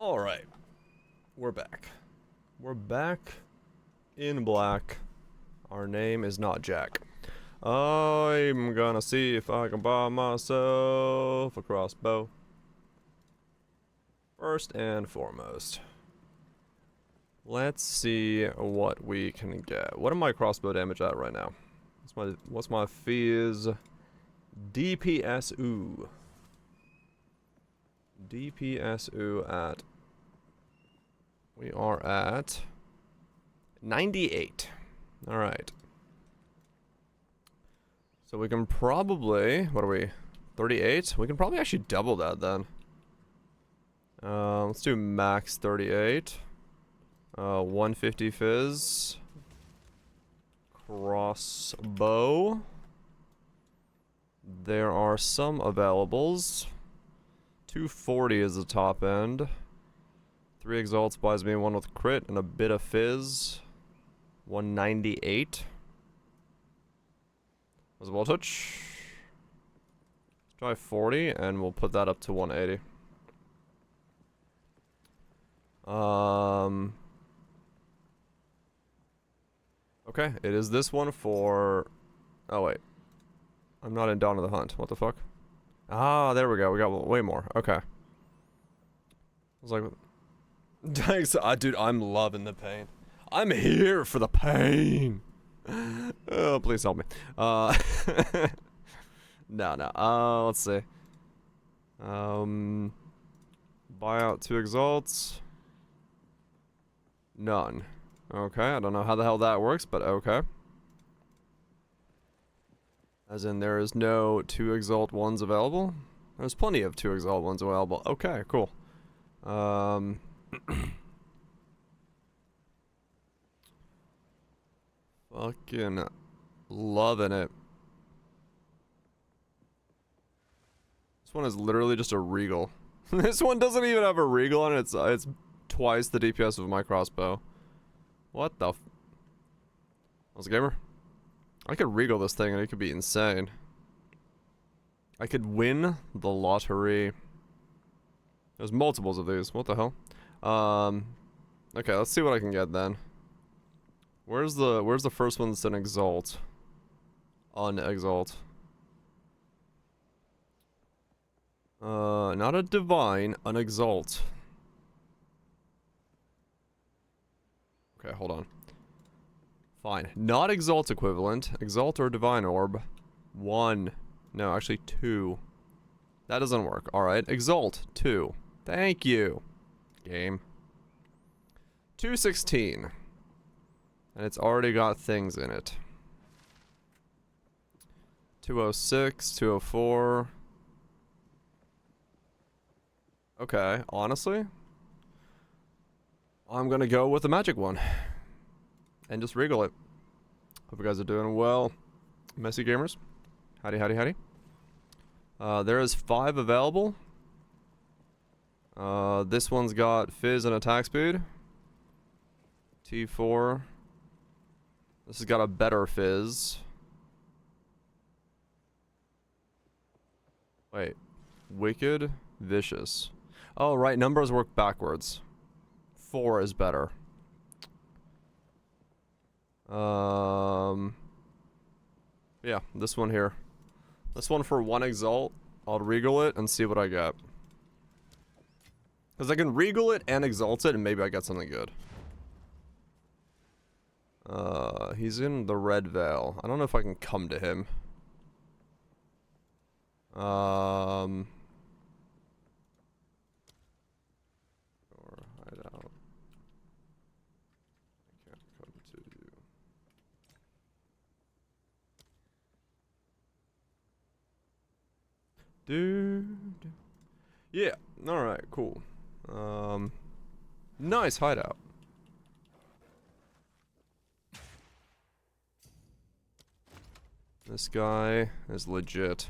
Alright. We're back. We're back in black. Our name is not Jack. I'm gonna see if I can buy myself a crossbow. First and foremost. Let's see what we can get. What am my crossbow damage at right now? What's my fizz? DPS ooh. DPS ooh at. We are at 98. Alright. So we can probably, what are we? 38? We can probably actually double that then. Let's do max 38. 150 fizz. Crossbow. There are some availables. 240 is the top end. 3 exalts buys me one with crit and a bit of fizz. 198. Was a ball touch. Let's try 40 and we'll put that up to 180. Okay, it is this one for... Oh wait. I'm not in Dawn of the Hunt. What the fuck? Ah, there we go. We got way more. Okay. I was like... dude, I'm loving the pain. I'm here for the pain. Oh, please help me. No. Let's see. Buy out 2 exalts. None. Okay, I don't know how the hell that works, but okay. As in, there is no 2 exalt ones available? There's plenty of 2 exalt ones available. Okay, cool. Fucking loving it. This one is literally just a regal. This one doesn't even have a regal on it. It's twice the DPS of my crossbow. What the f... How's gamer? I could regal this thing and it could be insane. I could win the lottery. There's multiples of these. What the hell? Okay, let's see what I can get then. Where's the first one that's an exalt? Unexalt. Not a divine, an exalt. Okay, hold on. Fine. Not exalt equivalent. Exalt or divine orb. 1. No, actually 2. That doesn't work. Alright. Exalt. 2. Thank you. Game. 216. And it's already got things in it. 206, 204. Okay, honestly, I'm gonna go with the magic one. And just regal it. Hope you guys are doing well. Messy gamers. Howdy, howdy, howdy. There is 5 available. This one's got fizz and attack speed. T4. This has got a better fizz. Wait. Wicked, vicious. Oh, right. Numbers work backwards. 4 is better. Yeah, this one here. This one for 1 exalt. I'll regal it and see what I get. Because I can regal it and exalt it and maybe I get something good. He's in the Red Veil. I don't know if I can come to him. Or hide out. I can't come to you. Yeah, alright, cool. Nice hideout. This guy is legit.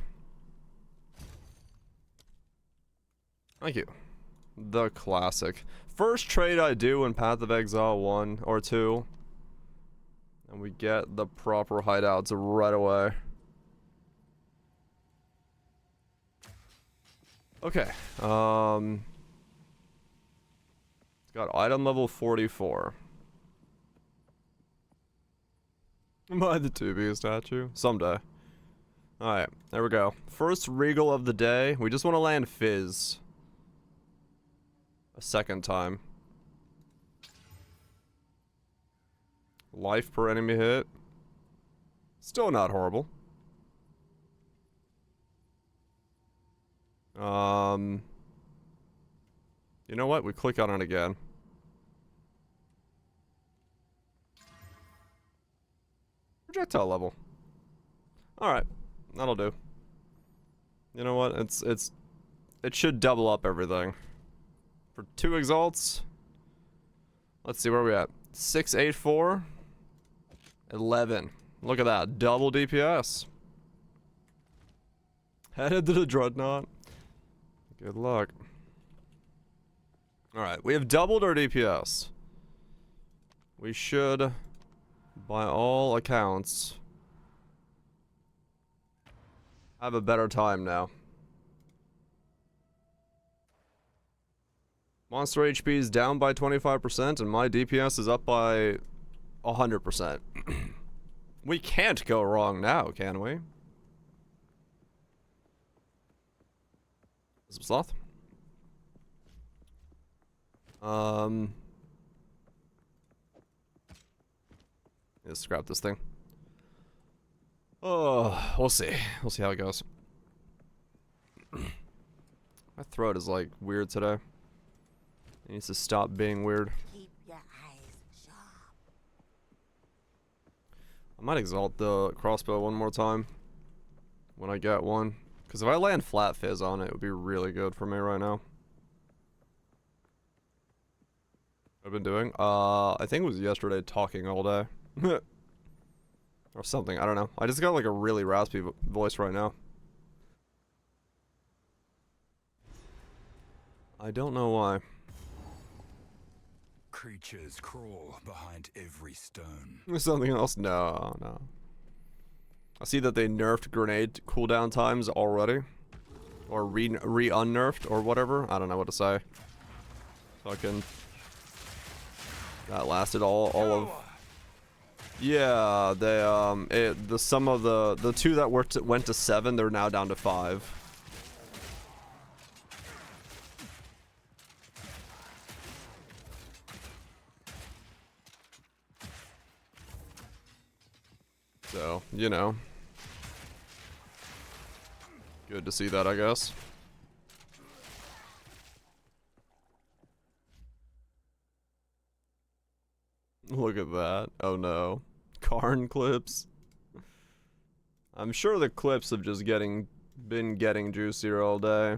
Thank you. The classic. First trade I do in Path of Exile 1 or 2. And we get the proper hideouts right away. Okay. Got item level 44. By the 2B statue. Someday. Alright, there we go. First Regal of the day. We just want to land Fizz. A second time. Life per enemy hit. Still not horrible. You know what? We click on it again. Projectile level. Alright. That'll do. You know what? It should double up everything. For 2 exalts. Let's see where we at. 684. 11. Look at that. Double DPS. Headed to the Dreadnought. Good luck. Alright, we have doubled our DPS. We should, by all accounts, have a better time now. Monster HP is down by 25% and my DPS is up by 100%. We can't go wrong now, can we? Some sloth. Let's scrap this thing. Oh, we'll see. We'll see how it goes. My throat is like weird today. It needs to stop being weird. Keep your eyes sharp. I might exalt the crossbow one more time when I get one. Because if I land flat fizz on it, it would be really good for me right now. I've been doing? I think it was yesterday talking all day. Or something, I don't know. I just got like a really raspy voice right now. I don't know why. Creatures crawl behind every stone. Something else? No, no. I see that they nerfed grenade cooldown times already. Or re-unnerfed or whatever. I don't know what to say. Fucking... That lasted all of... Yeah, they, some of the 2 that went to 7, they're now down to 5. So, you know. Good to see that, I guess. Look at that. Oh no. Karn clips. I'm sure the clips have just been getting juicier all day.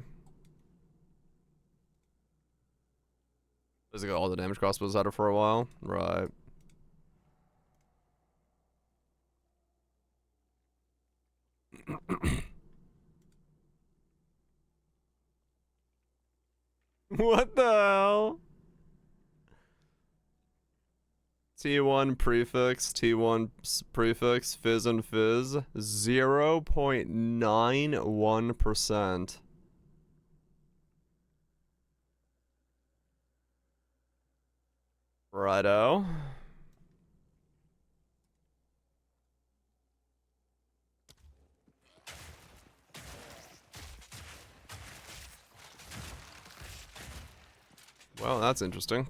Basically all the damage crossbows had it for a while. Right. What the hell? T1 prefix, T1 prefix, fizz and fizz, 0.91%. Righto. Well, that's interesting.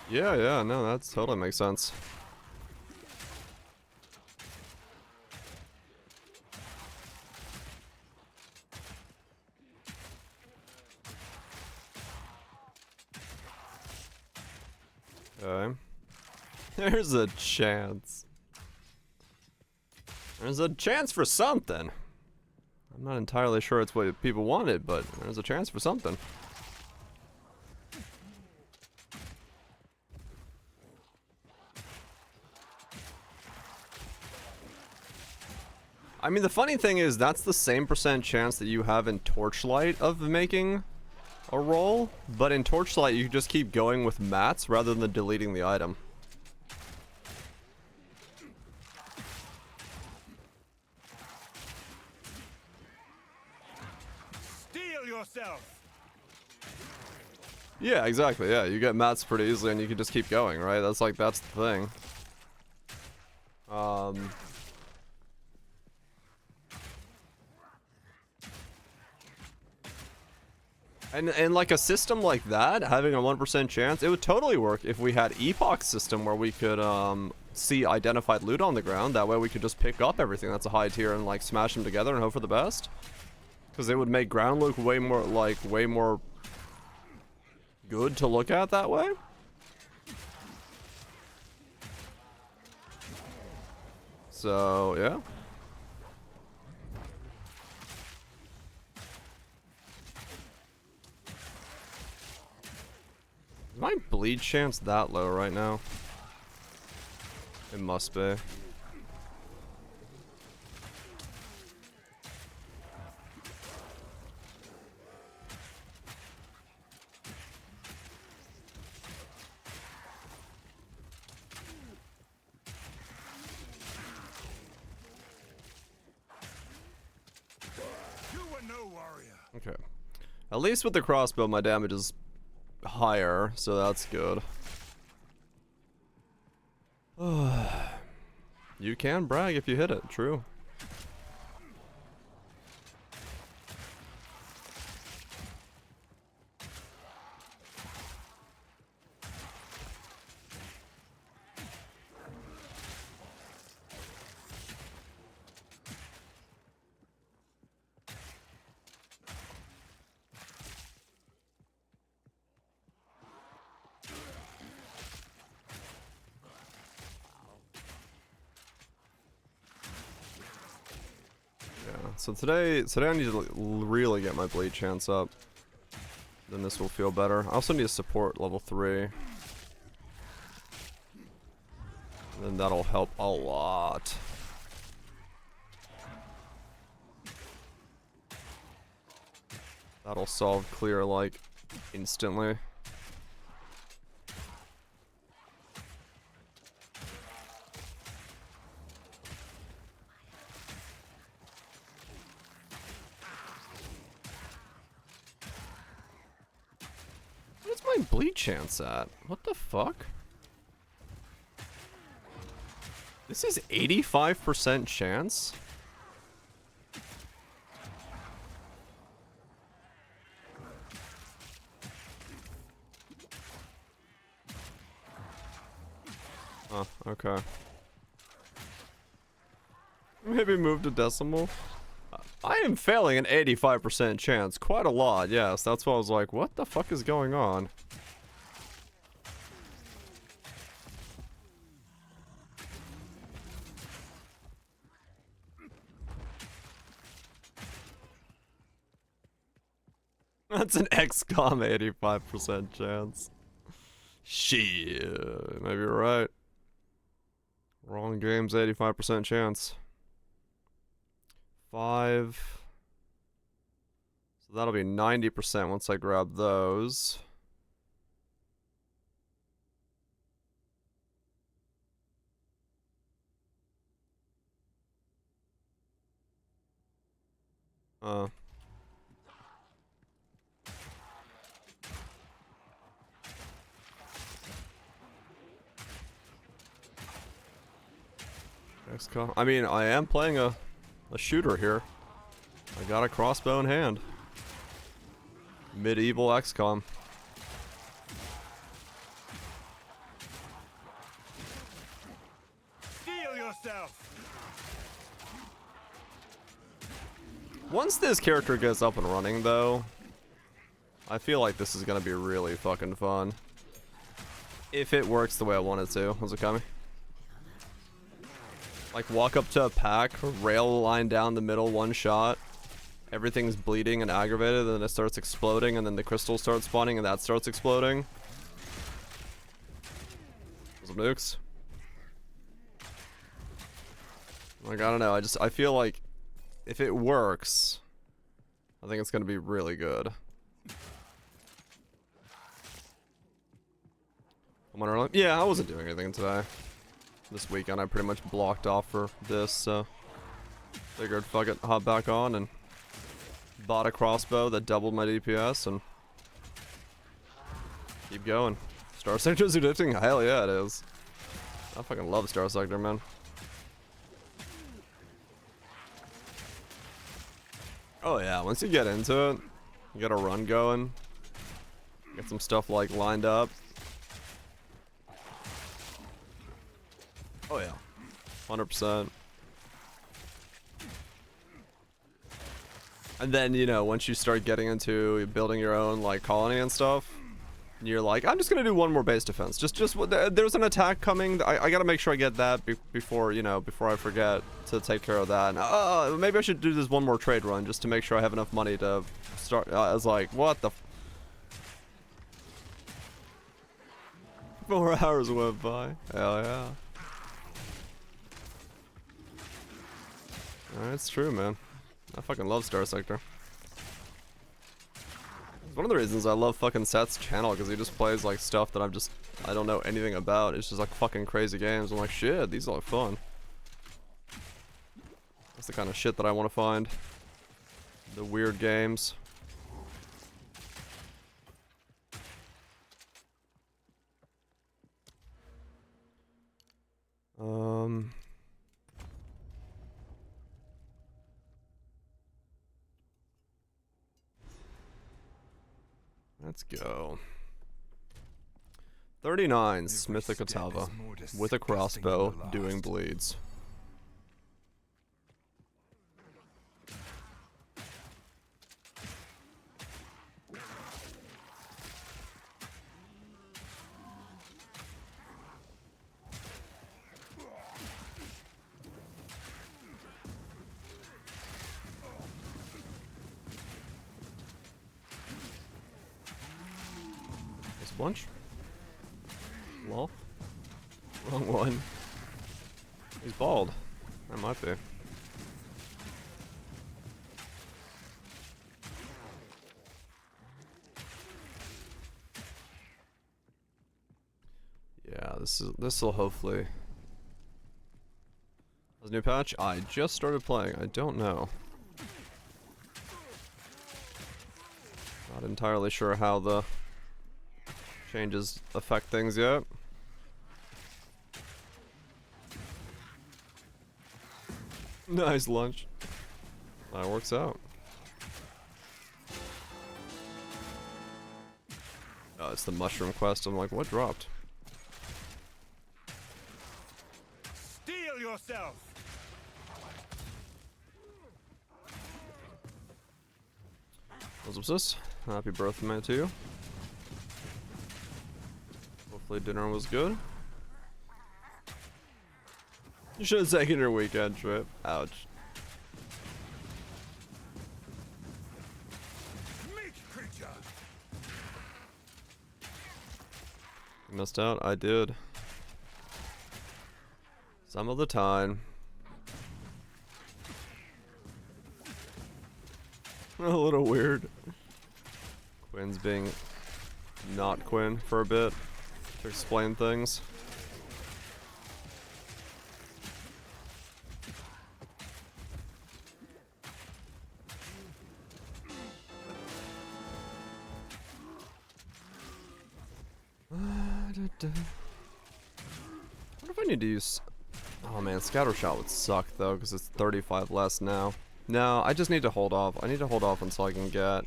Yeah, no, that totally makes sense. Okay. There's a chance. There's a chance for something. I'm not entirely sure it's what people wanted, but there's a chance for something. I mean, the funny thing is, that's the same % chance that you have in Torchlight of making a roll, but in Torchlight you just keep going with mats rather than deleting the item. yourself. Yeah, exactly. Yeah, you get mats pretty easily and you can just keep going, right? That's the thing. And like a system like that, having a 1% chance, it would totally work if we had Epoch system where we could see identified loot on the ground. That way we could just pick up everything that's a high tier and like smash them together and hope for the best. Because it would make ground loot way more good to look at that way. So yeah. Is my bleed chance that low right now? It must be. You were no warrior. Okay. At least with the crossbow, my damage is higher, so that's good. You can brag if you hit it, true. So today I need to really get my bleed chance up. Then this will feel better. I also need to support level 3. And then that'll help a lot. That'll solve clear like instantly. What's my bleed chance at? What the fuck? This is 85% chance? Oh, okay. Maybe move to decimal. I am failing an 85% chance. Quite a lot, yes. That's why I was like, what the fuck is going on? That's an XCOM 85% chance. Shit. Maybe you're right. Wrong game's 85% chance. 5. So that'll be 90% once I grab those. XCOM. I mean, I am playing a shooter here. I got a crossbow in hand. Medieval XCOM. Steel yourself. Once this character gets up and running, though, I feel like this is gonna be really fucking fun. If it works the way I want it to. Was it coming? Like, walk up to a pack, rail line down the middle, one shot. Everything's bleeding and aggravated, and then it starts exploding, and then the crystals start spawning, and that starts exploding. Some nukes. Like, I don't know, I feel like if it works, I think it's gonna be really good. I'm on early. Yeah, I wasn't doing anything today. This weekend I pretty much blocked off for this, so figured fuck it, hop back on and Bought a crossbow that doubled my DPS and keep going. Star Sector's addicting? Hell yeah, it is. I fucking love Star Sector, man. Oh yeah, once you get into it, you got a run going. Get some stuff like lined up. Oh yeah, 100%. And then, you know, once you start getting into building your own like colony and stuff, you're like, I'm just gonna do one more base defense. There's an attack coming. I gotta make sure I get that before, you know, before I forget to take care of that. And, maybe I should do this one more trade run just to make sure I have enough money to start. I was like, what the? 4 hours went by. Hell yeah. It's true, man. I fucking love Star Sector. It's one of the reasons I love fucking Seth's channel, because he just plays like stuff that I don't know anything about. It's just like fucking crazy games. I'm like, shit, these are fun. That's the kind of shit that I want to find. The weird games. Let's go. 39, Smith of Catawba, with a crossbow, doing bleeds. Bunch? Lol. Wrong one. He's bald. That might be. Yeah, this'll hopefully. This new patch? I just started playing. I don't know. Not entirely sure how the changes affect things yet. Nice lunch. That works out. Oh, it's the mushroom quest. I'm like, what dropped? Steel yourself. What's this? Happy birthday to you. Hopefully dinner was good. You should have taken your weekend trip. Ouch. You missed out? I did. Some of the time. A little weird. Quinn's being not Quinn for a bit to explain things. I wonder if I need to use... Oh man, scatter shot would suck though, because it's 35 less now. No, I just need to hold off. I need to hold off until I can get...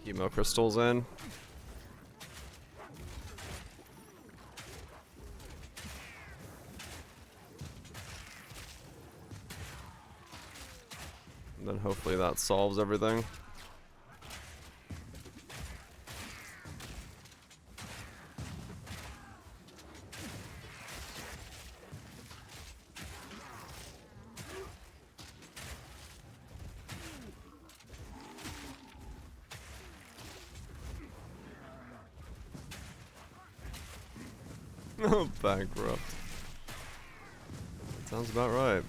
Hemo crystals in. And then hopefully that solves everything. Bankrupt. Sounds about right.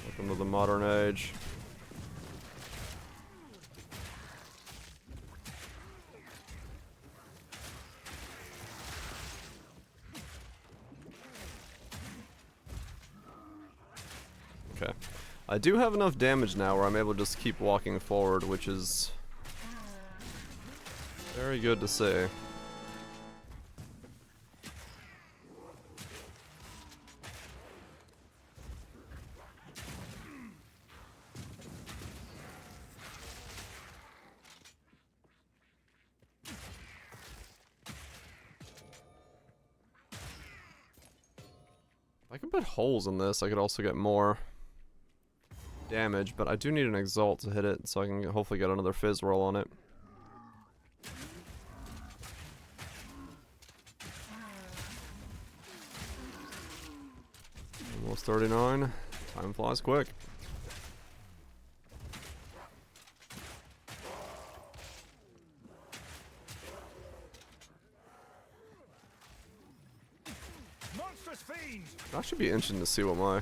Welcome to the modern age. Okay. I do have enough damage now where I'm able to just keep walking forward, which is very good to see. If I can put holes in this, I could also get more damage, but I do need an Exalt to hit it, so I can hopefully get another Fizz roll on it. Almost 39. Time flies quick. That should be interesting to see what my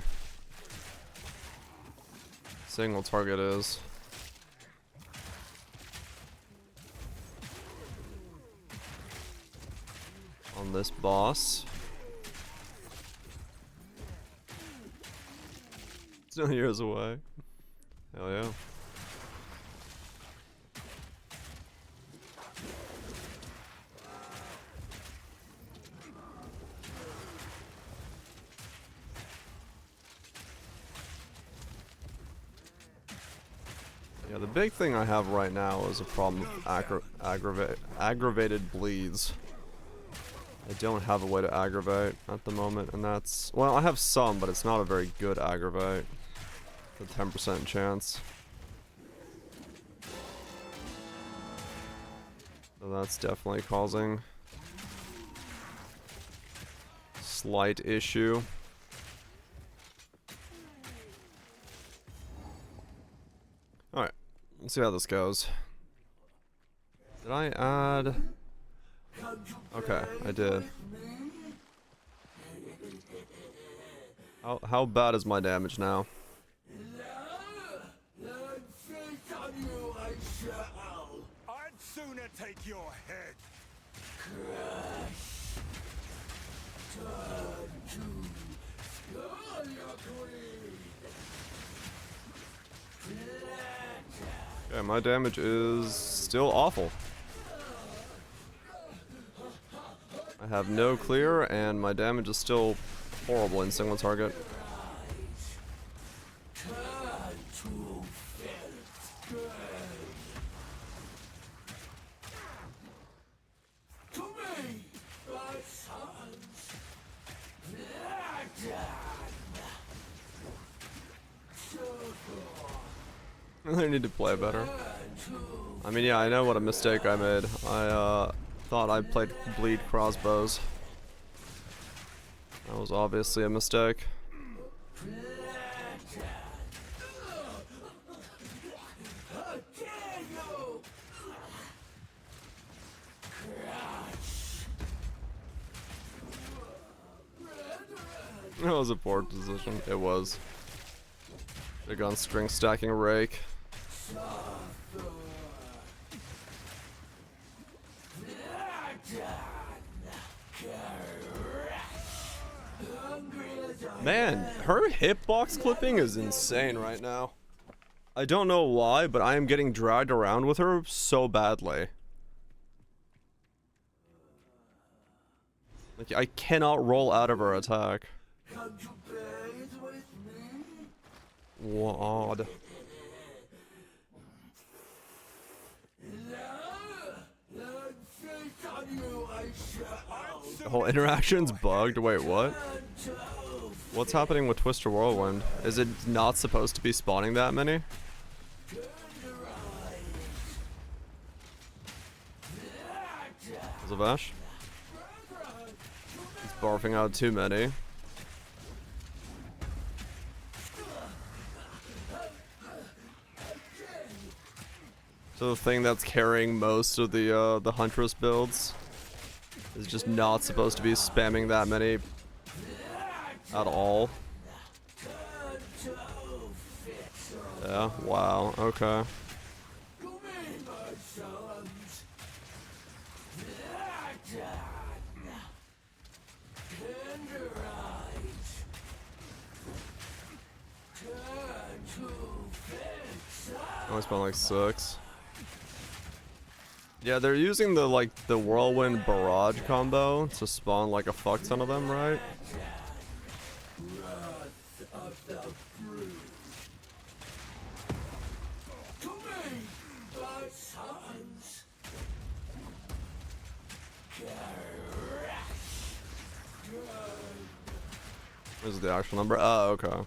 single target is. On this boss. Still years away. Hell yeah. Yeah, the big thing I have right now is a problem with aggravated bleeds. I don't have a way to aggravate at the moment, and that's... Well, I have some, but it's not a very good aggravate. A 10% chance. So that's definitely causing slight issue. Alright, let's see how this goes. Did I add... Okay, I did. How bad is my damage now? I'd sooner take your head. Okay, my damage is still awful. I have no clear, and my damage is still horrible in single target. I need to play better. I mean, yeah, I know what a mistake I made. I thought I played Bleed Crossbows. That was obviously a mistake. That was a poor decision. It was. Should've gone string stacking rake. Man, her hitbox clipping is insane right now. I don't know why, but I am getting dragged around with her so badly. Like, I cannot roll out of her attack. Wad. The whole interaction's bugged. Wait, what? What's happening with Twister Whirlwind? Is it not supposed to be spawning that many? Zavash? It's barfing out too many. So the thing that's carrying most of the Huntress builds is just not supposed to be spamming that many at all. Yeah, wow, okay. I spent like 6. Yeah, they're using the the whirlwind barrage combo to spawn like a fuck ton of them, right? This is the actual number. Oh, okay.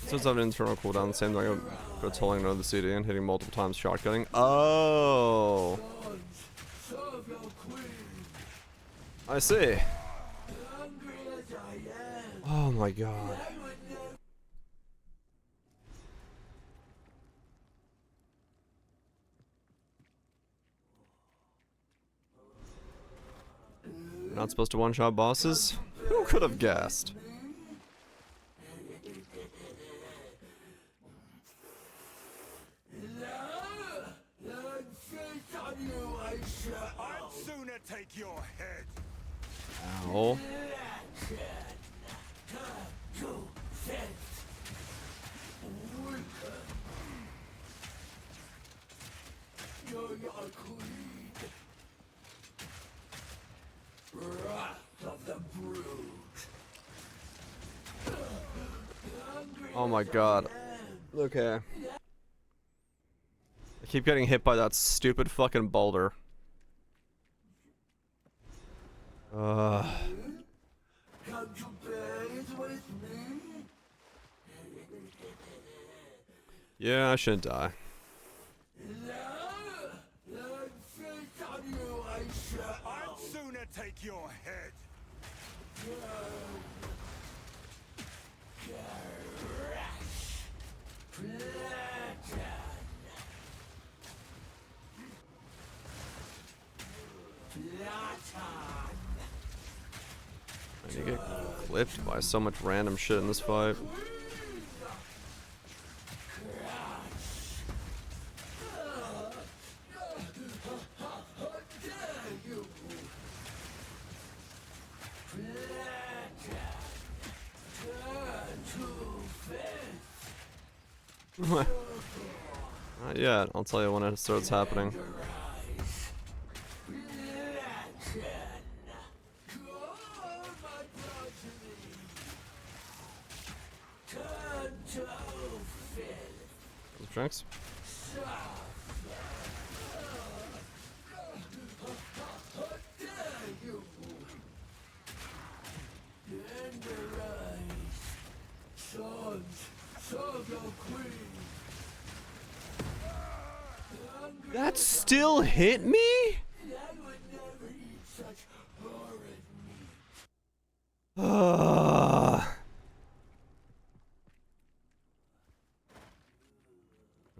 Since I have an internal cooldown, the same thing but holding another CD and hitting multiple times shotgunning. Oh, I see. Oh my god. You're not supposed to one-shot bosses? Who could have guessed? I'd sooner take your head. Ow. Oh my god. Okay. I keep getting hit by that stupid fucking boulder. Yeah, I shouldn't die. I'd sooner take your head. And you get clipped by so much random shit in this fight. Not yet. I'll tell you when it starts happening. Drinks? That still hit me?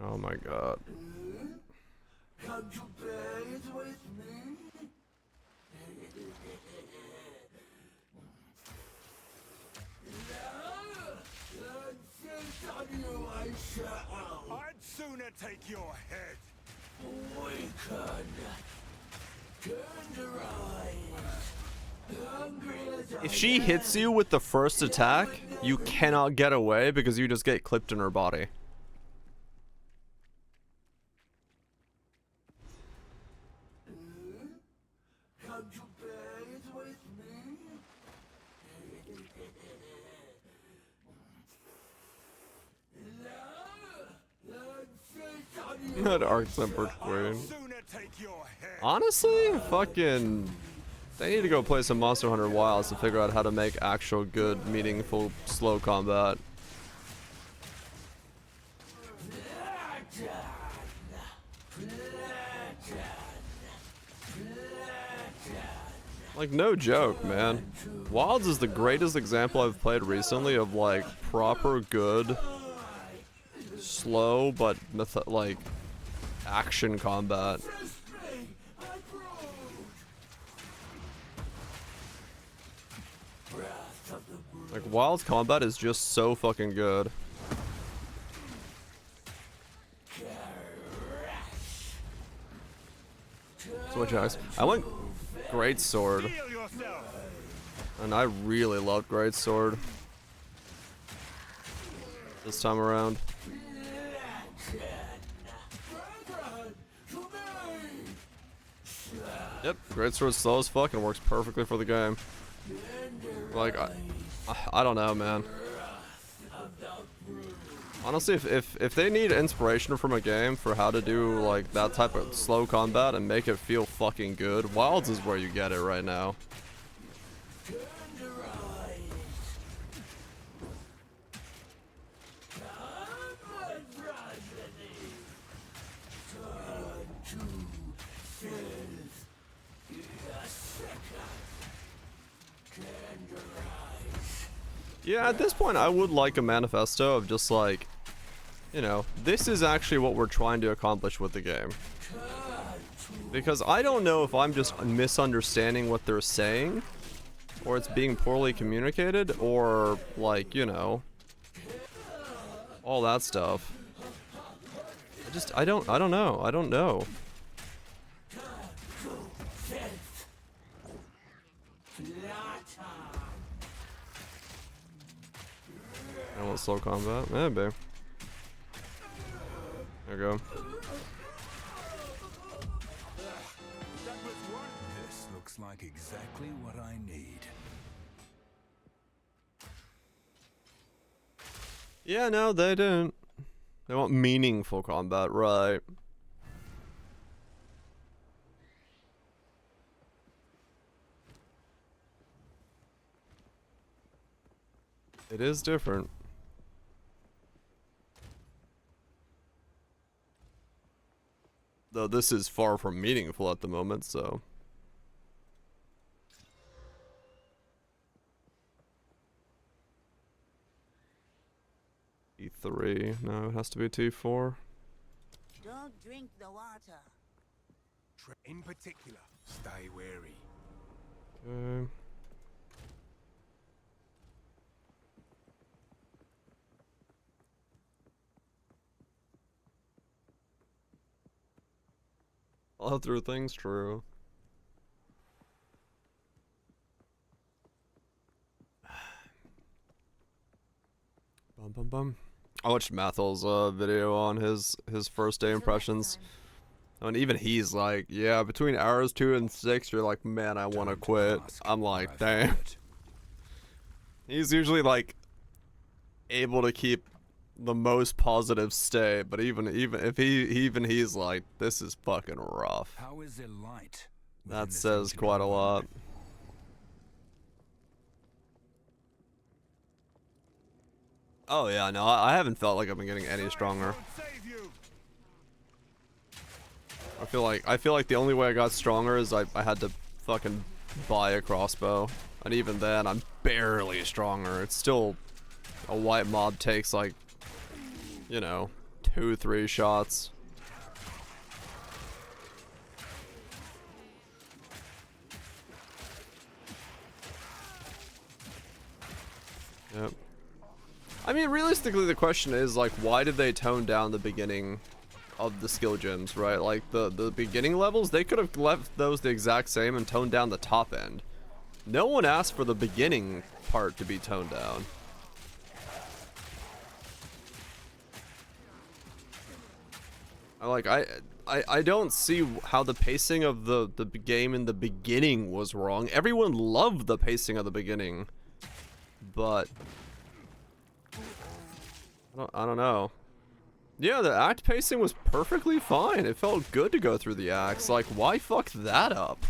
Oh my god. Come to bed with me. I'd sooner take your head. If she hits you with the first attack, you cannot get away because you just get clipped in her body. Come to bed with me. That arc-tempered queen. Sooner take your head. Honestly, fucking... They need to go play some Monster Hunter Wilds to figure out how to make actual good, meaningful, slow combat. Like, no joke, man. Wilds is the greatest example I've played recently of, like, proper good, slow, but, like, action combat. Like, Wild's combat is just so fucking good. Switch axe. I went great sword. Heal yourself. And I really loved Greatsword this time around. Yep, Greatsword's slow as fuck and works perfectly for the game. Like, I don't know, man. Honestly, if they need inspiration from a game for how to do, like, that type of slow combat and make it feel fucking good, Wilds is where you get it right now. Yeah, at this point, I would like a manifesto of just like, you know, this is actually what we're trying to accomplish with the game. Because I don't know if I'm just misunderstanding what they're saying, or it's being poorly communicated, or like, you know, all that stuff. I don't know. I don't know. I want slow combat. Maybe. There you go. This looks like exactly what I need. Yeah, no, they didn't. They want meaningful combat, right? It is different. Though this is far from meaningful at the moment, so. T3. No, it has to be T4. Don't drink the water. In particular, stay wary. Okay. All through things true. Bum bum bum. I watched Mathel's video on his first day impressions. And even he's like, yeah, between hours 2 and 6, you're like, man, I want to quit. I'm like, damn. He's usually like able to keep the most positive stay, but even he's like, this is fucking rough. How is there light? That says quite a lot. Oh yeah, no, I haven't felt like I've been getting any stronger. I feel like the only way I got stronger is I had to fucking buy a crossbow, and even then I'm barely stronger. It's still a white mob takes like, you know, 2-3 shots. Yep. I mean, realistically, the question is, like, why did they tone down the beginning of the skill gems, right? Like, the beginning levels, they could have left those the exact same and toned down the top end. No one asked for the beginning part to be toned down. I don't see how the pacing of the game in the beginning was wrong. Everyone loved the pacing of the beginning. But I don't know. Yeah, the act pacing was perfectly fine. It felt good to go through the acts. Like, why fuck that up?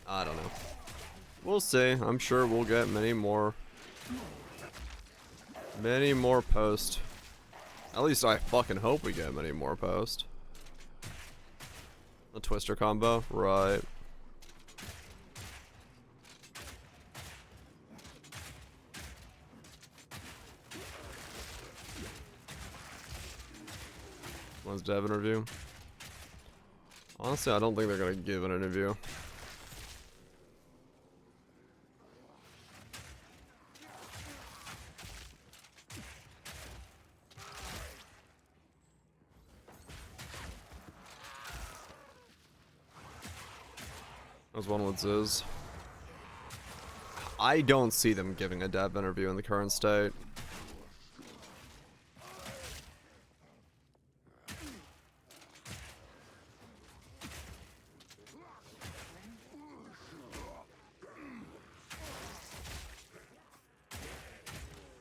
I don't know. We'll see. I'm sure we'll get many more posts. At least I fucking hope we get many more posts. The twister combo, right? One's dev interview. Honestly, I don't think they're gonna give an interview. As one with Ziz. I don't see them giving a dev interview in the current state.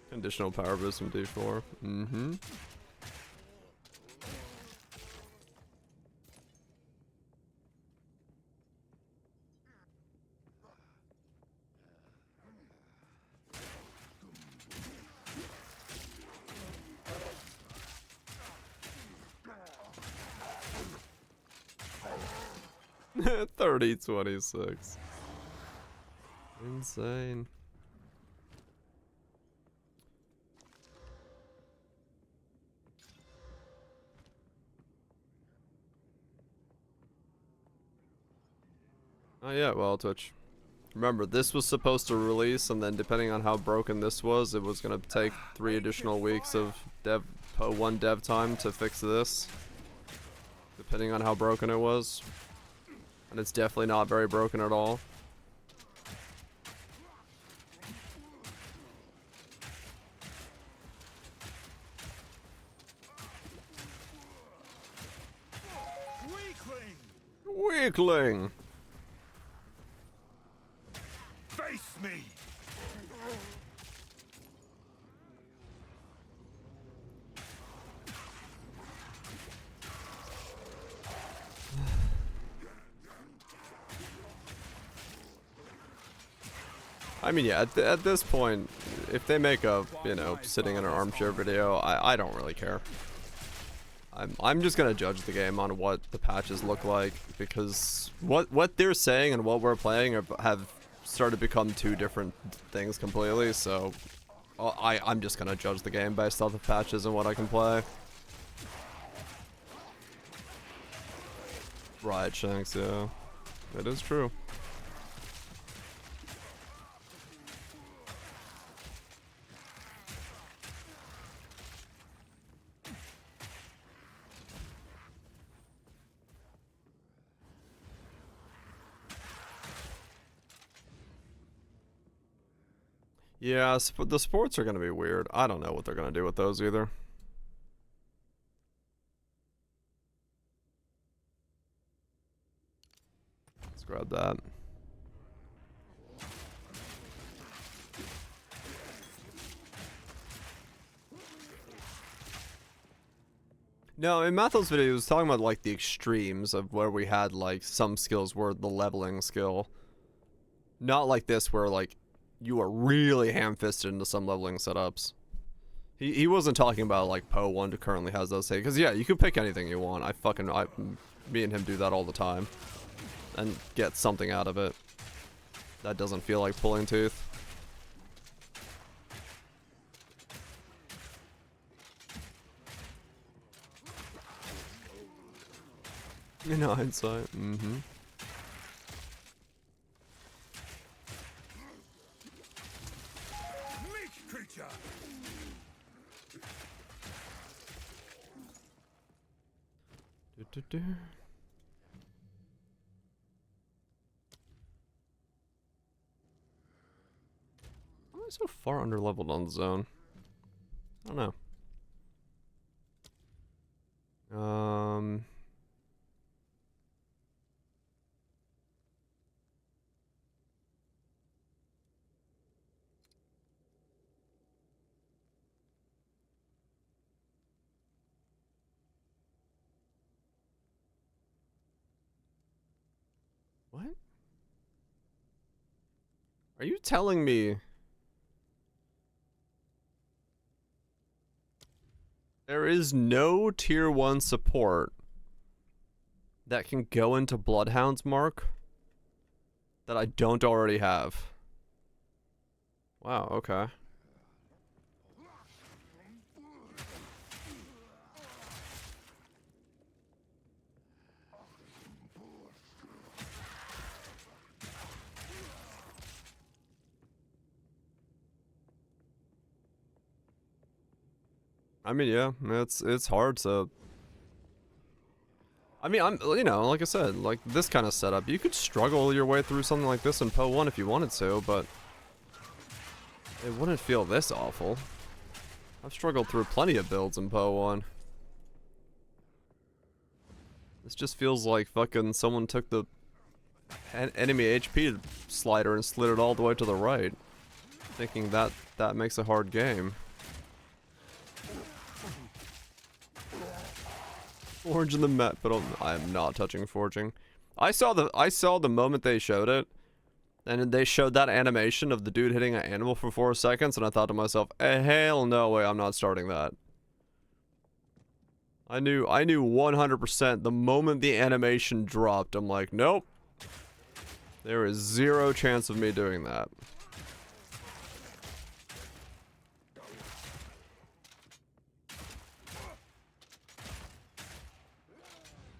Conditional power boost from D4. Mm-hmm. $30.26. Insane. Oh yeah, well, Twitch. Remember, this was supposed to release, and then depending on how broken this was, it was gonna take 3 additional weeks of one dev time to fix this. Depending on how broken it was. And it's definitely not very broken at all. Weakling! Face me! I mean, yeah, at this point, if they make a, you know, sitting in an armchair video, I don't really care. I'm just gonna judge the game on what the patches look like, because what they're saying and what we're playing have started to become 2 different things completely, so I'm just gonna judge the game based off the patches and what I can play. Right, Shanks, yeah. It is true. Yeah, the sports are gonna be weird. I don't know what they're gonna do with those either. Let's grab that. No, in Mathel's video, he was talking about like the extremes of where we had like some skills were the leveling skill. Not like this where like you are really ham-fisted into some leveling setups. He wasn't talking about like Po 1 who currently has those things. Because yeah, you can pick anything you want. Me and him do that all the time. And get something out of it. That doesn't feel like pulling teeth. In hindsight, mm-hmm. Meat creature! Do-do-do. Why am I so far underleveled on the zone? I don't know. What? Are you telling me there is no tier 1 support that can go into Bloodhound's Mark that I don't already have? Wow, okay. I mean, yeah, it's hard to... I mean, you know, like I said, like this kind of setup, you could struggle your way through something like this in Poe 1 if you wanted to, but it wouldn't feel this awful. I've struggled through plenty of builds in Poe 1. This just feels like fucking someone took the enemy HP slider and slid it all the way to the right, thinking that that makes a hard game. Forge in the map, but I am not touching forging. I saw the moment they showed it, and they showed that animation of the dude hitting an animal for 4 seconds, and I thought to myself, hell no way, I'm not starting that. I knew 100% the moment the animation dropped. I'm like, nope. There is zero chance of me doing that.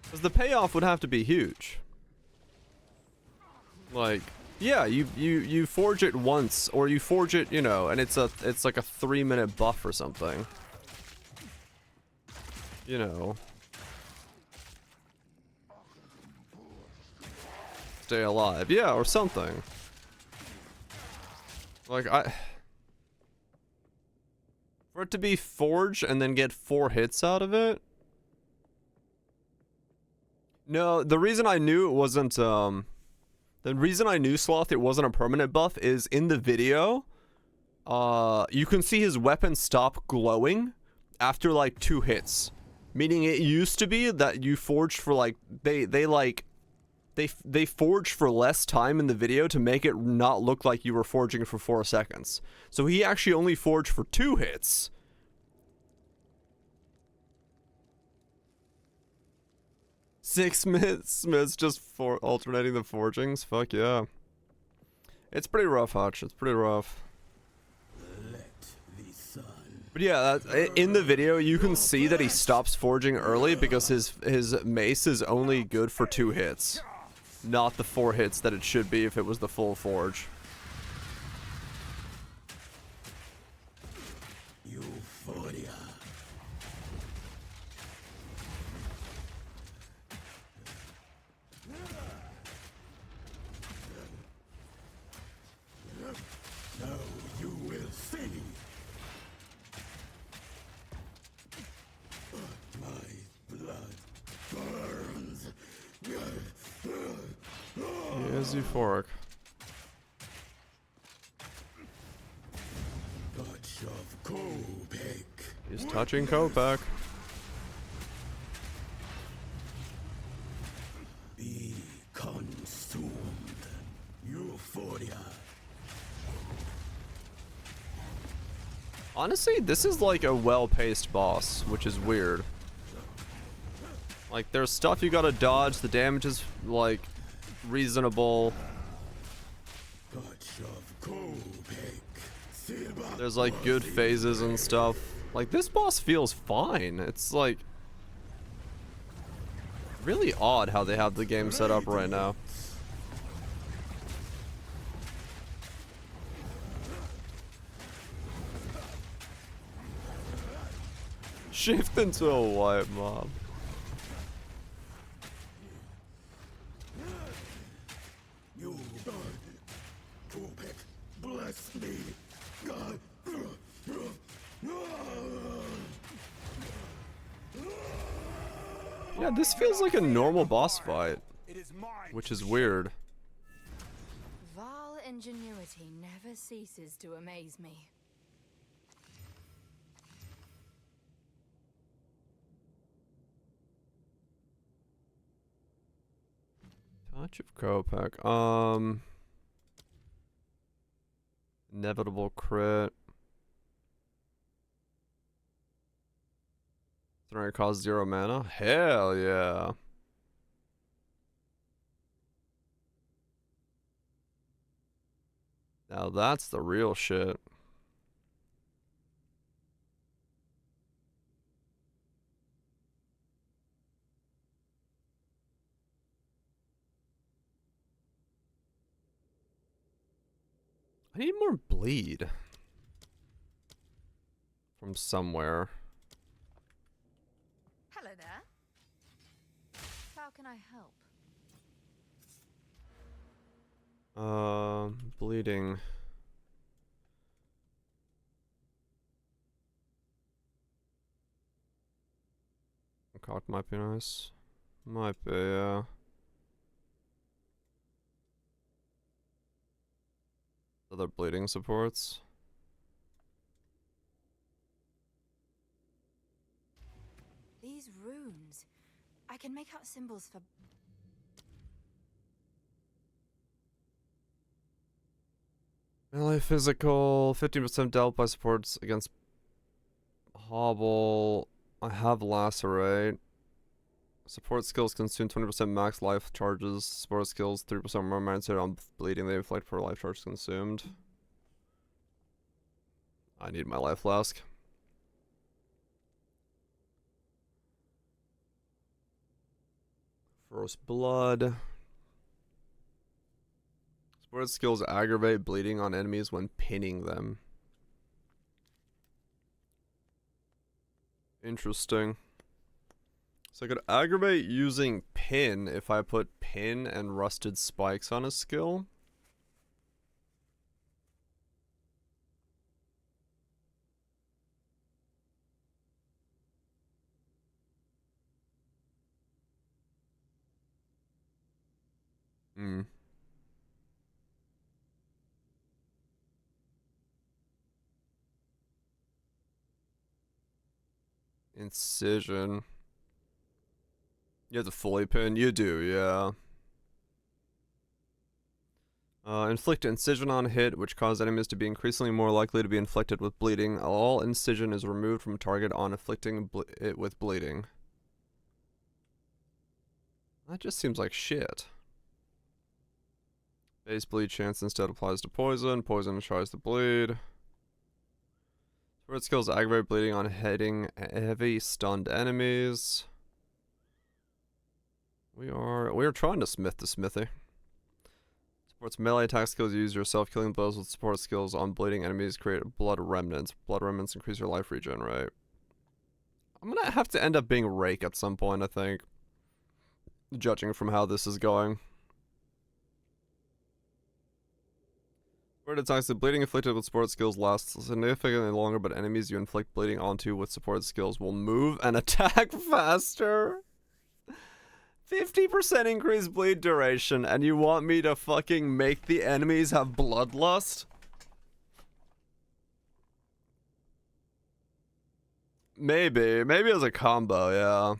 Because the payoff would have to be huge. Like, yeah, you forge it once, or you forge it, you know, and it's like a 3-minute buff or something. You know. Stay alive, yeah, or something. Like, for it to be forged and then get 4 hits out of it. No, the reason I knew it wasn't, the reason I knew Sloth it wasn't a permanent buff is in the video, you can see his weapon stop glowing after like 2 hits. Meaning it used to be that you forged for like, they forged for less time in the video to make it not look like you were forging for 4 seconds. So he actually only forged for 2 hits. Smiths just for alternating the forgings. Fuck yeah. It's pretty rough, Hutch. It's pretty rough. But yeah, in the video you can see that he stops forging early because his mace is only good for 2 hits, not the 4 hits that it should be if it was the full forge. He is euphoric. He's touching Kopak. Be consumed, Euphoria. Honestly, this is like a well-paced boss, which is weird. Like, there's stuff you gotta dodge, the damage is, like, reasonable. There's, like, good phases and stuff. Like, this boss feels fine. It's, like, really odd how they have the game set up right now. Shift into a white mob. You God, Kopak, bless me, God. Yeah, this feels like a normal boss fight, which is weird. Vile ingenuity never ceases to amaze me. Touch of Kopak. Inevitable crit. Throwing cost 0 mana? Hell yeah. Now that's the real shit. I need more bleed. From somewhere. Hello there. I help? Bleeding. Cock might be nice. Might be, yeah. Other bleeding supports. These runes. I can make out symbols for... Melee physical, 15% dealt by supports against hobble. I have lacerate. Support skills consume 20% max life charges. Support skills 3% more mindset on bleeding. They inflict per life charge consumed. I need my life flask. First blood. Support skills aggravate bleeding on enemies when pinning them. Interesting. So I could aggravate using pin if I put pin and rusted spikes on a skill. Hmm. Incision. You have to fully pin? You do, yeah. Inflict incision on hit, which causes enemies to be increasingly more likely to be inflicted with bleeding. All incision is removed from target on afflicting it with bleeding. That just seems like shit. Base bleed chance instead applies to poison. Poison tries to bleed. Sword skills aggravate bleeding on hitting heavy stunned enemies. We are trying to smith the smithy. Supports melee attack skills. Use your self-killing blows with support skills on bleeding enemies. Create blood remnants. Blood remnants increase your life regen rate. I'm gonna have to end up being Rake at some point, I think. Judging from how this is going. Support attacks. The bleeding inflicted with support skills lasts significantly longer, but enemies you inflict bleeding onto with support skills will move and attack faster. 50% increased bleed duration, and you want me to fucking make the enemies have bloodlust? Maybe as a combo, yeah.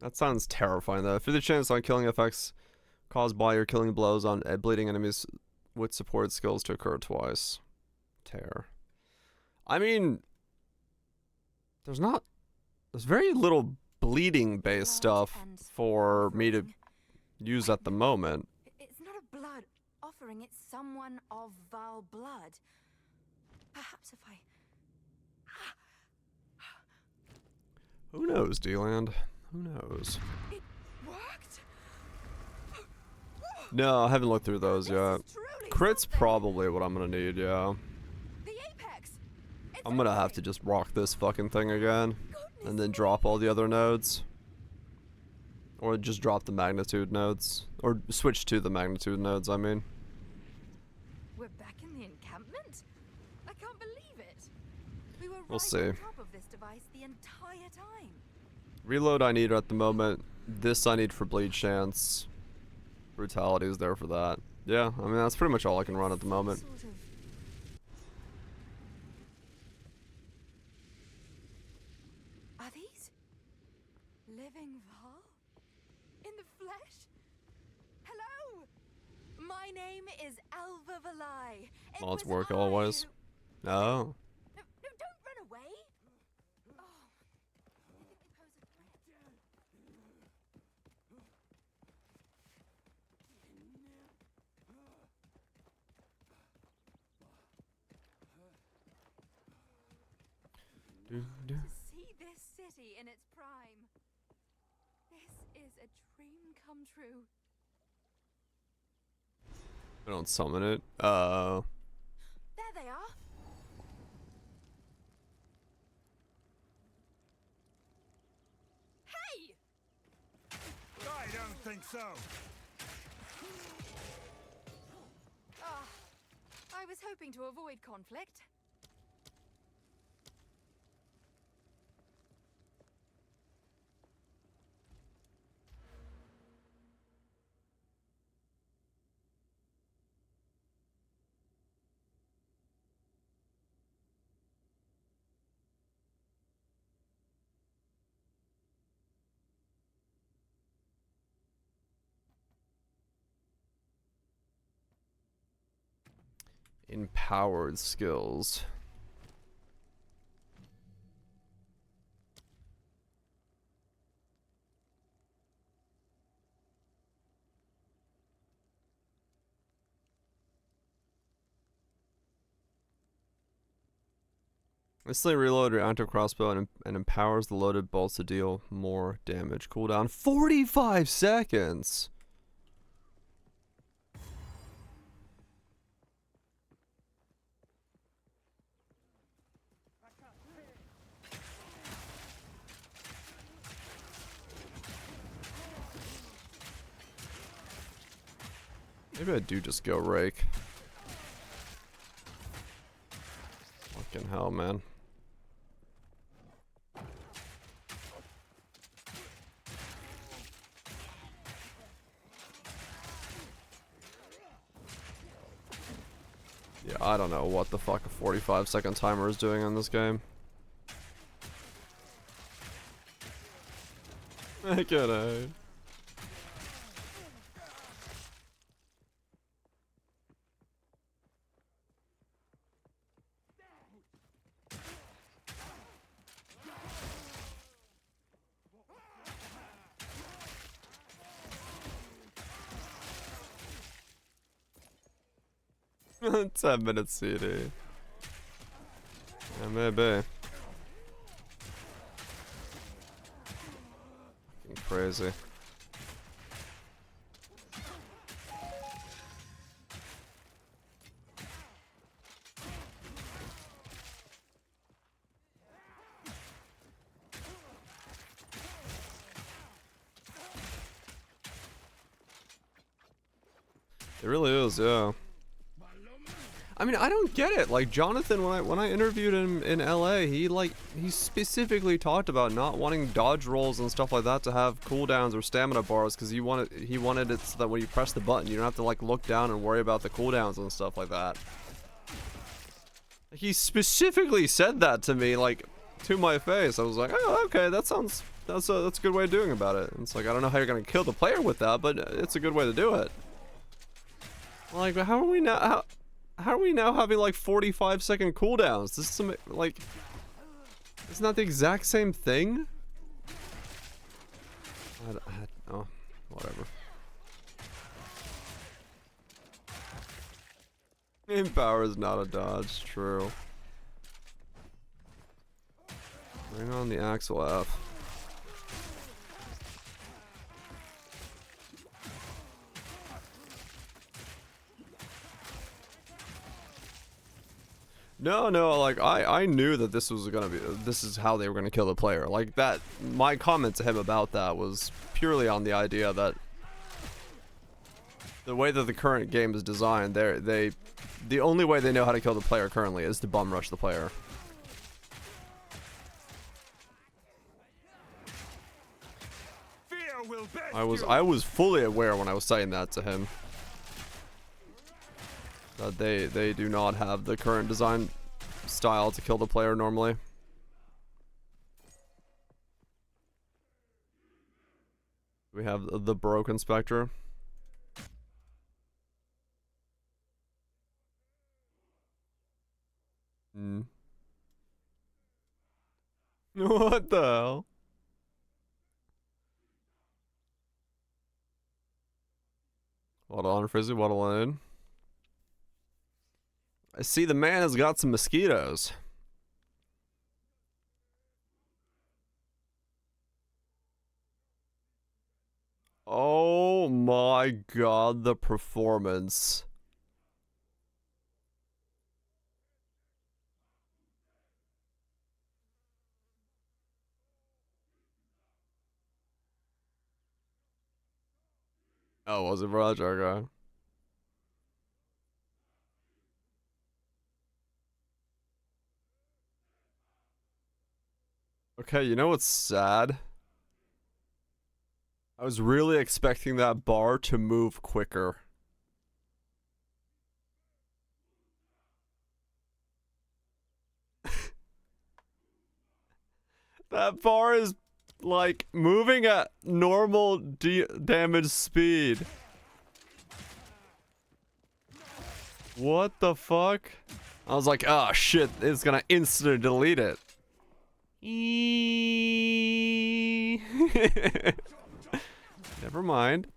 That sounds terrifying though. 50 chance on killing effects caused by or killing blows on bleeding enemies with support skills to occur twice. Tear. I mean, there's very little bleeding based stuff for me to use at the moment. It's not a blood offering, it's someone of vile blood. Perhaps if I... Who knows, D-Land? Who knows? It worked? No, I haven't looked through those This yet. is truly Crit's something. probably what I'm gonna need, yeah. The apex. It's I'm gonna have everything. to just rock this fucking thing again. Goodness And then me. drop all the other nodes. Or just drop the magnitude nodes. Or switch to the magnitude nodes, I mean. We're back in the encampment? I can't believe it. We were We'll right see. on top of this device the entire time. Reload I need at the moment. This I need for bleed chance. Brutality is there for that. Yeah, I mean that's pretty much all I can run at the moment. Sort of. Are these living Val? In the flesh? Hello! My name is Alva Valai. It Mods was work I always. who- Oh. No, don't run away! Oh, I think they pose a threat. To see this city in its prime. This is a dream come true. I don't summon it. There they are. think so? Ah, I was hoping to avoid conflict. Empowered skills. Instantly reload your active crossbow and empowers the loaded bolts to deal more damage. Cooldown 45 seconds. Maybe I do just go rake. Fucking hell, man. Yeah, I don't know what the fuck a 45-second timer is doing in this game. I get it. Ten minutes CD. Yeah, maybe. Fucking crazy. It really is, yeah. I mean, I don't get it. Like Jonathan, when I interviewed him in LA, he specifically talked about not wanting dodge rolls and stuff like that to have cooldowns or stamina bars because he wanted it so that when you press the button, you don't have to like look down and worry about the cooldowns and stuff like that. He specifically said that to me, like to my face. I was like, oh, okay, that's a good way of doing about it. And it's like, I don't know how you're gonna kill the player with that, but it's a good way to do it. Like, how are we now? How are we now having like 45-second cooldowns? This is some like, isn't that the exact same thing? Oh, whatever. Empower is not a dodge, true. Bring on the Axel F. No, like I knew that this is how they were gonna kill the player. Like that, my comment to him about that was purely on the idea that the way that the current game is designed, the only way they know how to kill the player currently is to bum rush the player. Fear will best I was fully aware when I was saying that to him. That they do not have the current design style to kill the player normally. We have the broken Spectre. What the hell? Waddle on, Frizzy, waddle in. I see the man has got some mosquitoes. Oh my god, the performance. Oh, was it Roger? Okay. Okay, you know what's sad? I was really expecting that bar to move quicker. That bar is like moving at normal damage speed. What the fuck? I was like, oh shit, it's gonna instantly delete it. Never mind.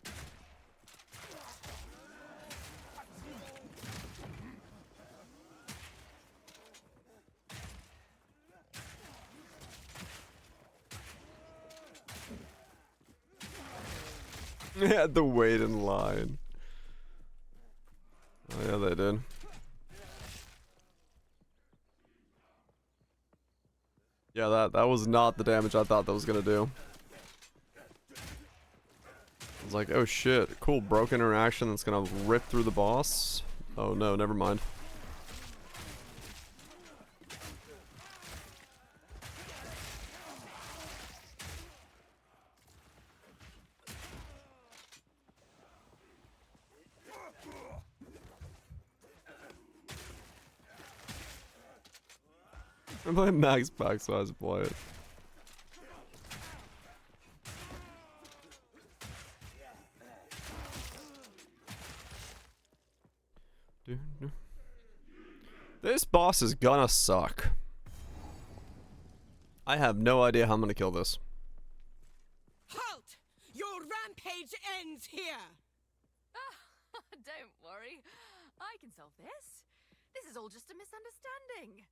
They had to wait in line. Oh yeah, they did. Yeah, that was not the damage I thought that was gonna do. I was like, oh shit, cool, broken interaction that's gonna rip through the boss. Oh no, never mind. I'm playing max pack size to play it. This boss is gonna suck. I have no idea how I'm gonna kill this. Halt! Your rampage ends here! Don't worry. I can solve this. This is all just a misunderstanding.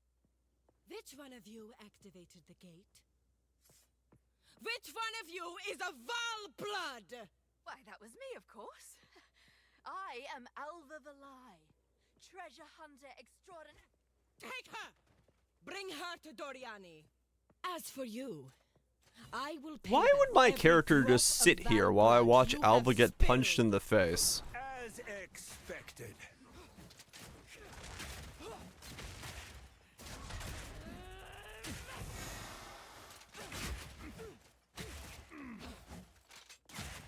Which one of you activated the gate? Which one of you is a Val blood? Why, that was me, of course. I am Alva Valai, treasure hunter extraordinary. Take her! Bring her to Doriani. As for you, I will pay Why back would my every character drop just of sit Val here while I blood watch you Alva have get punched spilled. in the face? As expected.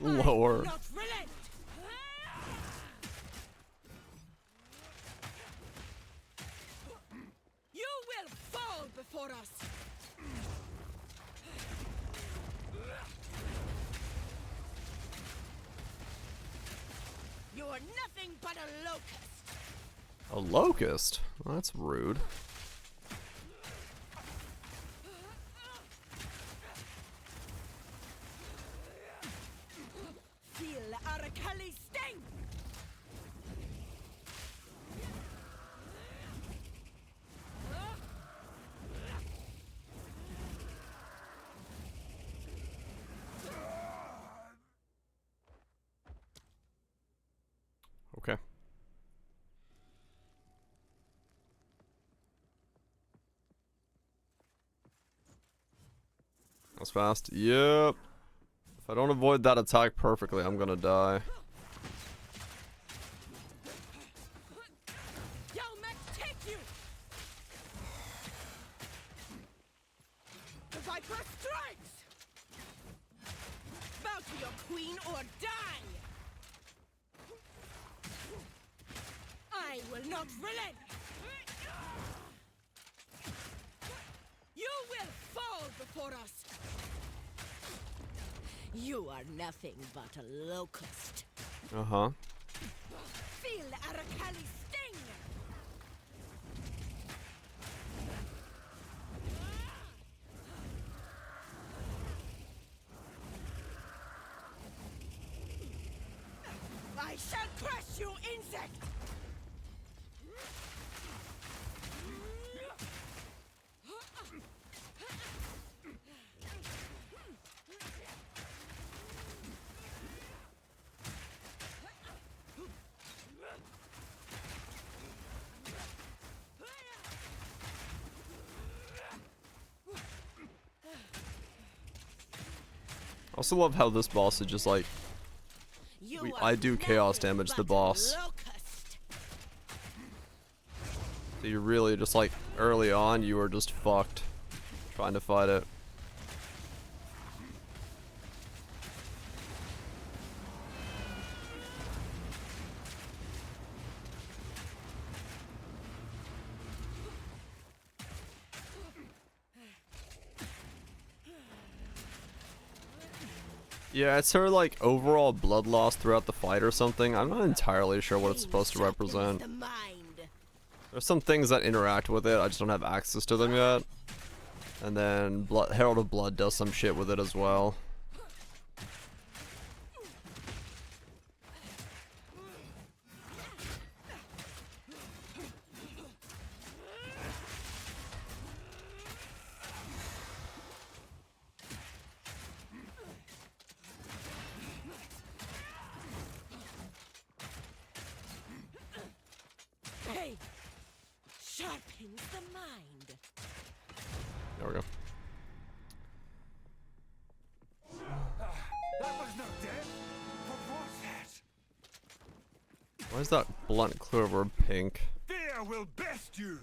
Lower. Not relent. You will fall before us. You are nothing but a locust. A locust? Well, that's rude. Feel Arakali's sting. Okay. That's fast. Yep. If I don't avoid that attack perfectly, I'm gonna die. Yo, Mac, take you. The Viper strikes. Bow to your queen or die. I will not relent. You will fall before us. You are nothing but a locust. Uh-huh. Feel Arakali's sting. I shall crush you, insect! I also love how this boss is just like, You we I do chaos damage the boss. Locust. So you really just like early on you were just fucked trying to fight it. Yeah, it's her like overall blood loss throughout the fight or something. I'm not entirely sure what it's supposed to represent. The mind. There's some things that interact with it, I just don't have access to them yet. And then Herald of Blood does some shit with it as well. Hey, sharpens the mind. There we go. That was no death. What was that? Why is that blunt clover pink? Fear will best you.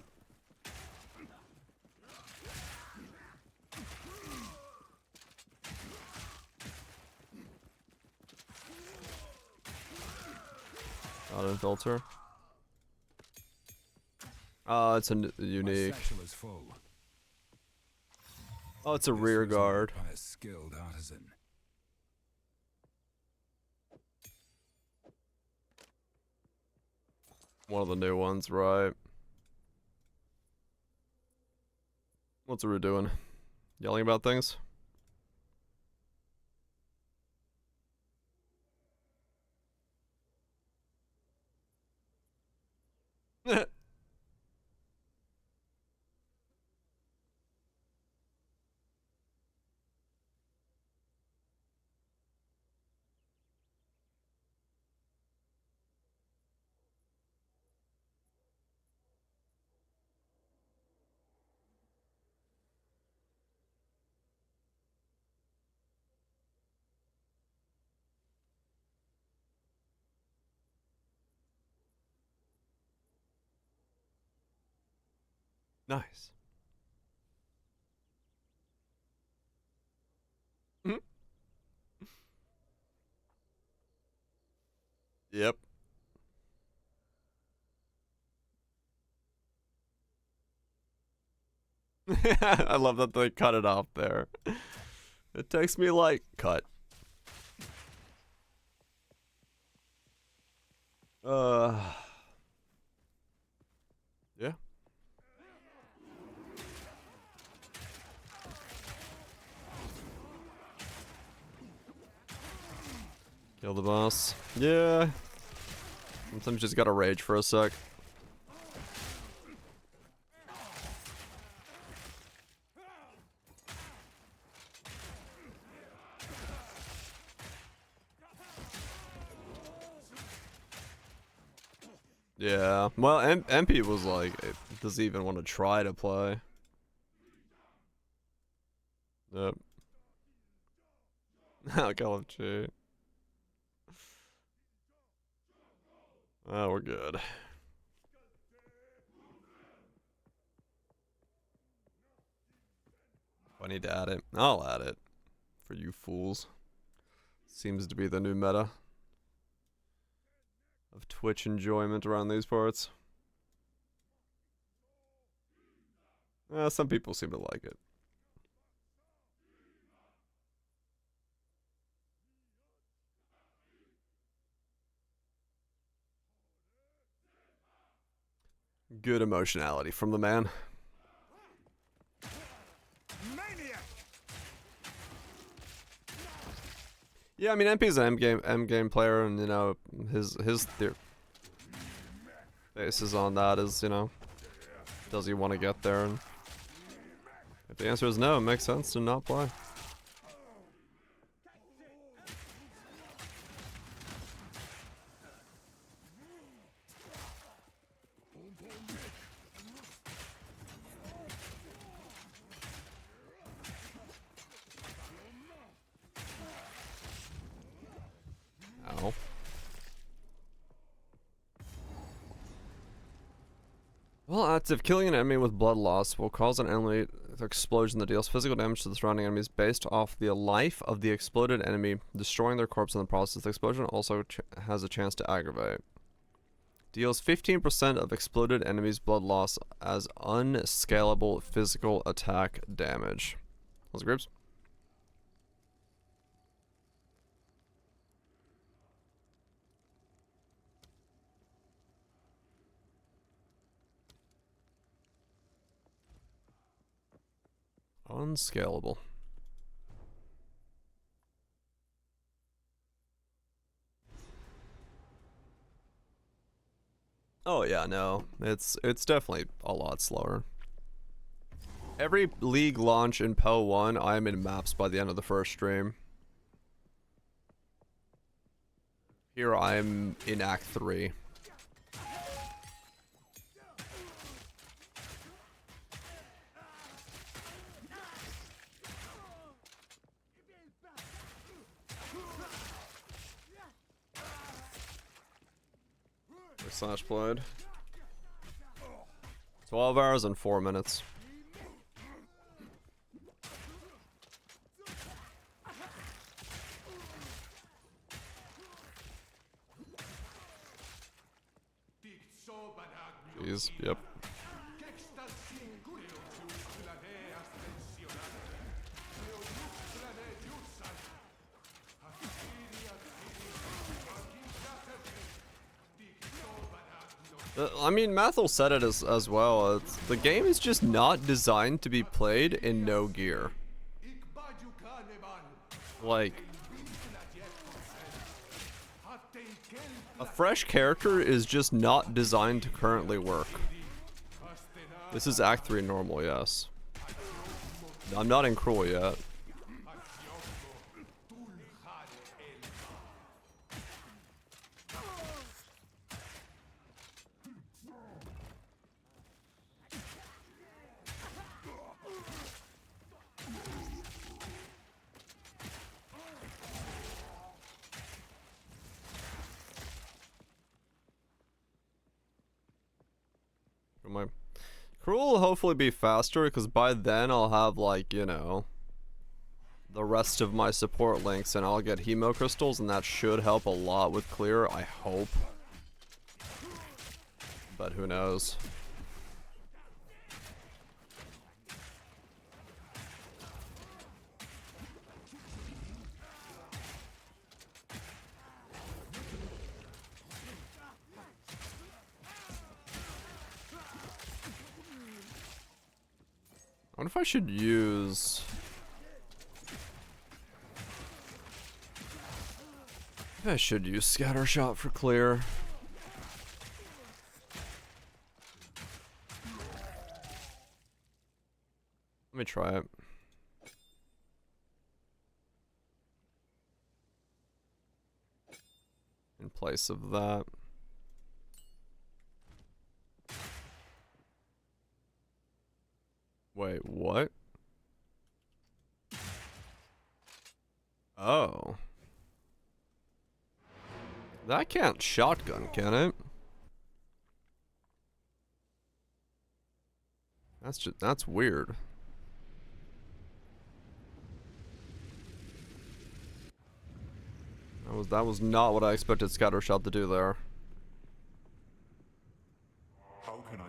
Not an filter. It's a My unique. satchel is full. Oh, it's a This rear was made guard. by a skilled artisan. One of the new ones, right? What's Rue doing? Yelling about things? Nice. Mhm. Yep. I love that they cut it off there. It takes me like cut. Yeah. Kill the boss. Yeah. Sometimes you just gotta rage for a sec. Yeah. Well, MP was like, does he even want to try to play? Yep. I'll call him cheat. Oh, we're good. If I need to add it, I'll add it. For you fools. Seems to be the new meta of Twitch enjoyment around these parts. Some people seem to like it. Good emotionality from the man. Maniac. Yeah, I mean MP's an M game player, and you know his basis on that is, you know, does he want to get there? And if the answer is no, it makes sense to not play. Ow. While active, killing an enemy with blood loss will cause an enemy explosion that deals physical damage to the surrounding enemies based off the life of the exploded enemy, destroying their corpse in the process. The explosion also has a chance to aggravate. Deals 15% of exploded enemies' blood loss as unscalable physical attack damage. Those groups. Unscalable. Oh yeah, no. It's definitely a lot slower. Every league launch in PO 1, I am in maps by the end of the first stream. Here I'm in Act 3. Slash Blade. 12 hours and 4 minutes. Jeez, yep. I mean, Mathel said it as well. The game is just not designed to be played in no gear. Like, a fresh character is just not designed to currently work. This is Act 3 normal, yes. I'm not in Cruel yet. My Cruel will hopefully be faster because by then I'll have, like, you know, the rest of my support links and I'll get hemo crystals, and that should help a lot with clear, I hope. But who knows. I wonder if I should use... Maybe I should use Scatter Shot for clear. Let me try it. In place of that. Wait, what? Oh. That can't shotgun, can it? That's weird. That was not what I expected Scatter Shot to do there. How can I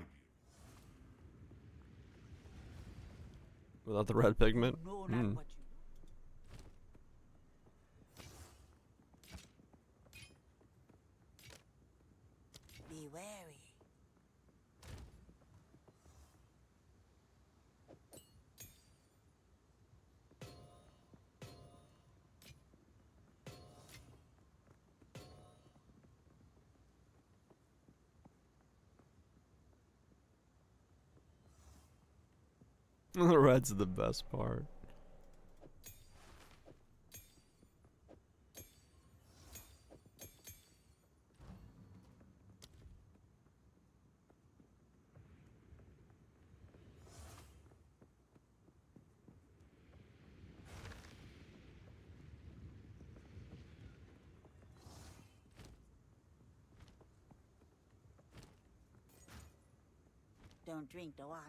Without the red pigment? No, not what you. Be wary. The red's the best part. don't drink the water.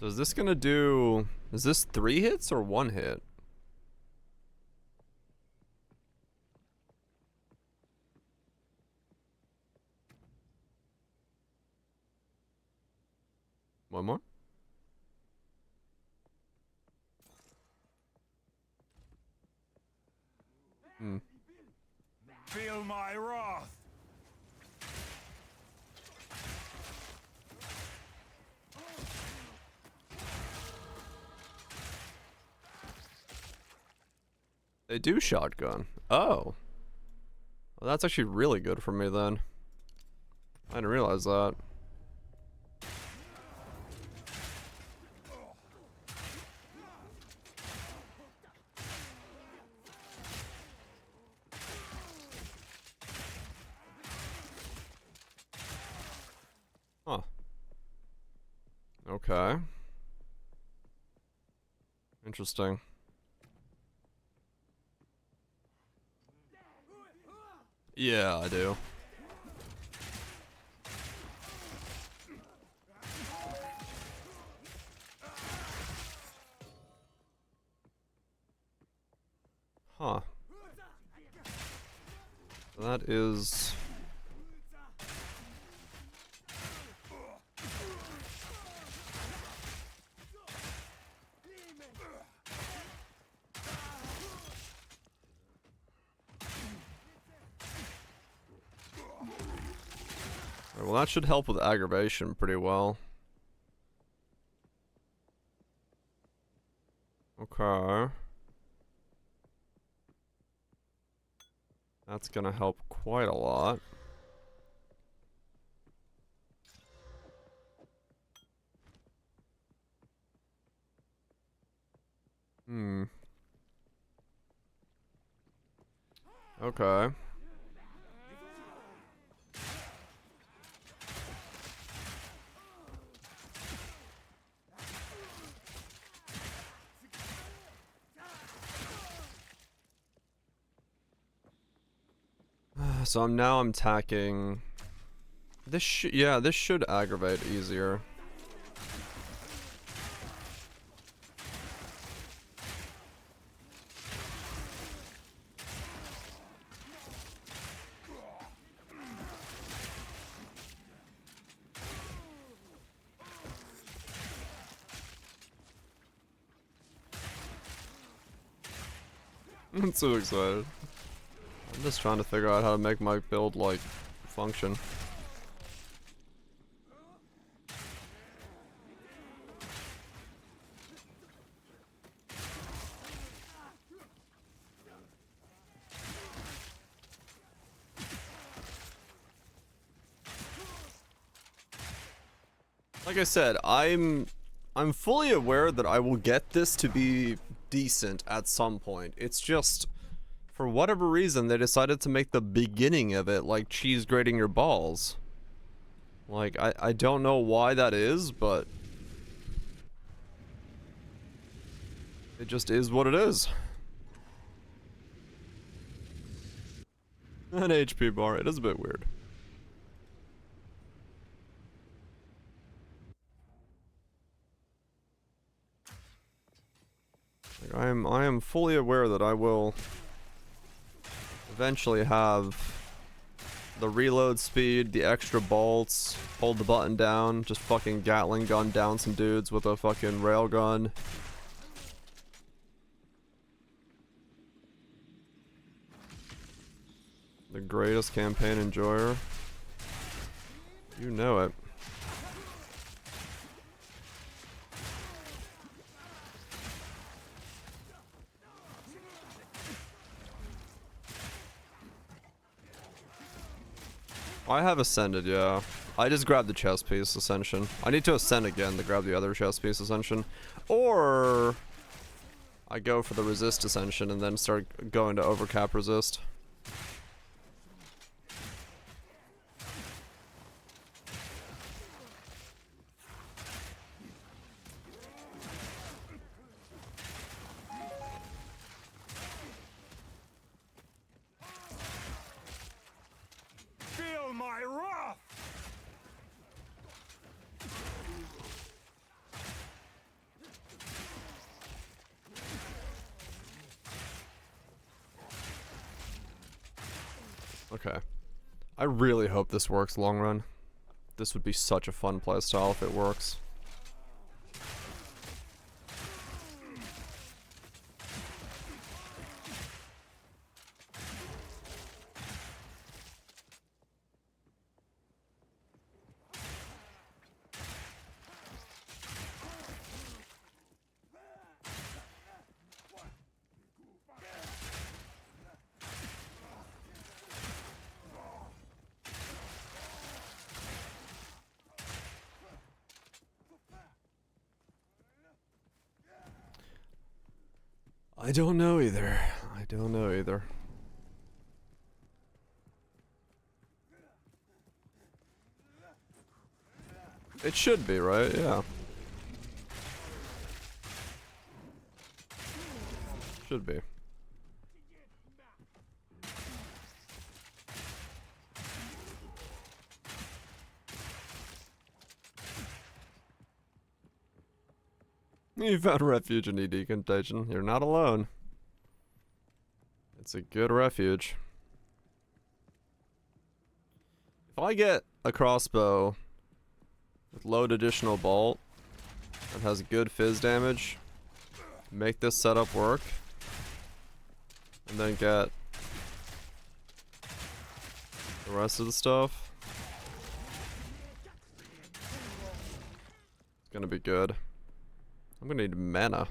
So is this gonna do... Is this 3 hits or 1 hit? One more? Hmm. Feel my wrath. They do shotgun. Oh. Well, that's actually really good for me then. I didn't realize that. Huh. Okay. Interesting. Yeah, I do. Huh. That is... Well, that should help with aggravation pretty well. Okay. That's gonna help quite a lot. Hmm. Okay. So I'm tacking. This this should aggravate easier. I'm so excited. I'm just trying to figure out how to make my build, like, function. Like I said, I'm fully aware that I will get this to be decent at some point. It's just, for whatever reason, they decided to make the beginning of it like cheese grating your balls. Like, I don't know why that is, but it just is what it is. An HP bar, it is a bit weird. Like, I am fully aware that I will eventually have the reload speed, the extra bolts, hold the button down, just fucking Gatling gun down some dudes with a fucking railgun. The greatest campaign enjoyer. You know it. I have ascended, yeah. I just grabbed the chest piece ascension. I need to ascend again to grab the other chest piece ascension. Or I go for the resist ascension and then start going to overcap resist. Okay. I really hope this works long run. This would be such a fun playstyle if it works. I don't know either. I don't know either. It should be, right? Yeah. Should be. You found refuge in ED Contagion. You're not alone. It's a good refuge. If I get a crossbow with load additional bolt that has good fizz damage, make this setup work, and then get the rest of the stuff, it's gonna be good. I'm gonna need mana.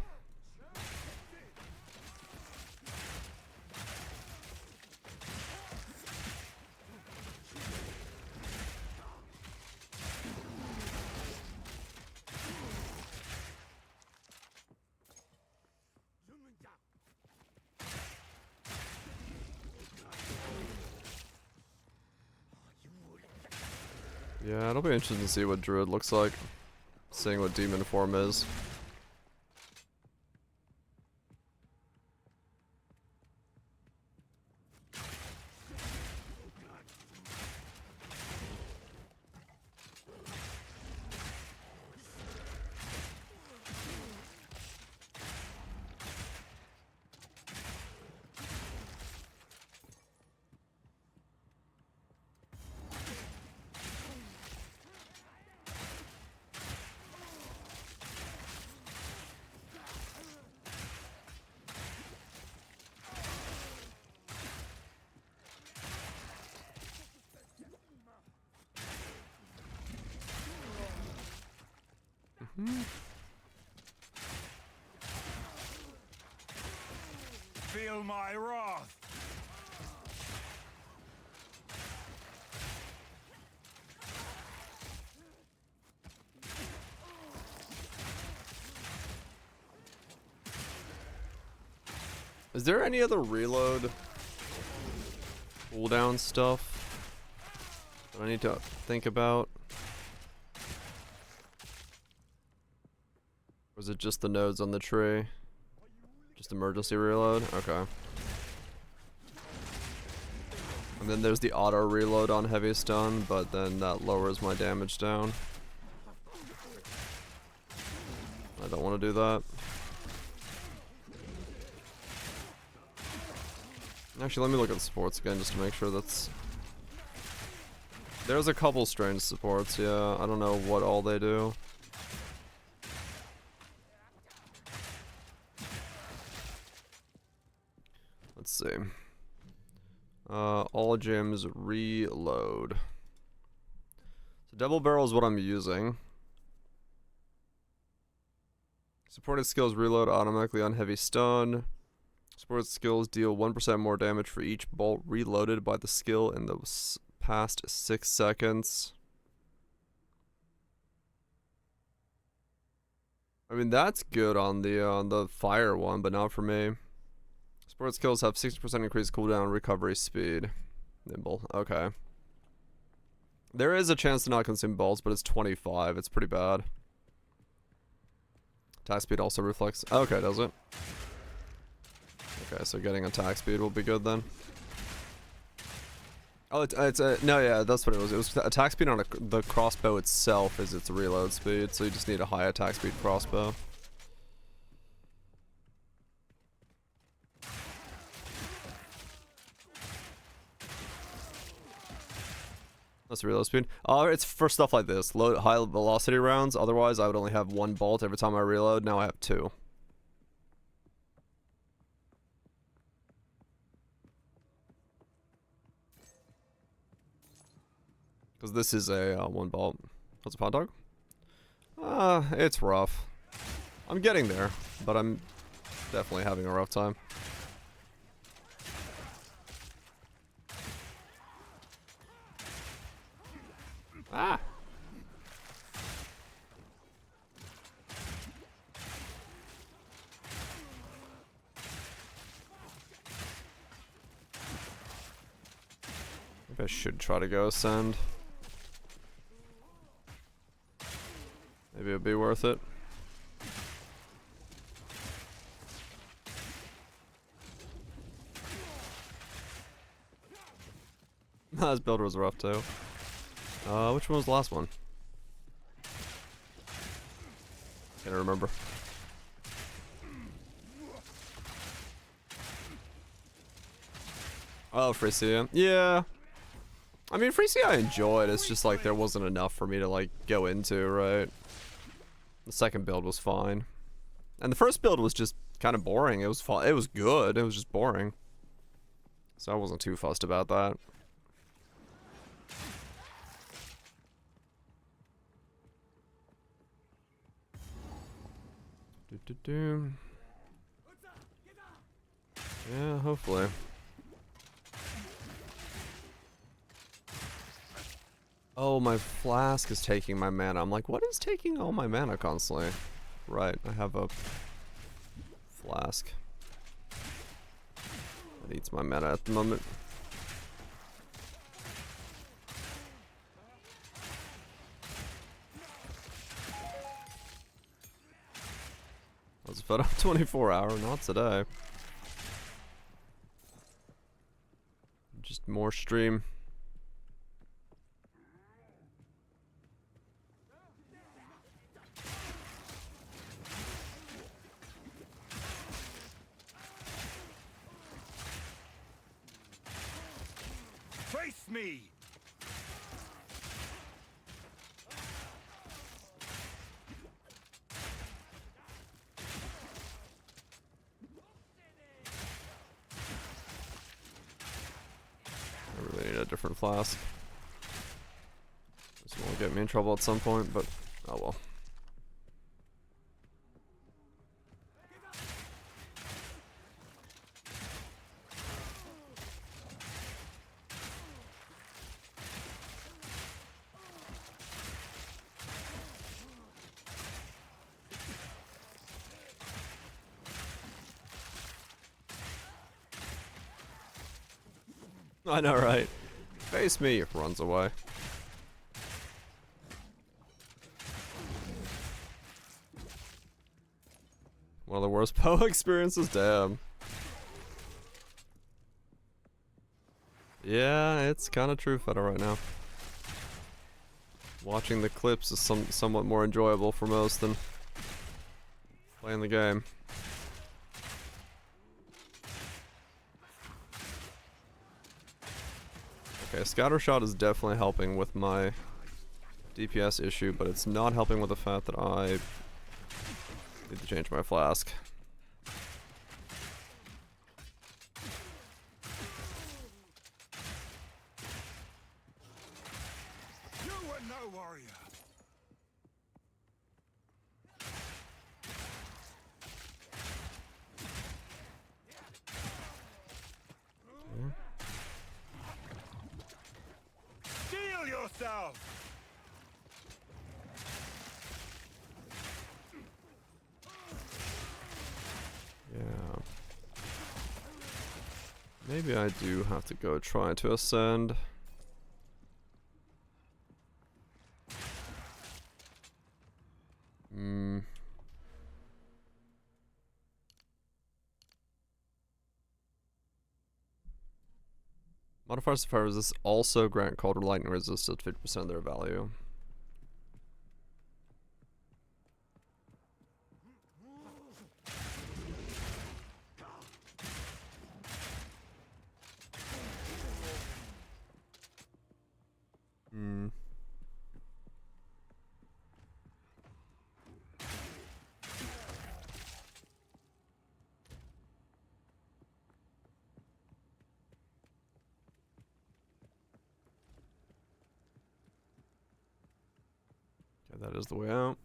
Yeah, it'll be interesting to see what Druid looks like. Seeing what Demon form is. Feel my wrath. Is there any other reload cooldown stuff that I need to think about? Or is it just the nodes on the tree? Just emergency reload? Okay. And then there's the auto reload on heavy stun, but then that lowers my damage down. I don't want to do that. Actually, let me look at the supports again just to make sure that's... There's a couple strange supports, yeah. I don't know what all they do. Let's see. All gems reload. So double barrel is what I'm using. Supported skills reload automatically on heavy stun. Supported skills deal 1% more damage for each bolt reloaded by the skill in the past 6 seconds. I mean, that's good on the fire one, but not for me. Support skills have 60% increased cooldown recovery speed. Nimble, okay. There is a chance to not consume bolts, but it's 25. It's pretty bad. Attack speed also reflects. Okay, does it? Okay, so getting attack speed will be good then. Oh, it's no, yeah, that's what it was. It was attack speed on the crossbow itself is its reload speed, so you just need a high attack speed crossbow. That's the reload speed. It's for stuff like this, low high velocity rounds. Otherwise, I would only have 1 bolt every time I reload. Now I have 2. Because this is a 1 bolt. What's a pot dog? It's rough. I'm getting there, but I'm definitely having a rough time. Ah! Maybe I should try to go ascend. Maybe it'd be worth it. This build was rough too. Which one was the last one? Can't remember. Oh, Frisia. Yeah. I mean, Frisia I enjoyed. It's just like there wasn't enough for me to like go into, right? The second build was fine. And the first build was just kind of boring. It was fun. It was good. It was just boring. So I wasn't too fussed about that. Yeah, hopefully. Oh, my flask is taking my mana. I'm like, what is taking all my mana constantly? Right, I have a flask. It eats my mana at the moment. I was fed up 24-hour, not today. Just more stream. Face me! I really need a different flask. This will get me in trouble at some point, but oh well. I know, right? Face me, runs away. One of the worst PoE experiences, damn. Yeah, it's kind of true, Feta, right now. Watching the clips is somewhat more enjoyable for most than playing the game. Okay, scatter shot is definitely helping with my DPS issue, but it's not helping with the fact that I need to change my flask. You were no warrior. Steel yourself! Yeah. Maybe I do have to go try to ascend. Modifiers to fire resist also grant cold or lightning resist at 50% of their value. Okay, that is the way out.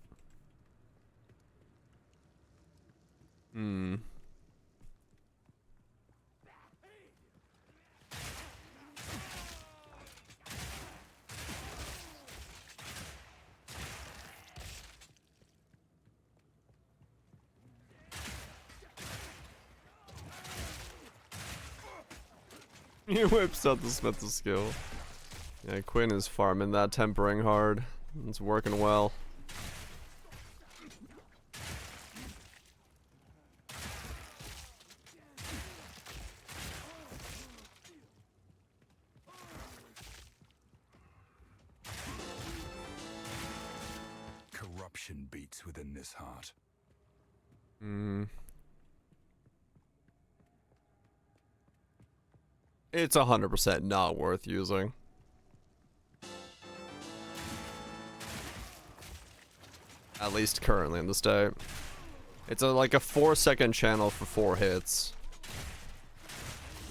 Hmm. He whips out the Smith's skill. Yeah, Quinn is farming that tempering hard. It's working well. Corruption beats within this heart. Hmm. It's 100% not worth using. At least currently in the state. It's like a 4-second channel for 4 hits.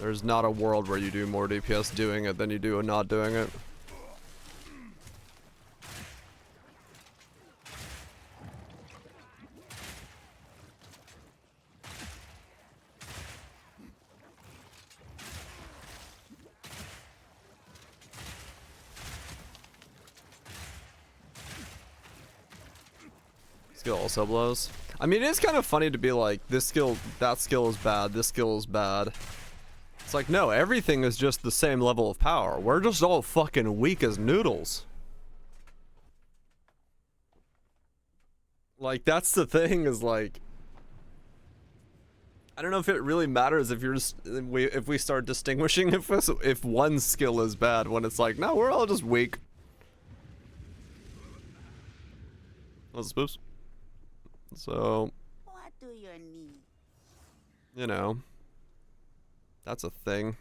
There's not a world where you do more DPS doing it than you do not doing it. Skill also blows. I mean, it is kind of funny to be like, this skill, that skill is bad, this skill is bad. It's like, no, everything is just the same level of power. We're just all fucking weak as noodles. Like, that's the thing, is like, I don't know if it really matters if you're just, if we start distinguishing if one skill is bad, when it's like, no, we're all just weak. Let's boost. So, What do you need? you know, that's a thing.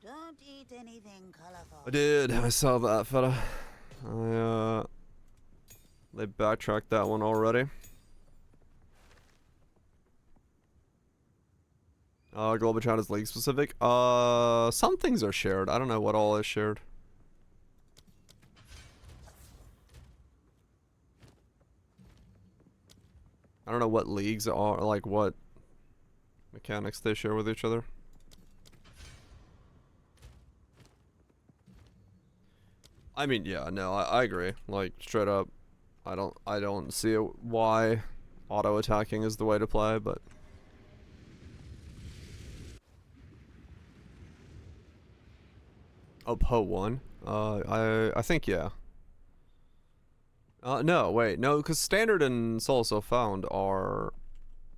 Don't eat anything colorful. I did. I saw that, fella. They backtracked that one already. Global chat is league specific. Some things are shared. I don't know what all is shared. I don't know what leagues are, like what mechanics they share with each other. I mean, yeah, no, I agree. Like, straight up, I don't see why auto attacking is the way to play, but oh, Poe 1? I think, yeah. No, wait, no, because Standard and Soul So Found are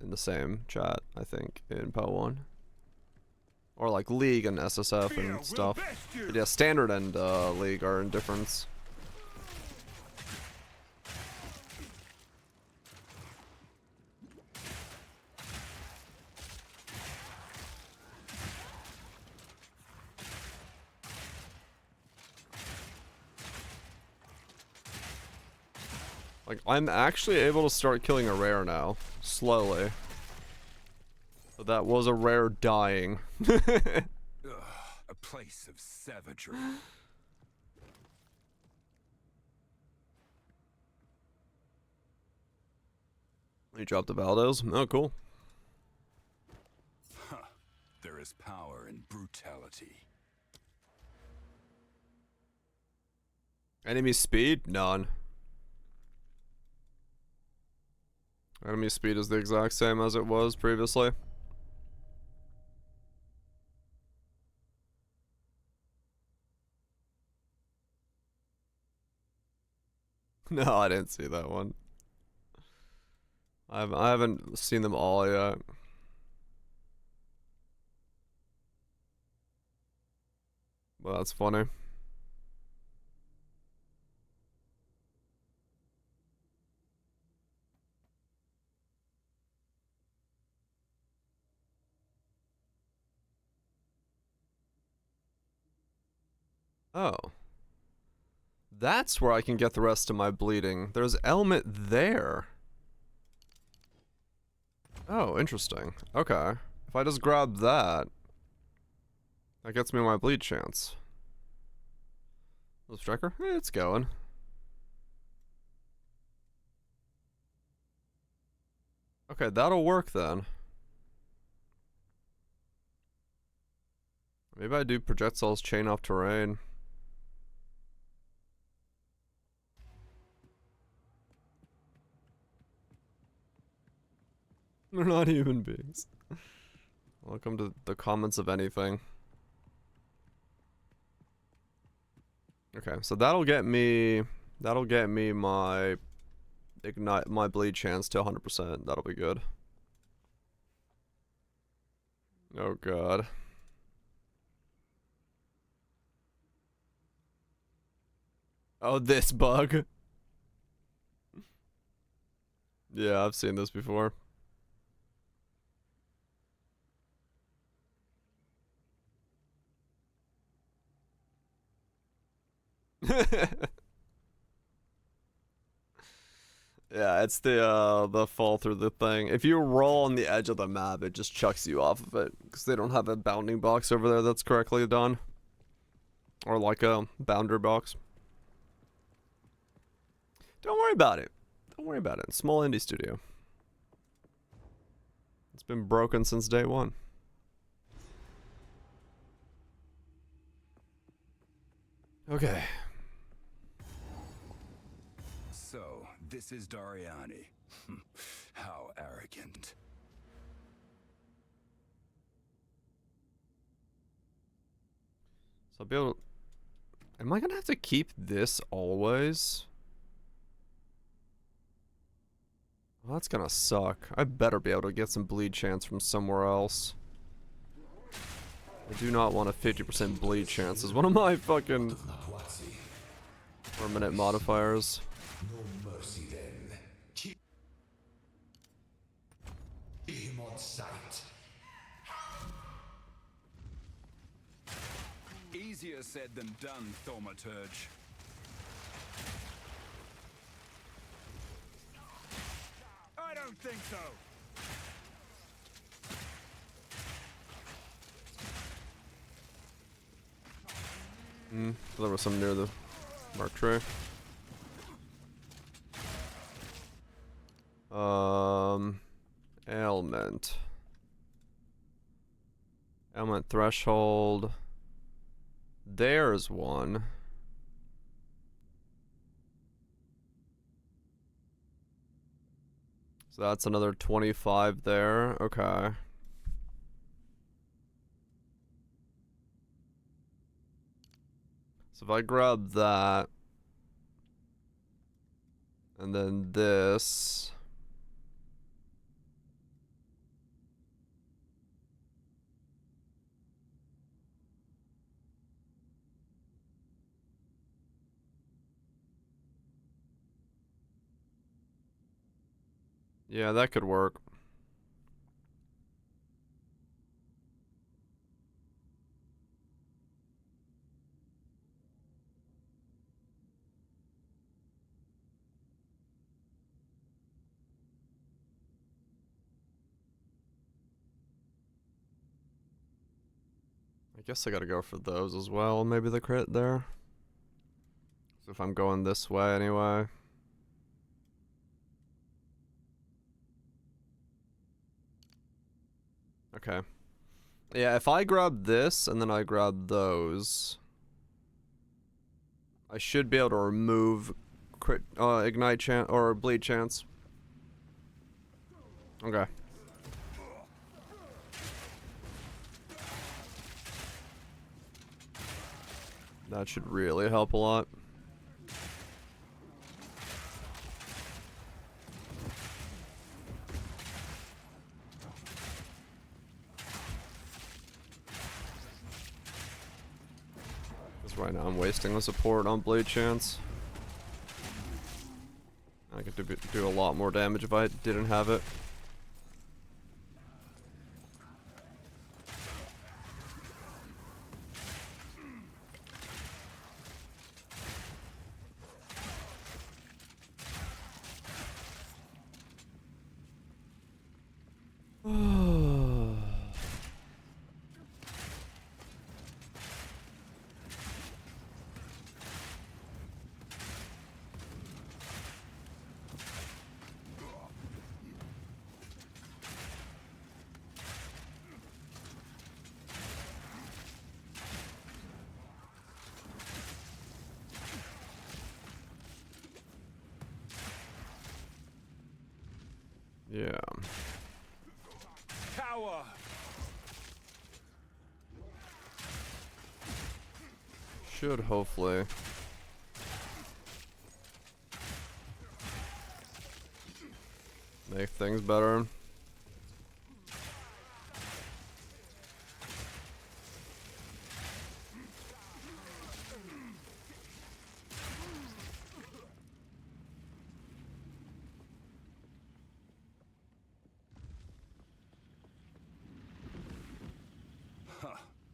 in the same chat, I think, in Poe 1. Or like League and SSF and stuff. But yeah, Standard and League are in difference. Like, I'm actually able to start killing a rare now. Slowly. But that was a rare dying. Ugh, a place of savagery. You dropped the Valdos? Oh, cool. Huh. There is power in brutality. Enemy speed? None. Enemy speed is the exact same as it was previously. No, I didn't see that one. I haven't seen them all yet. Well, that's funny. Oh. That's where I can get the rest of my bleeding. There's element there. Oh, interesting. Okay. If I just grab that, that gets me my bleed chance. The striker? It's going. Okay, that'll work then. Maybe I do projectiles chain off terrain. They're not human beings. Welcome to the comments of anything. Okay, so that'll get me my ignite, my bleed chance to 100%. That'll be good. Oh god. Oh, this bug. Yeah, I've seen this before. Yeah, it's the fall through the thing. If you roll on the edge of the map, it just chucks you off of it because they don't have a bounding box over there that's correctly done, or like a boundary box. Don't worry about it. Don't worry about it. Small indie studio. It's been broken since day one. Okay. So, this is Dariani. How arrogant. So I'll be able to... Am I gonna have to keep this always? Well, that's gonna suck. I better be able to get some bleed chance from somewhere else. I do not want a 50% bleed chance as one of my fucking permanent modifiers. No mercy then. Keep him on sight. Easier said than done, Thaumaturge. I don't think so. There was some near the mark tray. Ailment. Ailment threshold. There's one. So that's another 25 there. Okay. So if I grab that, and then this, yeah, that could work. I guess I gotta go for those as well. Maybe the crit there. So if I'm going this way anyway. Okay. Yeah, if I grab this and then I grab those, I should be able to remove crit, ignite chance or bleed chance. Okay. That should really help a lot. Because right now I'm wasting the support on blade chance. I could do a lot more damage if I didn't have it. Yeah. Cower! Should hopefully. Make things better.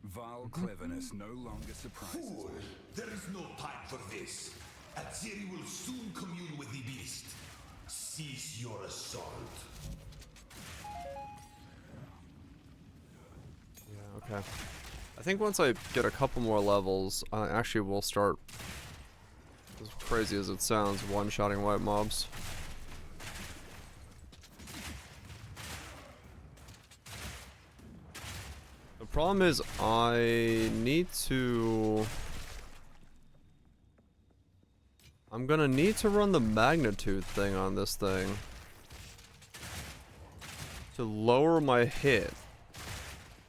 Vile cleverness no longer surprises Fool! me. There is no time for this. Atziri will soon commune with the beast. Cease your assault. Yeah, okay. I think once I get a couple more levels, I actually will start, as crazy as it sounds, one-shotting white mobs. The problem is I need to... I'm gonna need to run the magnitude thing on this thing to lower my hit.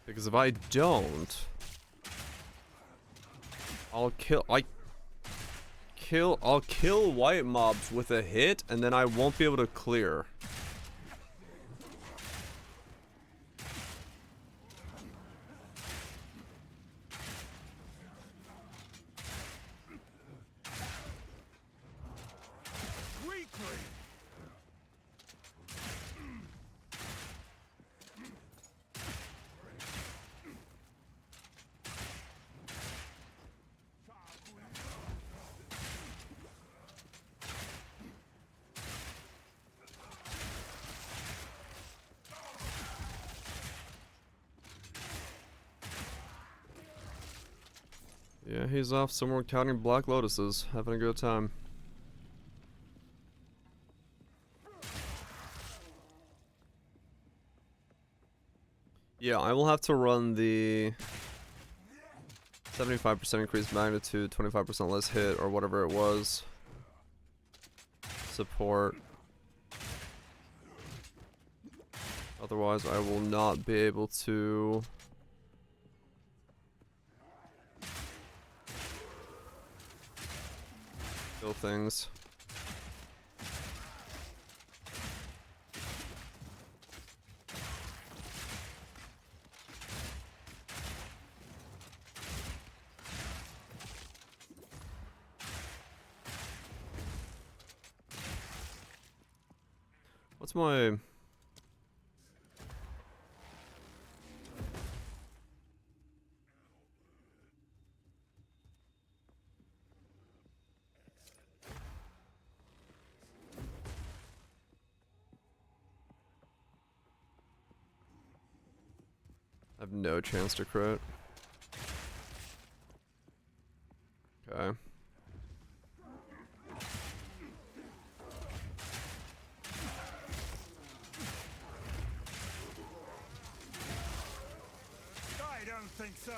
Because if I don't, I'll kill white mobs with a hit and then I won't be able to clear. Weakly! Yeah, he's off somewhere counting black lotuses, having a good time. Yeah, I will have to run the 75% increased magnitude, 25% less hit, or whatever it was. Support. Otherwise, I will not be able to... kill things. What's my... I have no chance to crit. Okay. I don't think so.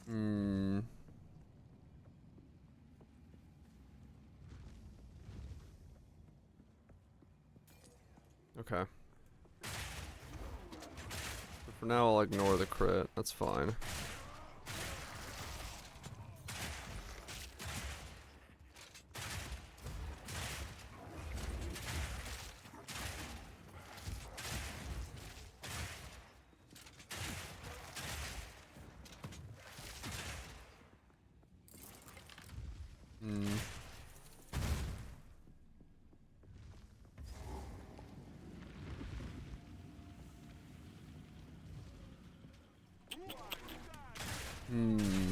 Hmm. Okay. So for now, I'll ignore the crit. That's fine. Hmm. Hmm.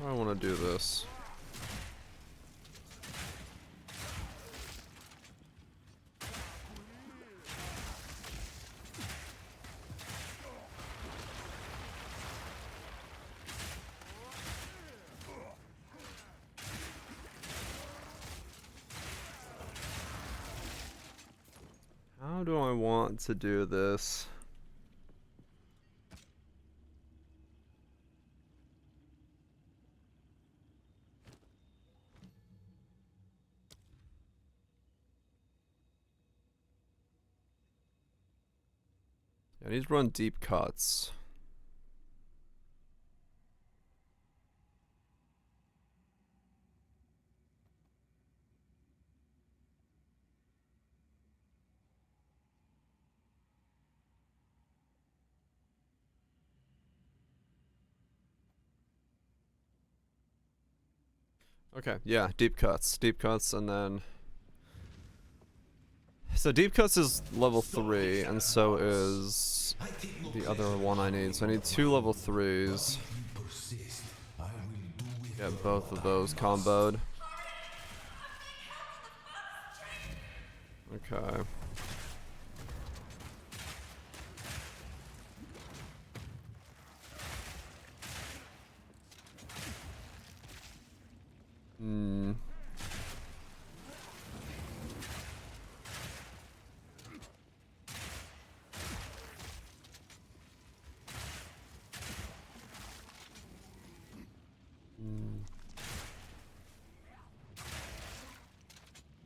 How do I want to do this? How do I want to do this? I need to run deep cuts. Okay, yeah, deep cuts, and then... So deep cuts is level 3, and so is the other one I need. So I need 2 level 3s. Get both of those comboed. Okay. Hmm.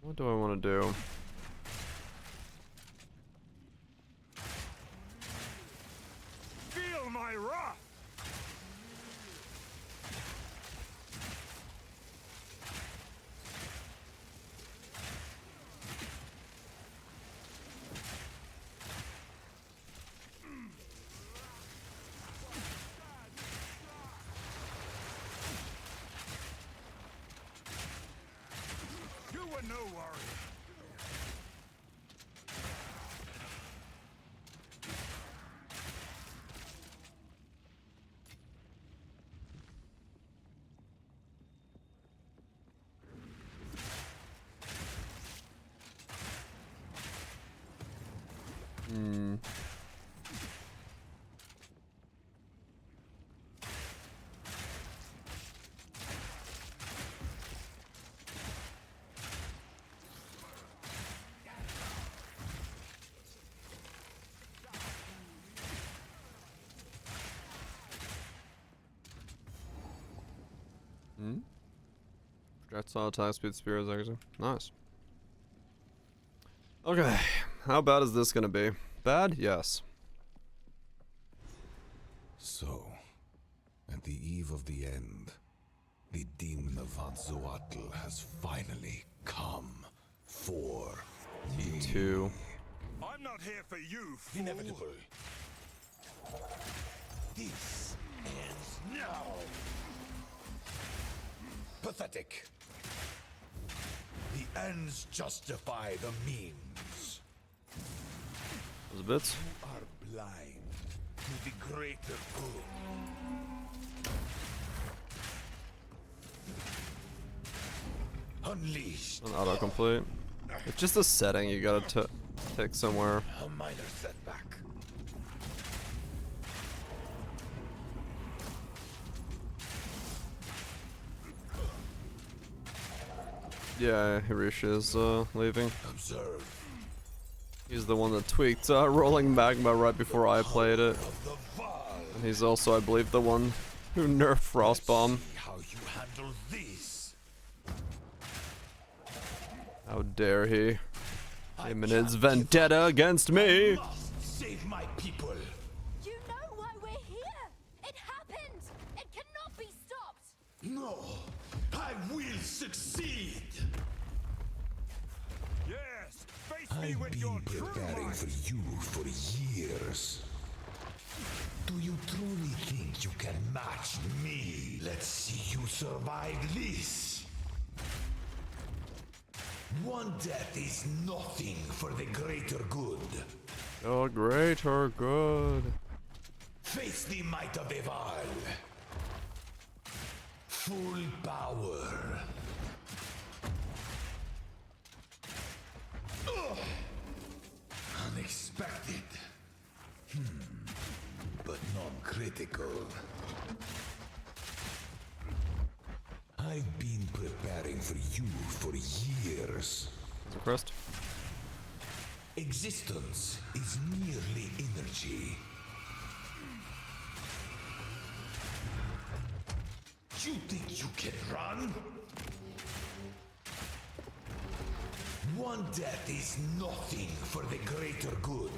What do I want to do? Feel my wrath! You were no warrior. Hmm. Hmm? Projectile attack speed spears actually. Nice. Okay, how bad is this gonna be? Bad? Yes. So, at the eve of the end, the demon of Hatzoatl has finally come for me. T2. I'm not here for you, fool. Inevitable. This ends now. Pathetic. The ends justify the means. Those bits. You are blind to the greater good. Unleashed. An autocomplete. It's just a setting you gotta take somewhere. A minor setback. Yeah, Hirish is leaving. Observe. He's the one that tweaked rolling magma right before I played it. Of the Val. And he's also, I believe, the one who nerfed Frostbomb. See how you handle this. How dare he? Him and his vendetta against me! Must save my people. You know why we're here! It happened! It cannot be stopped! No, I will succeed. Yes, face me I've with your been true preparing might. for you for years. Do you truly think you can match me? Let's see you survive this. One death is nothing for the greater good. Oh, greater good. Face the might of the Val. Full power. Ugh. Unexpected. But non-critical. I've been preparing for you for years. Is it crest? Existence is merely energy. You think you can run? One death is nothing for the greater good.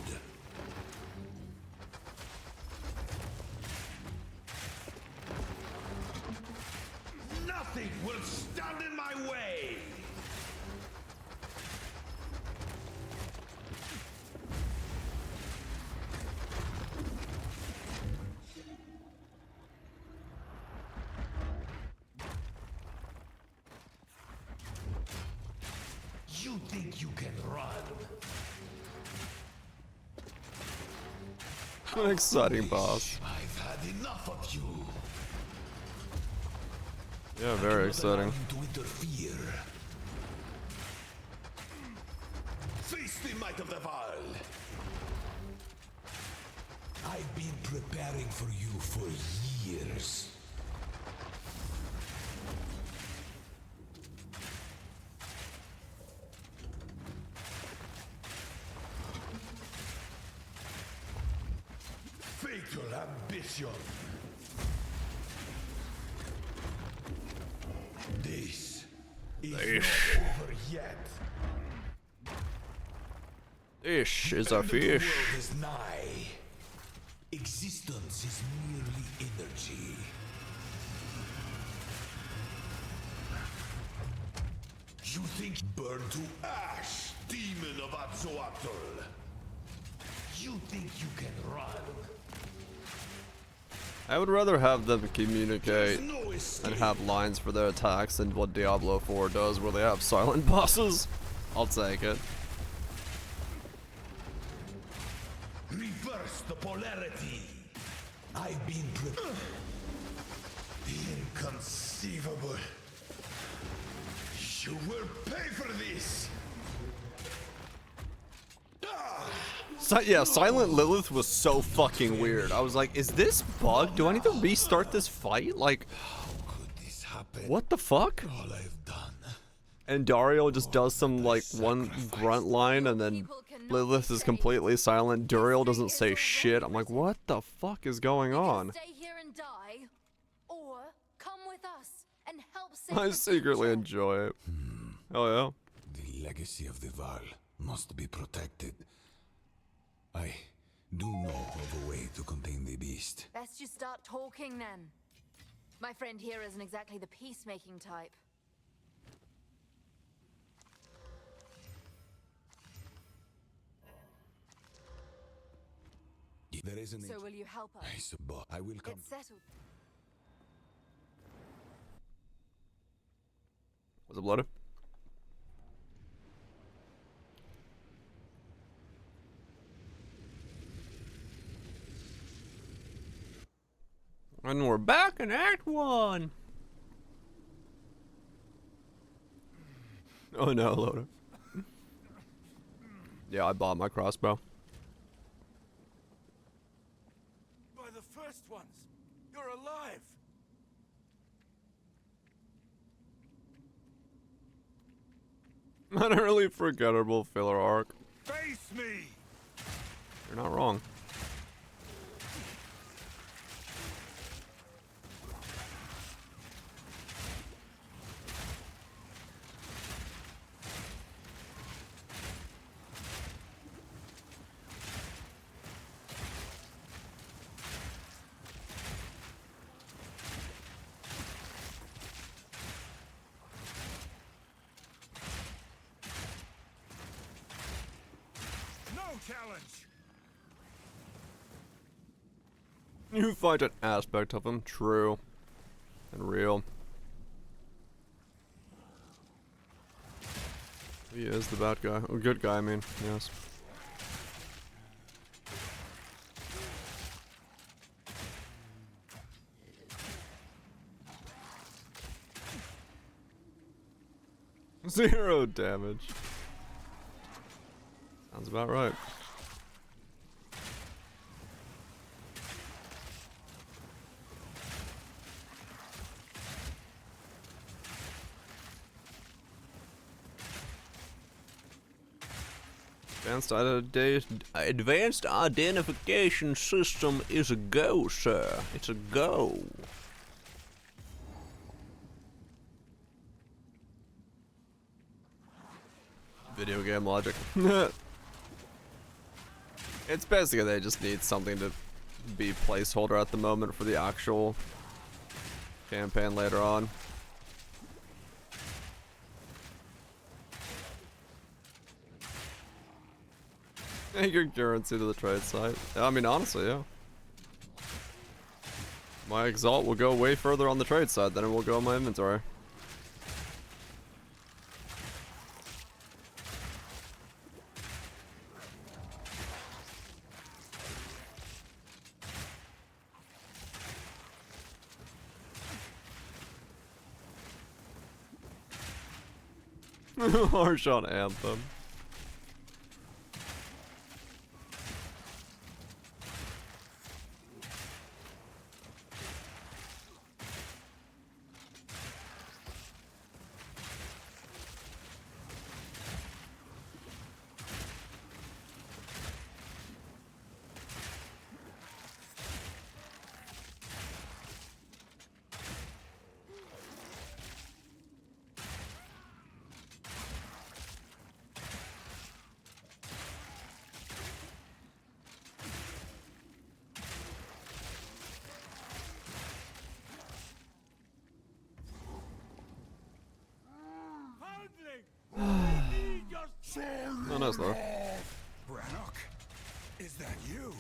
You think you can run? An exciting boss. I've had enough of you. Yeah, very exciting. To interfere. Face the might of the Val. I've been preparing for you for years. Fatal ambition. This is not over yet. Fish is a End of the fish. world is nigh. Existence is merely energy. You think burn to ash, demon of Atzoatl. You think you can run? I would rather have them communicate There's no escape. and have lines for their attacks than what Diablo 4 does, where they have silent bosses. I'll take it. Reverse the polarity. I've been inconceivable. You will pay for this. Yeah, Silent Lilith was so fucking weird. I was like, is this bugged? Do I need to restart this fight? Like, Could this happen? what the fuck? All I've done. And Dario just does some, like, one grunt line, and then Lilith is completely silent. Duriel doesn't say shit. I'm like, what the fuck is going on? Stay here and die, or come with us and help save I the secretly future. enjoy it. Oh yeah. The legacy of the Val must be protected. I do know of a way to contain the beast. Best you start talking then. My friend here isn't exactly the peacemaking type. There is an So will you help us? I suppose I will come. It's settled. Was it blooded? And we're back in Act 1! Oh no, Loda. Yeah, I bought my crossbow. By the first ones, you're alive. Not a really forgettable filler arc. Face me. You're not wrong. No challenge. You find an aspect of him true and real. He is the bad guy. Oh, good guy, I mean, yes. Zero damage. Sounds about right. Advanced identification system is a go, sir. It's a go. Video game logic. It's basically they just need something to be placeholder at the moment for the actual campaign later on. Your currency to the trade site. I mean, honestly, yeah. My exalt will go way further on the trade side than it will go in my inventory. Harsh on Anthem. Oh, no, slow. Brannock, is that you?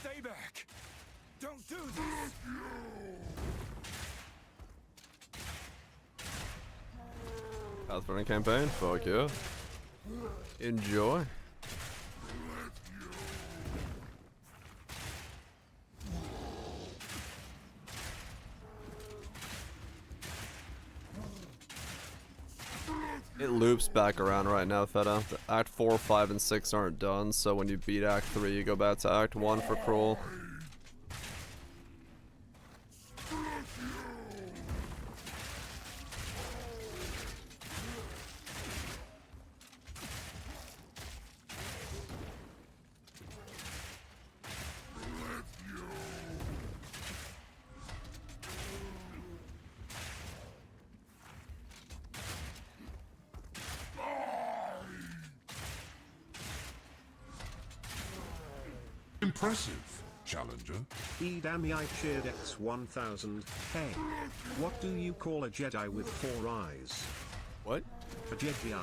Stay back! Don't do this! Pathfinder campaign? Fuck yeah. Enjoy. It loops back around right now, Feta. The Act 4, 5, and 6 aren't done, so when you beat Act 3, you go back to Act 1 for Cruel. Impressive, Challenger. Edami cheered X1000. Hey, what do you call a Jedi with 4 eyes? What? A Jedi.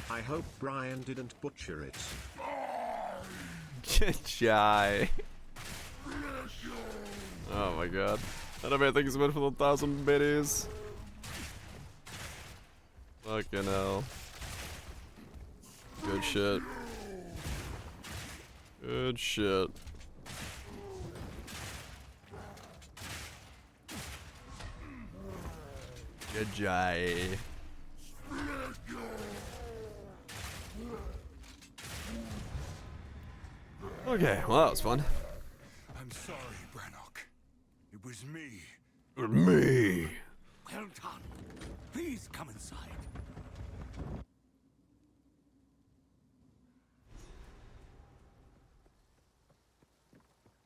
I hope Brian didn't butcher it. Jedi. Oh my god. I don't think it's meant for the 1,000 biddies. Fucking hell. Good shit. Good shit. Good Jedi. Okay, well that was fun. I'm sorry, Brannock. It was me. Me. Well done. Please come inside.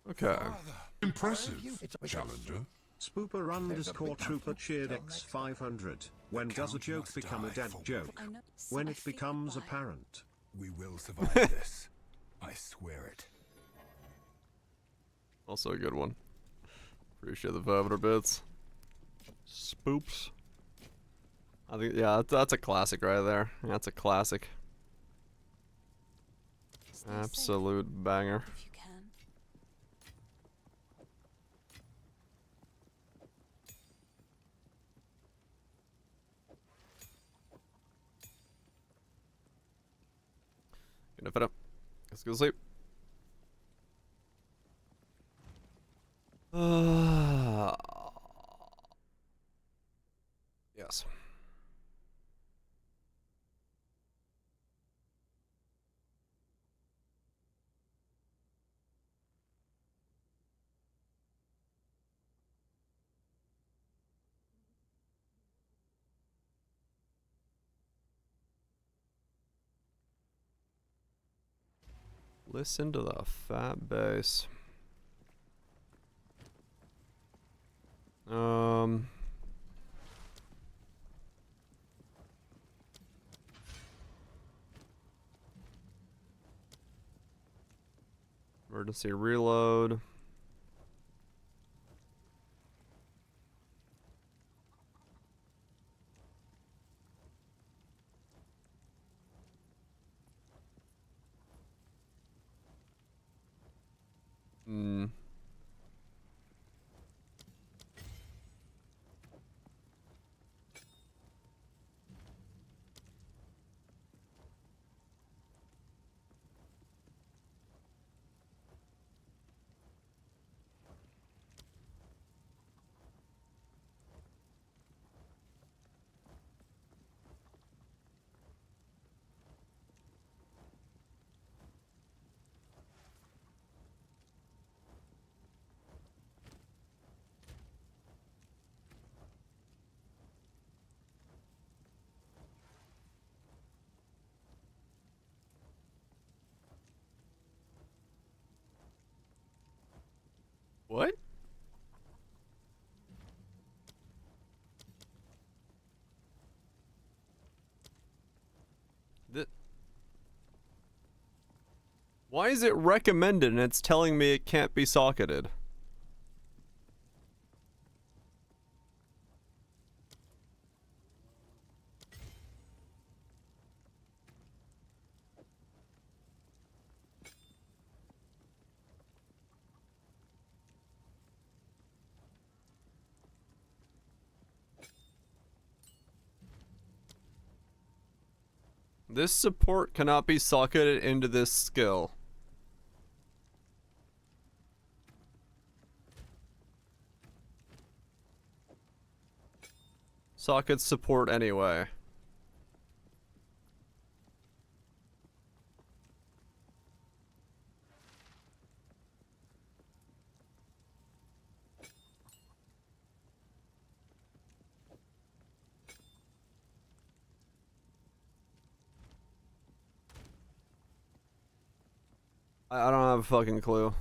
Okay. Impressive, Challenger. Spooper underscore trooper cheered X500. When does a joke become a dad joke? I know. When I it feel becomes like apparent. We will survive this. I swear it. Also a good one. Appreciate the 500 bits. Spoops. I think, yeah, that's a classic right there. That's a classic. Stay safe Absolute banger. if you can. Enough it up. Let's go to sleep. Yes. Listen to the fat bass. Emergency reload. Hmm. What? Why is it recommended and it's telling me it can't be socketed? This support cannot be socketed into this skill. Sockets support anyway. I don't have a fucking clue.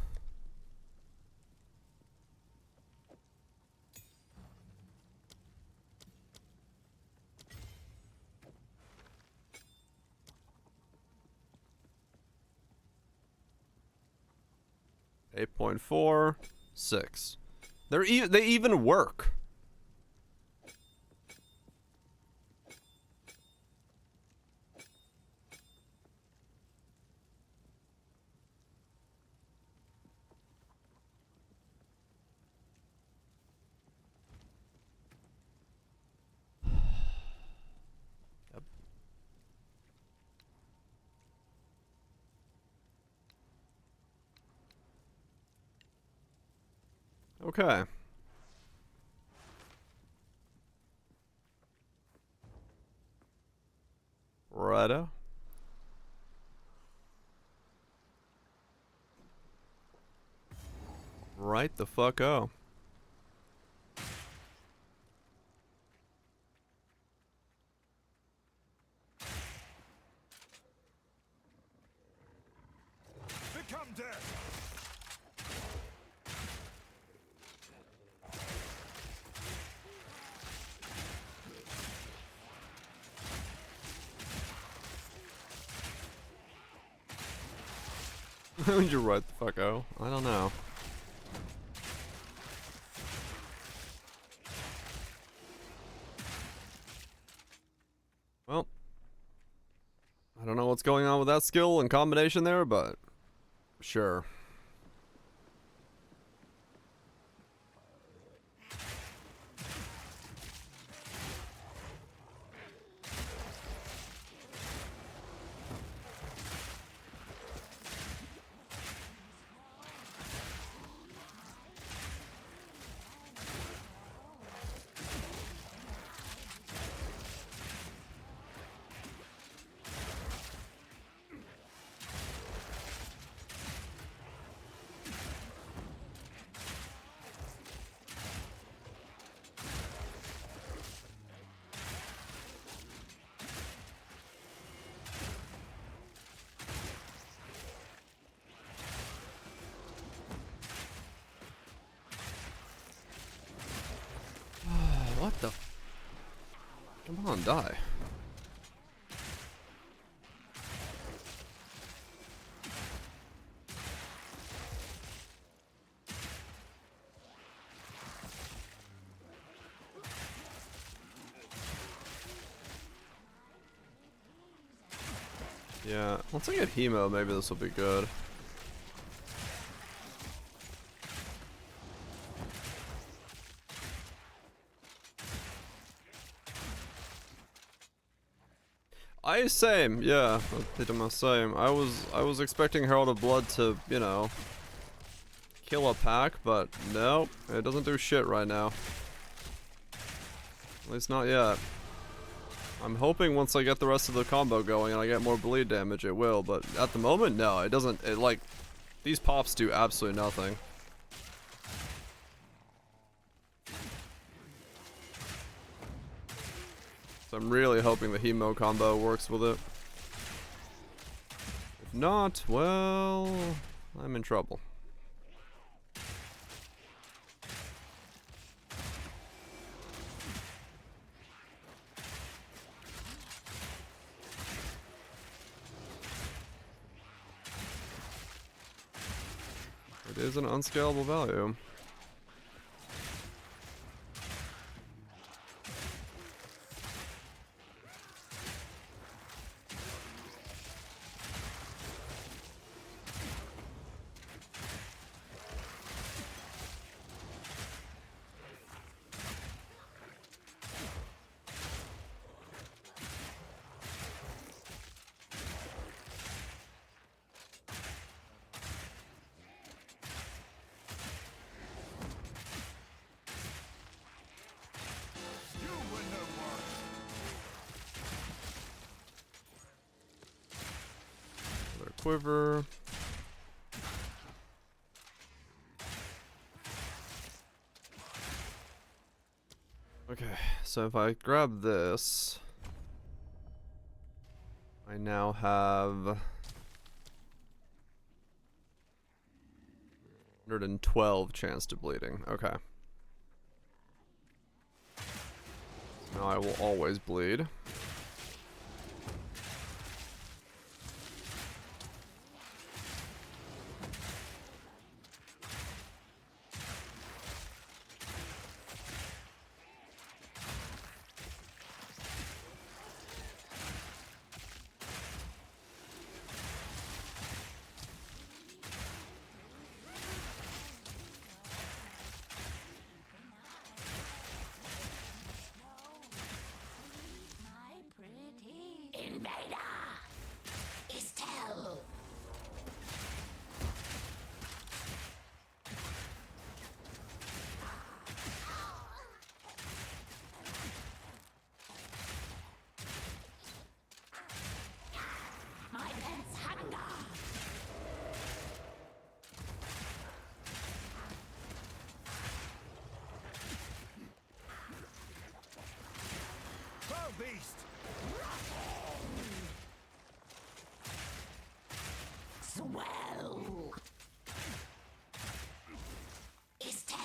.46. They even work. Yep. Okay. Righto. Right the fuck oh. Become death. Why would you right the fuck oh? I don't know. Well, I don't know what's going on with that skill and combination there, but sure. What the? Come on, die. Yeah, once I get Hemo, maybe this will be good. Same, yeah, I did my same. I was expecting Herald of Blood to, you know, kill a pack, but nope, it doesn't do shit right now. At least not yet. I'm hoping once I get the rest of the combo going and I get more bleed damage, it will, but at the moment, no, it doesn't. It, like, these pops do absolutely nothing. So I'm really hoping the Hemo combo works with it. If not, well, I'm in trouble. is an unscalable value. Quiver. Okay, so if I grab this, I now have 112 chance to bleeding. Okay. Now I will always bleed. Beast! Swell. Estelle.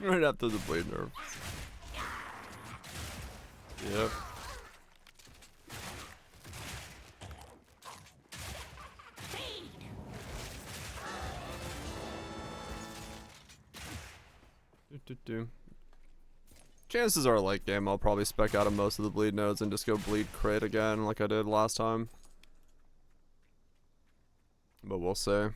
Right after the blade nerf. Yep. Chances are late game I'll probably spec out of most of the bleed nodes and just go bleed crit again like I did last time. But we'll see.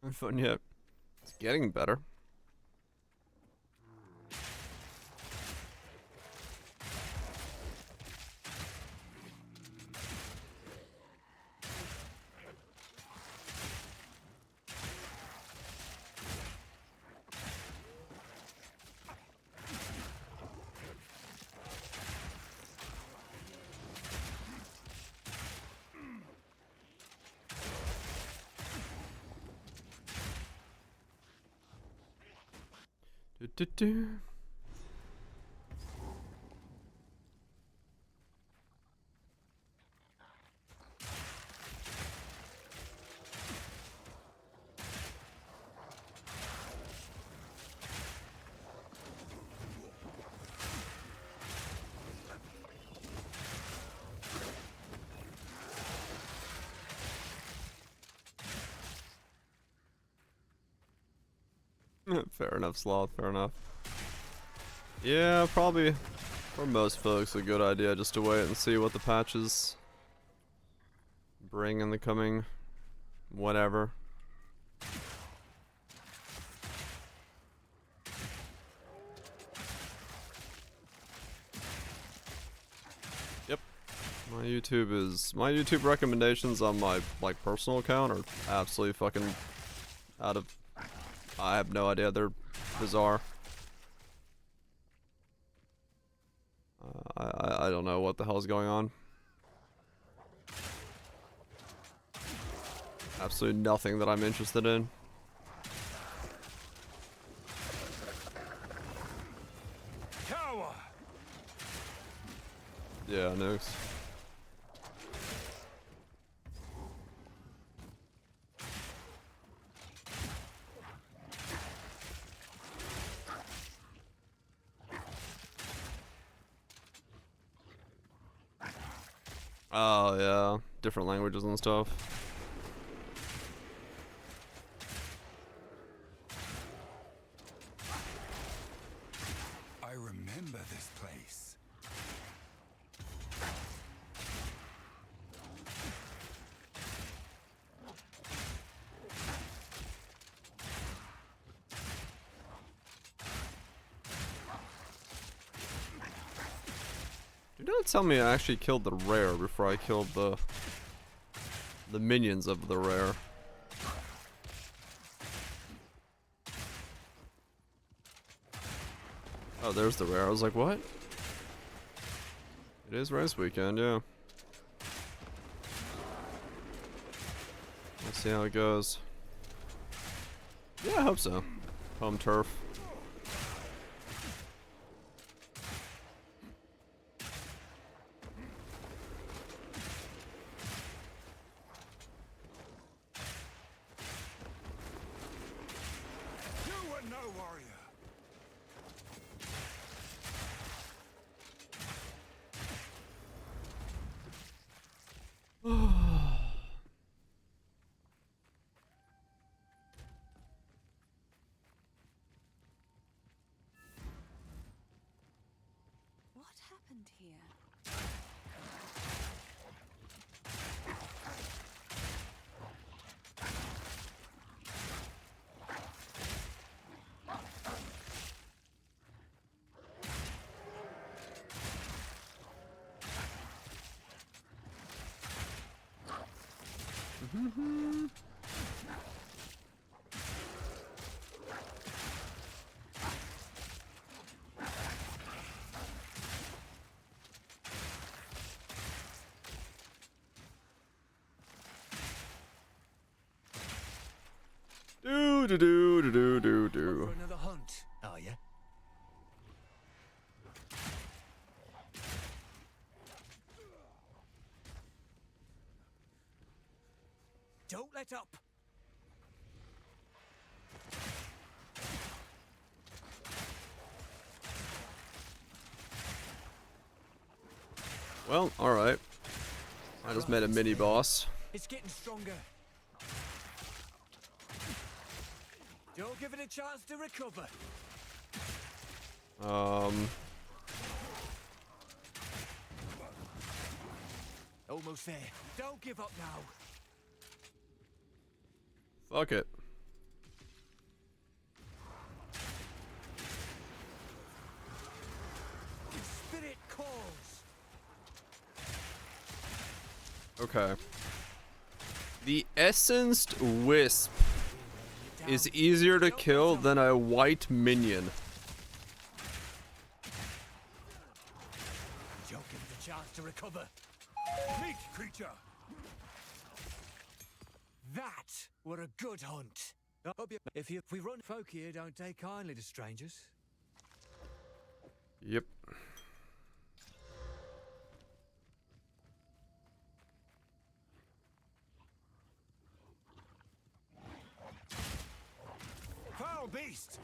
Not fun yet. It's getting better. Do. Fair enough, Sloth, fair enough. Yeah, probably for most folks a good idea just to wait and see what the patches bring in the coming whatever. My YouTube recommendations on my like personal account are absolutely fucking out of. I have no idea. They're bizarre. I don't know what the hell's going on. Absolutely nothing that I'm interested in. Cower! Yeah, nukes. Oh yeah, different languages and stuff. I remember this place. Do not tell me I actually killed the rare before I killed the minions of the rare. Oh, there's the rare. I was like, what? It is race weekend, yeah. Let's see how it goes. Yeah, I hope so. Home turf. You were no warrior. What happened here? Do do do do do do do. For another hunt, are you? Don't let up. Well, alright. I just made a mini boss. It's getting stronger. Don't give it a chance to recover. Almost there. Don't give up now. Fuck it. Spirit calls. Okay. The essenced wisp is easier to kill than a white minion. Don't give it a chance to recover. Meat creature. That were a good hunt. If we run, folk here don't take kindly to strangers. Yep. Foul beast.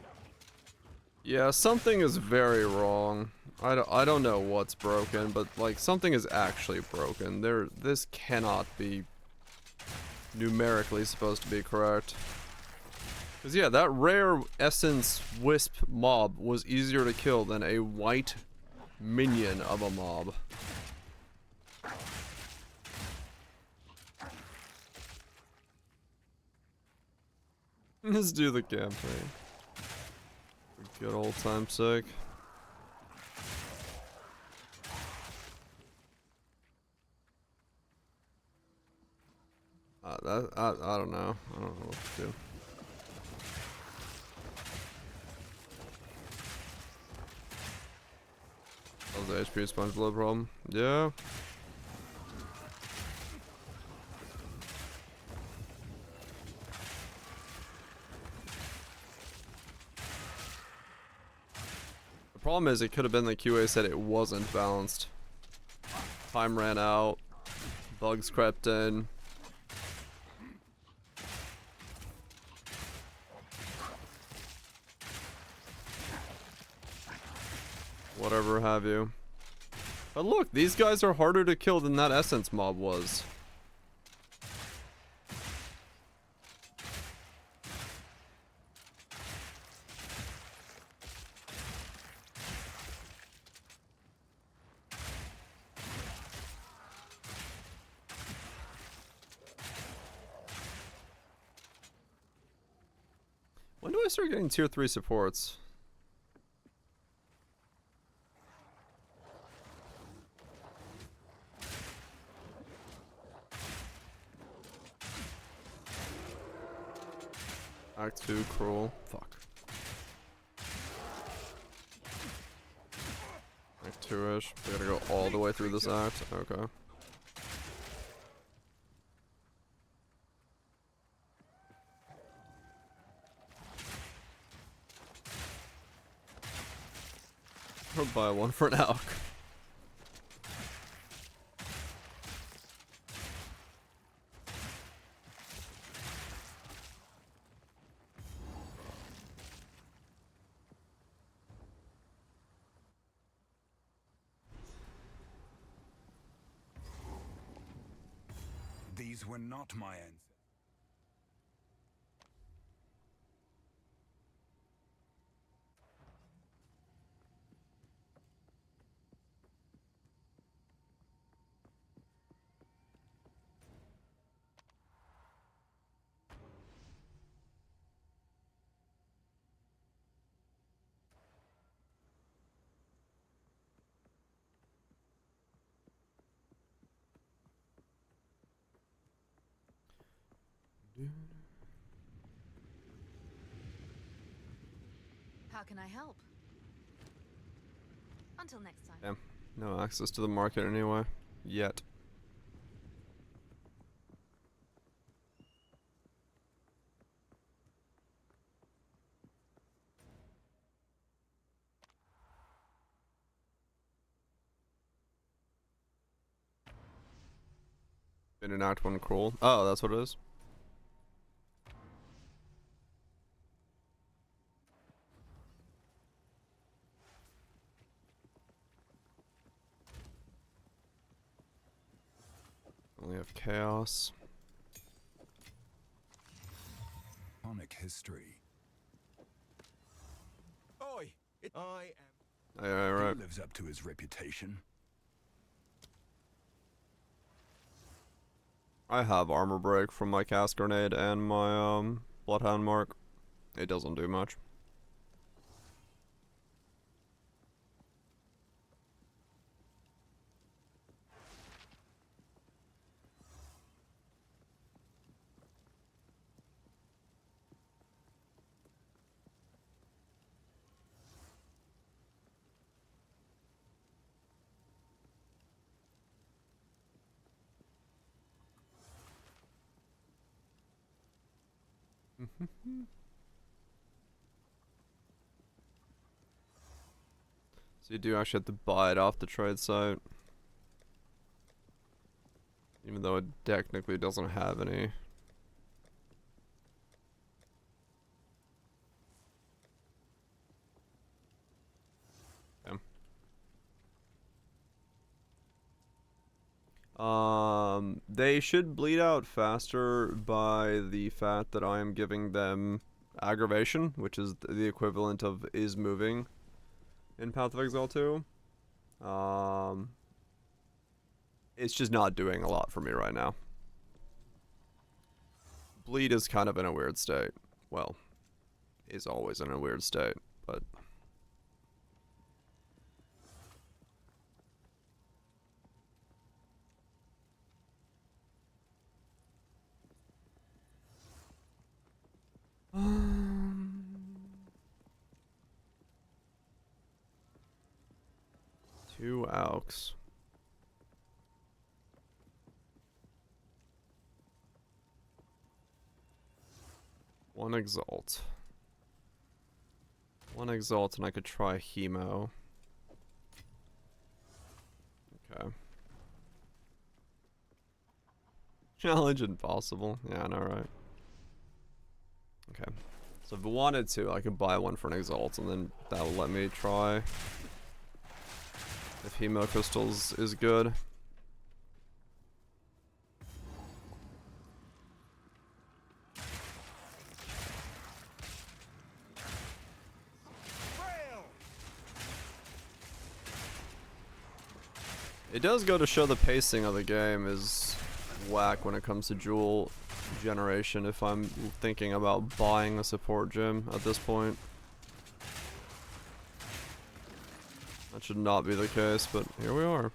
Yeah, something is very wrong. I don't know what's broken, but like something is actually broken. This cannot be numerically supposed to be correct. Cause yeah, that rare essence wisp mob was easier to kill than a white minion of a mob. Let's do the campaign. For good old time's sake. I don't know. I don't know what to do. That was the HP sponge blow problem. Yeah. The problem is it could have been the QA said it wasn't balanced. Time ran out. Bugs crept in. Whatever have you. But look, these guys are harder to kill than that essence mob was. When do I start getting tier 3 supports? Act 2, cruel. Fuck. Act 2-ish. We gotta go all the way through this act. Okay. I'll buy one for an elk. These were not my ancestors. How can I help? Until next time. Damn. No access to the market anyway. Yet. Been in Act 1 cruel. Oh, that's what it is. Only have chaos. Sonic history. Oi! I am. Yeah, right. He lives up to his reputation. I have armor break from my cast grenade and my bloodhound mark. It doesn't do much. So you do actually have to buy it off the trade site. Even though it technically doesn't have any. They should bleed out faster by the fact that I am giving them aggravation, which is the equivalent of is moving in Path of Exile 2. It's just not doing a lot for me right now. Bleed is kind of in a weird state. Well, is always in a weird state, but... 2 Aux. One Exalt. One Exalt, and I could try Hemo. Okay. Challenge impossible. Yeah, I know, right? Okay. So if I wanted to, I could buy one for an Exalt, and then that will let me try if Hemo Crystals is good. It does go to show the pacing of the game is whack when it comes to jewel generation if I'm thinking about buying a support gem at this point. That should not be the case, but here we are.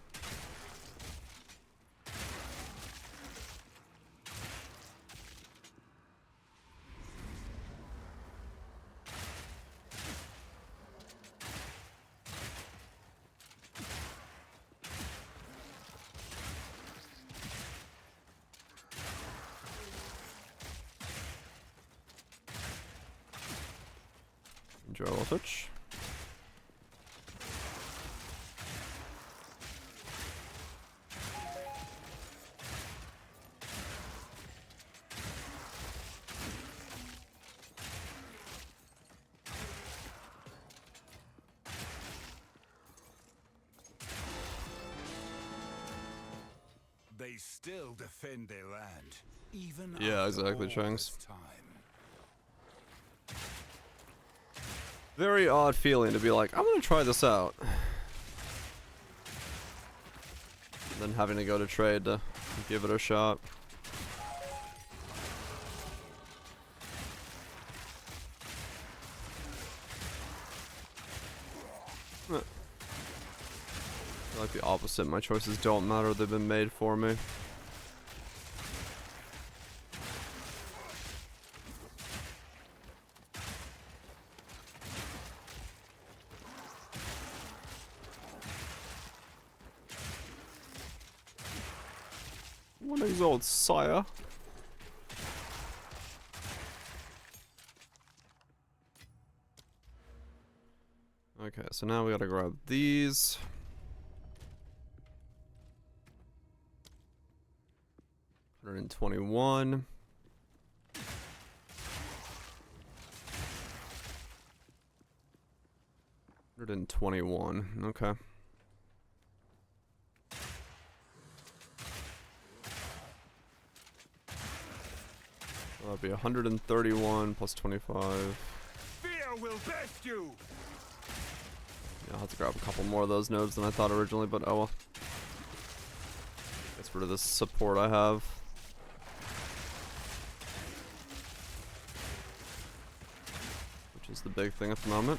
Enjoy a switch. They still defend their land, even Yeah, after exactly, all Chunks. this time. Very odd feeling to be like, I'm gonna try this out. Then having to go to trade to give it a shot. I like the opposite. My choices don't matter. They've been made for me. One Exalt, sire. Okay, so now we gotta grab these. $121. $121. Okay. That'd be 131 plus 25. Fear will best you. Yeah, I'll have to grab a couple more of those nodes than I thought originally, but oh well. Gets rid of this support I have. Which is the big thing at the moment.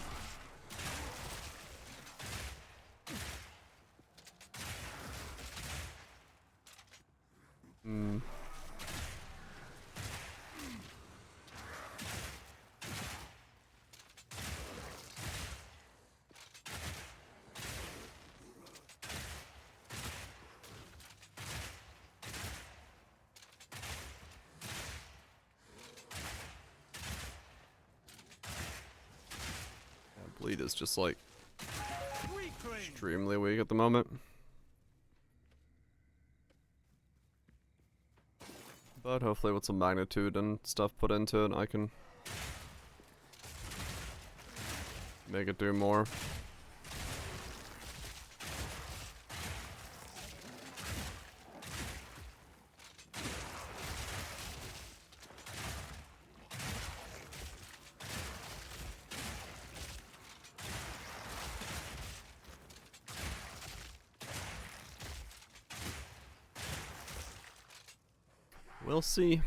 Hmm. Bleed is just like extremely weak at the moment. But hopefully with some magnitude and stuff put into it, I can make it do more. We'll see.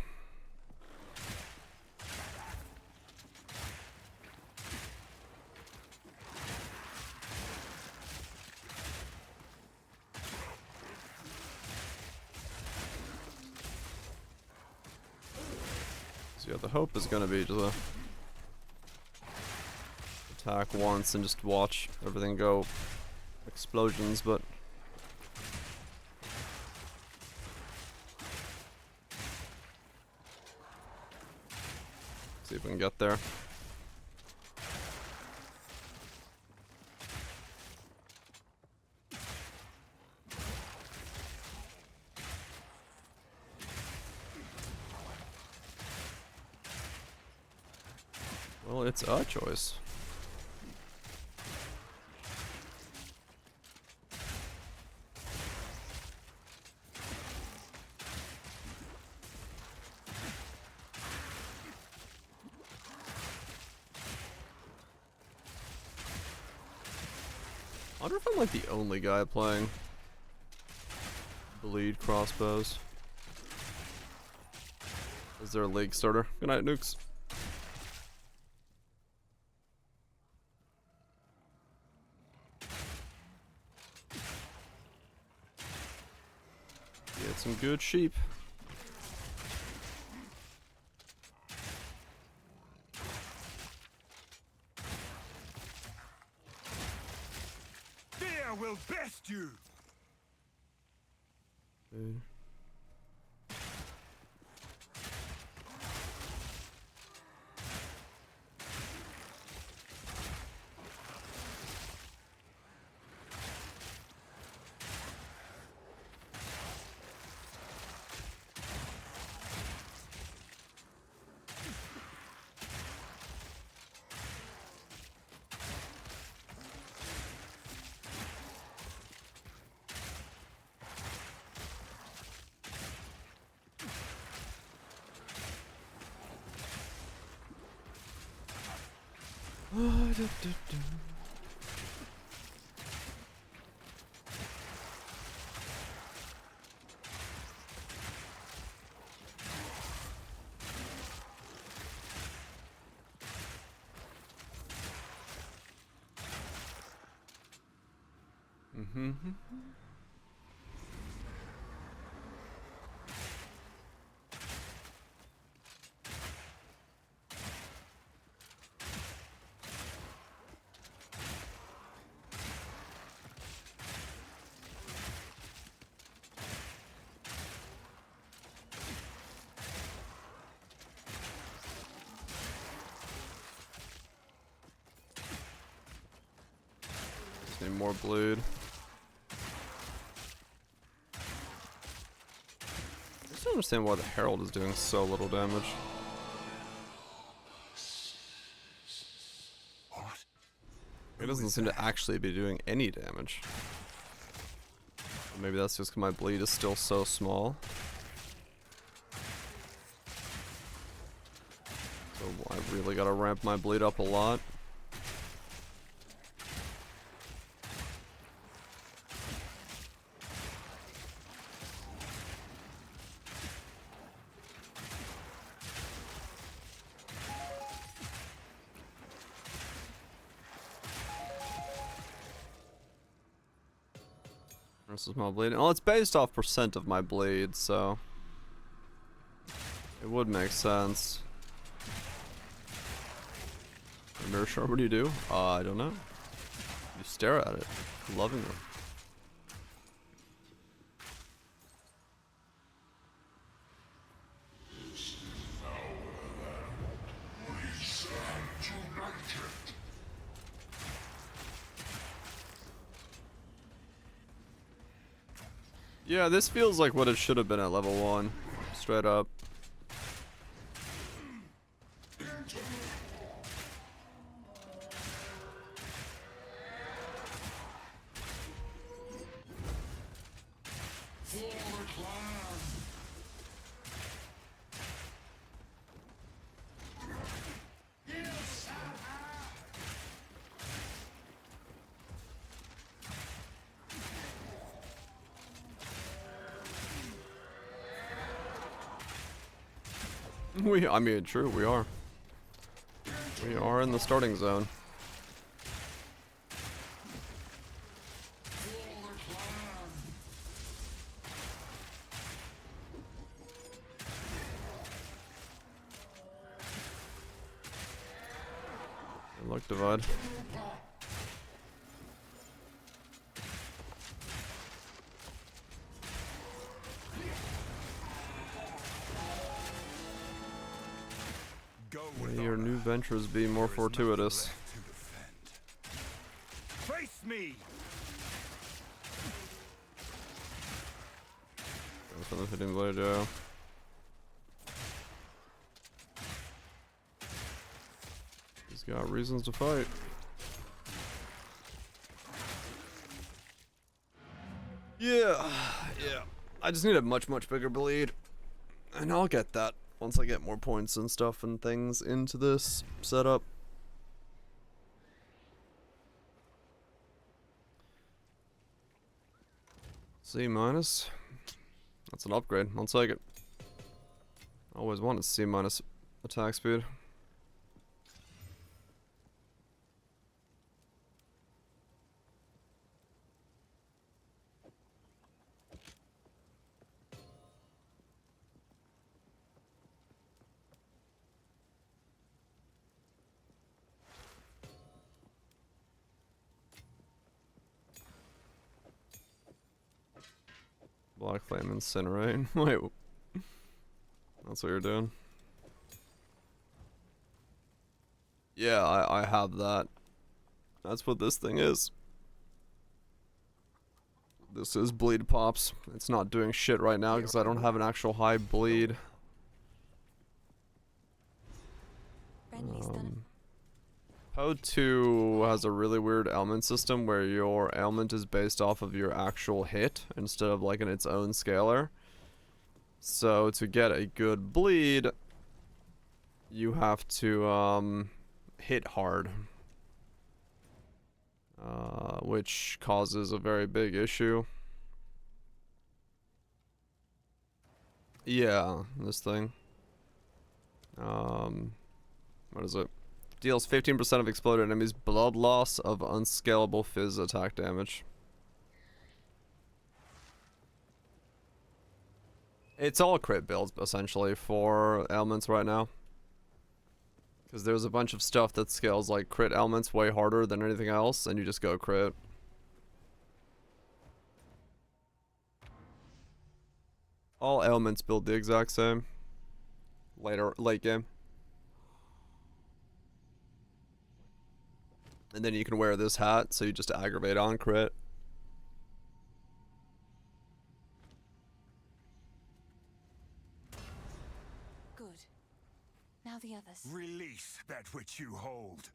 So yeah, the hope is gonna be just attack once and just watch everything go explosions, but see if we can get there. Well, it's a choice. I wonder if I'm like the only guy playing Bleed Crossbows. Is there a league starter? Good night, nukes. Get some good sheep. Fear will best you. Dude. Just need more bleed. I just don't understand why the Herald is doing so little damage. What? It doesn't seem to actually be doing any damage. Maybe that's just because my bleed is still so small. So I really gotta ramp my bleed up a lot. This is my bleed. Well, it's based off percent of my bleed, so it would make sense. Mirror Shard, what do you do? I don't know. You stare at it, lovingly. Yeah, this feels like what it should have been at level 1. Straight up. I mean, true, we are. We are in the starting zone. Luck divide. May your new ventures be more fortuitous. Face me! Go for the hitting blade, yeah. He's got reasons to fight. Yeah. I just need a much bigger bleed. And I'll get that once I get more points and stuff and things into this setup. C minus. That's an upgrade. I'll take it. Always wanted C minus attack speed. Black Flame Incinerate. Wait. That's what you're doing? Yeah, I have that. That's what this thing is. This is Bleed Pops. It's not doing shit right now because I don't have an actual high bleed. Pod 2 has a really weird ailment system where your ailment is based off of your actual hit instead of like in its own scalar. So to get a good bleed, you have to hit hard, which causes a very big issue. Yeah, this thing. What is it? Deals 15% of exploded enemies blood loss of unscalable fizz attack damage. It's all crit builds, essentially, for ailments right now. Because there's a bunch of stuff that scales like crit ailments way harder than anything else, and you just go crit. All ailments build the exact same. Late game. And then you can wear this hat, so you just aggravate on crit. Good. Now the others. Release that which you hold.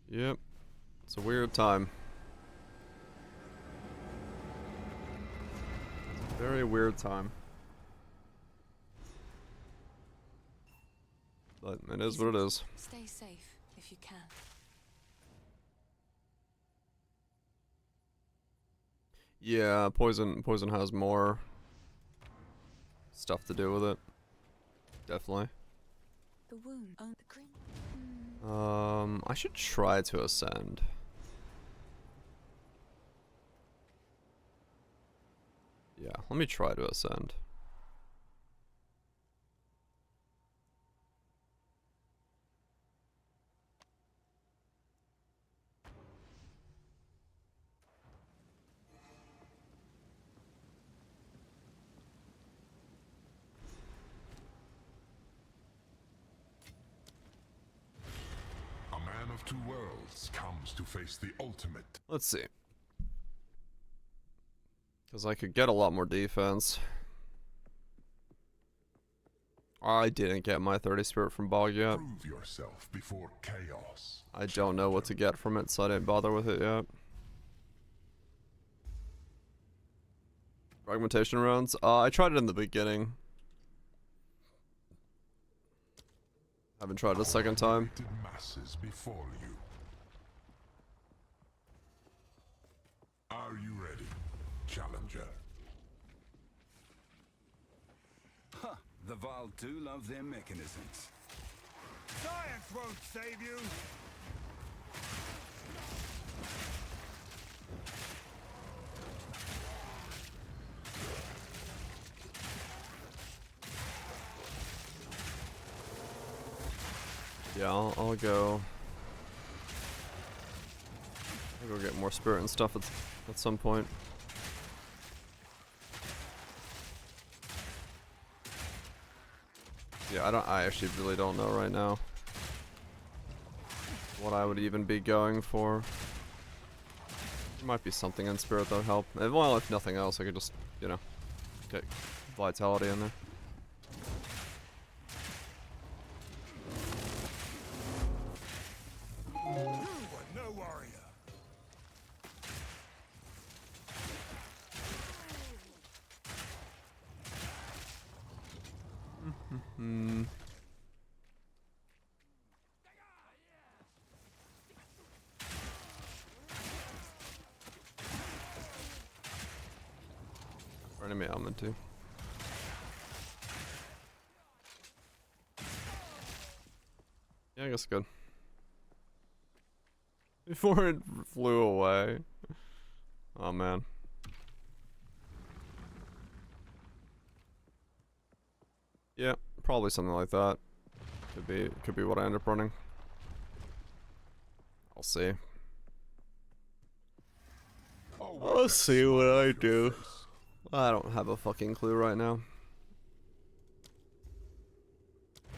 Yep. It's a weird time. It's a very weird time. But it is what it is. Stay safe if you can. Yeah, poison has more stuff to do with it. Definitely. The wound on the green. I should try to ascend. Yeah, let me try to ascend. Of two worlds comes to face the ultimate. Let's see. Because I could get a lot more defense. I didn't get my 30 spirit from Bog yet. Prove yourself before chaos. I don't know what to get from it, so I didn't bother with it yet. Fragmentation rounds? I tried it in the beginning. Haven't tried it a second time. Masses before you. Are you ready, challenger? Huh, the Val do love their mechanisms. Science won't save you! Yeah, I'll go. I'll go get more spirit and stuff at some point. Yeah, I actually really don't know right now what I would even be going for. There might be something in spirit that would help. Well, if nothing else, I could just, you know, get vitality in there. No warrior. Hmm. Or enemy element too. Yeah, I guess good. Before it flew away. Oh man. Yeah, probably something like that. Could be what I end up running. I'll see. I'll see what I do. I don't have a fucking clue right now.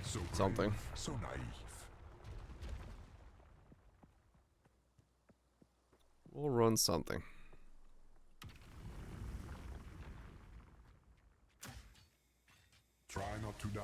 So Something. brave, so naive. We'll run something. Try not to die.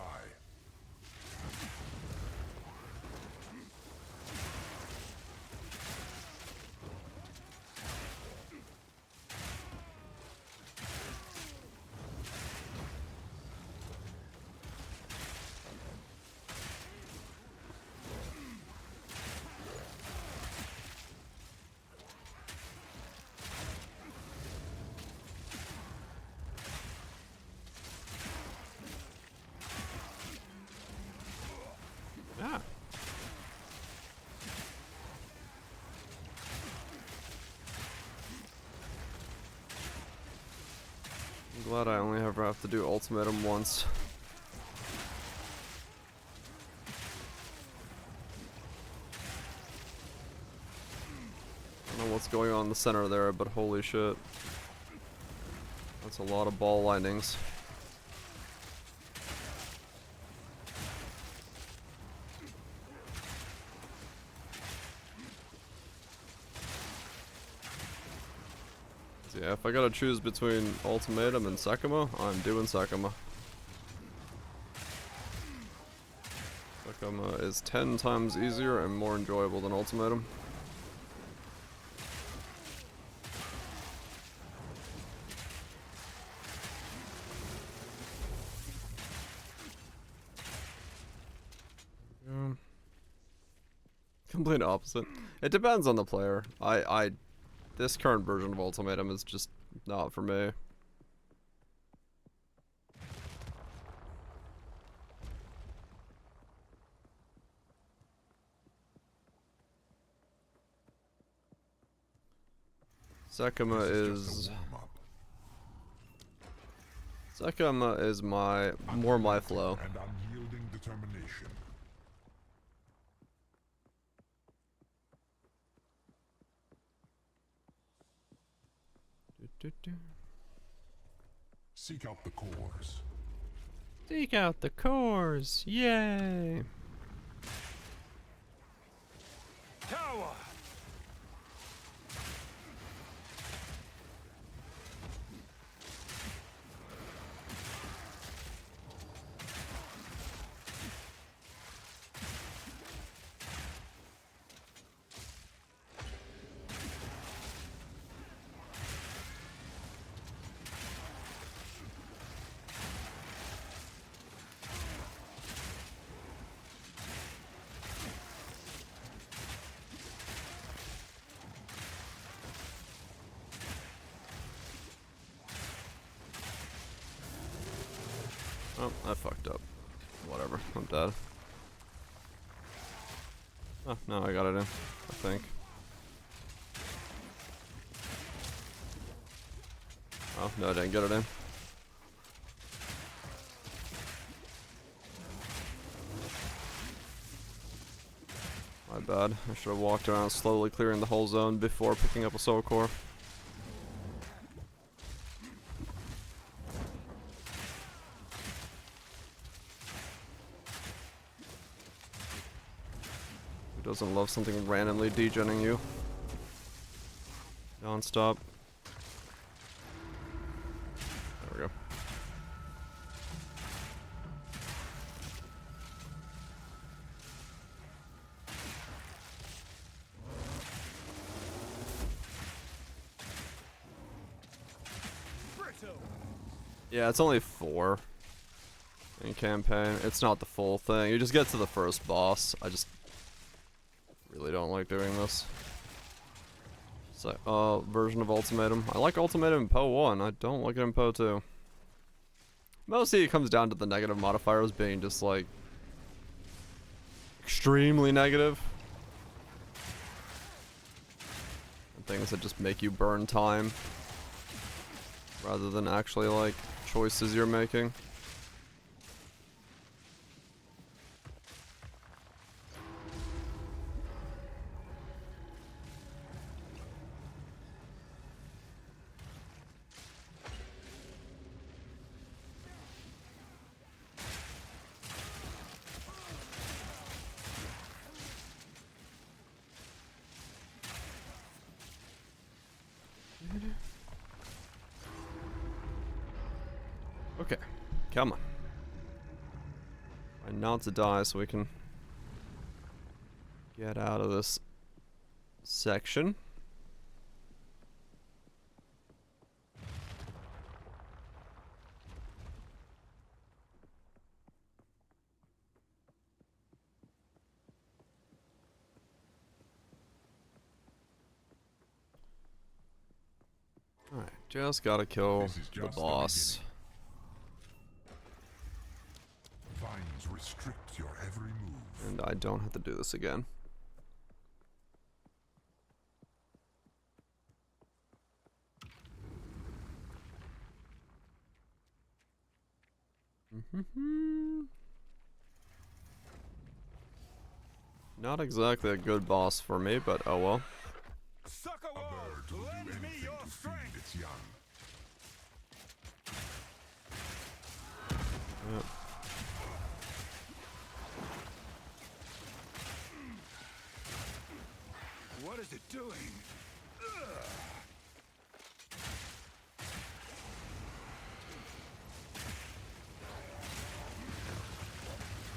Yeah. I'm glad I only ever have to do ultimatum once. I don't know what's going on in the center there, but holy shit. That's a lot of ball lightnings. Yeah, if I gotta choose between ultimatum and Sekima, I'm doing Sekima. Sekima is 10 times easier and more enjoyable than ultimatum. Complete opposite. It depends on the player. This current version of ultimatum is just not for me. Sekima is more my flow. And unyielding determination. Seek out the cores. Seek out the cores! Yay! Tower! Oh, I fucked up. Whatever, I'm dead. Oh, no, I got it in, I think. Oh, no, I didn't get it in. My bad. I should have walked around slowly clearing the whole zone before picking up a soul core. doesn't love something randomly degenning you non-stop? There we go. Yeah, it's only 4 in campaign. It's not the full thing. You just get to the first boss. I just really don't like doing this. So, version of Ultimatum. I like Ultimatum in Poe 1. I don't like it in Poe 2. Mostly it comes down to the negative modifiers being just like extremely negative. And things that just make you burn time rather than actually like choices you're making. Okay, come on. Try not to die so we can get out of this section. Alright, just gotta kill the boss. Vines restrict your every move. And I don't have to do this again. Not exactly a good boss for me, but oh well. A bird will do anything to feed its young. Yep. What is it doing?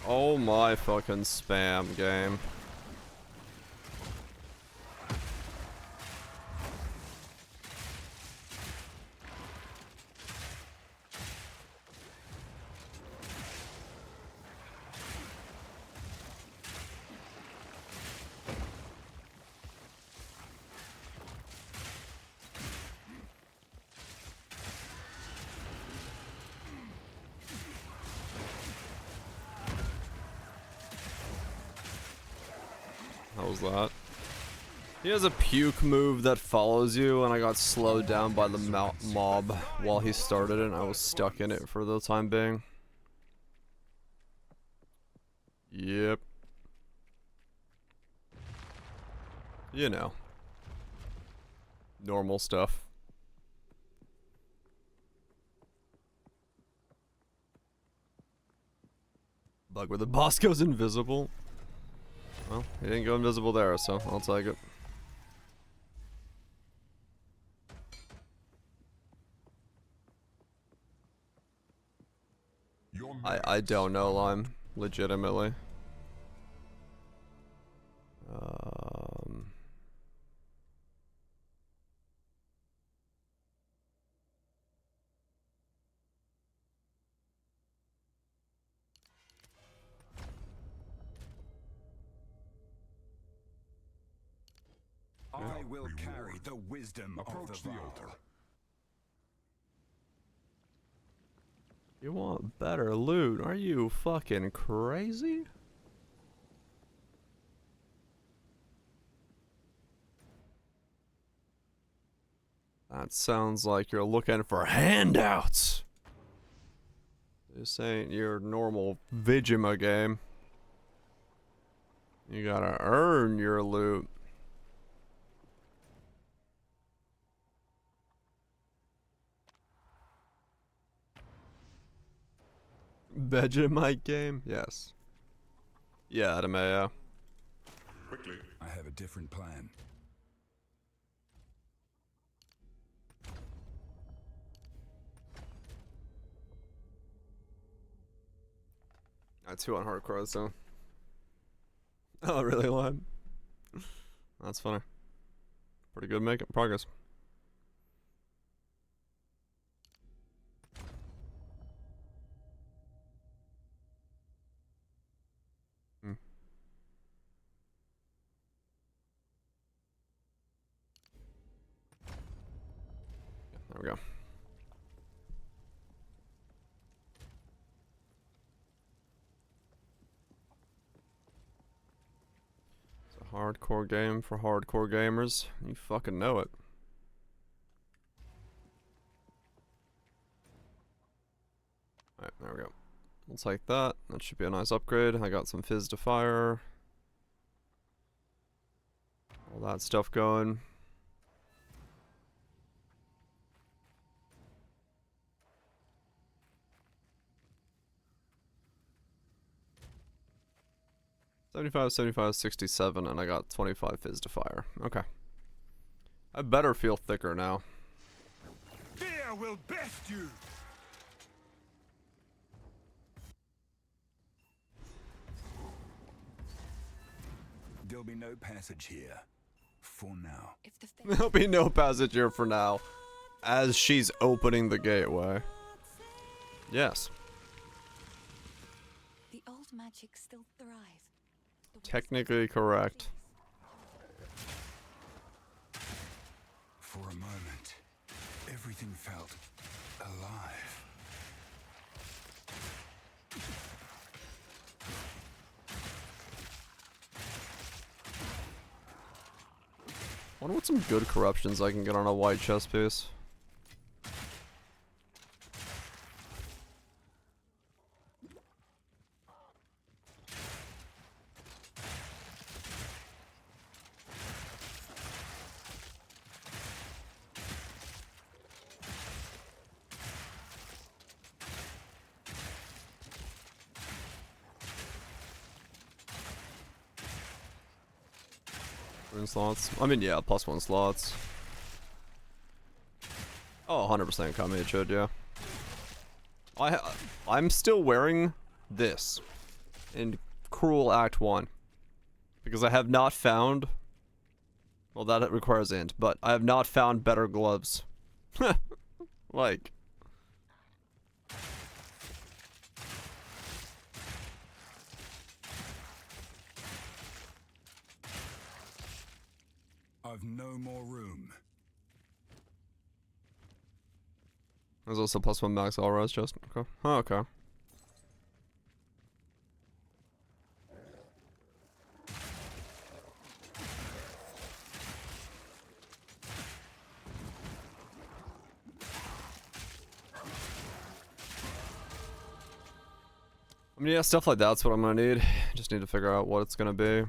Oh my fucking spam game. How was that? He has a puke move that follows you, and I got slowed down by the mob while he started it, and I was stuck in it for the time being. Yep. You know. Normal stuff. Bug where the boss goes invisible. Well, he didn't go invisible there, so I'll take it. I don't know, Lime. Legitimately. I will carry the wisdom Approach of the the Val. altar. You want better loot? Are you fucking crazy? That sounds like you're looking for handouts. This ain't your normal Vigima game. You gotta earn your loot. Vegemite game? Yes. Yeah, Adamea. quickly. I have a different plan. That's 2 on hardcore, so. Oh, really, lime? That's funny. Pretty good making progress. Hmm. There we go. It's a hardcore game for hardcore gamers. You fucking know it. Alright, there we go. We'll take that. That should be a nice upgrade. I got some fizz to fire. All that stuff going. $75, $75, $67, and I got 25 fizz to fire. Okay. I better feel thicker now. Fear will best you! There'll be no passage here. For now. If the There'll be no passage here for now. As she's opening the gateway. Yes. The old magic still thrive. Technically correct. For a moment, everything felt alive. Wonder what some good corruptions I can get on a white chess piece. Slots. I mean, yeah, +1 slots. Oh, 100% Kami, it should, yeah. I'm still wearing this in Cruel Act 1. Because I have not found... Well, that requires int, but I have not found better gloves. Like... I've no more room. There's also +1 max all res just. Okay. Oh, okay. I mean, yeah, stuff like that's what I'm gonna need. Just need to figure out what it's gonna be.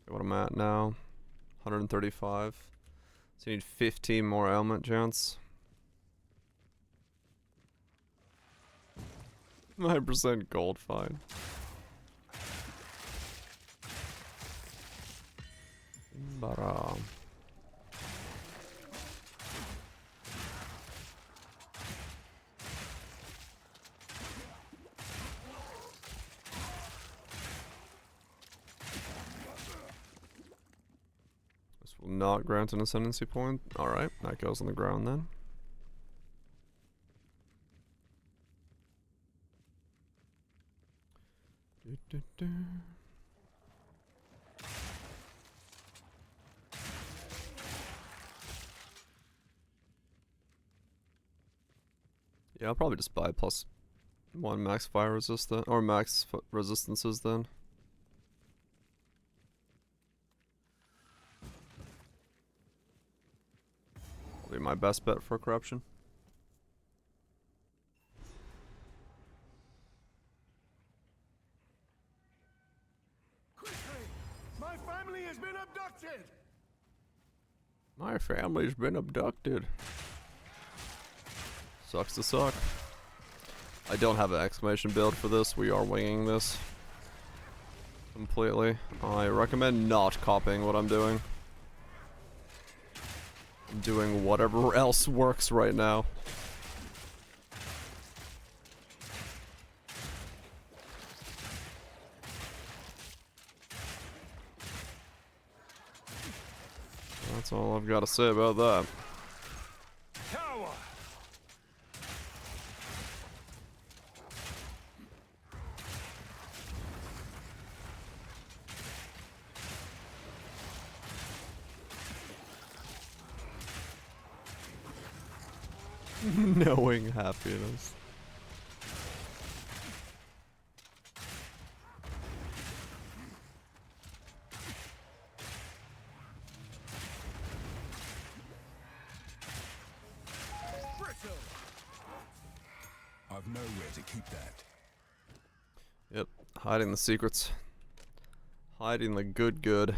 What I'm at now, 135. So you need 15 more ailment chance. 9% gold, fine. But will not grant an ascendancy point. Alright, that goes on the ground then. Yeah, I'll probably just buy +1 max fire resistant or max resistances then. Be my best bet for corruption. Quickly! My family has been abducted! My family's been abducted. Sucks to suck. I don't have an exclamation build for this. We are winging this completely. I recommend not copying what I'm doing. I'm doing whatever else works right now. That's all I've got to say about that. Tower! Knowing happiness. I've nowhere to keep that. Yep, hiding the secrets. Hiding the good.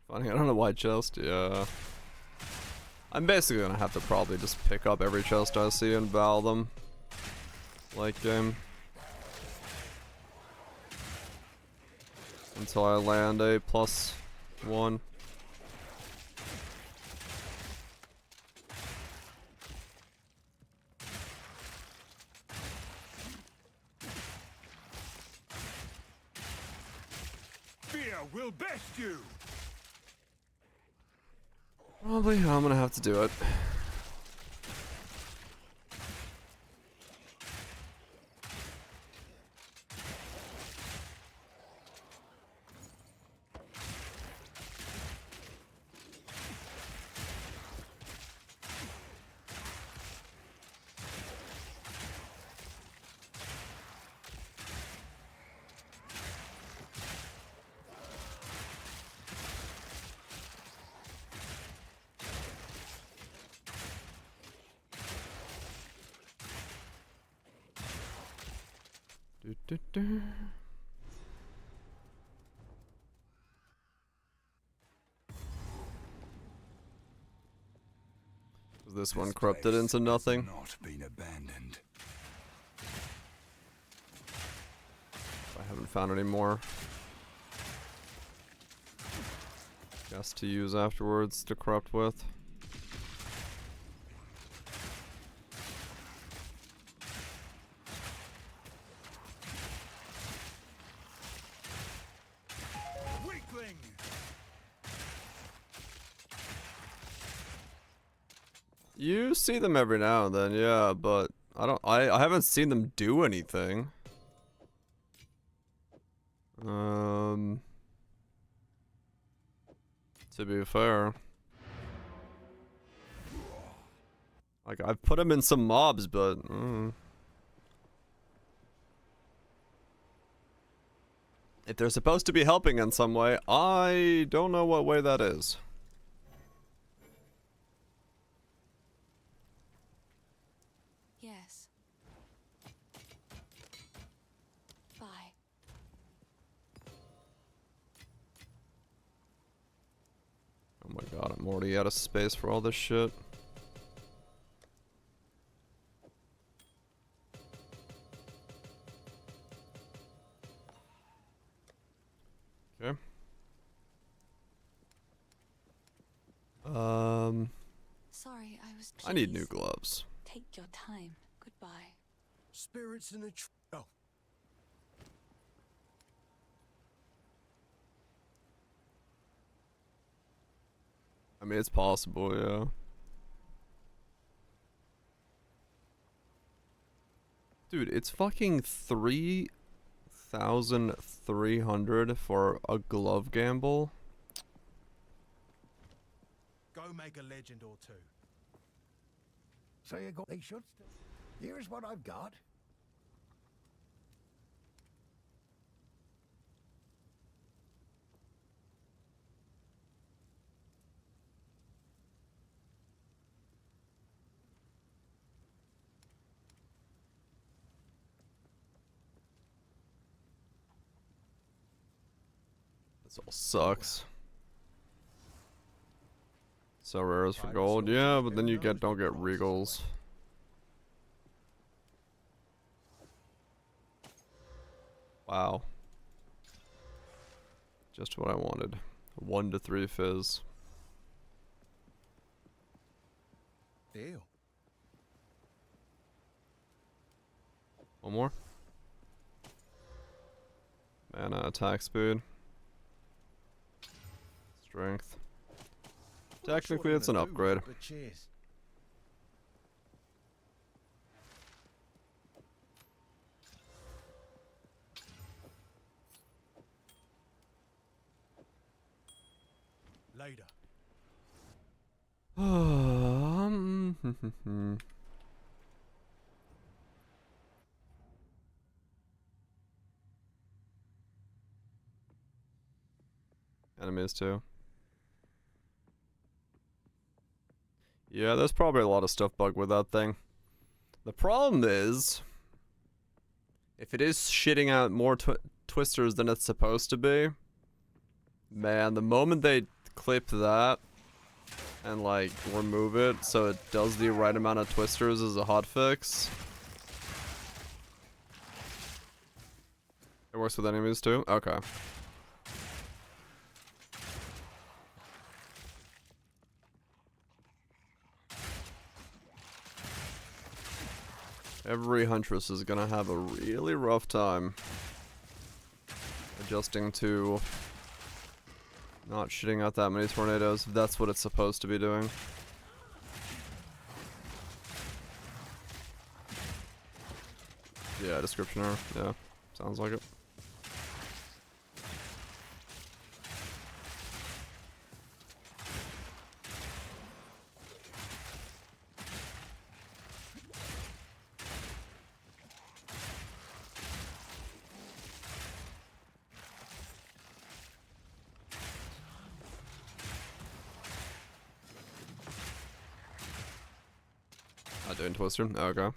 Funny, I don't know why chest, yeah. I'm basically gonna have to probably just pick up every chest I see and val them. Like game. Until I land a +1. Fear will best you! Probably I'm gonna have to do it. Is this one corrupted place into has nothing? Not been abandoned. I haven't found any more. Guess to use afterwards to corrupt with. Weakling! You see them every now and then, yeah, but I haven't seen them do anything. To be fair. Like, I've put them in some mobs, but if they're supposed to be helping in some way, I don't know what way that is. Yes. Bye. Oh my god, I'm already out of space for all this shit. Okay. Sorry, I was. I need new pleased. gloves. Take your time. Goodbye. Spirits in a oh. I mean, it's possible, yeah. Dude, it's fucking 3,300 for a glove gamble. Go make a legend or two. So you got they should. Here's what I've got. This all sucks. So rares for gold, yeah, but then you don't get regals. Wow. Just what I wanted. 1 to 3 fizz. Deal. One more. Mana, attack speed. Strength. Technically it's an upgrade. Cheers. Later. Enemies too. Yeah, there's probably a lot of stuff bugged with that thing. The problem is, if it is shitting out more twisters than it's supposed to be, man, the moment they clip that and like remove it so it does the right amount of twisters as a hotfix. It works with enemies too? Okay. Every huntress is gonna have a really rough time adjusting to not shitting out that many tornadoes, if that's what it's supposed to be doing. Yeah, description error. Yeah, sounds like it. Not doing twister? Okay.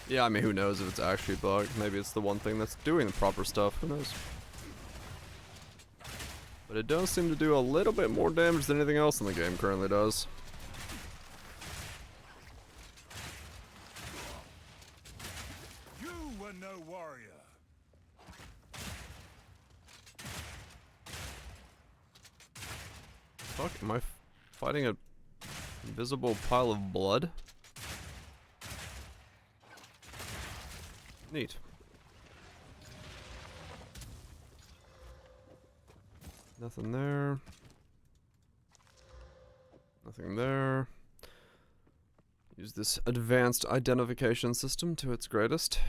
Yeah, I mean, who knows if it's actually bugged. Maybe it's the one thing that's doing the proper stuff. Who knows? But it does seem to do a little bit more damage than anything else in the game currently does. You were no warrior. Fuck, am I fighting a invisible pile of blood? Neat. Nothing there. Nothing there. Use this advanced identification system to its greatest.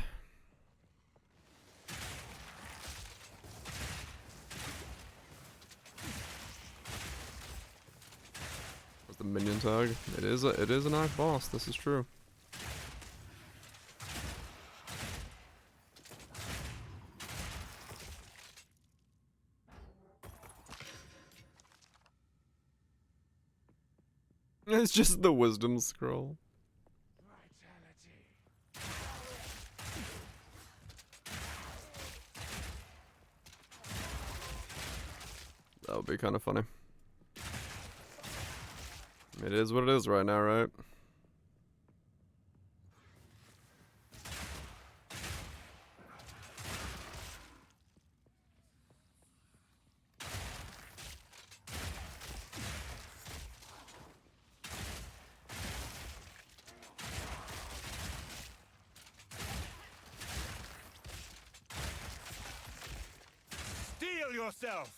What's the minion tag? It is an arc boss, this is true. It's just the wisdom scroll. That would be kind of funny. It is what it is right now, right? Steel yourself.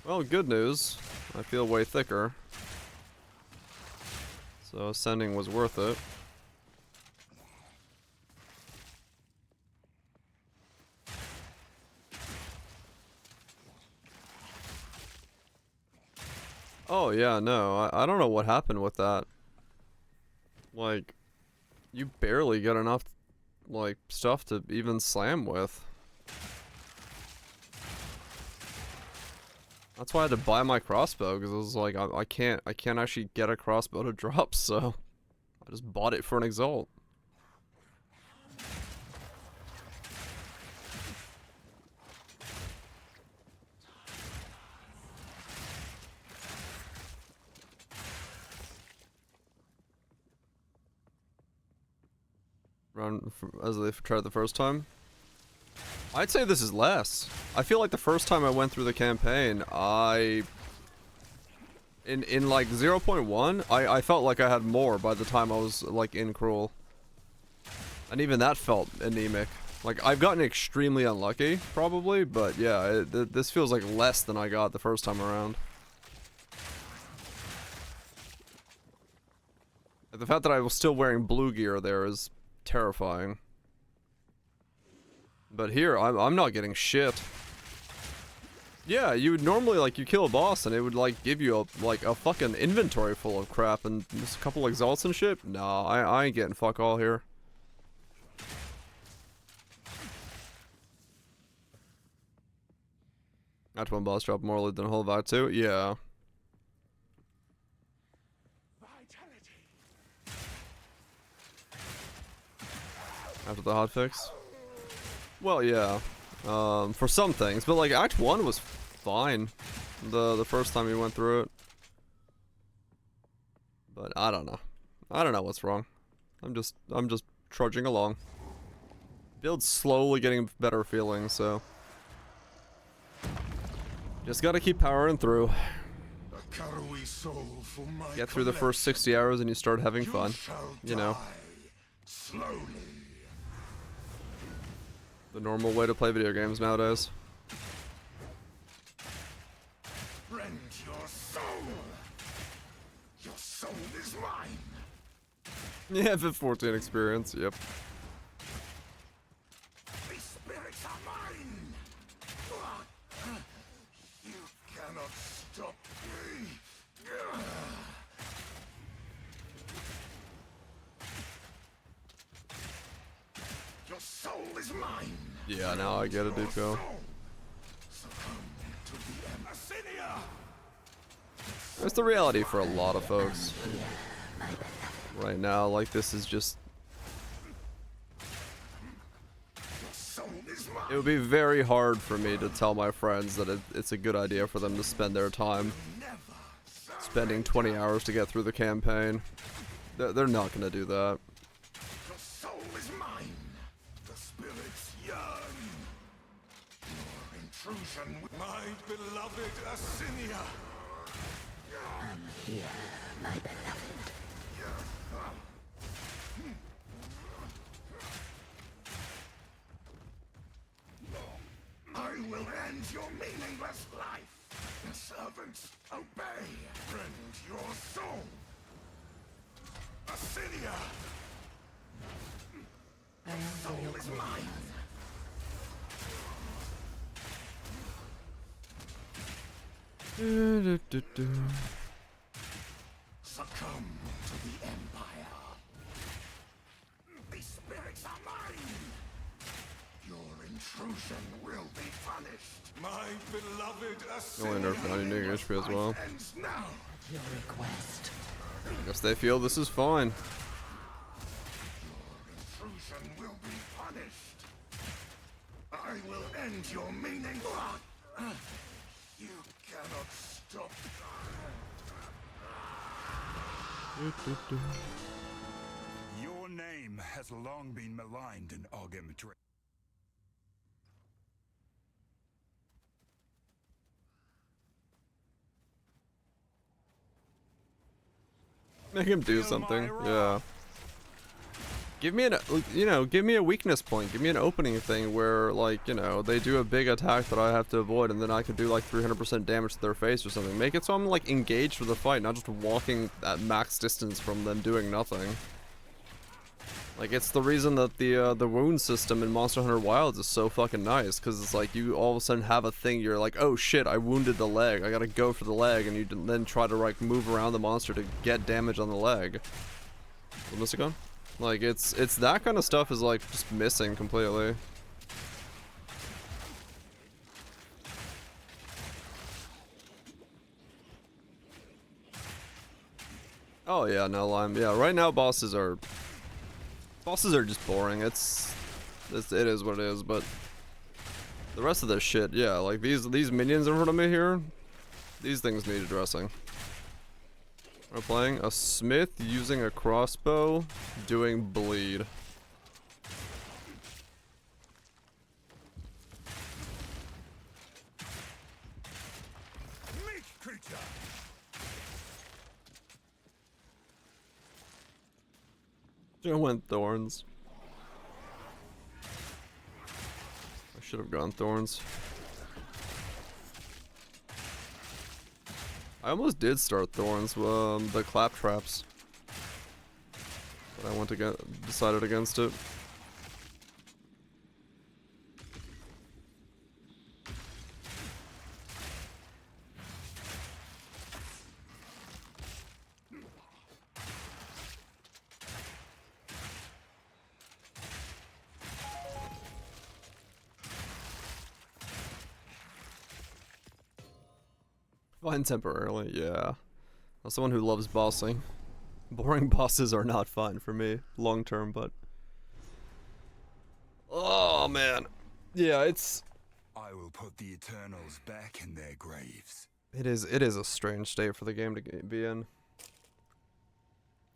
Well, good news. I feel way thicker. So ascending was worth it. Oh yeah, no, I don't know what happened with that. Like, you barely get enough, like, stuff to even slam with. That's why I had to buy my crossbow, because I was like, I can't actually get a crossbow to drop, so I just bought it for an exalt. as they tried the first time. I'd say this is less. I feel like the first time I went through the campaign, in like 0.1, I felt like I had more by the time I was like in Cruel. And even that felt anemic. Like, I've gotten extremely unlucky, probably, but yeah, this feels like less than I got the first time around. The fact that I was still wearing blue gear there is terrifying. But here, I'm not getting shit. Yeah, you would normally, like, you kill a boss and it would, like, give you a fucking inventory full of crap and just a couple exalts and shit. Nah, I ain't getting fuck all here. Act 1 boss drop more loot than whole Act 2? Yeah. After the hotfix? Well, yeah. For some things, but like Act 1 was fine the first time we went through it. But I don't know. I don't know what's wrong. I'm just trudging along. Build's slowly getting better feeling, so just gotta keep powering through. Get through the first 60 hours and you start having fun. You know. Slowly. The normal way to play video games nowadays. Rend your soul. Your soul is mine. Yeah, FF14 experience, yep. These spirits are mine. You cannot stop me. Your soul is mine. Yeah, now I get it, Duco. That's the reality for a lot of folks. Right now, like, this is just... It would be very hard for me to tell my friends that it's a good idea for them to spend their time spending 20 hours to get through the campaign. They're not gonna do that. Your soul is mine. The spirits yearn. Your intrusion, my beloved Asinia. I'm here, my beloved. I will end your meaningless life. The servants, obey. Rend your soul. Asinia. Soul is mine. Succumb to the Empire. These spirits are mine. Your intrusion will be punished. My beloved Asinia. Only nerfed 90 nigga HP as well. Your request. I guess they feel this is fine. Your intrusion will be punished. I will end your meaning. You cannot stop. Your name has long been maligned in Argemetry. Make him do something. Yeah. Give me give me a weakness point. Give me an opening thing where, like, you know, they do a big attack that I have to avoid, and then I can do like 300% damage to their face or something. Make it so I'm like engaged with the fight, not just walking at max distance from them doing nothing. Like, it's the reason that the wound system in Monster Hunter Wilds is so fucking nice, because it's like you all of a sudden have a thing, you're like, oh shit, I wounded the leg, I gotta go for the leg, and you then try to like move around the monster to get damage on the leg. What must have gone? Like, it's that kind of stuff is like just missing completely. Oh yeah, no lime. Yeah, right now bosses are just boring. It is what it is, but the rest of this shit, yeah, like these minions in front of me here, these things need addressing. We're playing a smith using a crossbow doing bleed. I went Thorns. I should have gone Thorns. I almost did start Thorns, the claptraps. But I decided against it. Fine temporarily, yeah. As someone who loves bossing, boring bosses are not fine for me long term, but oh man, yeah, I will put the Eternals back in their graves. It is a strange state for the game to be in.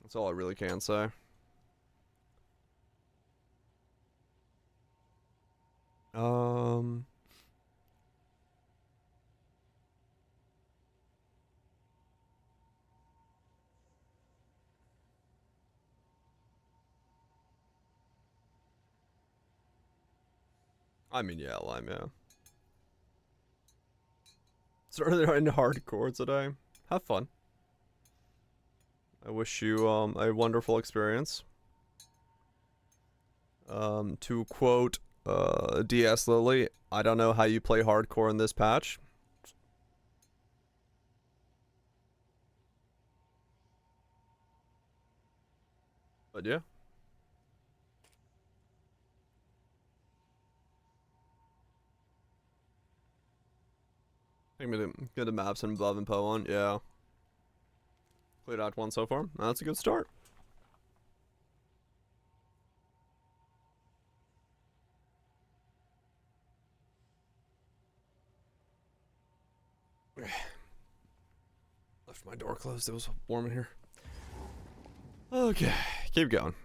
That's all I really can say. I mean, yeah, Lime, yeah. Started in hardcore today. Have fun. I wish you a wonderful experience. To quote DS Lily, I don't know how you play hardcore in this patch. But yeah. I think I'm gonna get the maps and Love and Poe on, yeah. Played Act 1 so far. That's a good start. Left my door closed, it was warm in here. Okay, keep going.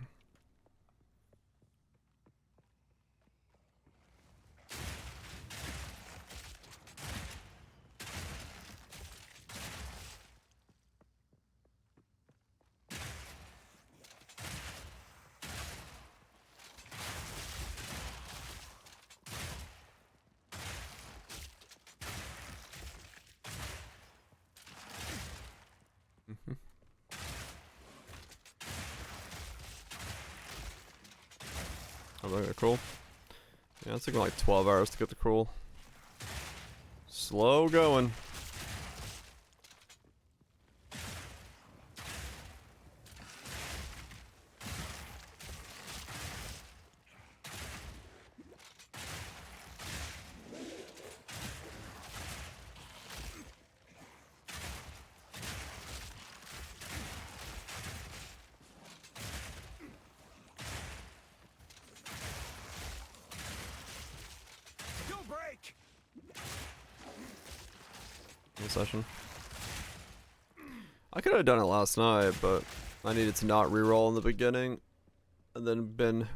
Oh, okay, cool. Yeah, it's taking like 12 hours to get the cruel. Slow going. Session. I could have done it last night, but I needed to not reroll in the beginning, and then been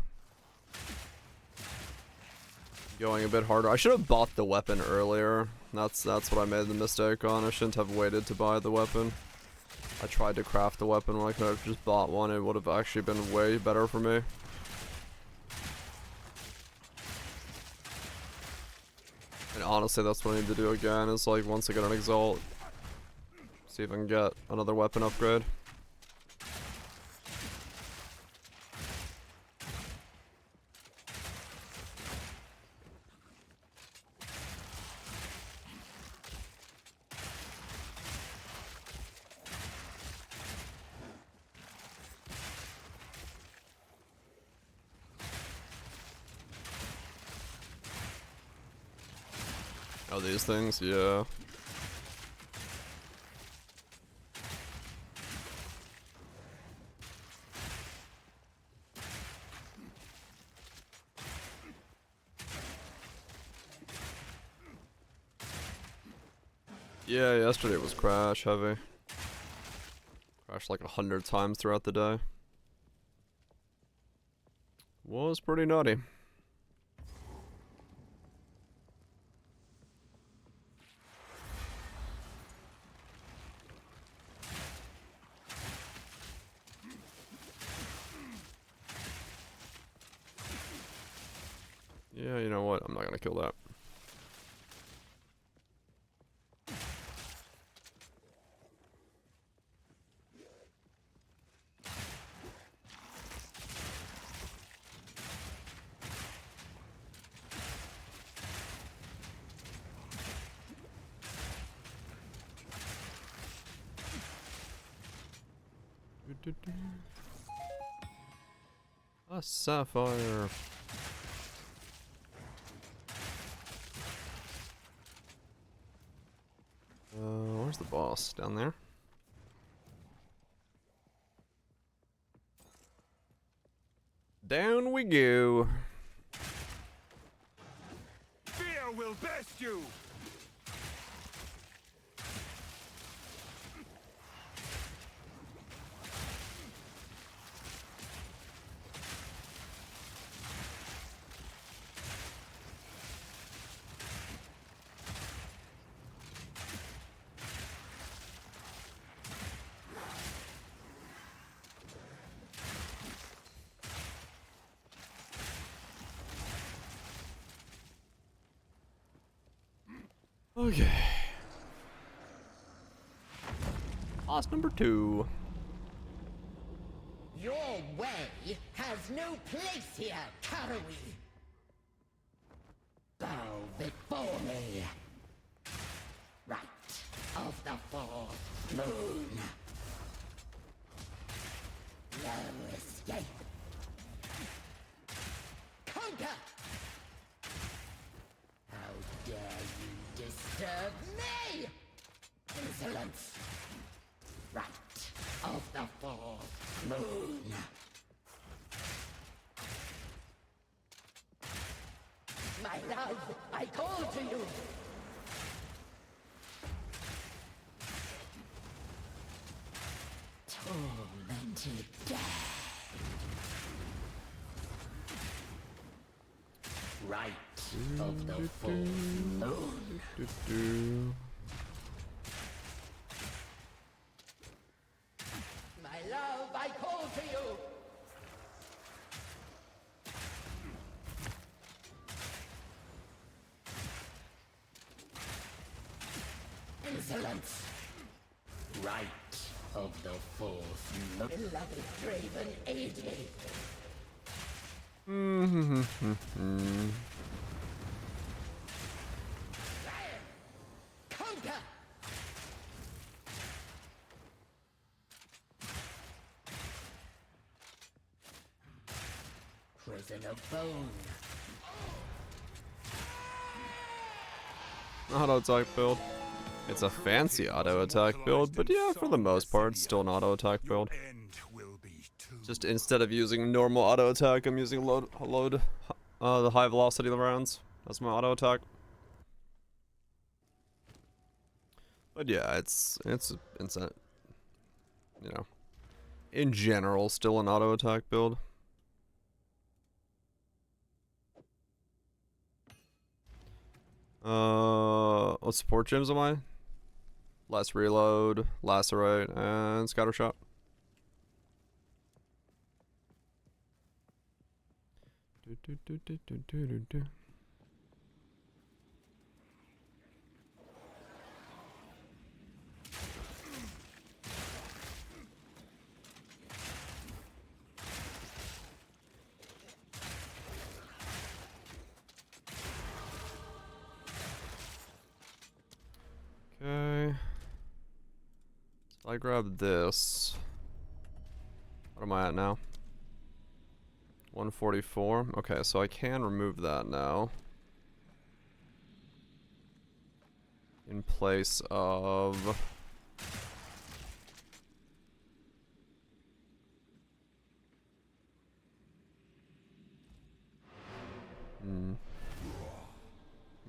going a bit harder. I should have bought the weapon earlier. That's what I made the mistake on. I shouldn't have waited to buy the weapon. I tried to craft the weapon when I could have just bought one. It would have actually been way better for me. And honestly, that's what I need to do again, is like once I get an Exalt, see if I can get another weapon upgrade. Oh, these things? Yeah. Yeah, yesterday was crash heavy. Crashed like 100 times throughout the day. Was pretty nutty. Yeah, you know what? I'm not gonna kill that. A sapphire. Where's the boss? Down there? Down we go. Fear will best you! Okay. Boss number 2. Your way has no place here, Karui. Bow before me. Right of the fourth moon. No escape. Conquer! How dare you disturb me? Insolence! Right of the fourth moon. My love, I call to you. Tormented death. Right of the full moon. My love, I call to you. Insolence. Right of the fourth moon. Beloved Draven, aid me. Conquer! Prison of bone. Auto attack build. It's a fancy auto attack build, but yeah, for the most part, it's still an auto attack build. Just instead of using normal auto attack, I'm using the high velocity rounds. That's my auto attack. But yeah, it's a, you know, in general, still an auto attack build. What support gems am I? Less reload, lacerate, and scatter shot. Okay. So I grab this. What am I at now? 144. Okay, so I can remove that now. In place of...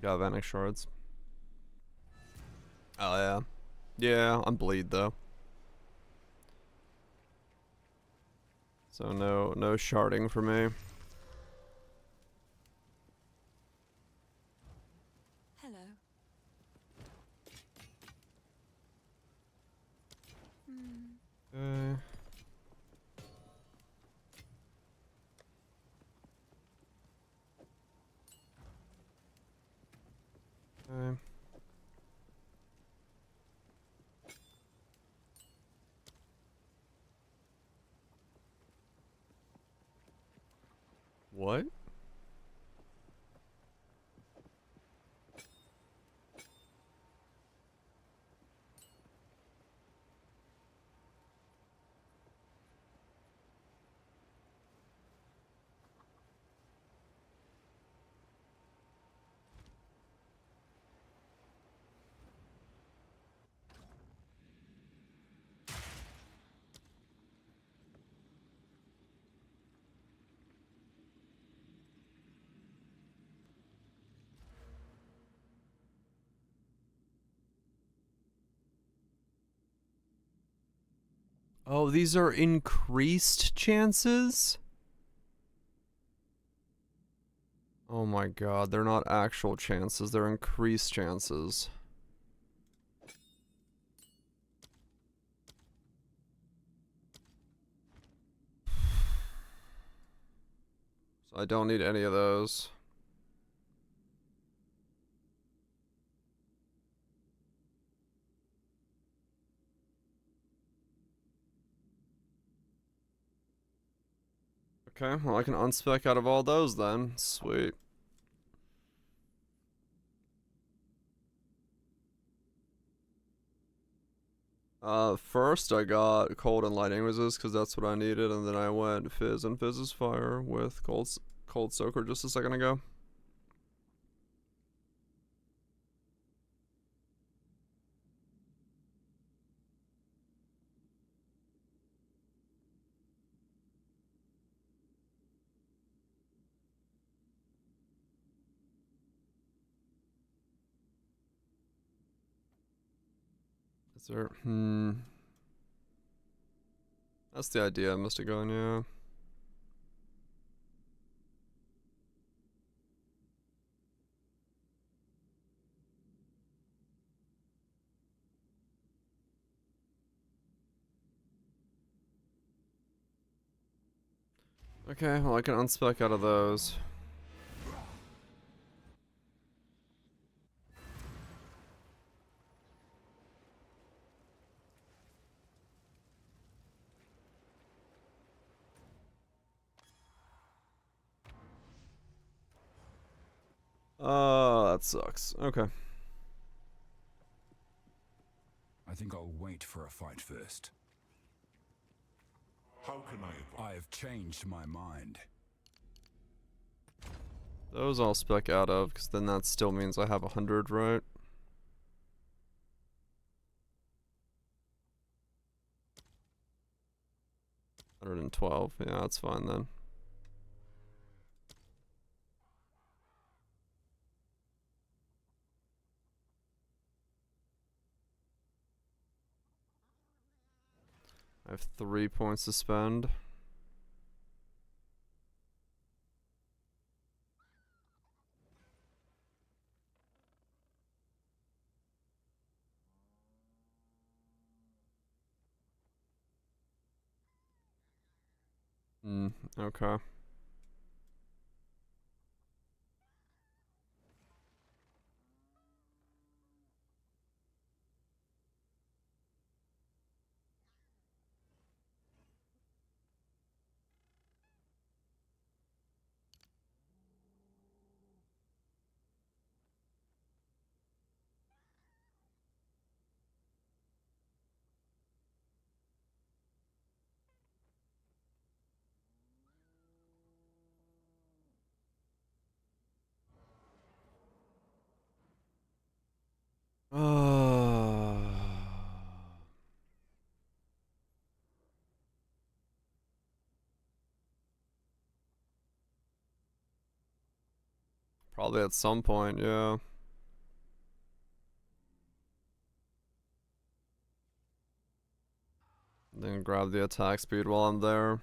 Galvanic shards. Oh yeah. Yeah, I'm bleed though. So no sharding for me. Hello. Okay. Okay. What? Oh, these are increased chances? Oh my god, they're not actual chances, they're increased chances. So I don't need any of those. Okay, well I can unspec out of all those then. Sweet. First I got cold and lightning resist because that's what I needed, and then I went fizz and fizz is fire with cold soaker just a second ago. Is there? That's the idea. I must have gone, yeah. Okay, well I can unspec out of those. That sucks. Okay. I think I'll wait for a fight first. How can I? I have changed my mind. Those I'll spec out of, because then that still means I have 100, right? $112. Yeah, that's fine then. I have 3 points to spend. Okay. Probably at some point, yeah. Then grab the attack speed while I'm there.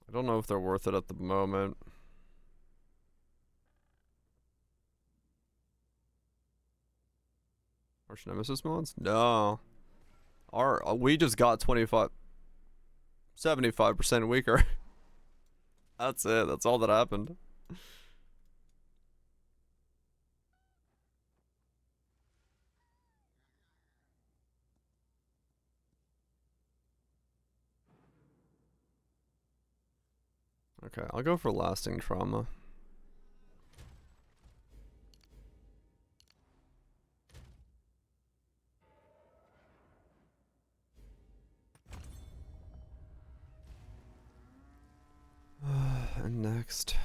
I don't know if they're worth it at the moment. Arch Nemesis mods? No. We just got 25. 75% weaker. That's it. That's all that happened. Okay, I'll go for lasting trauma. And next,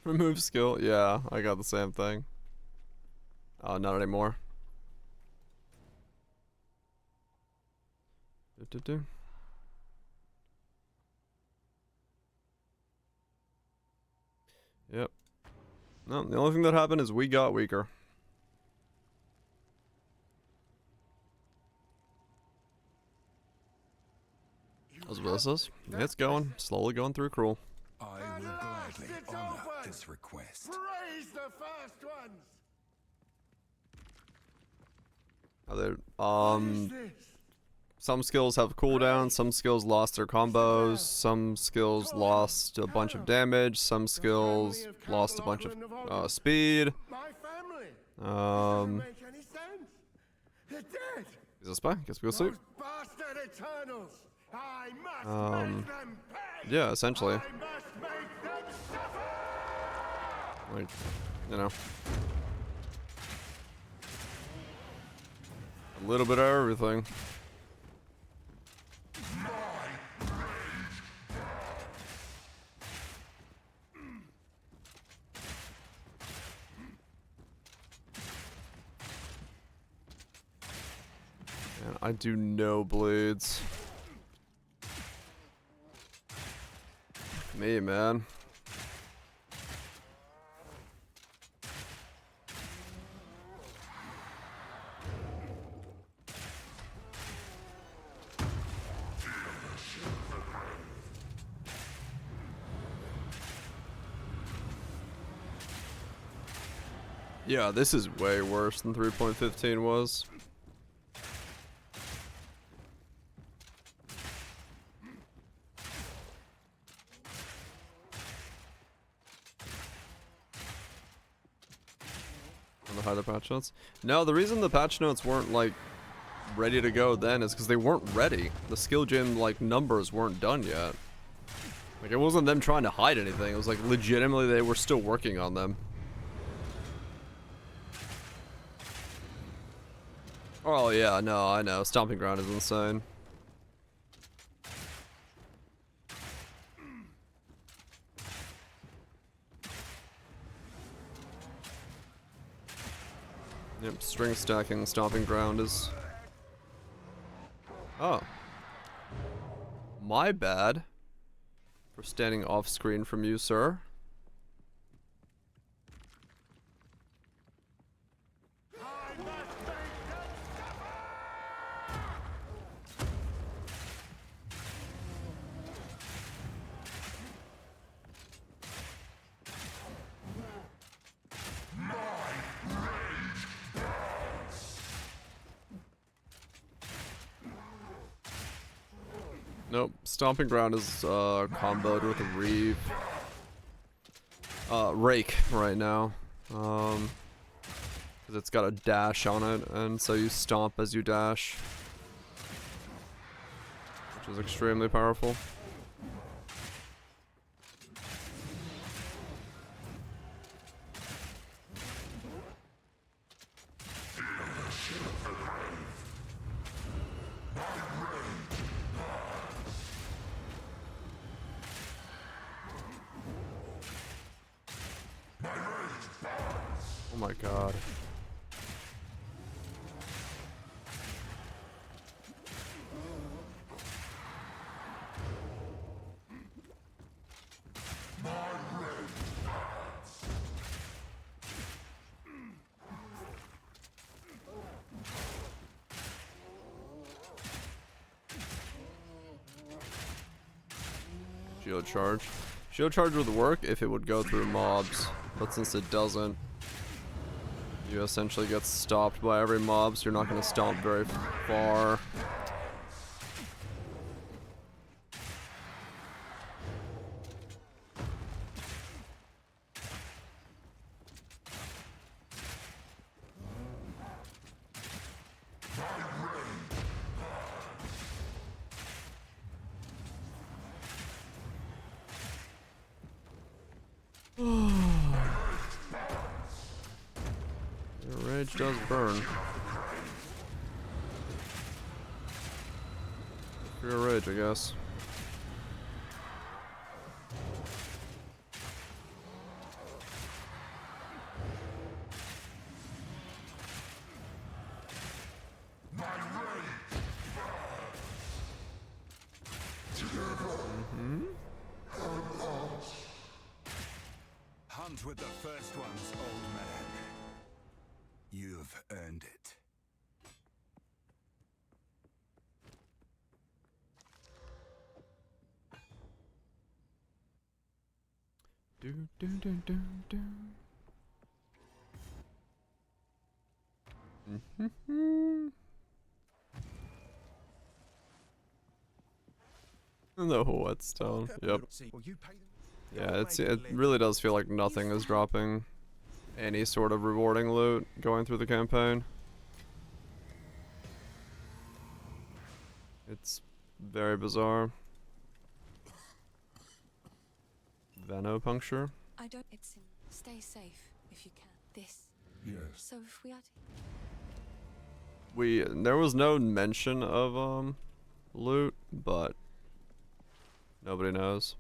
remove skill. Yeah, I got the same thing. Oh, not anymore. Do. Yep. No, the only thing that happened is we got weaker. As well as this, it's going, slowly going through cruel. I will gladly honor this request. Praise the first ones. Some skills have cooldowns, some skills lost their combos, some skills lost a bunch of damage, some skills lost a bunch of speed. Is this spy? Guess we go sleep. Yeah, essentially. Like, you know. A little bit of everything. And I do no bleeds. Me, man. Yeah, this is way worse than 3.15 was. The patch notes. No, the reason the patch notes weren't like ready to go then is because they weren't ready. The skill gem like numbers weren't done yet. Like it wasn't them trying to hide anything. It was like legitimately they were still working on them. Oh yeah, no, I know. Stomping Ground is insane. Yep, string stacking, Stomping Ground is... Oh. My bad. For standing off screen from you, sir. Nope, Stomping Ground is comboed with a Reeve. Rake right now. Because it's got a dash on it, and so you stomp as you dash. Which is extremely powerful. Oh my god. Shield charge. Shield charge would work if it would go through mobs, but since it doesn't, you essentially get stopped by every mob, so you're not going to stomp very far. Rage does burn. Pure rage, I guess. Hunt with the first ones, old man. You've earned it. Do do do do do. The whetstone. Yep. Yeah, it really does feel like nothing is dropping any sort of rewarding loot going through the campaign. It's very bizarre. Venopuncture? I don't. Stay safe if you can. This. Yes. So if we are There was no mention of loot, but nobody knows.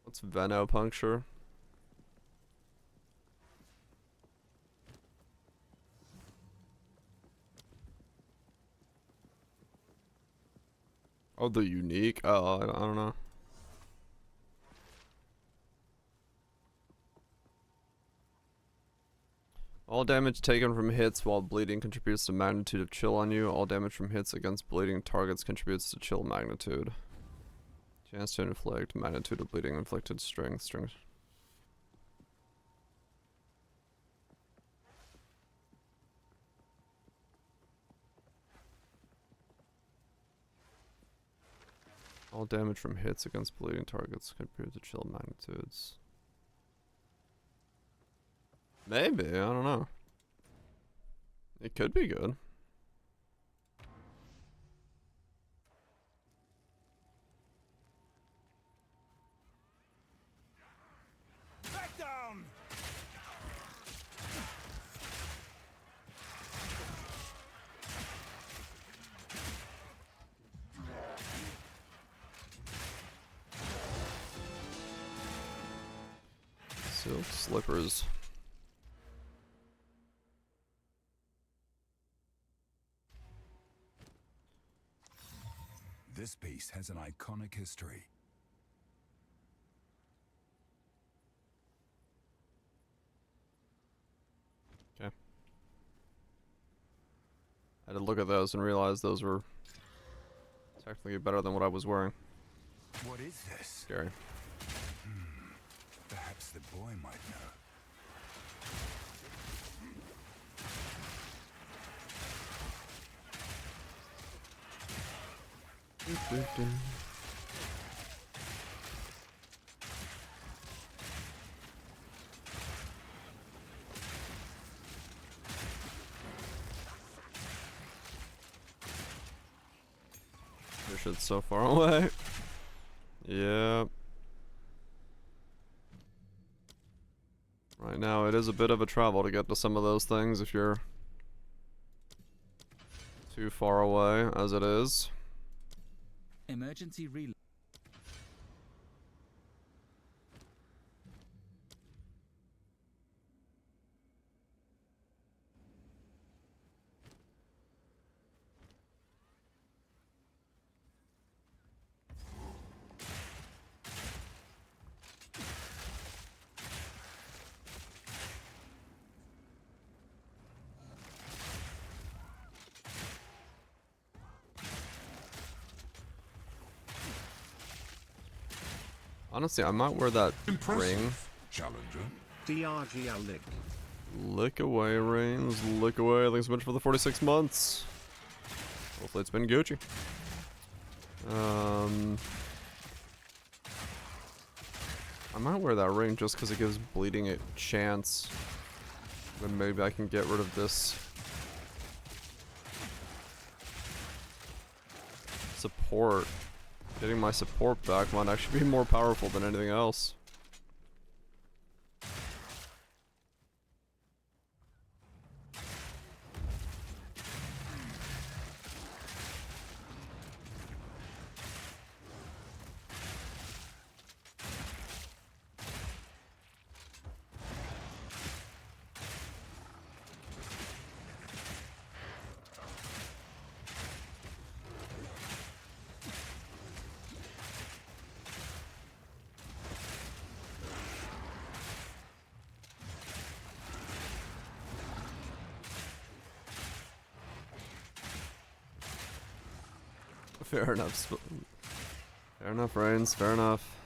What's venopuncture? Oh, the unique? Oh, I don't know. All damage taken from hits while bleeding contributes to magnitude of chill on you. All damage from hits against bleeding targets contributes to chill magnitude. Chance to inflict magnitude of bleeding inflicted strength. All damage from hits against bleeding targets contribute to chill magnitudes. Maybe, I don't know. It could be good. Back down! Silk slippers. This piece has an iconic history. Okay. I had to look at those and realize those were technically better than what I was wearing. What is this? Scary. Perhaps the boy might know. This shit's so far away. Yep. Right now it is a bit of a travel to get to some of those things if you're too far away as it is. Emergency reload. Honestly, I might wear that ring. Challenger. DRG lick. Lick away, Reigns. Lick away. Thanks so much for the 46 months. Hopefully it's been Gucci. I might wear that ring just because it gives bleeding a chance. Then maybe I can get rid of this support. Getting my support back might actually be more powerful than anything else. Fair enough. Fair enough, Reigns. Fair enough.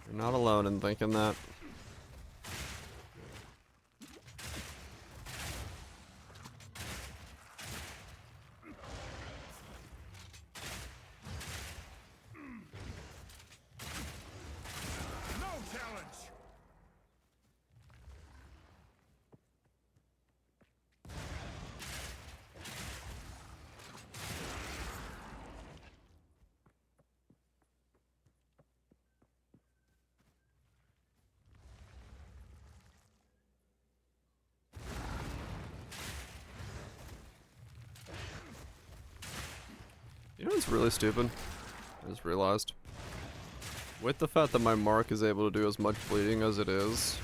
You're not alone in thinking that. No challenge. You know what's really stupid? I just realized. With the fact that my mark is able to do as much bleeding as it is,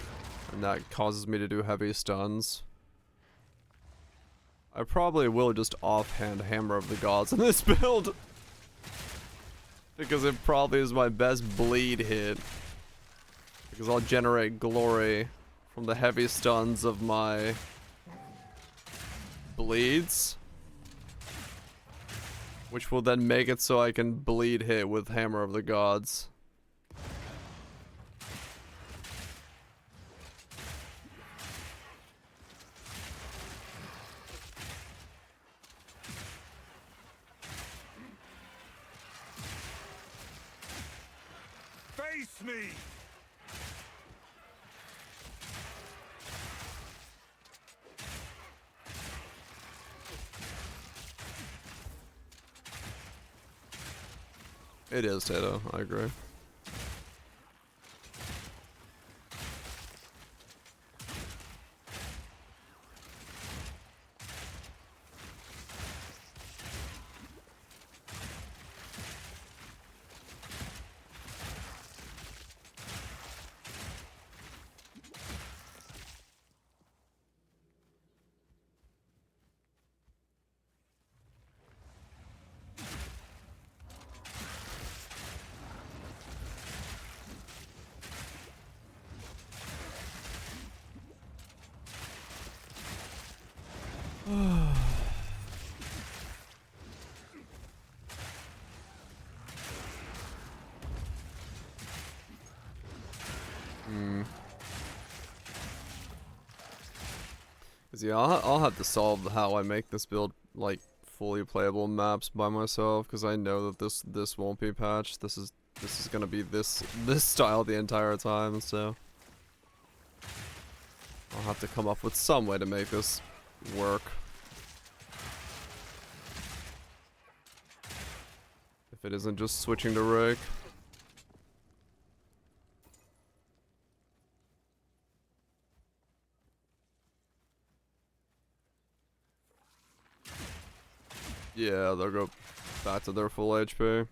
and that causes me to do heavy stuns, I probably will just offhand Hammer of the Gods in this build. Because it probably is my best bleed hit. Because I'll generate glory from the heavy stuns of my bleeds. Which will then make it so I can bleed hit with Hammer of the Gods. Face me. It is Tato, I agree. Cause yeah, I'll have to solve how I make this build like fully playable maps by myself. Cause I know that this won't be patched. This is gonna be this style the entire time. So I'll have to come up with some way to make this work. If it isn't just switching to Rake. Yeah, they'll go back to their full HP.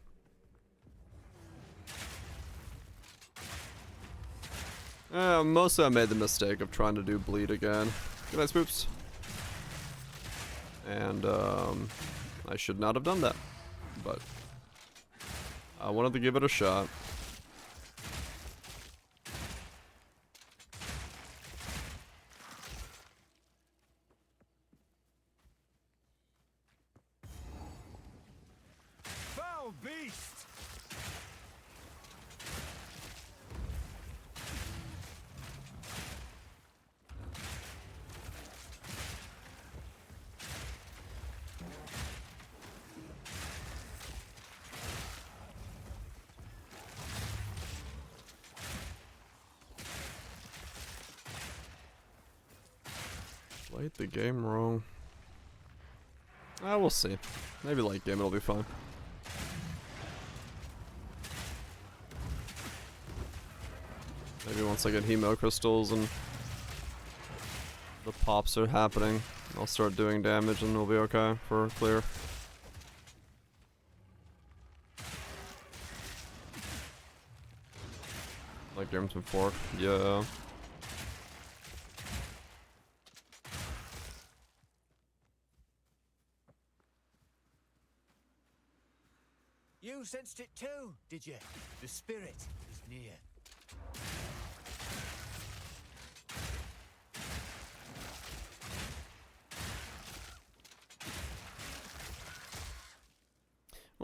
Mostly I made the mistake of trying to do bleed again. Good night, Spoops. And, I should not have done that. But I wanted to give it a shot. Foul beast. Played the game wrong. We'll see. Maybe late game it'll be fine. Maybe once I get hemo crystals and the pops are happening, I'll start doing damage and we'll be okay for clear. Like games before, yeah. You sensed it too, did you? The spirit is near.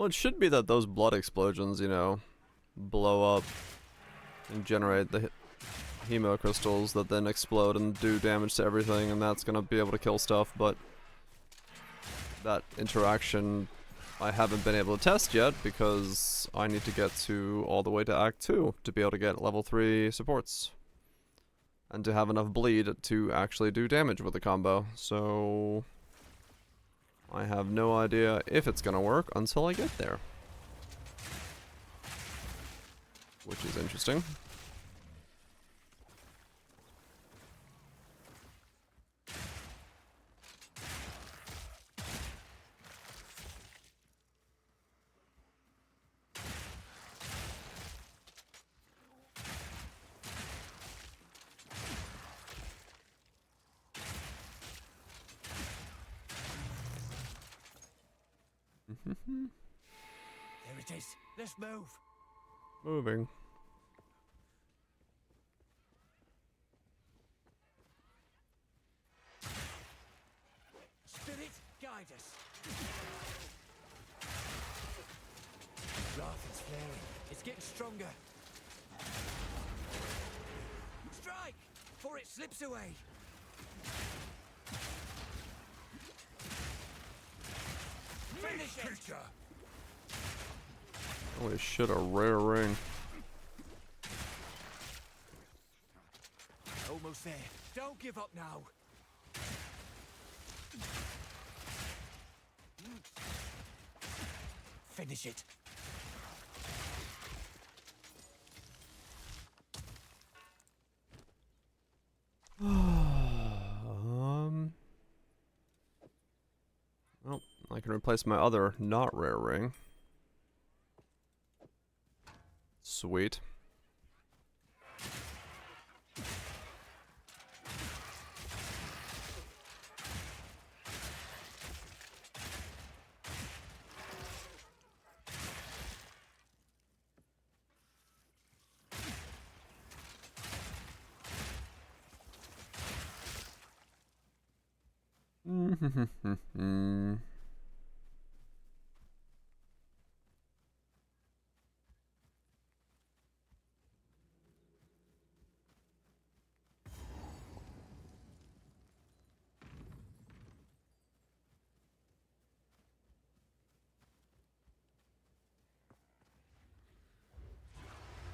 Well, it should be that those blood explosions, you know, blow up and generate the hemo crystals that then explode and do damage to everything, and that's gonna be able to kill stuff, but that interaction I haven't been able to test yet because I need to get to all the way to Act 2 to be able to get level 3 supports. And to have enough bleed to actually do damage with the combo, so I have no idea if it's gonna work until I get there. Which is interesting. There it is. Let's move. Moving. Spirit, guide us. Wrath is flaring. It's getting stronger. Strike! Before it slips away. Finish it! Holy shit, a rare ring. Almost there. Don't give up now. Finish it. Well, I can replace my other not rare ring. Sweet.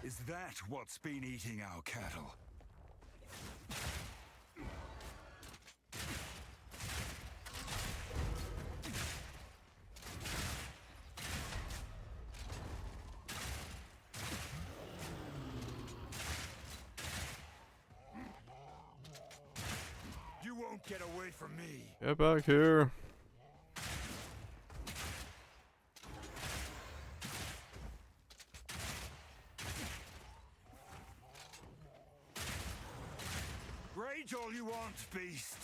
Is that what's been eating our cattle? You won't get away from me. Get back here. Rage all you want, beast.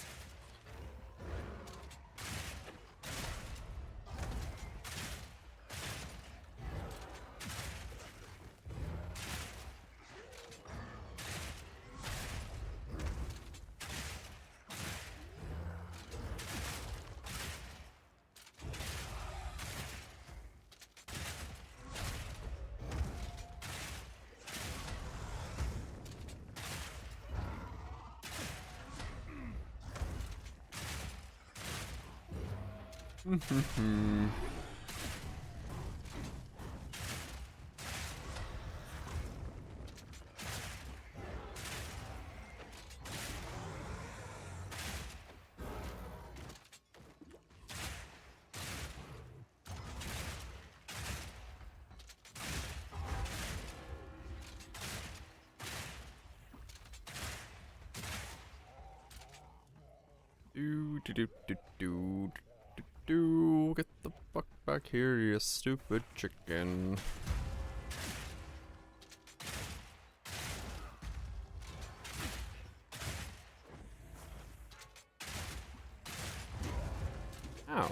Get the fuck back here, you stupid chicken. Ow.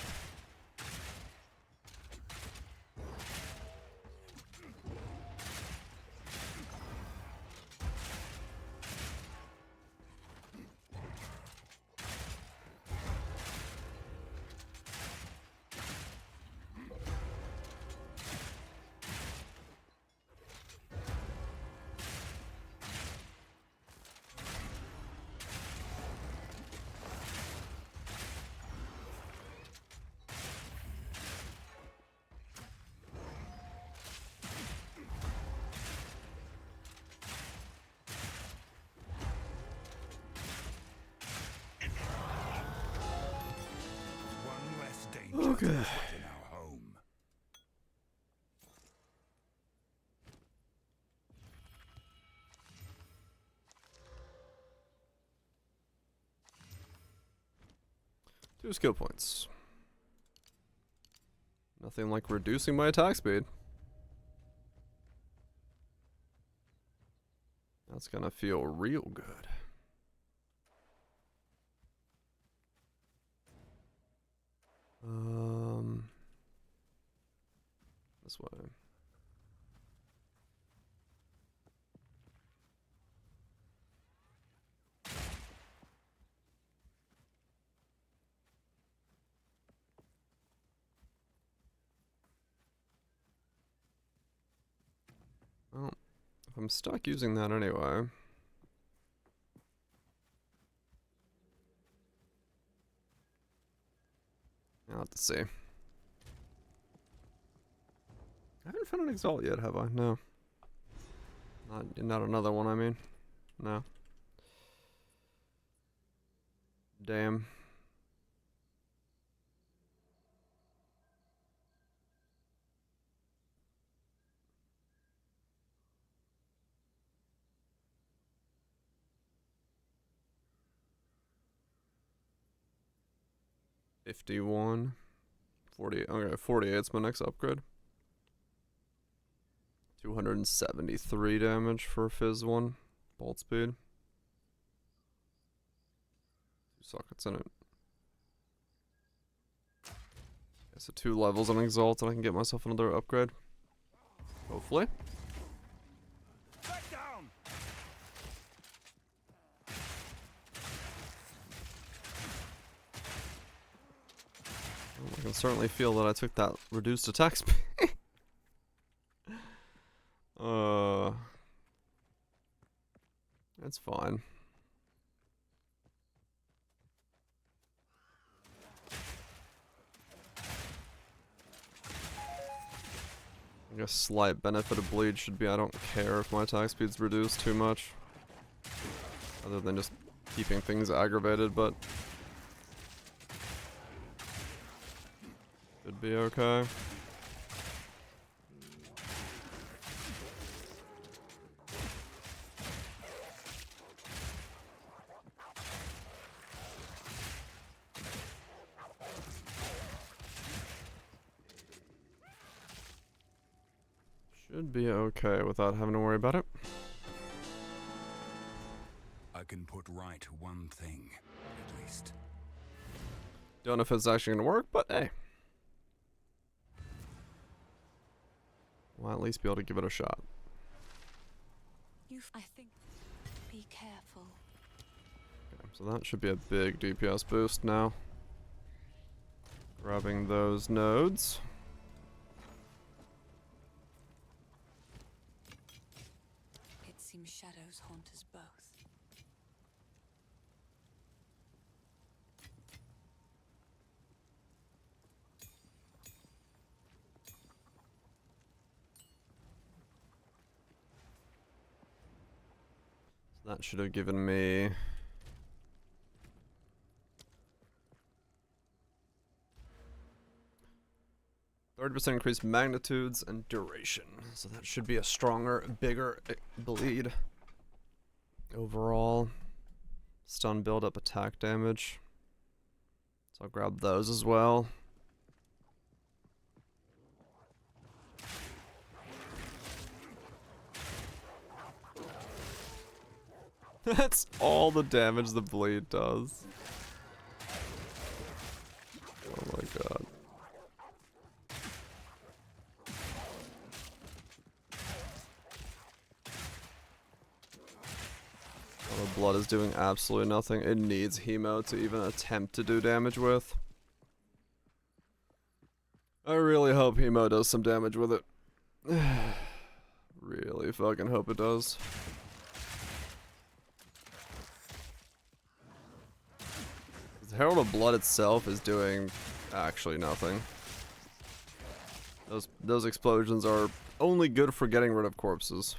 Okay. In our home. Two skill points. Nothing like reducing my attack speed. That's gonna feel real good. This way. Well, if I'm stuck using that anyway. I'll have to see. I haven't found an Exalt yet, have I? No. Not another one, I mean. No. Damn. $51. 48. Okay, 48's my next upgrade. 273 damage for Fizz 1. Bolt speed. 2 sockets in it. Okay, so 2 levels on Exalt and I can get myself another upgrade. Hopefully. Back down. Well, I can certainly feel that I took that reduced attack speed. That's fine. I guess slight benefit of bleed should be I don't care if my attack speed's reduced too much. Other than just keeping things aggravated, but should be okay. Should be okay without having to worry about it. I can put right one thing, at least. Don't know if it's actually gonna work, but hey. We'll at least be able to give it a shot. I think. Be careful. Okay, so that should be a big DPS boost now. Grabbing those nodes. It seems shadows haunt us both. That should have given me 30% increased magnitudes and duration. So that should be a stronger, bigger bleed. Overall. Stun build up attack damage. So I'll grab those as well. That's all the damage the bleed does. Oh my god. Oh, the blood is doing absolutely nothing. It needs hemo to even attempt to do damage with. I really hope hemo does some damage with it. Really fucking hope it does. The Herald of Blood itself is doing actually nothing. Those explosions are only good for getting rid of corpses.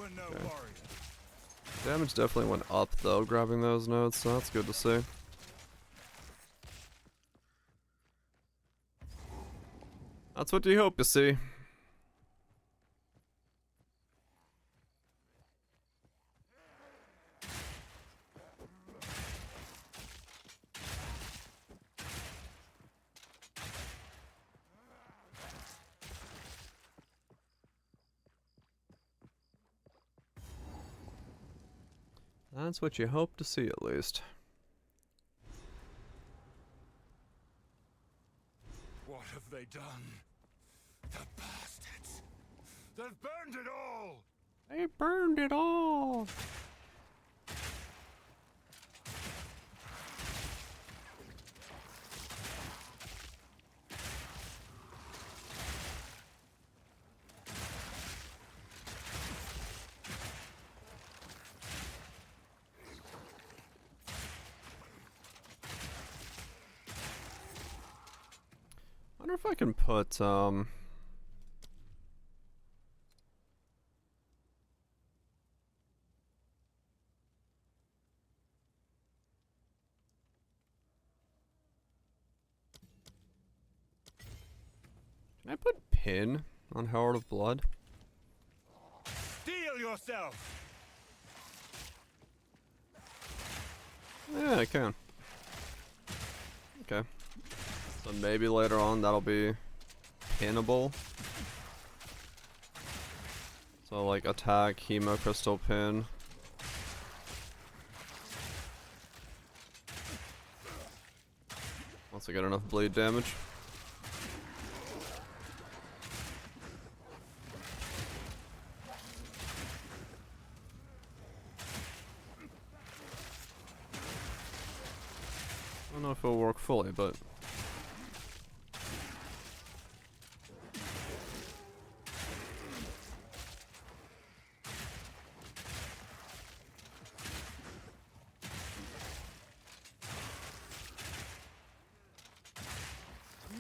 were no Okay. warrior. Damage definitely went up though, grabbing those nodes, so that's good to see. That's what you hope to see. That's what you hope to see, at least. What have they done? The bastards! They've burned it all! They burned it all! I wonder if I can put, Can I put pin on Herald of Blood? Steel yourself! Yeah, I can. Okay. So maybe later on that'll be pinnable. So like attack, hemo crystal pin. Once I get enough bleed damage. I don't know if it'll work fully, but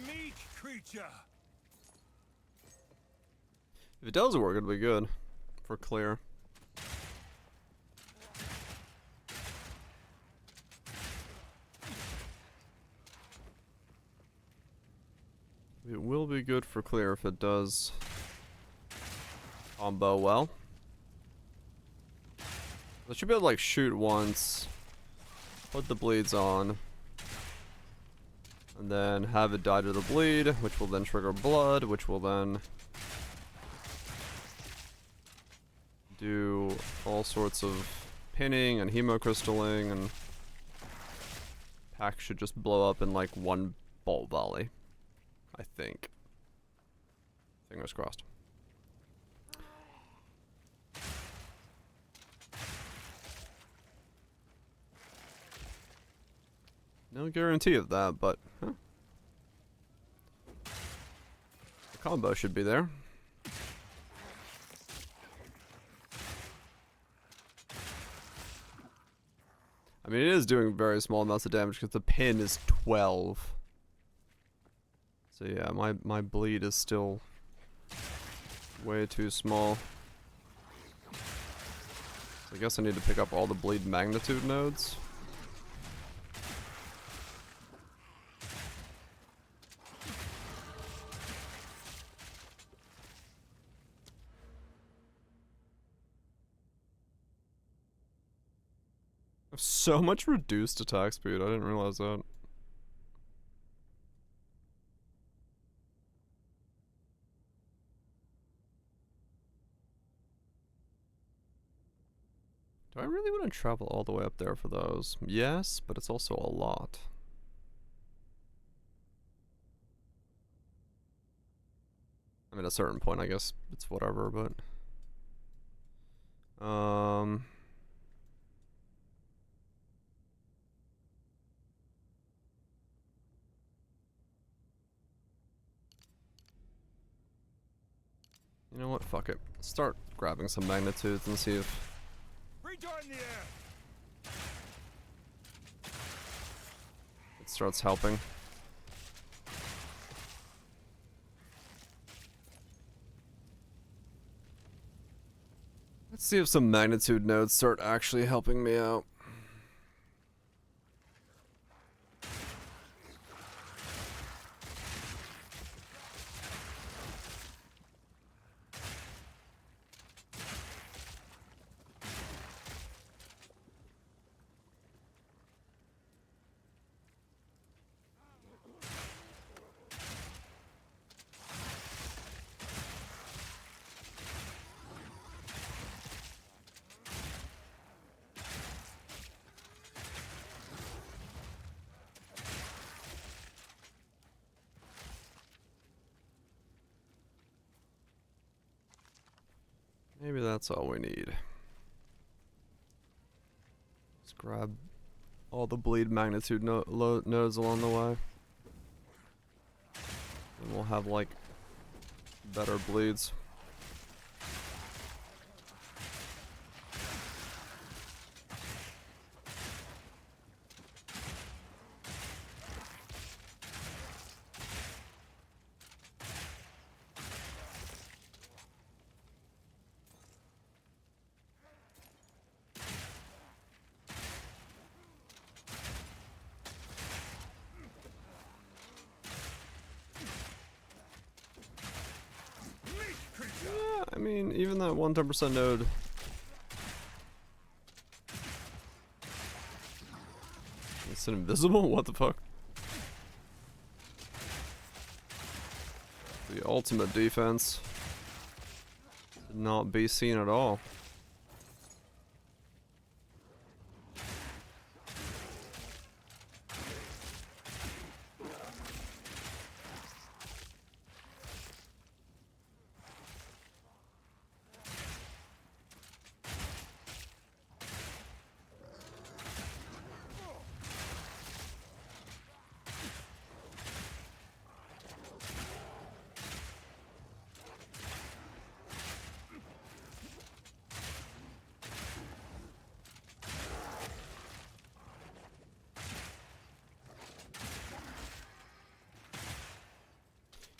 Meat creature! if it does work, it'll be good for clear. It will be good for clear if it does combo well. I should be able to like shoot once, put the bleeds on, and then have it die to the bleed, which will then trigger blood, which will then do all sorts of pinning and hemocrystalling, and pack should just blow up in like one bolt volley. I think. Fingers crossed. No guarantee of that, but the combo should be there. I mean, it is doing very small amounts of damage because the pin is 12. So yeah, my bleed is still way too small. So I guess I need to pick up all the bleed magnitude nodes. I have so much reduced attack speed, I didn't realize that. Do I really want to travel all the way up there for those? Yes, but it's also a lot. I mean, at a certain point, I guess it's whatever, but... You know what? Fuck it. Start grabbing some magnitudes and see if... Rejoin the air! it starts helping. Let's see if some magnitude nodes start actually helping me out. Maybe that's all we need. Let's grab all the bleed magnitude nodes along the way. And we'll have like better bleeds. I mean, even that 110% node. It's invisible? What the fuck? The ultimate defense did not be seen at all.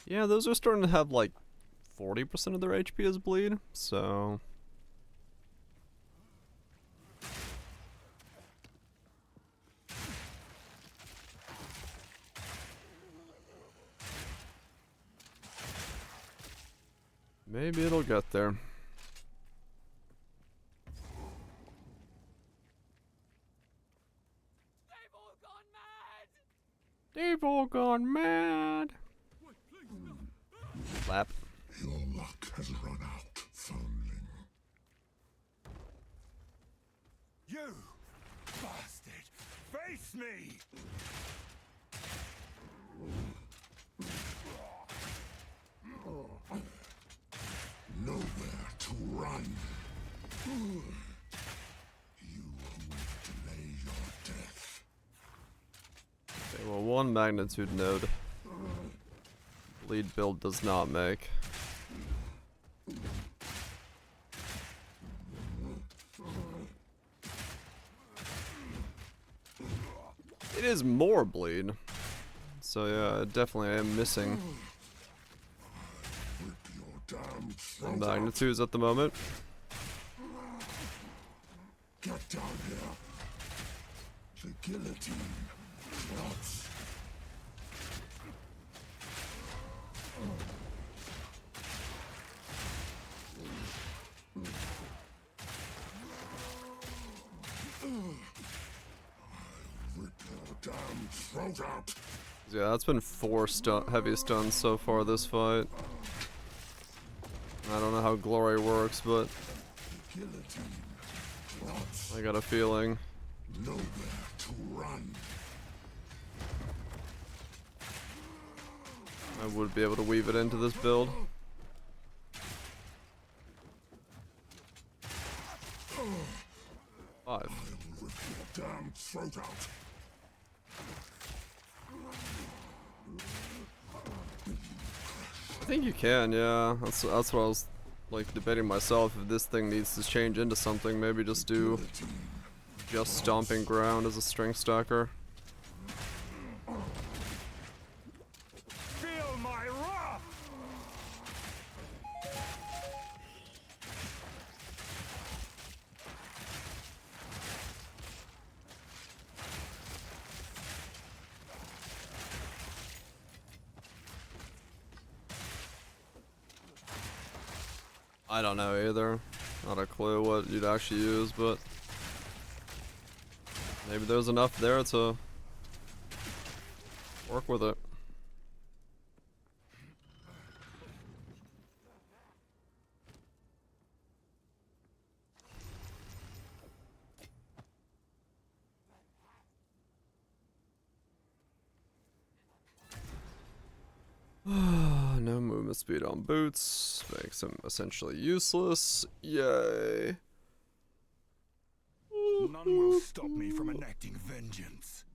Yeah, those are starting to have like 40% of their HP as bleed, so... maybe it'll get there. They've all gone mad! Lap. Your luck has run out, foundling. You bastard! Face me! Nowhere to run. You who delay your death. Okay, well, one magnitude node. Bleed build does not make. It is more bleed. So yeah, I definitely am missing some magnitudes at the moment. Get down here. The guillotine. Nuts. Damn throat out. Yeah, that's been 4 heavy stuns so far this fight. I don't know how glory works, but I got a feeling. Nowhere to run. I would be able to weave it into this build. I will rip your damn throat out. I think you can, yeah. That's what I was like debating myself. If this thing needs to change into something, maybe just do just stomping ground as a strength stacker. Feel my wrath! I don't know either. Not a clue what you'd actually use, but maybe there's enough there to work with it. No movement speed on boots. Makes them essentially useless. Yay. None will stop me from enacting vengeance.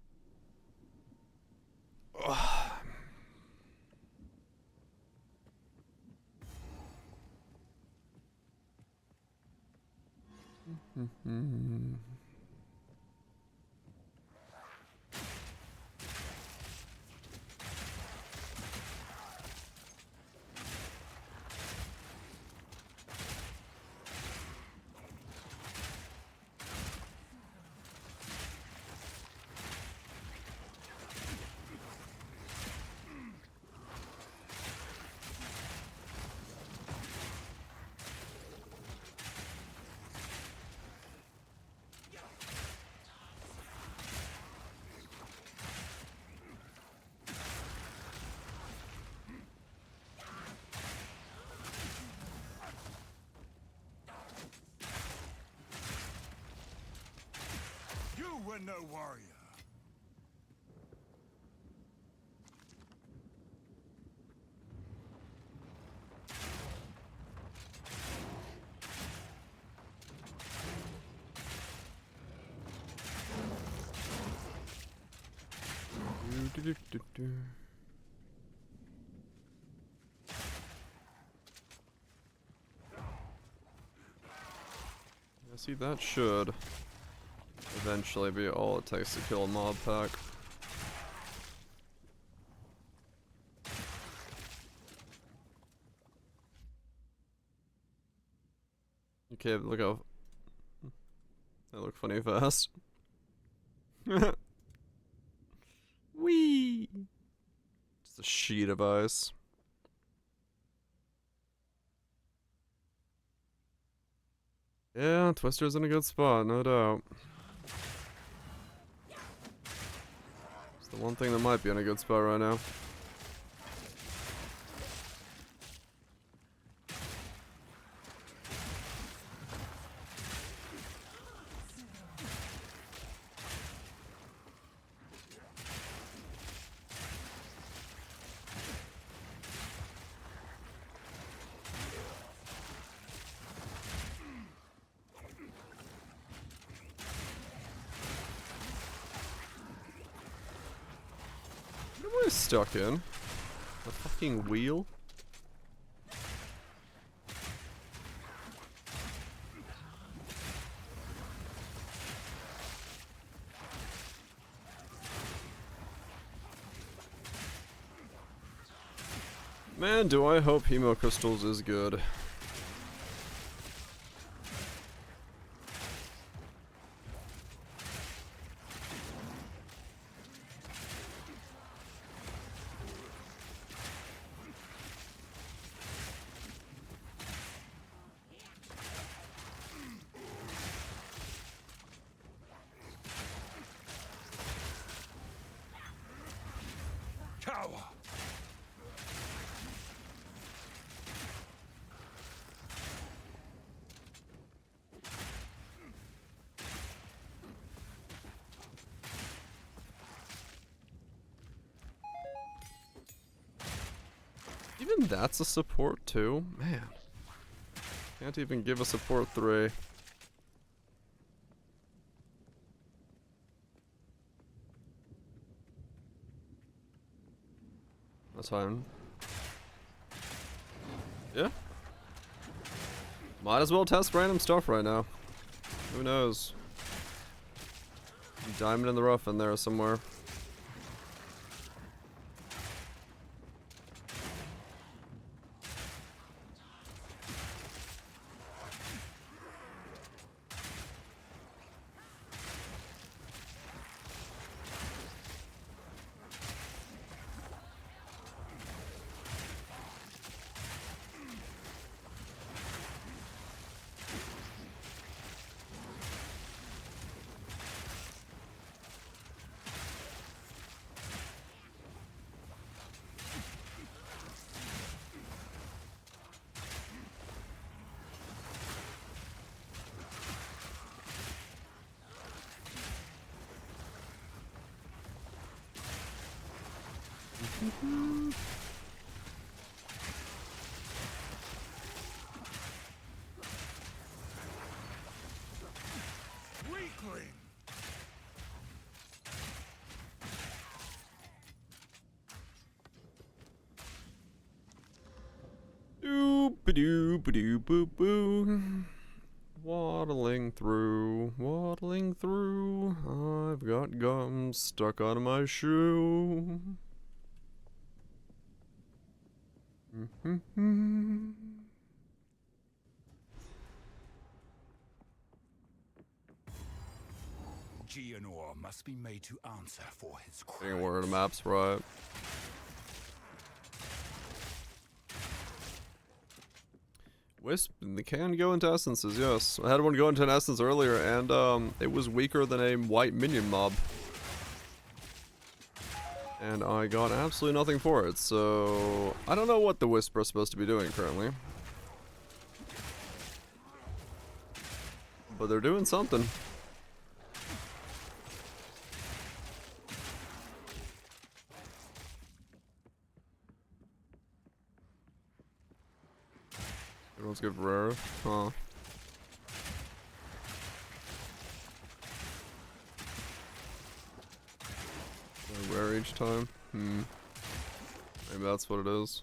You were no warrior. I see that should eventually be all it takes to kill a mob pack. Okay, look how they look funny fast. Whee! Just a sheet of ice. Yeah, Twister's in a good spot, no doubt. It's the one thing that might be in a good spot right now. What am I stuck in? A fucking wheel? Man, do I hope Hemo Crystals is good. Cower! Even that's a support too? Man. Can't even give a support 3. That's fine. Yeah. Might as well test random stuff right now. Who knows? Diamond in the rough in there somewhere. Weakling! Doop-a-doop-a-doop-boo-boo. Waddling through, waddling through. I've got gum stuck on my shoe. Geonor must be made to answer for his crimes. Getting word of maps right. Wisp, they can go into essences, yes. I had one go into an essence earlier, and it was weaker than a white minion mob. And I got absolutely nothing for it, so I don't know what the Wisp are supposed to be doing currently. But they're doing something. Everyone's good rare, huh? Rare each time? Maybe that's what it is.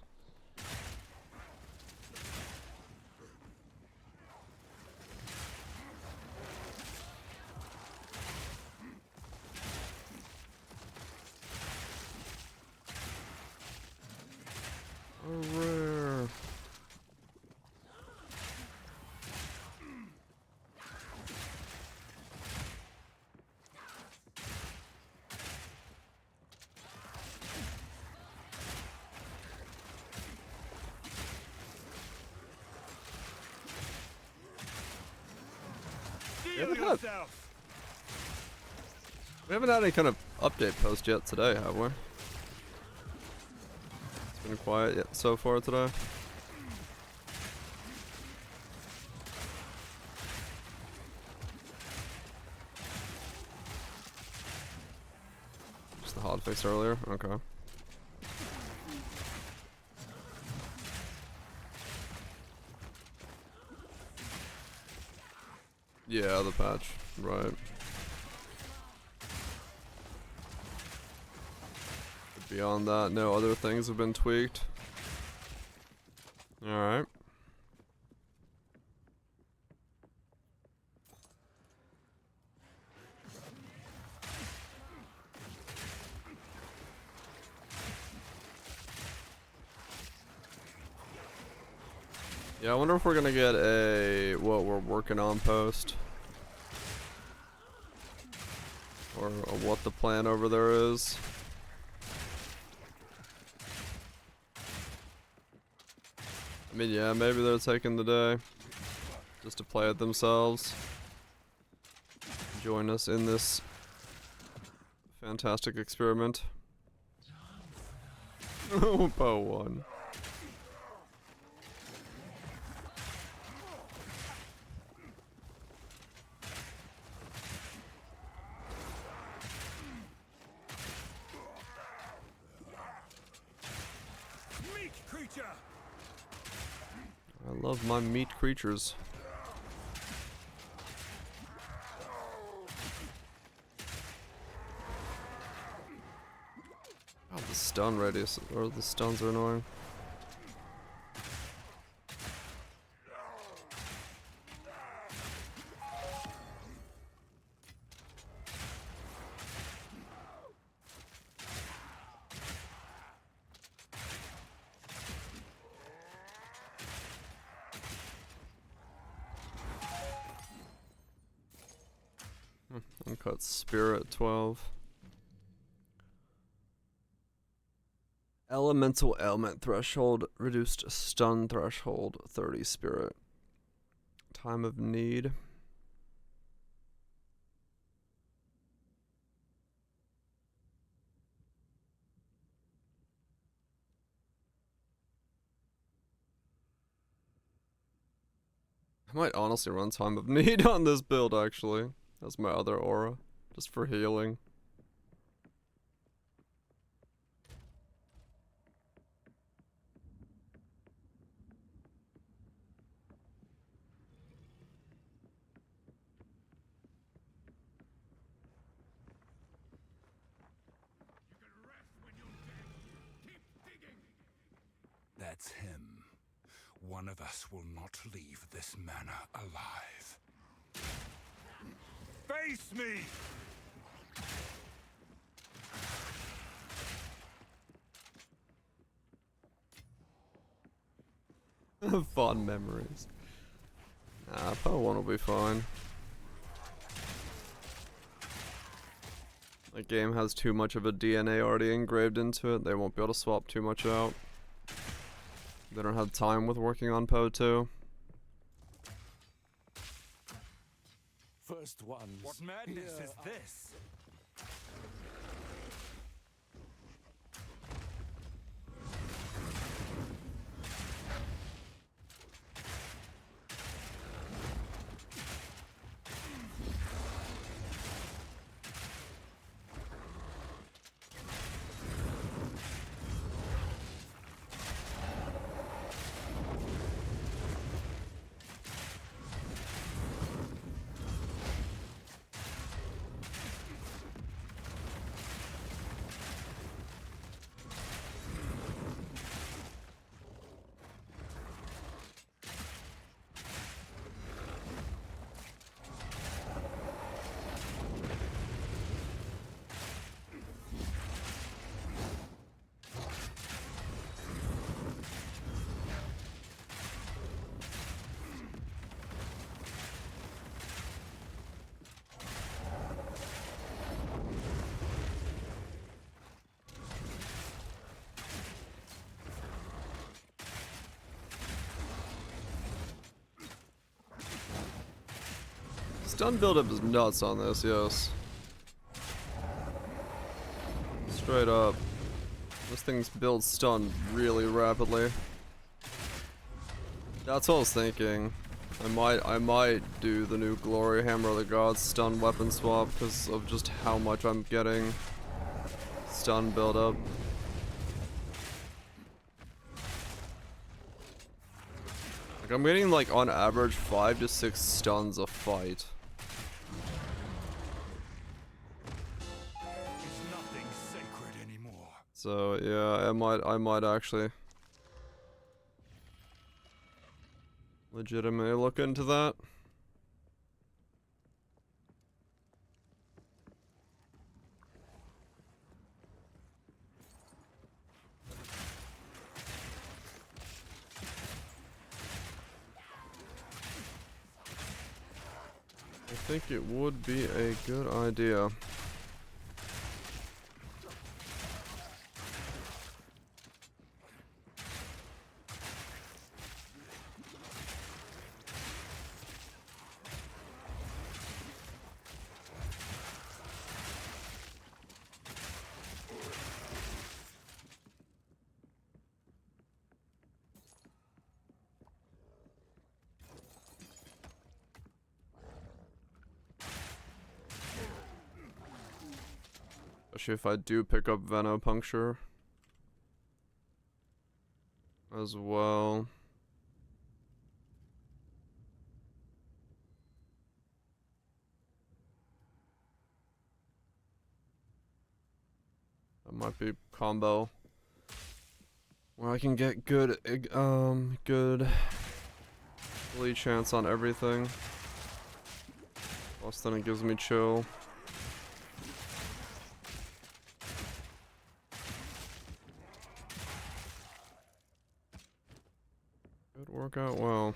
A rare. We haven't had any kind of update post yet today, have we? It's been quiet yet so far today. Just the hotfix earlier? Okay. Yeah, the patch, right. Beyond that, no other things have been tweaked. Alright. Yeah, I wonder if we're gonna get a what we're working on post. Or what the plan over there is. I mean, yeah, maybe they're taking the day just to play it themselves. Join us in this fantastic experiment. Oh, bow one. I love my meat creatures. Oh, the stun radius, or the stuns are annoying. Uncut Spirit 12. Elemental ailment threshold, reduced stun threshold 30 Spirit. Time of need. I might honestly run Time of Need on this build actually. That's my other aura, just for healing. that's him, one of us will not leave this manor alive. Face me! Fond memories. Nah, part 1 will be fine. The game has too much of a DNA already engraved into it. They won't be able to swap too much out. They don't have time with working on PO 2. First ones. What madness is this? Stun buildup is nuts on this, yes. Straight up. This thing's builds stun really rapidly. That's what I was thinking. I might do the new Glory Hammer of the Gods stun weapon swap because of just how much I'm getting stun buildup. Like I'm getting like on average 5 to 6 stuns a fight. So yeah, I might actually legitimately look into that. I think it would be a good idea. Especially if I do pick up Venopuncture as well. That might be combo where I can get good good lead chance on everything. Plus then it gives me chill. Could work out well.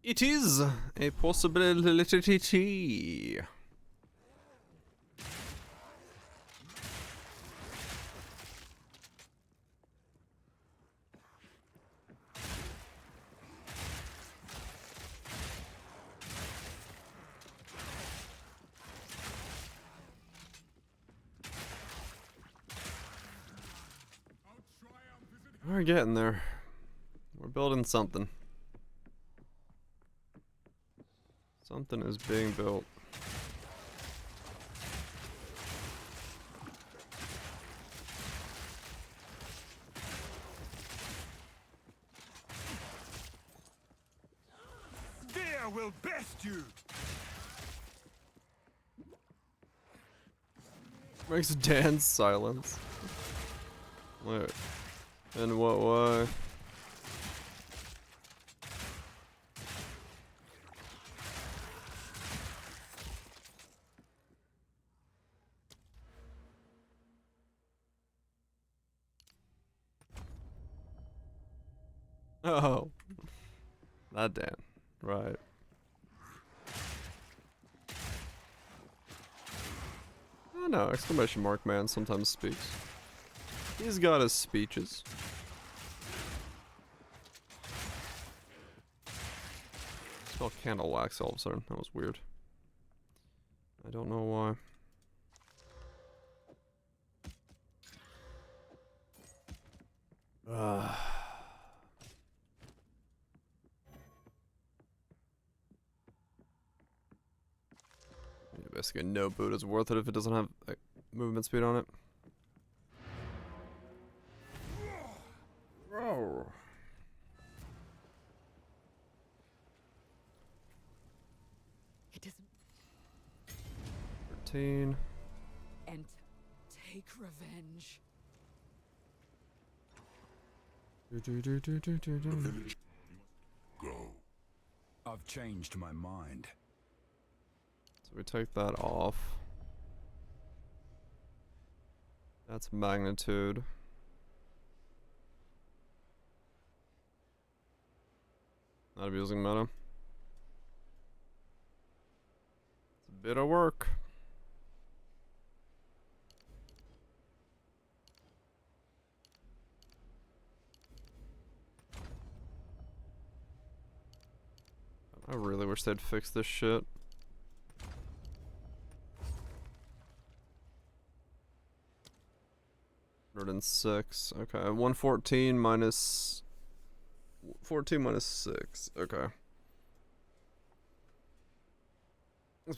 It is a possibility. We're getting there. We're building something. Something is being built. Fear will best you. Makes Dan silence. Wait. In what way? Oh. That Dan. Right. Oh no, exclamation mark man sometimes speaks. He's got his speeches. Smell candle wax all of a sudden. That was weird. I don't know why. Basically, no boot is worth it if it doesn't have like, movement speed on it. Oh. It doesn't. 13. And take revenge. Go. I've changed my mind. So we take that off. That's magnitude. Not abusing meta. It's a bit of work. I really wish they'd fix this shit. $106. Okay, 114 minus 14 minus 6. Okay.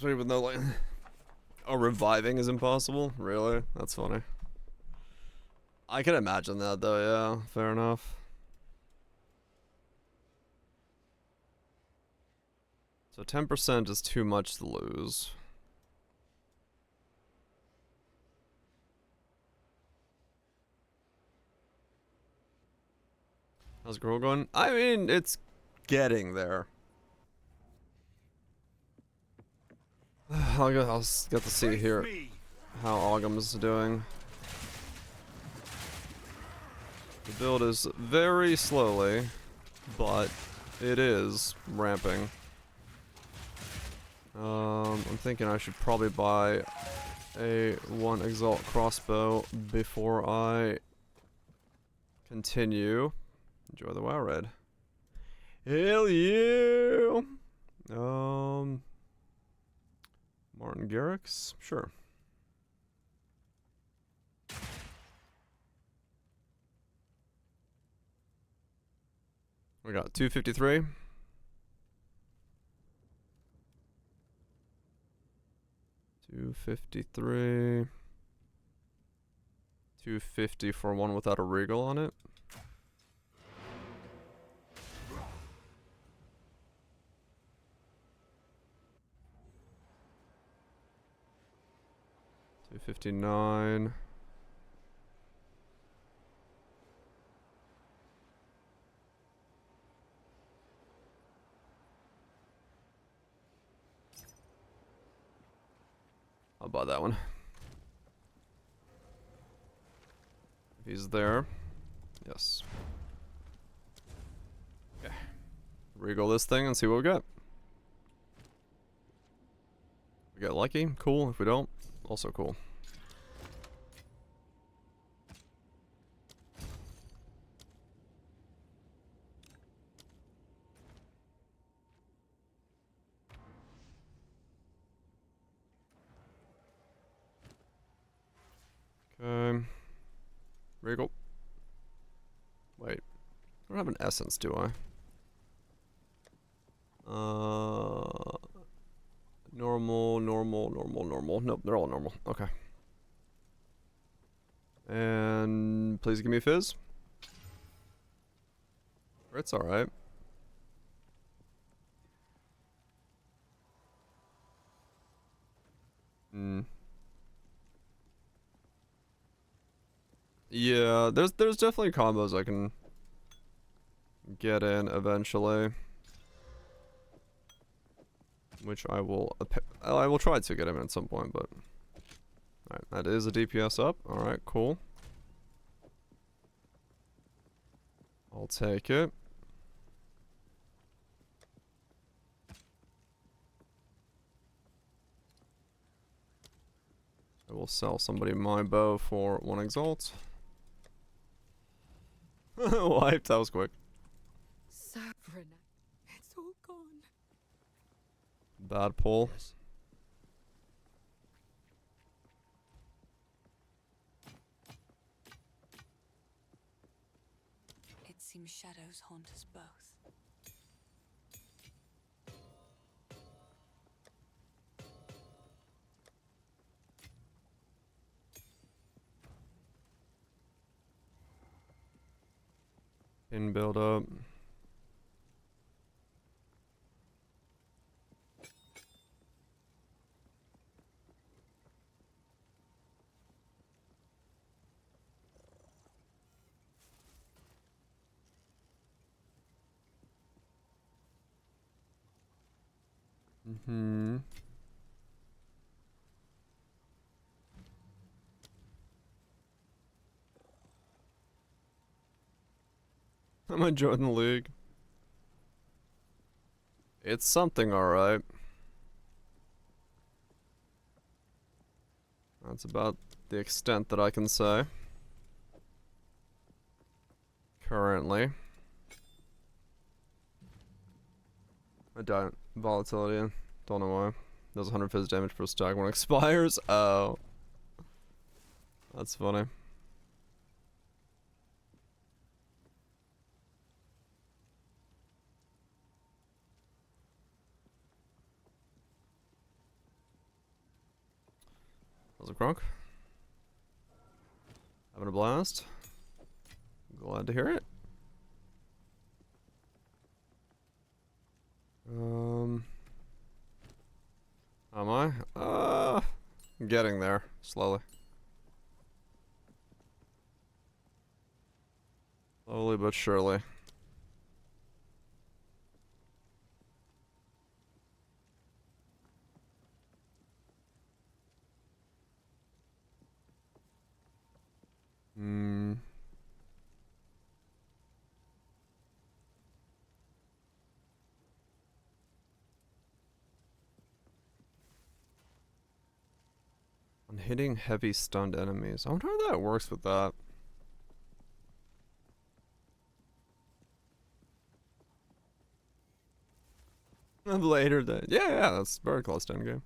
So even though like reviving is impossible, really? That's funny. I can imagine that though, yeah, fair enough. So 10% is too much to lose. How's Girl going? I mean, it's getting there. I'll get to see here how Ogham's doing. The build is very slowly, but it is ramping. I'm thinking I should probably buy a 1 Exalt crossbow before I continue. Enjoy the WoW Red. Hell yeah! Martin Garrix? Sure. We got 253. 253. 250 for one without a regal on it. $259. I'll buy that one. If he's there. Yes. Okay. Regal this thing and see what we got. If we get lucky, cool. If we don't, also cool. Okay. Regal. Wait. I don't have an essence, do I? Normal. Nope, they're all normal. Okay. And please give me a fizz. It's alright. Yeah, there's definitely combos I can get in eventually, which I will try to get him in at some point. But all right, that is a DPS up. All right, cool. I'll take it. I will sell somebody my bow for 1 exalt. Wiped, that was quick. Sovereign, it's all gone. Bad pull. It seems shadows haunt us both. Pin build up. Mm-hmm. I'm enjoying the league. It's something, alright. That's about the extent that I can say. Currently. I died. Volatility. Don't know why. Does 100 fizz damage per stack when it expires. Oh. That's funny. How's it, Gronk? Having a blast? Glad to hear it. Am I? Getting there, slowly. Slowly but surely. On hitting heavy stunned enemies. I wonder how that works with that. Later then. Yeah, that's very close to endgame.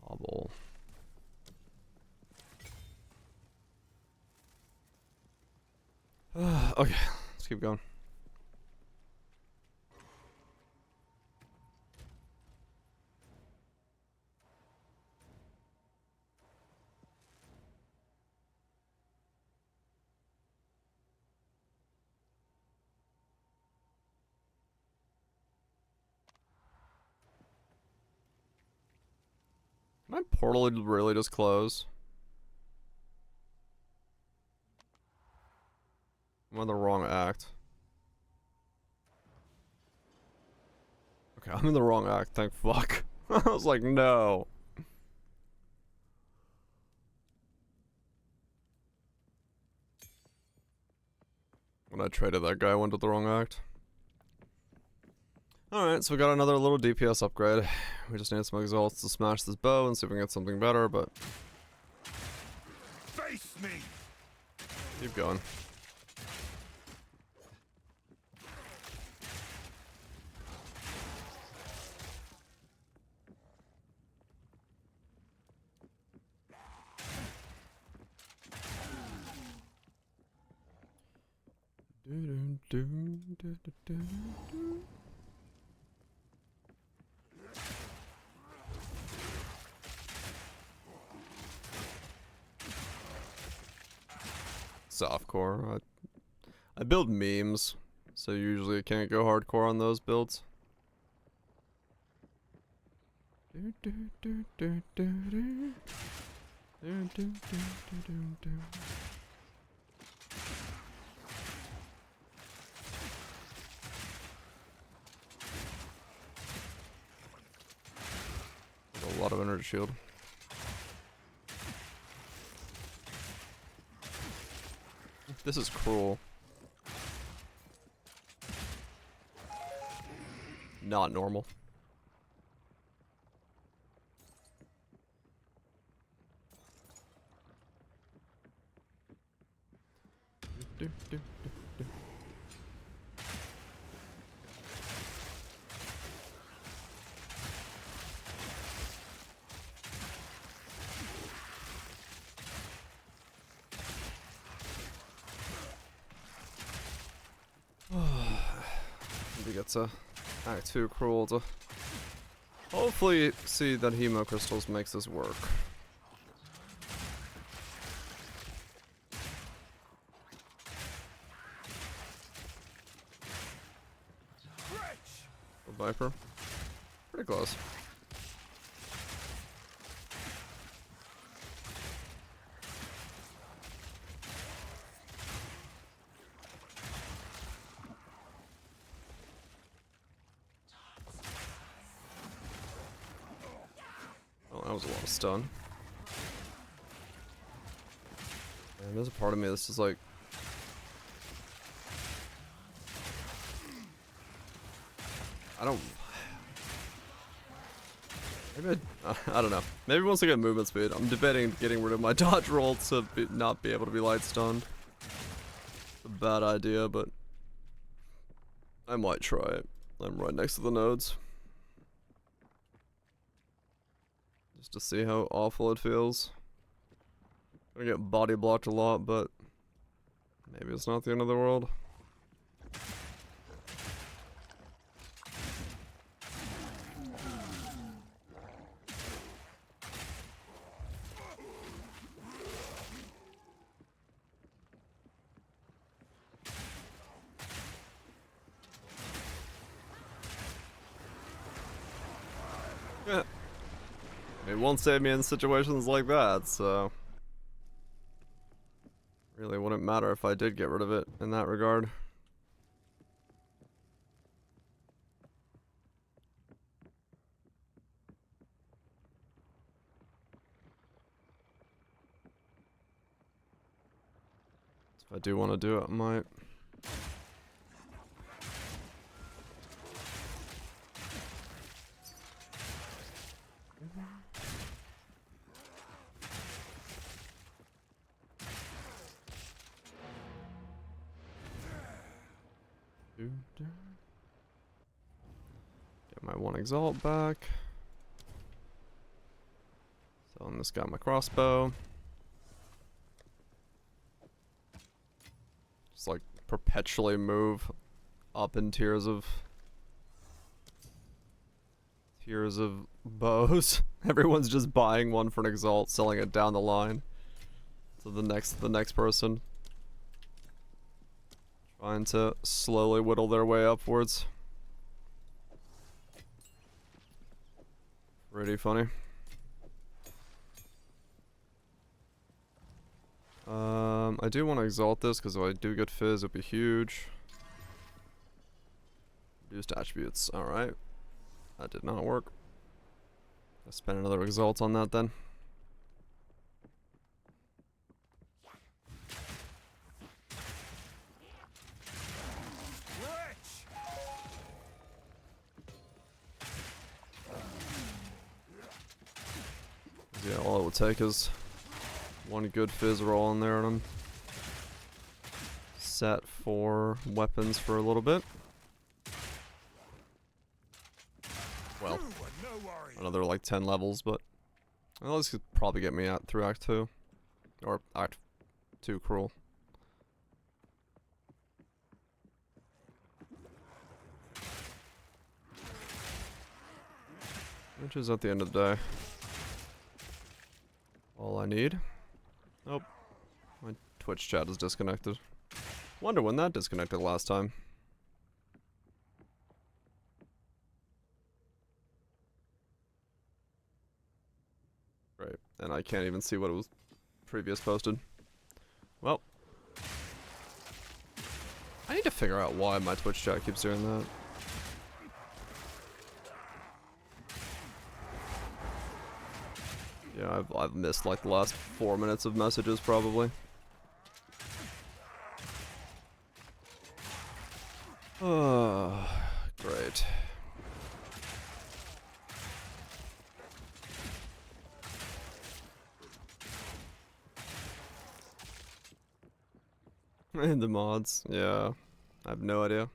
Hobble. Okay, let's keep going. My portal really just close? I'm on the wrong act. Okay, I'm in the wrong act, thank fuck. I was like, no. When I traded that guy, I went to the wrong act. Alright, so we got another little DPS upgrade. We just need some exalts to smash this bow and see if we can get something better, but... Face me! Keep going. softcore. I build memes, so usually I can't go hardcore on those builds. A lot of energy shield. This is cruel. Not normal. Maybe gets a act too cruel to hopefully see that hemo crystals makes this work. A Viper. Pretty close. Oh, that was a lot of stun. And there's a part of me that's just like, I don't. Maybe I don't know. Maybe once I get movement speed, I'm debating getting rid of my dodge roll to not be able to be light stunned. It's a bad idea, but I might try it. I'm right next to the nodes. Just to see how awful it feels. I get body blocked a lot, but maybe it's not the end of the world. Yeah. It won't save me in situations like that, so really wouldn't matter if I did get rid of it in that regard. If I do want to do it, I might. Get my one exalt back. Selling this guy my crossbow. Just like perpetually move up in tiers of bows. Everyone's just buying one for an exalt, selling it down the line to the next person. Trying to slowly whittle their way upwards. Pretty funny. I do want to exalt this because if I do get fizz, it'd be huge. Reduced attributes. Alright. That did not work. I'll spend another exalt on that then. Yeah, all it would take is one good fizz roll in there and I'm set for weapons for a little bit. Well, another like 10 levels, but well, this could probably get me out through Act 2. Or Act 2 Cruel. Which is at the end of the day all I need. Oh, my Twitch chat is disconnected. Wonder when that disconnected last time. Right, and I can't even see what it was previous posted. Well. I need to figure out why my Twitch chat keeps doing that. Yeah, I've missed like the last 4 minutes of messages probably. Oh, great. And the mods, yeah. I have no idea.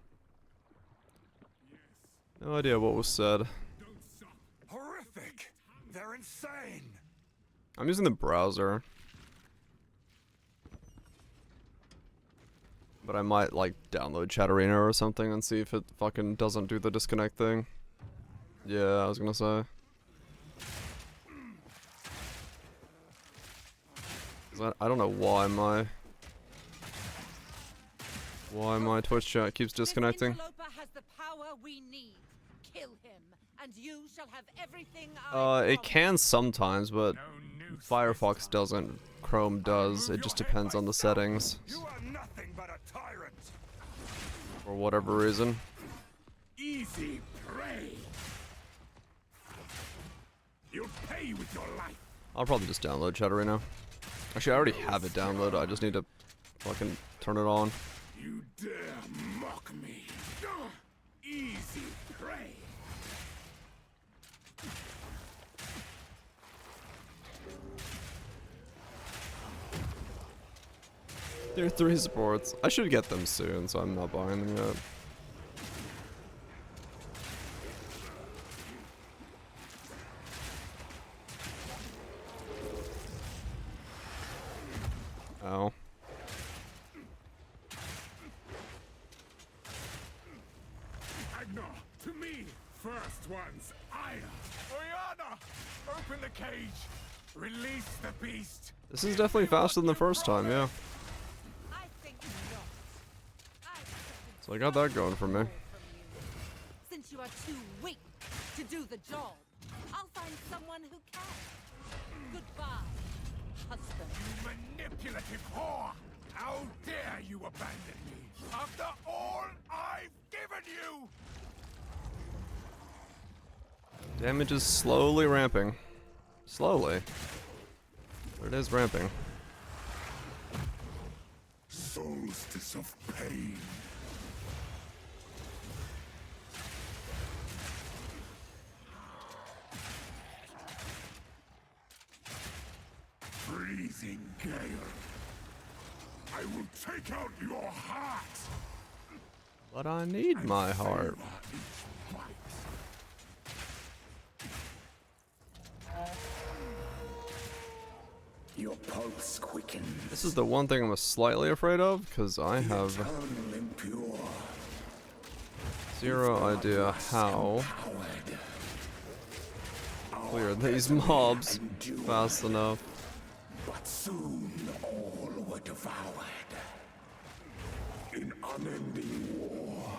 No idea what was said. Horrific! They're insane! I'm using the browser. But I might like download Chatterina or something and see if it fucking doesn't do the disconnect thing. Yeah, I was gonna say. 'Cause I don't know why my Twitch chat keeps disconnecting. This interloper has the power we need. Kill him, and you shall have everything I It can sometimes, but Firefox doesn't. Chrome does. It just depends on the settings. You are nothing but a tyrant! For whatever reason. Easy prey. You'll pay with your life. I'll probably just download Chatterina. Actually, I already have it downloaded. I just need to fucking turn it on. You dare mock me. Easy prey. There are 3 supports. I should get them soon, so I'm not buying them yet. Ow. Agnar, to me. First one's ire. Oriana! Open the cage! Release the beast! This is definitely faster than the first time, yeah. I think not. So I got that going for me. Since you are too weak to do the job, I'll find someone who can. Goodbye, husband. Manipulative whore! How dare you abandon me after all I've given you! Damage is slowly ramping. Slowly. But it is ramping. Solstice of pain. Freezing gale. I will take out your heart. But I need my heart. Your pulse quickens. This is the one thing I'm slightly afraid of, because I have zero idea how clear these mobs fast enough. But soon all were devoured in unending war.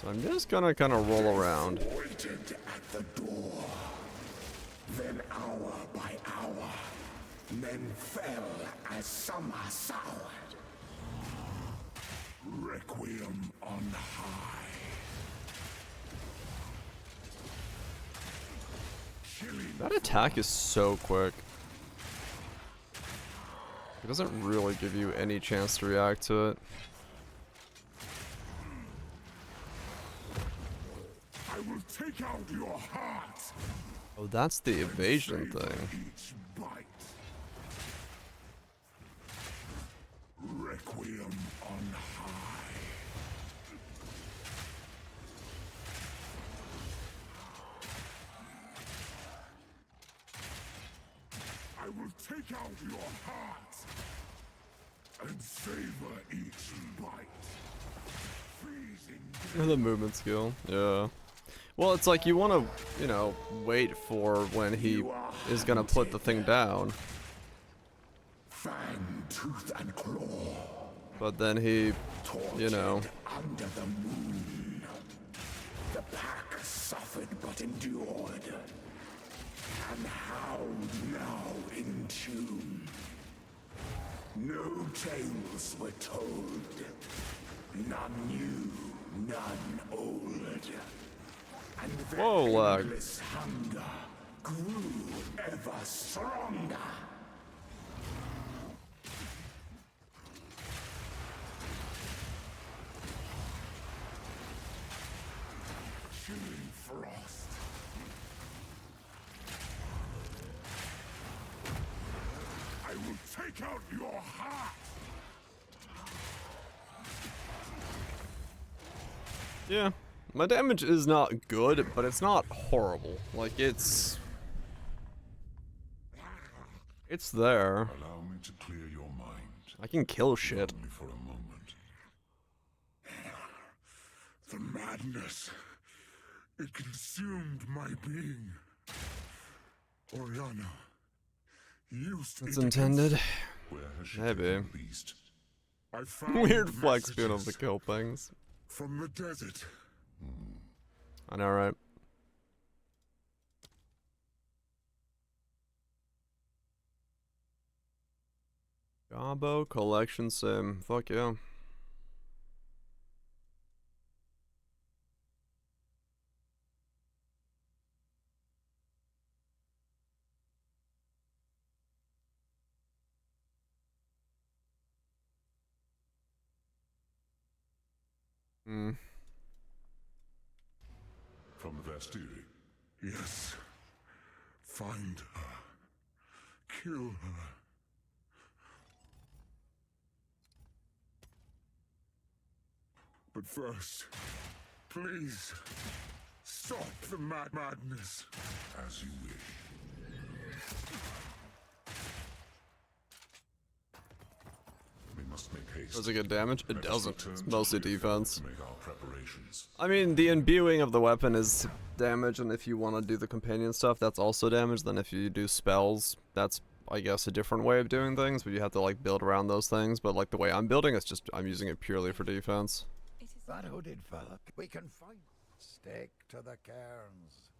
So I'm just gonna kind of roll around. Waited at the door. Then hour by hour, men fell as some are soured. Requiem on high. That attack is so quick. It doesn't really give you any chance to react to it. I will take out your heart. Oh, that's the evasion thing. Each bite. Requiem on high. I will take out your heart and savor each bite. Freezing. The movement skill, yeah. Well, it's like you want to, you know, wait for when he is gonna put the thing down. Fang, tooth, and claw. But then he, you know. Under the moon, the pack suffered but endured. And Hound now in tune. No tales were told. None new, none old. And their Whoa, lag. endless hunger grew ever stronger. Chilling frost. I will take out your heart! Yeah. My damage is not good, but it's not horrible. Like, it's there. Allow me to clear your mind. I can kill shit. Only for a moment. The madness. It consumed my being. Oriana. Used It's it intended. Where has she Maybe. taken the beast? I found Weird flex being able to messages kill things. from the desert. I know, right? Gobbo collection sim. Fuck yeah. Hmm. From Vastiri? Yes. Find her. Kill her. But first, please, stop the madness. As you wish. We must make haste. Does it get damage? It Let us doesn't. return It's to mostly Clearfield defense. to make our preparations. I mean, the imbuing of the weapon is damage, and if you want to do the companion stuff, that's also damage. Then if you do spells, that's, I guess, a different way of doing things, but you have to, like, build around those things. But, like, the way I'm building, it's just, I'm using it purely for defense. That hooded fella, we can find. Stick to the cairns.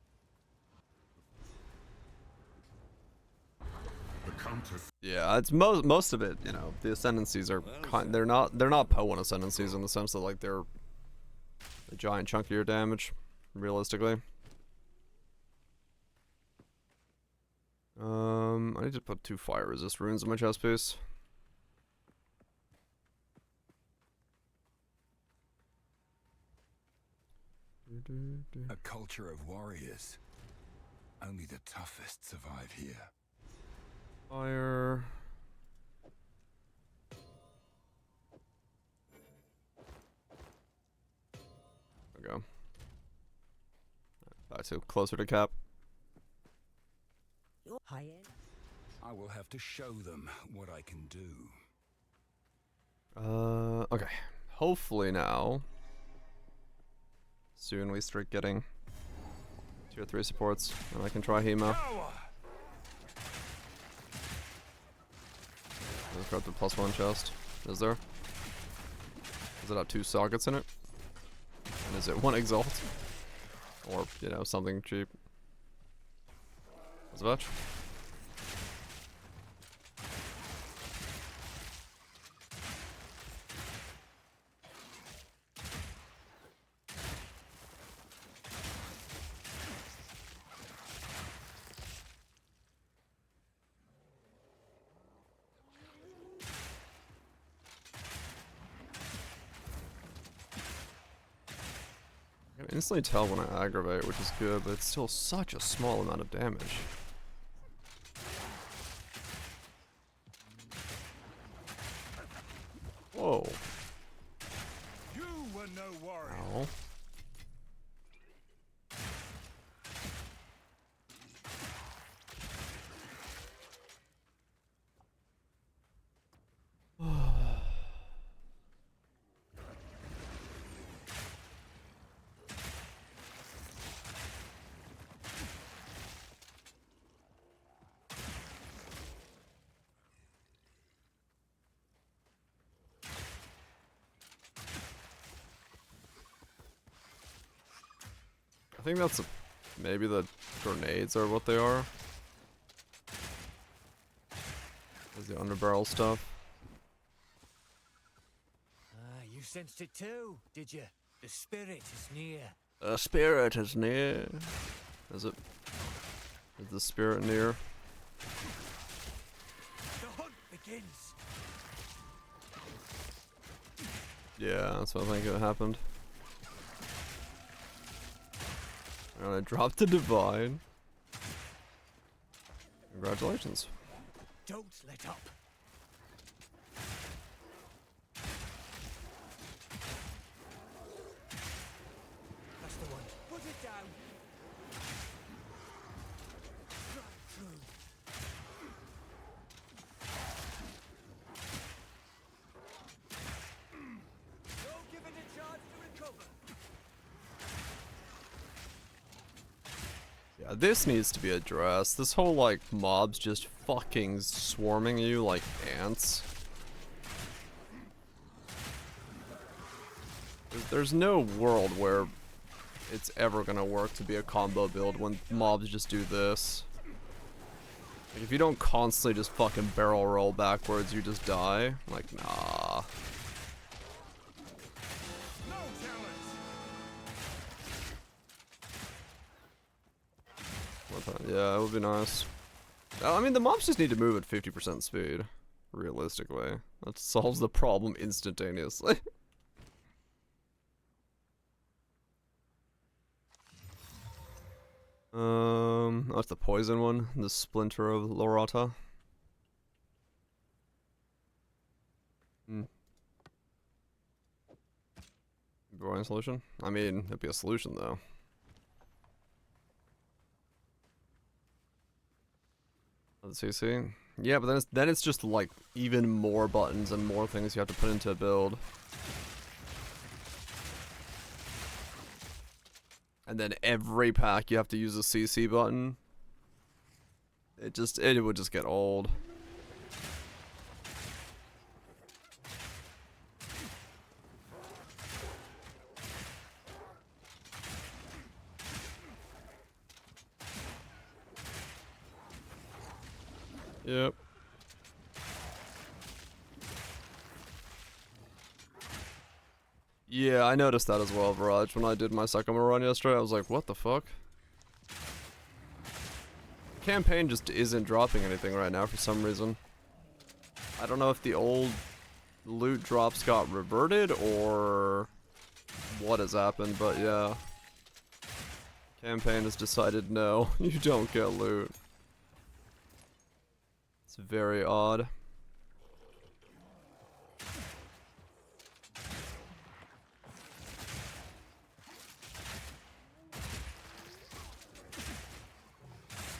The counter. Yeah, it's most of it, you know, the ascendancies are they're not Poe ascendancies in the sense that, like, they're a giant chunk of your damage, realistically. I need to put 2 fire resist runes in my chest piece. A culture of warriors. Only the toughest survive here. Fire. There we go. Back to closer to cap. I will have to show them what I can do. Okay. Hopefully now. Soon we start getting tier 3 supports, and I can try Hemo. Let's grab the +1 chest. Is there? Does it have 2 sockets in it? And is it 1 exalt? Or, you know, something cheap? Is it? I can instantly tell when I aggravate, which is good, but it's still such a small amount of damage. Whoa. You were no warrior. Ow. I think that's maybe the grenades are what they are. There's the underbarrel stuff. Ah, you sensed it too, did you? The spirit is near. The spirit is near. Is it? Is the spirit near? The hunt begins. Yeah, that's what I think it happened. And I dropped the divine. Congratulations. Don't let up. That's the one. Put it down. Right through. Don't give it a chance to recover. Yeah, this needs to be addressed. This whole, like, mobs just fucking swarming you like ants. There's no world where it's ever gonna work to be a combo build when mobs just do this. Like, if you don't constantly just fucking barrel roll backwards, you just die. Like, nah. Yeah, it would be nice. I mean, the mobs just need to move at 50% speed. Realistically. That solves the problem instantaneously. That's the poison one. The splinter of Lorata. Drawing solution? I mean, it'd be a solution though. Let's see. Yeah, but then it's just like even more buttons and more things you have to put into a build. And then every pack you have to use a CC button. It would just get old. Yep. Yeah, I noticed that as well, Viraj. When I did my second run yesterday, I was like, what the fuck? Campaign just isn't dropping anything right now for some reason. I don't know if the old loot drops got reverted or what has happened, but yeah. Campaign has decided no, you don't get loot. It's very odd.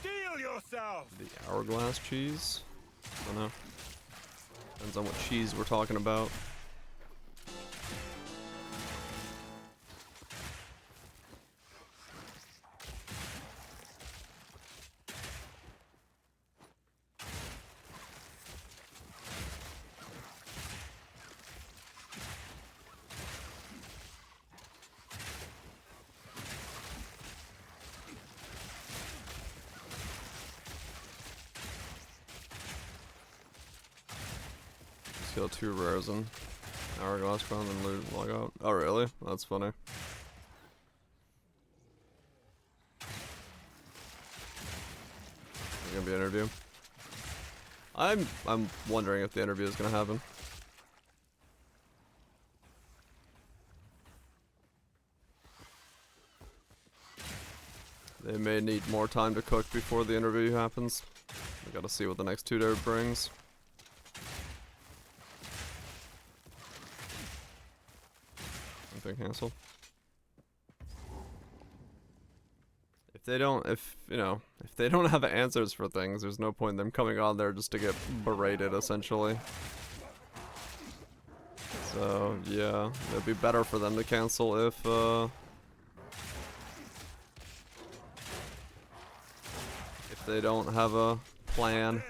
Steel yourself! The hourglass cheese? I don't know. Depends on what cheese we're talking about. Kill 2 rares and hourglass crown and loot log out. Oh really? That's funny. Gonna be an interview. I'm wondering if the interview is gonna happen. They may need more time to cook before the interview happens. We gotta see what the next 2 days brings. Cancel. If they don't have answers for things, there's no point in them coming on there just to get berated, essentially. So, yeah, it'd be better for them to cancel if they don't have a plan.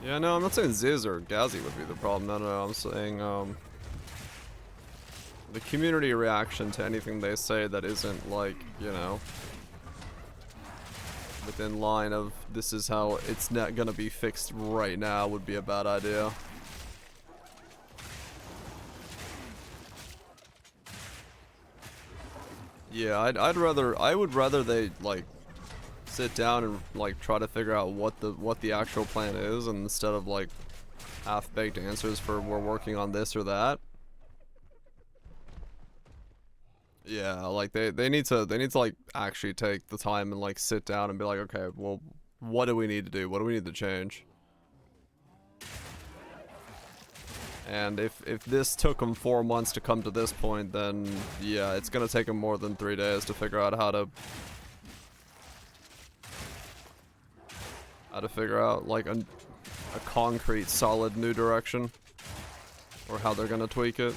Yeah, no, I'm not saying Ziz or Gazi would be the problem. No, no, I'm saying, the community reaction to anything they say that isn't, like, you know, within line of this is how it's not gonna be fixed right now would be a bad idea. Yeah, I would rather they, like, sit down and, like, try to figure out what the actual plan is, and instead of, like, half-baked answers for we're working on this or that. Yeah, like they need to like actually take the time and like sit down and be like, okay, well, what do we need to do? What do we need to change? And if this took them 4 months to come to this point, then yeah, it's gonna take them more than 3 days to figure out how to figure out like a concrete, solid new direction, or how they're gonna tweak it.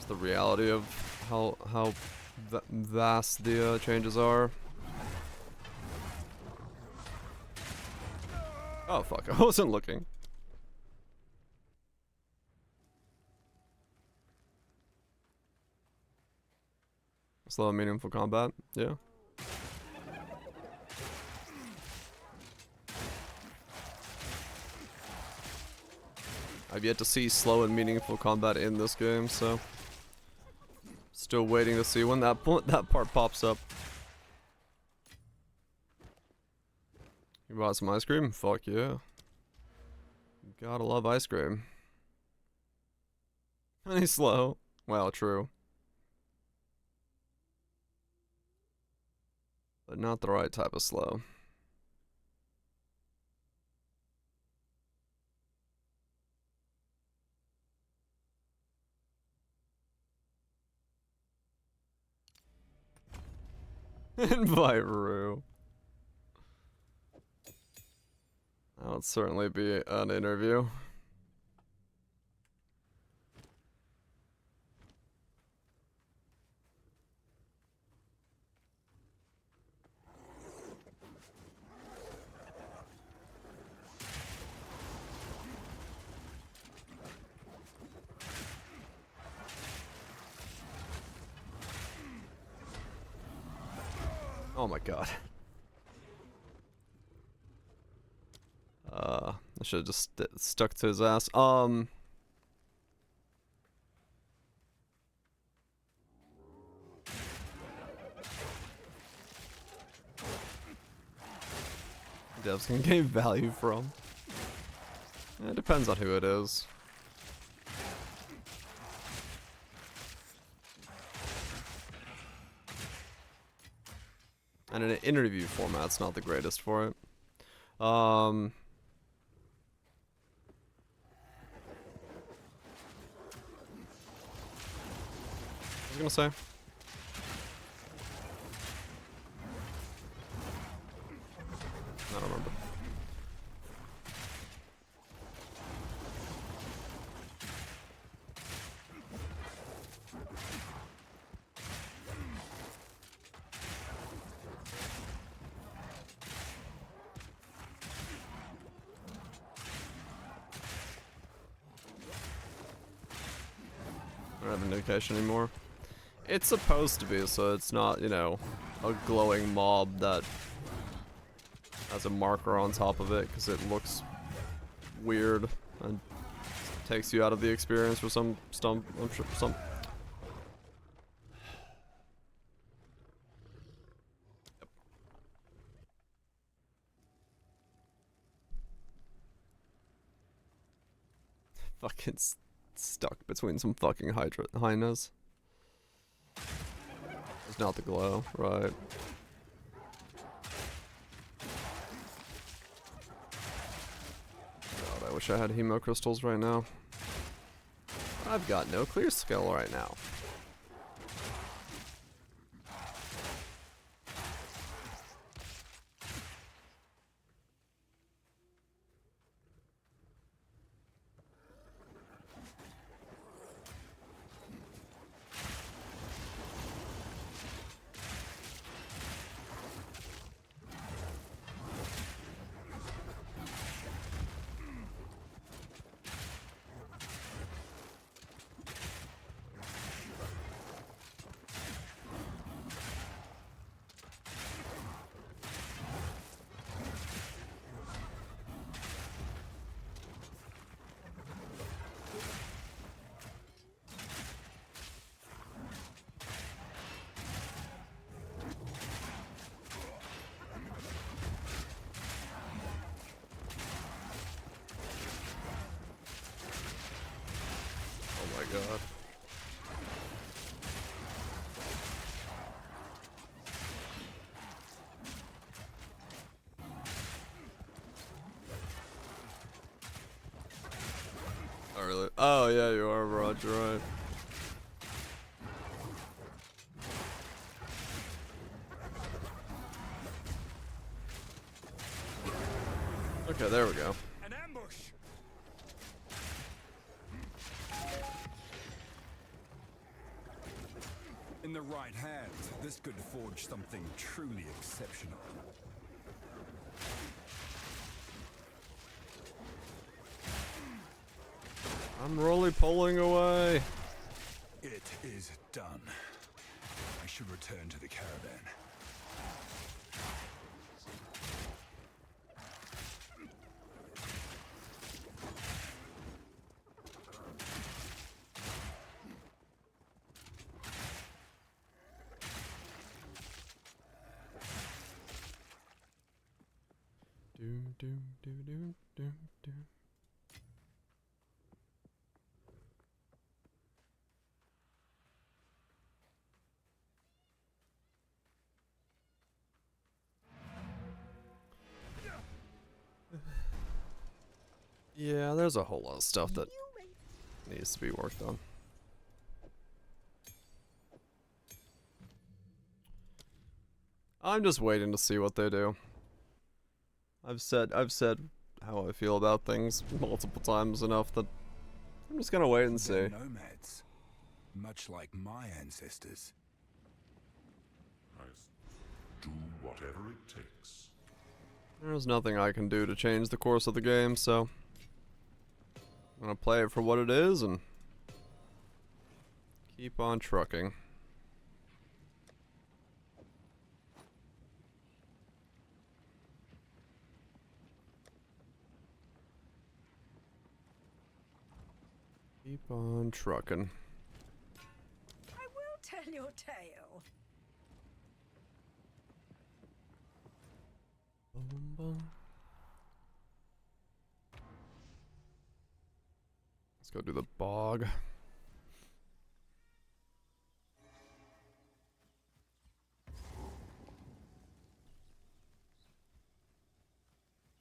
The reality of how vast the changes are. Oh fuck, I wasn't looking. Slow and meaningful combat, yeah. I've yet to see slow and meaningful combat in this game, so still waiting to see when that part pops up. You bought some ice cream? Fuck yeah. Gotta love ice cream. And he's slow. Well, true. But not the right type of slow. Invite Rue. That would certainly be an interview. Oh my god. I should have just stuck to his ass. Devs can gain value from. It depends on who it is. And in an interview format's not the greatest for it. I was gonna say. I don't remember. I don't have a notification anymore. It's supposed to be, so it's not, you know, a glowing mob that has a marker on top of it, because it looks weird and takes you out of the experience for some. Fucking stuck between some fucking hyenas. It's not the glow, right? God, I wish I had hemo crystals right now. I've got no clear skill right now. god. Oh really? Oh yeah, you are, Rod, you're right. Okay, there we go. An ambush! In the right hands, this could forge something truly exceptional. I'm roly-poling away. It is done. I should return to the caravan. Doom, doom, doom, doom, doom, doom. Yeah, there's a whole lot of stuff that needs to be worked on. I'm just waiting to see what they do. I've said how I feel about things multiple times enough that I'm just gonna wait and see. They're nomads, much like my ancestors. Nice. Do whatever it takes. There's nothing I can do to change the course of the game, so I'm gonna play it for what it is and keep on trucking. Keep on trucking. I will tell your tale. Boom, boom. Let's go do the bog.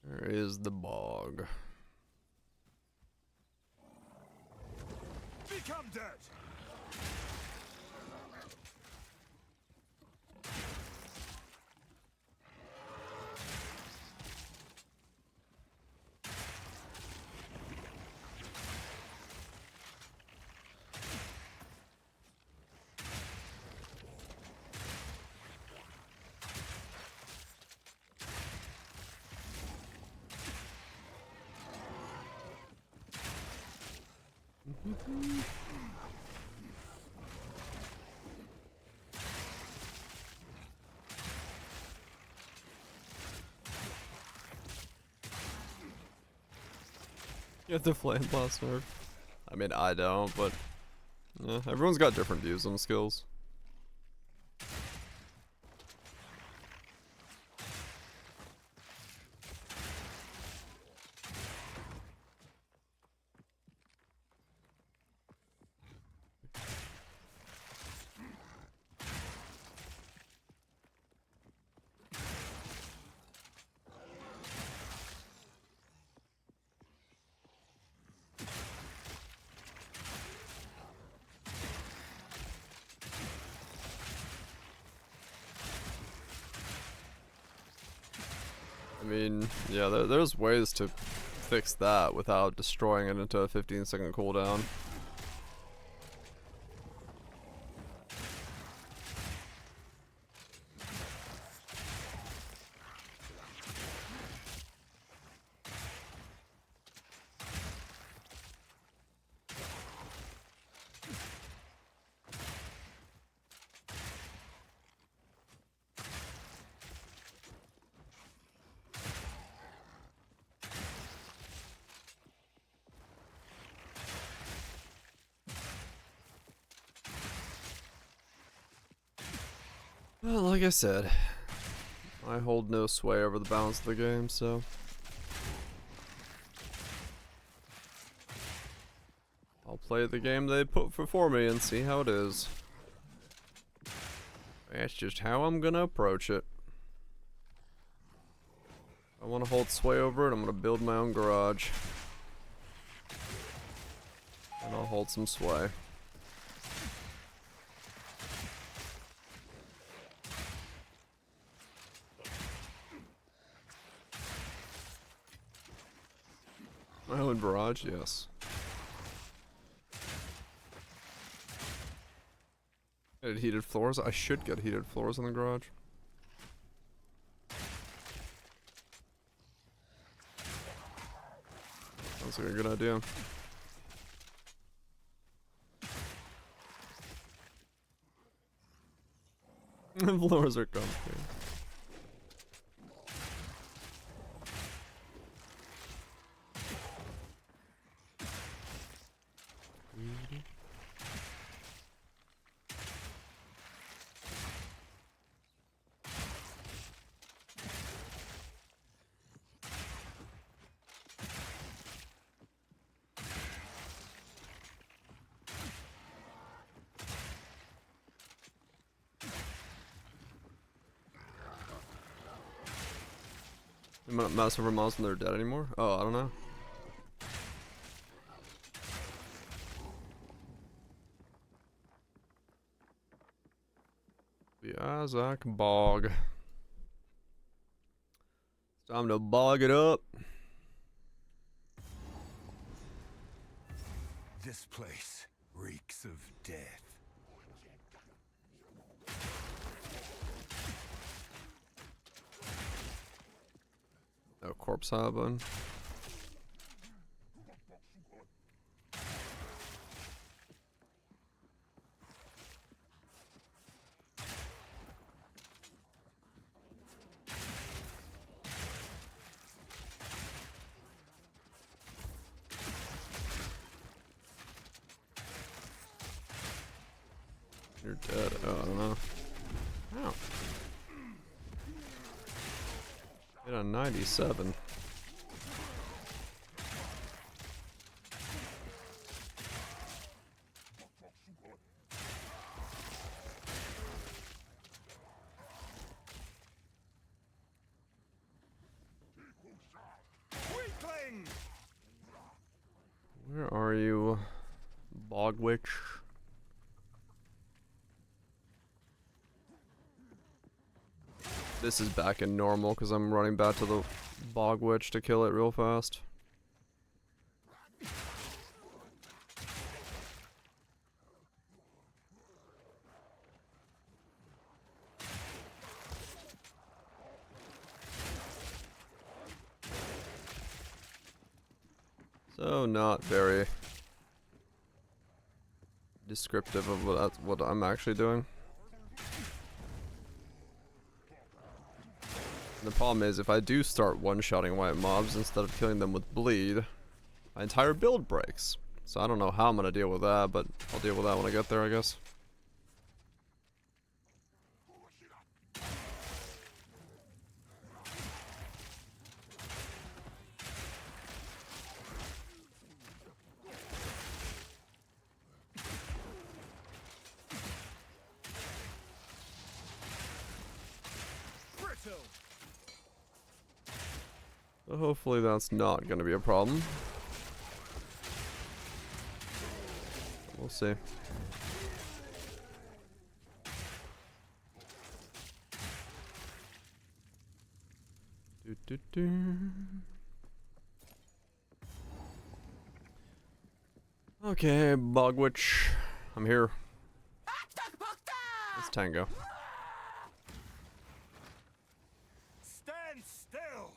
There is the bog. Become dirt! You have the flame blast nerf. I mean, I don't, but yeah, everyone's got different views on skills. I mean, yeah, there's ways to fix that without destroying it into a 15-second cooldown. Well, like I said, I hold no sway over the balance of the game, so I'll play the game they put before me and see how it is. That's just how I'm gonna approach it. I want to hold sway over it, I'm gonna build my own garage. And I'll hold some sway. My own garage, yes. Get heated floors? I should get heated floors in the garage. Sounds like a good idea. The floors are comfy. Mouse over mouse and they're dead anymore? Oh, I don't know. The Isaac Bog. It's time to bog it up. This place reeks of death. No corpse harbor. You're dead. Oh, I don't know. Ow. Hit a 97. Where are you, Bog Witch? This is back in normal because I'm running back to the Bog Witch to kill it real fast. So not very descriptive of what I'm actually doing. The problem is, if I do start one-shotting white mobs instead of killing them with bleed, my entire build breaks. So I don't know how I'm gonna deal with that, but I'll deal with that when I get there, I guess. So hopefully that's not going to be a problem. We'll see. Okay, Bogwitch, I'm here. It's Tango. Stand still.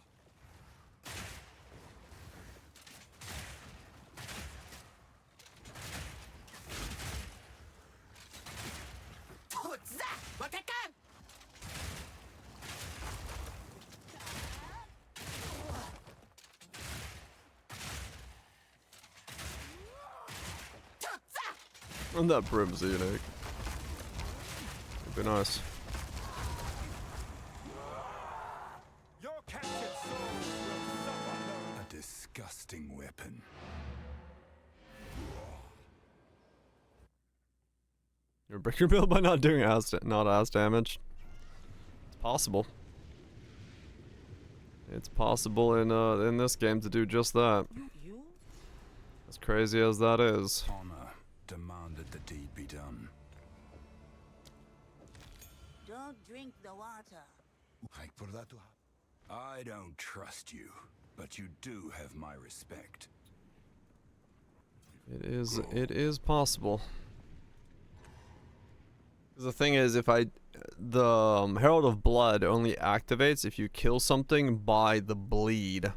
And that brim's unique. It'd be nice. Your captured souls will suffer. A disgusting weapon. You break your build by not doing not as damage. It's possible. It's possible in this game to do just that. As crazy as that is. Honor demanded the deed be done. Don't drink the water. I don't trust you, but you do have my respect. It is possible. The thing is, if the Herald of Blood only activates if you kill something by the bleed.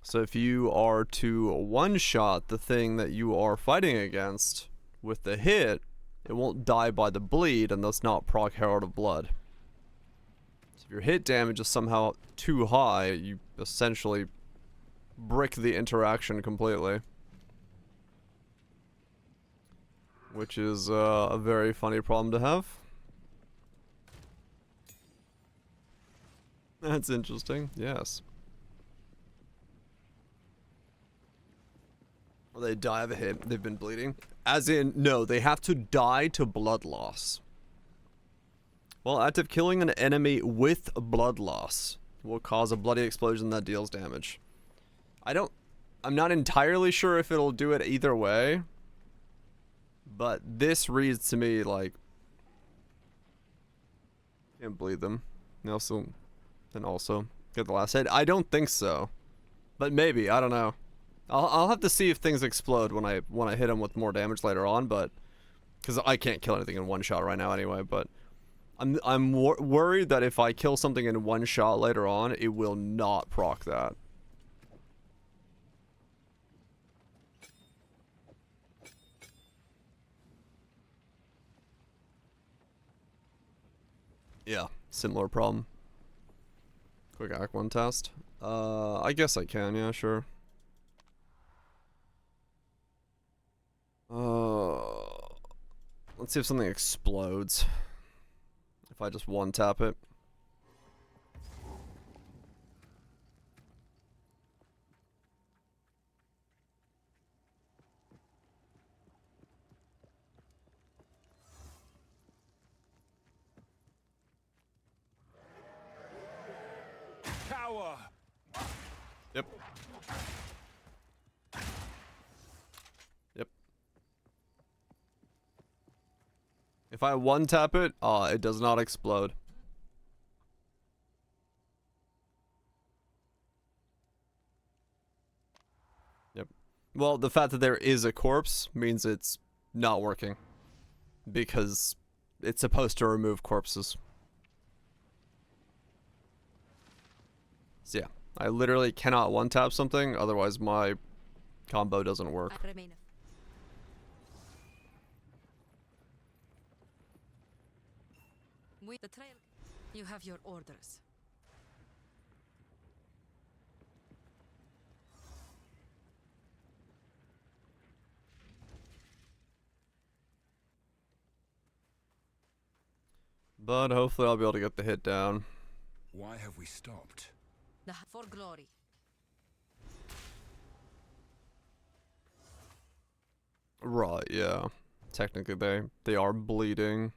So if you are to one-shot the thing that you are fighting against with the hit, it won't die by the bleed and thus not proc Herald of Blood. So if your hit damage is somehow too high, you essentially brick the interaction completely. Which is a very funny problem to have. That's interesting, yes. Well, they die of a hit, they've been bleeding. As in, no, they have to die to blood loss. Well, active killing an enemy with blood loss will cause a bloody explosion that deals damage. I'm not entirely sure if it'll do it either way. But this reads to me like can't bleed them. And also get the last hit. I don't think so, but maybe, I don't know. I'll have to see if things explode when I hit them with more damage later on. But because I can't kill anything in one shot right now anyway. But I'm worried that if I kill something in one shot later on, it will not proc that. Yeah, similar problem. Quick Act 1 test. I guess I can, yeah, sure. Let's see if something explodes. If I just one tap it. Power. Yep. Yep. If I one tap it, it does not explode. Yep. Well, the fact that there is a corpse means it's not working. Because it's supposed to remove corpses. So yeah, I literally cannot one-tap something, otherwise my combo doesn't work. With the trail, you have your orders. But hopefully I'll be able to get the hit down. Why have we stopped? For glory. Right, yeah. Technically they are bleeding.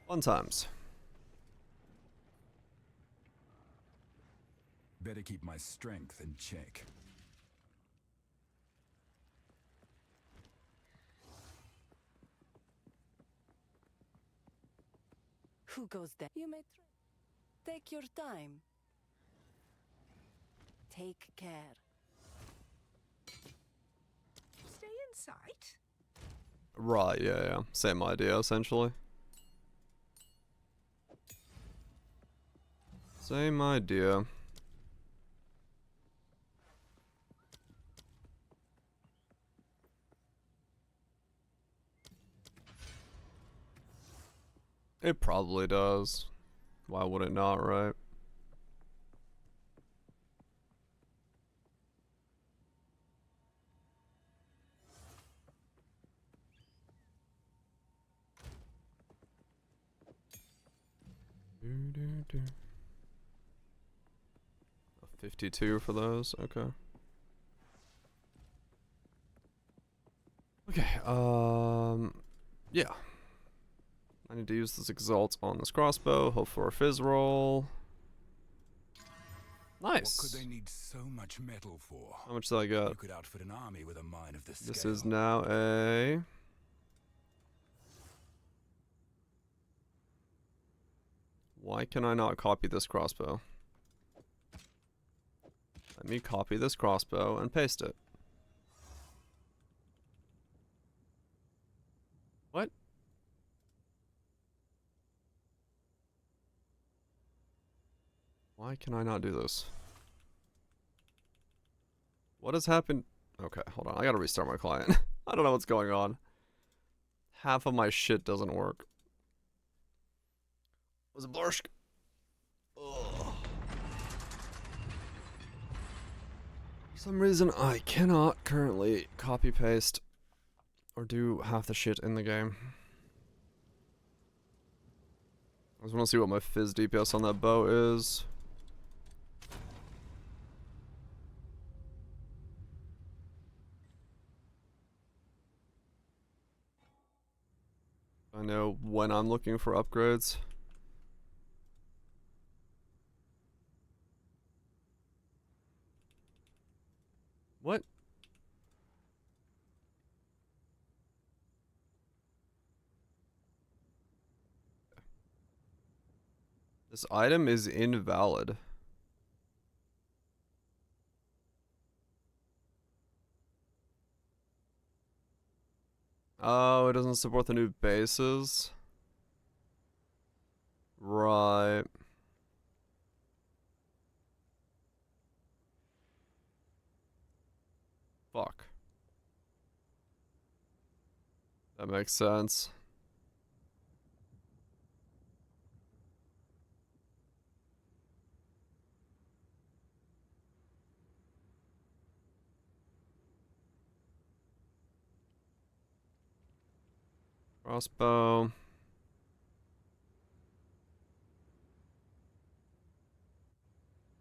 Fun times. Better keep my strength in check. Who goes there? You may take your time. Take care. Stay in sight. Right, yeah. Same idea, essentially. Same idea. It probably does. Why would it not, right? 52 for those. Okay. Okay. Yeah. I need to use this exalt on this crossbow. Hope for a fizz roll. Nice. What could they need so much metal for? How much did I get? You could outfit an army with a mine of this scale. This is now a... Why can I not copy this crossbow? Let me copy this crossbow and paste it. What? Why can I not do this? What has happened? Okay, hold on. I gotta restart my client. I don't know what's going on. Half of my shit doesn't work. Was it Blarsk? Ugh. For some reason, I cannot currently copy paste or do half the shit in the game. I just want to see what my fizz DPS on that bow is. I know when I'm looking for upgrades. What? This item is invalid. Oh, it doesn't support the new bases. Right. Fuck. That makes sense. Crossbow.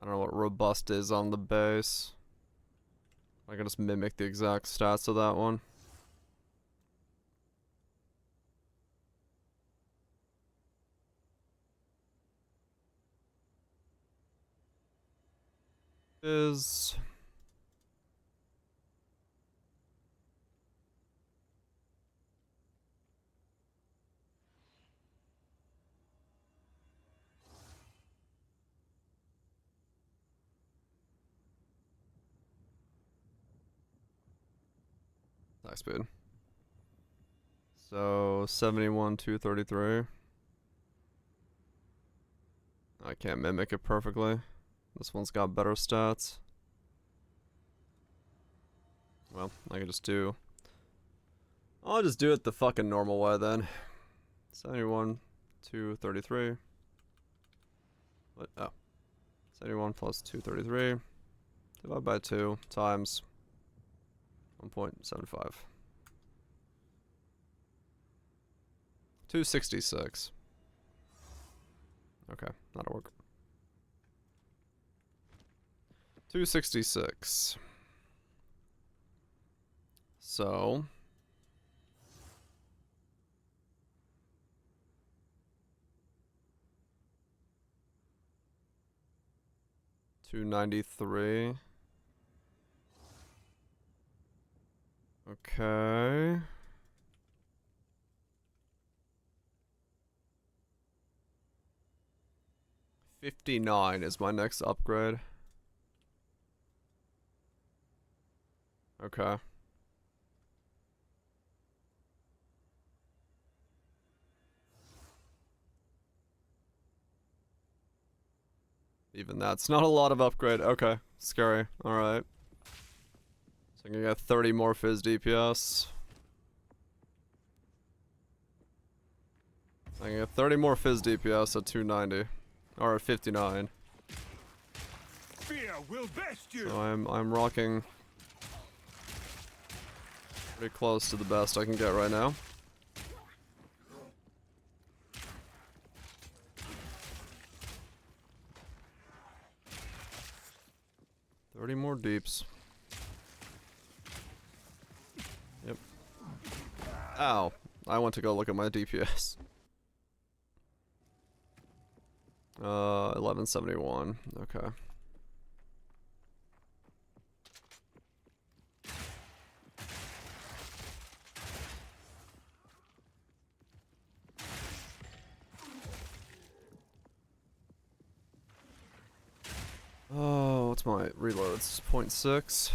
I don't know what robust is on the base. I can just mimic the exact stats of that one. Is nice speed. So 71, 233. I can't mimic it perfectly. This one's got better stats. Well, I can just do... I'll just do it the fucking normal way then. 71, 233. What? Oh. 71 plus 233. Divided by 2 times 1.75. 266. Okay, that'll work. 266. So 293. Okay. $59 is my next upgrade. Okay. Even that's not a lot of upgrade. Okay. Scary. Alright. So I'm gonna get 30 more fizz DPS. I can get 30 more fizz DPS at 290. Or at 59. Fear will best you. So I'm rocking pretty close to the best I can get right now. More deeps. Yep. Ow. I went to go look at my DPS. 1171. Okay. Oh, what's my reloads? 0.6.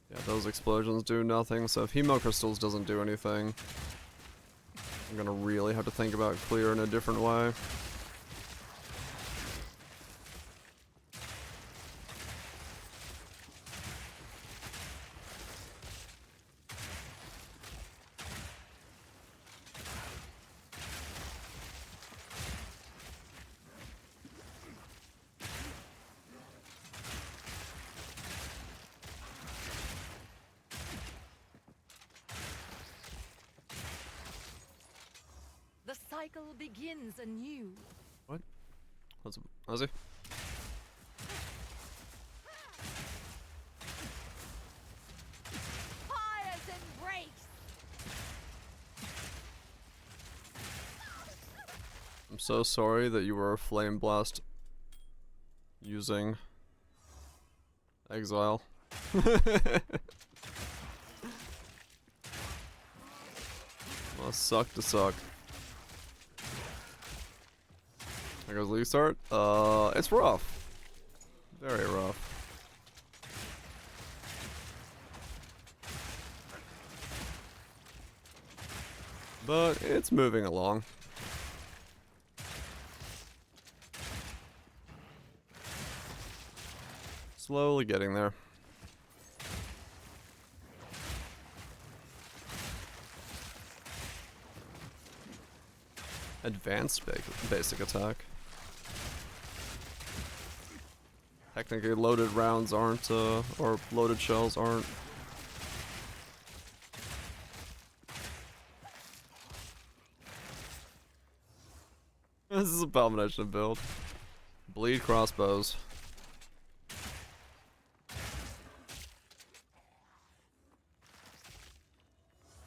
Yeah, those explosions do nothing, so if Hemo Crystals doesn't do anything, I'm gonna really have to think about clear in a different way. The cycle begins anew. What? Was he? Fire's embrace! I'm so sorry that you were a Flame Blast using Exile. Must suck to suck. There goes League Start. It's rough. Very rough. But it's moving along. Slowly getting there. Advanced basic attack. Technically loaded rounds aren't, or loaded shells aren't. This is a Abomination build. Bleed Crossbows.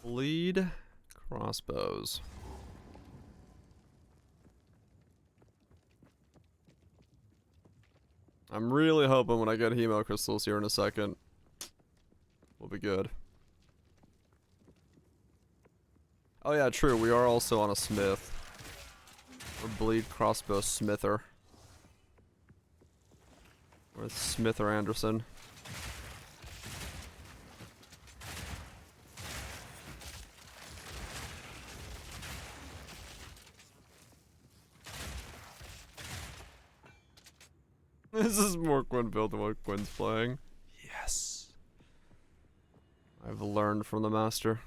Bleed Crossbows. I'm really hoping when I get Hemo Crystals here in a second, we'll be good. Oh yeah, true, we are also on a Smith. Or Bleed Crossbow Smither. Or Smither Anderson. This is more Quinn build than what Quinn's playing. Yes. I've learned from the master.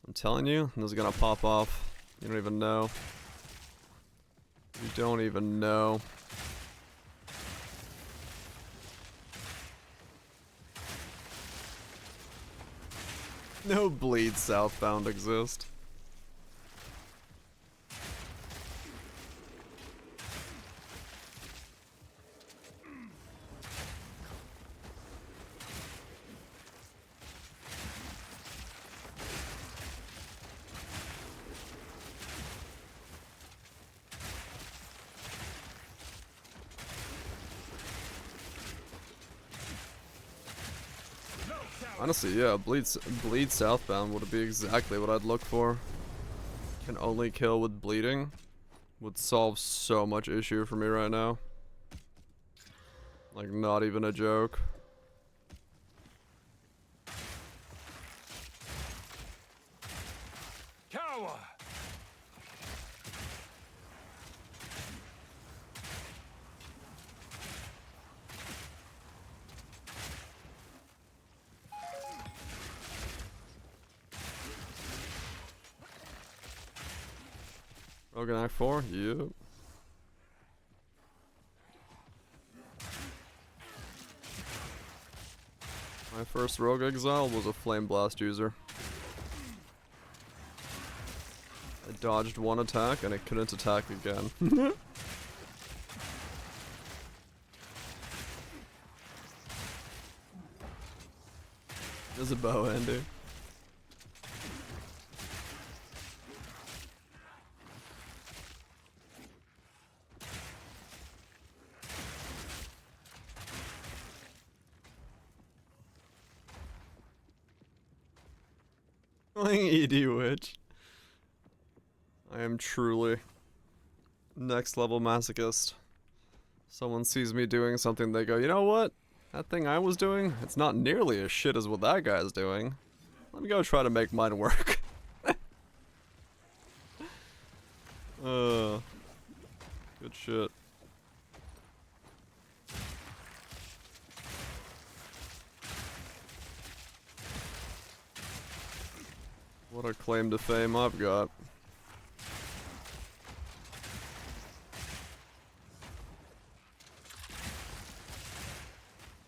I'm telling you, this is gonna pop off. You don't even know. You don't even know. No Bleed Southbound exist. Honestly, yeah, Bleed Southbound would be exactly what I'd look for. Can only kill with bleeding. Would solve so much issue for me right now. Like, not even a joke. Cower! Rogue Act 4? Yep. My first Rogue Exile was a Flame Blast user. I dodged one attack and it couldn't attack again. There's a bow ender. Playing ED Witch. I am truly next level masochist. Someone sees me doing something, they go, you know what? That thing I was doing, it's not nearly as shit as what that guy's doing. Let me go try to make mine work. Good shit. What a claim to fame I've got.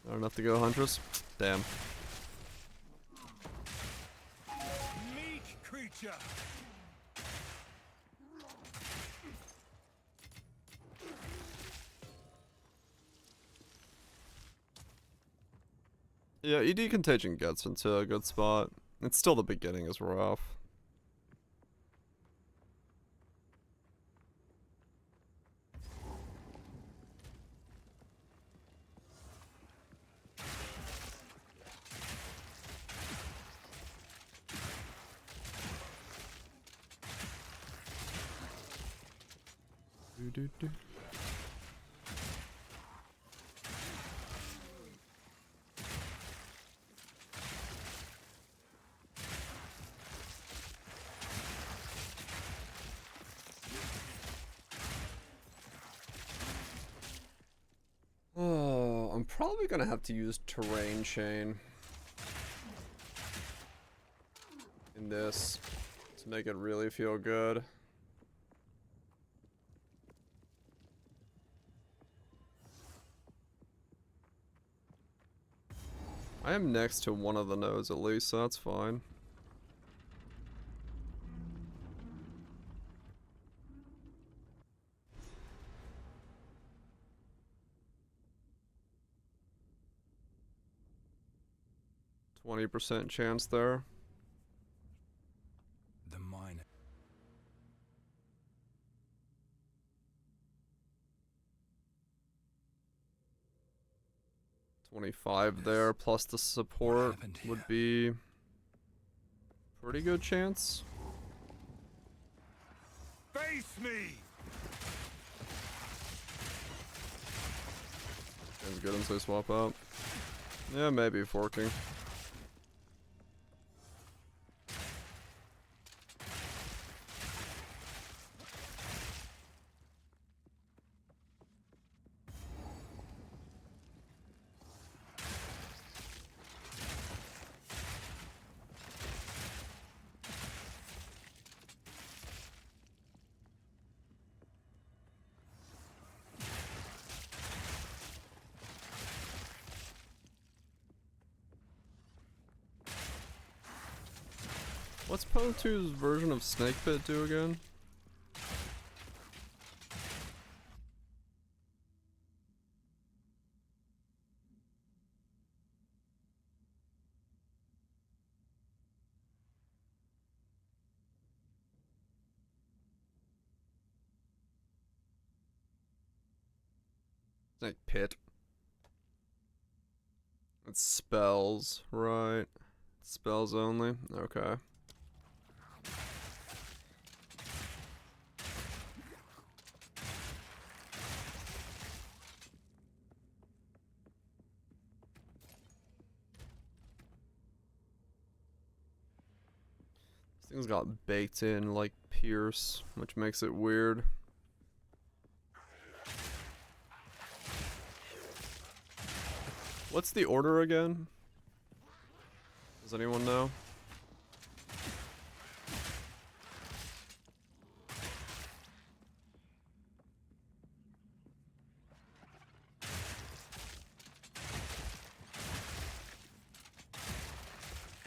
Not enough to go Huntress? Damn. Meek creature. Yeah, ED Contagion gets into a good spot. It's still the beginning is rough. Do. Oh, I'm probably gonna have to use Terrain Chain in this to make it really feel good. I am next to one of the nodes at least, so that's fine. %20 chance there. The mine. 25 there, plus the support would be pretty good chance. Face me. Seems good until they swap out. Yeah, maybe forking. What's Po2's version of Snake Pit do again? Snake Pit. It's spells, right? Spells only? Okay. This thing's got baked in like Pierce, which makes it weird. What's the order again? Does anyone know?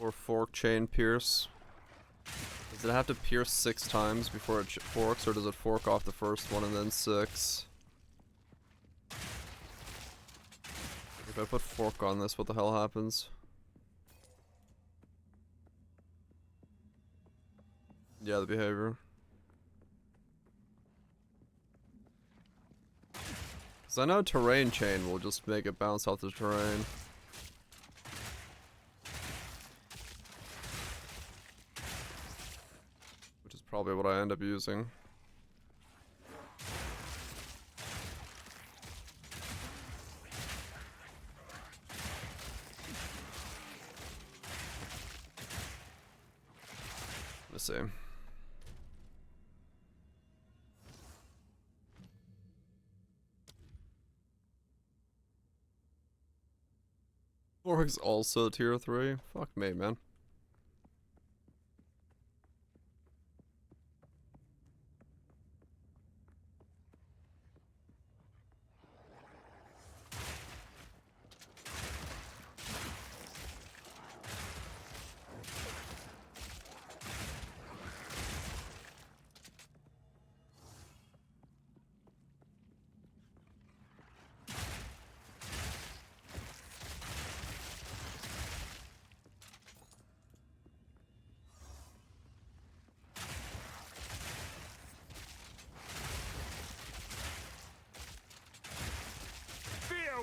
Or fork chain pierce. Does it have to pierce 6 times before it forks, or does it fork off the first one and then 6? If I put fork on this, what the hell happens? Yeah, the behavior. Cause I know terrain chain will just make it bounce off the terrain. Which is probably what I end up using. Let's see. Fork's also tier 3? Fuck me, man.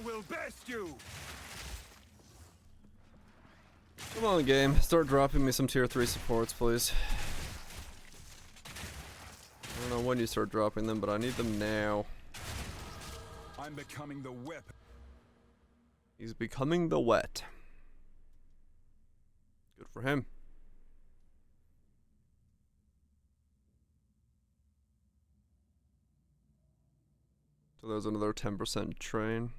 Will best you. Come on, game. Start dropping me some tier 3 supports, please. I don't know when you start dropping them, but I need them now. I'm becoming the whip. He's becoming the wet. Good for him. So there's another 10% train.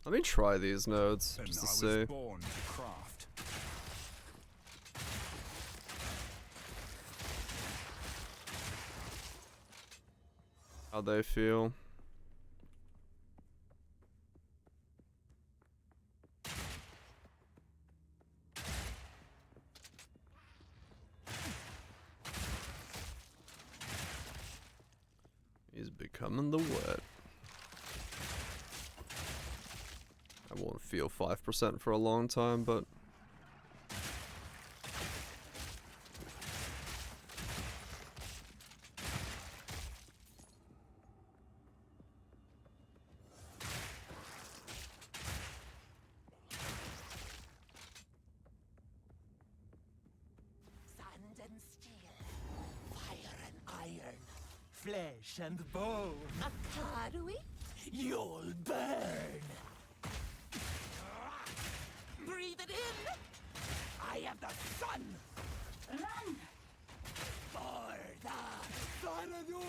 Let me try these nodes, just to see. Born to craft. How they feel. He's becoming the wet. I won't feel 5% for a long time, but Sand and steel, fire and iron, Flesh and bone. Akarui, you'll burn. Breathe it in. I am the sun. Run for the Thanadur.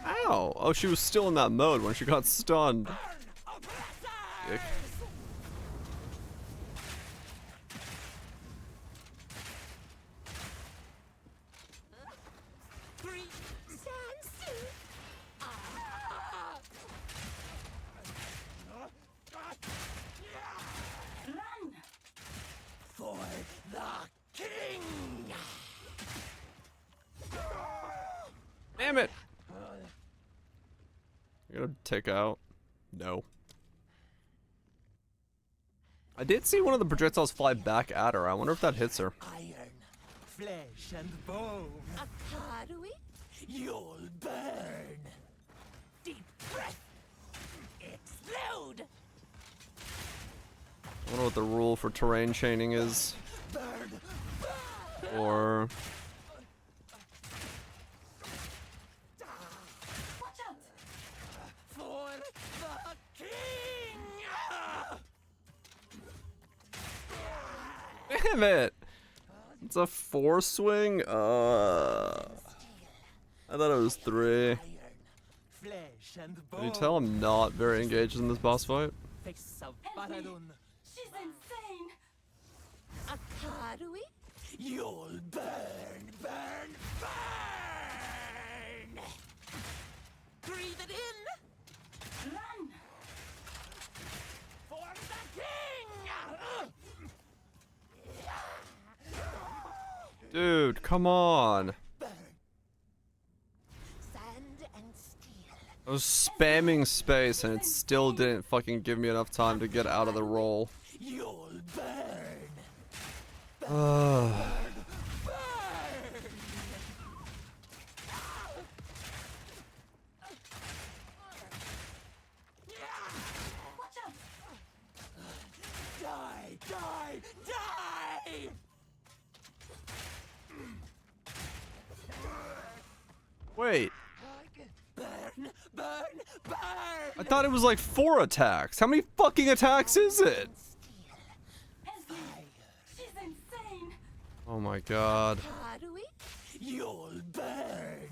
ow! Oh, she was still in that mode when she got stunned. Dick. For the king. Damn it! You gonna take out? No. I did see one of the projectiles fly back at her. I wonder if that hits her. Iron, Flesh and bone. Akarui, you'll burn. Deep breath. Explode. I wonder what the rule for terrain chaining is. Burn. Or... Watch out. For the king. Damn it! It's a 4 swing? I thought it was 3. Flesh and bone. Can you tell I'm not very engaged in this boss fight? Face of Baradun. She's insane. Akarui, you'll burn, burn, burn. Breathe it in. Run Dude, come on. Sand and steel. I was spamming space and it still didn't fucking give me enough time to get out of the roll. You'll burn. Watch out! Die, die, die! Wait, Burn, burn, burn! I thought it was like 4 attacks. How many fucking attacks is it? She's insane! Oh my god. Hardwick, you'll burn.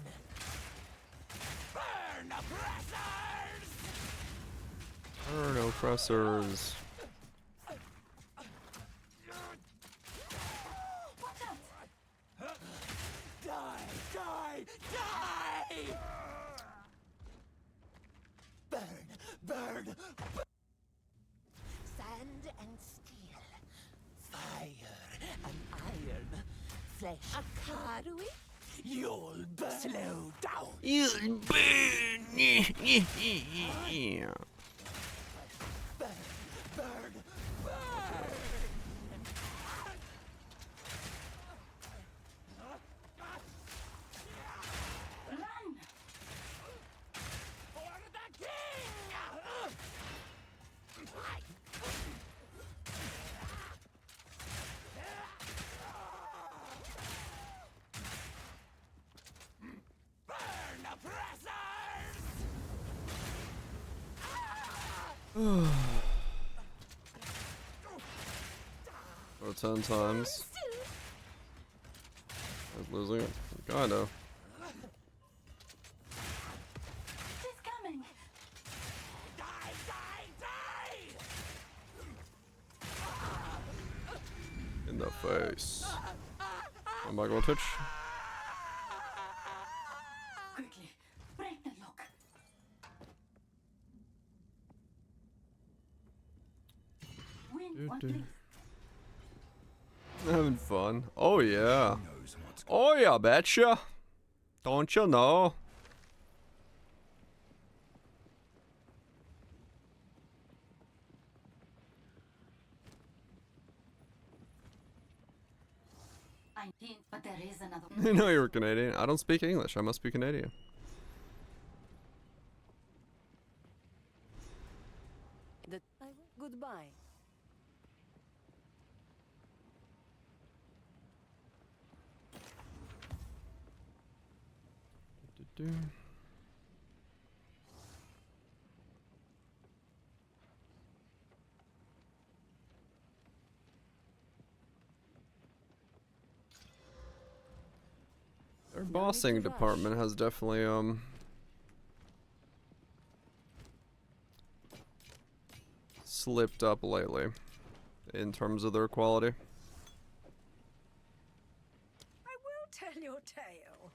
Burn, oppressors! Burn, oppressors. Watch out! Die, die, die! Burn, burn, burn! Sand and steel, fire and iron, flesh. Akadui, you'll burn. Slow down. You'll burn. Burn, burn, burn! Run! For the king! Burn, oppressors! Or 10 times. I was losing it. Kinda. She's coming! Die, die, die! In the face. Am I going to touch? Quickly, break the lock. Win one, please. Having fun. Oh yeah. Oh yeah, betcha. Don't you know? I didn't, but there is another. You know you were Canadian. I don't speak English. I must be Canadian. Goodbye. Their bossing department has definitely slipped up lately in terms of their quality. I will tell your tale.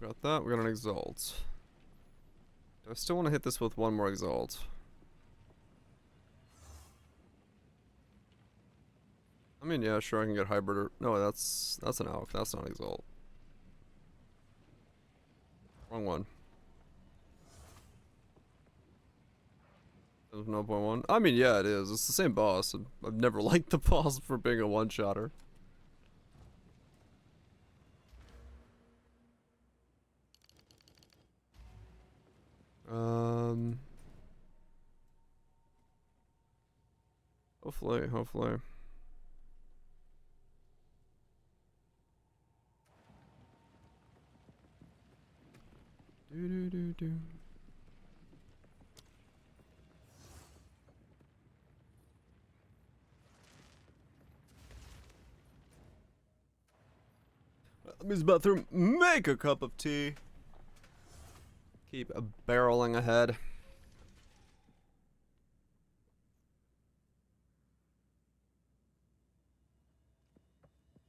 Got that. We got an exalt. Do I still want to hit this with one more exalt? I mean, yeah, sure, I can get hybrid or... No, that's an alch. That's not exalt. Wrong one. There's no point one. I mean, yeah, it is. It's the same boss. I've never liked the boss for being a one-shotter. Hopefully. Do. Let me use the bathroom. Make a cup of tea. Keep barreling ahead.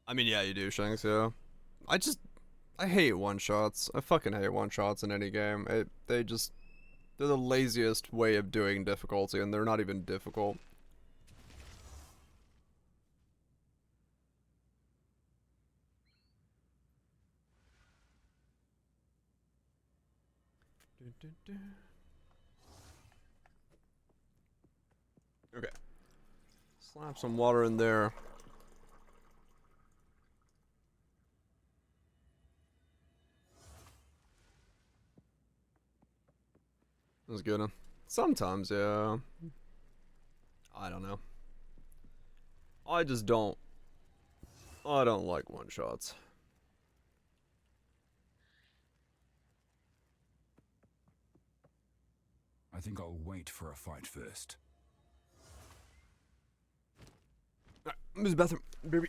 I mean, yeah, you do, Shanks, yeah. I just... I hate one-shots. I fucking hate one-shots in any game. They're the laziest way of doing difficulty, and they're not even difficult. Okay. Slap some water in there. That's good, huh? Sometimes, yeah. I don't know. I just don't. I don't like one-shots. I think I'll wait for a fight first. Alright, I'm in the bathroom, baby.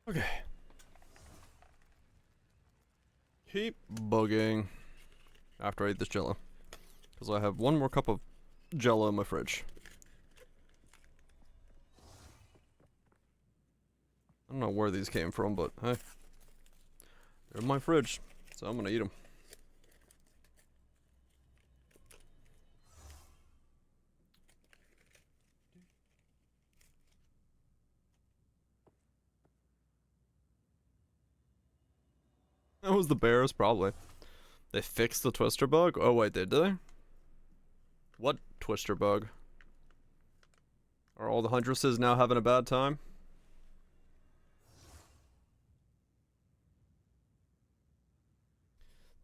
Okay. Keep bugging after I eat this jello. Because I have one more cup of jello in my fridge. I don't know where these came from, but hey. They're in my fridge, so I'm gonna eat them. That was the bears, probably. They fixed the twister bug? Oh wait, did they? What twister bug? Are all the huntresses now having a bad time?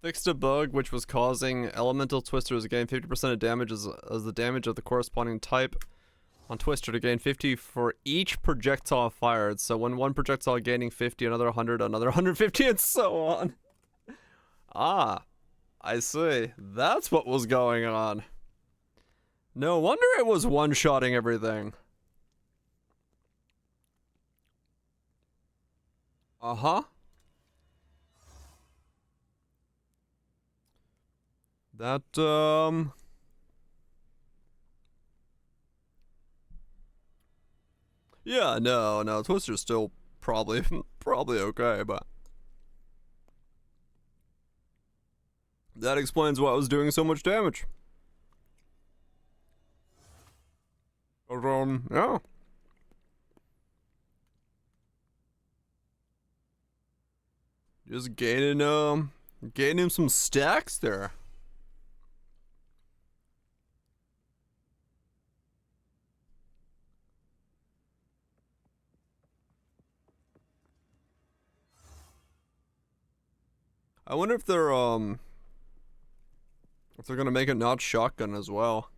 Fixed a bug which was causing elemental twisters to gain 50% of damage as the damage of the corresponding type on twister to gain 50 for each projectile fired. So when one projectile gaining 50, another 100, another 150, and so on. Ah, I see. That's what was going on. No wonder it was one-shotting everything. Uh-huh. That, yeah, no, Twister's still probably okay, but that explains why it was doing so much damage. Yeah. Just gaining some stacks there. I wonder if they're gonna make it not shotgun as well.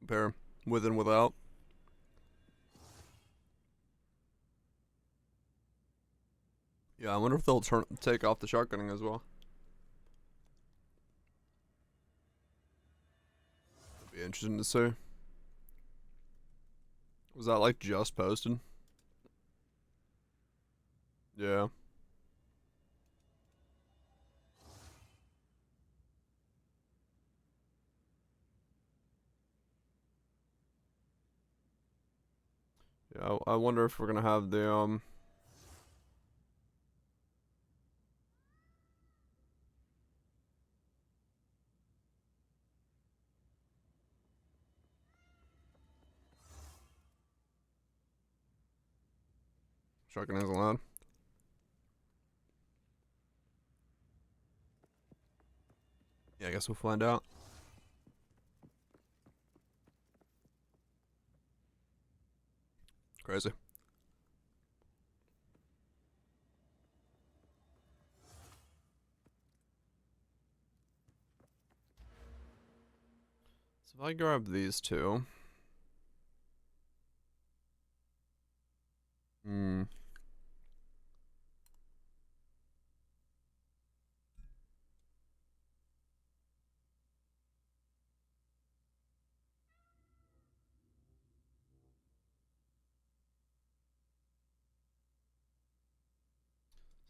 Compare with and without. Yeah, I wonder if they'll take off the shotgunning as well. That'd be interesting to see. Was that like just posted? Yeah. Yeah, I wonder if we're gonna have the shotgun isn't allowed. Yeah, I guess we'll find out. Crazy. So if I grab these two. Hmm.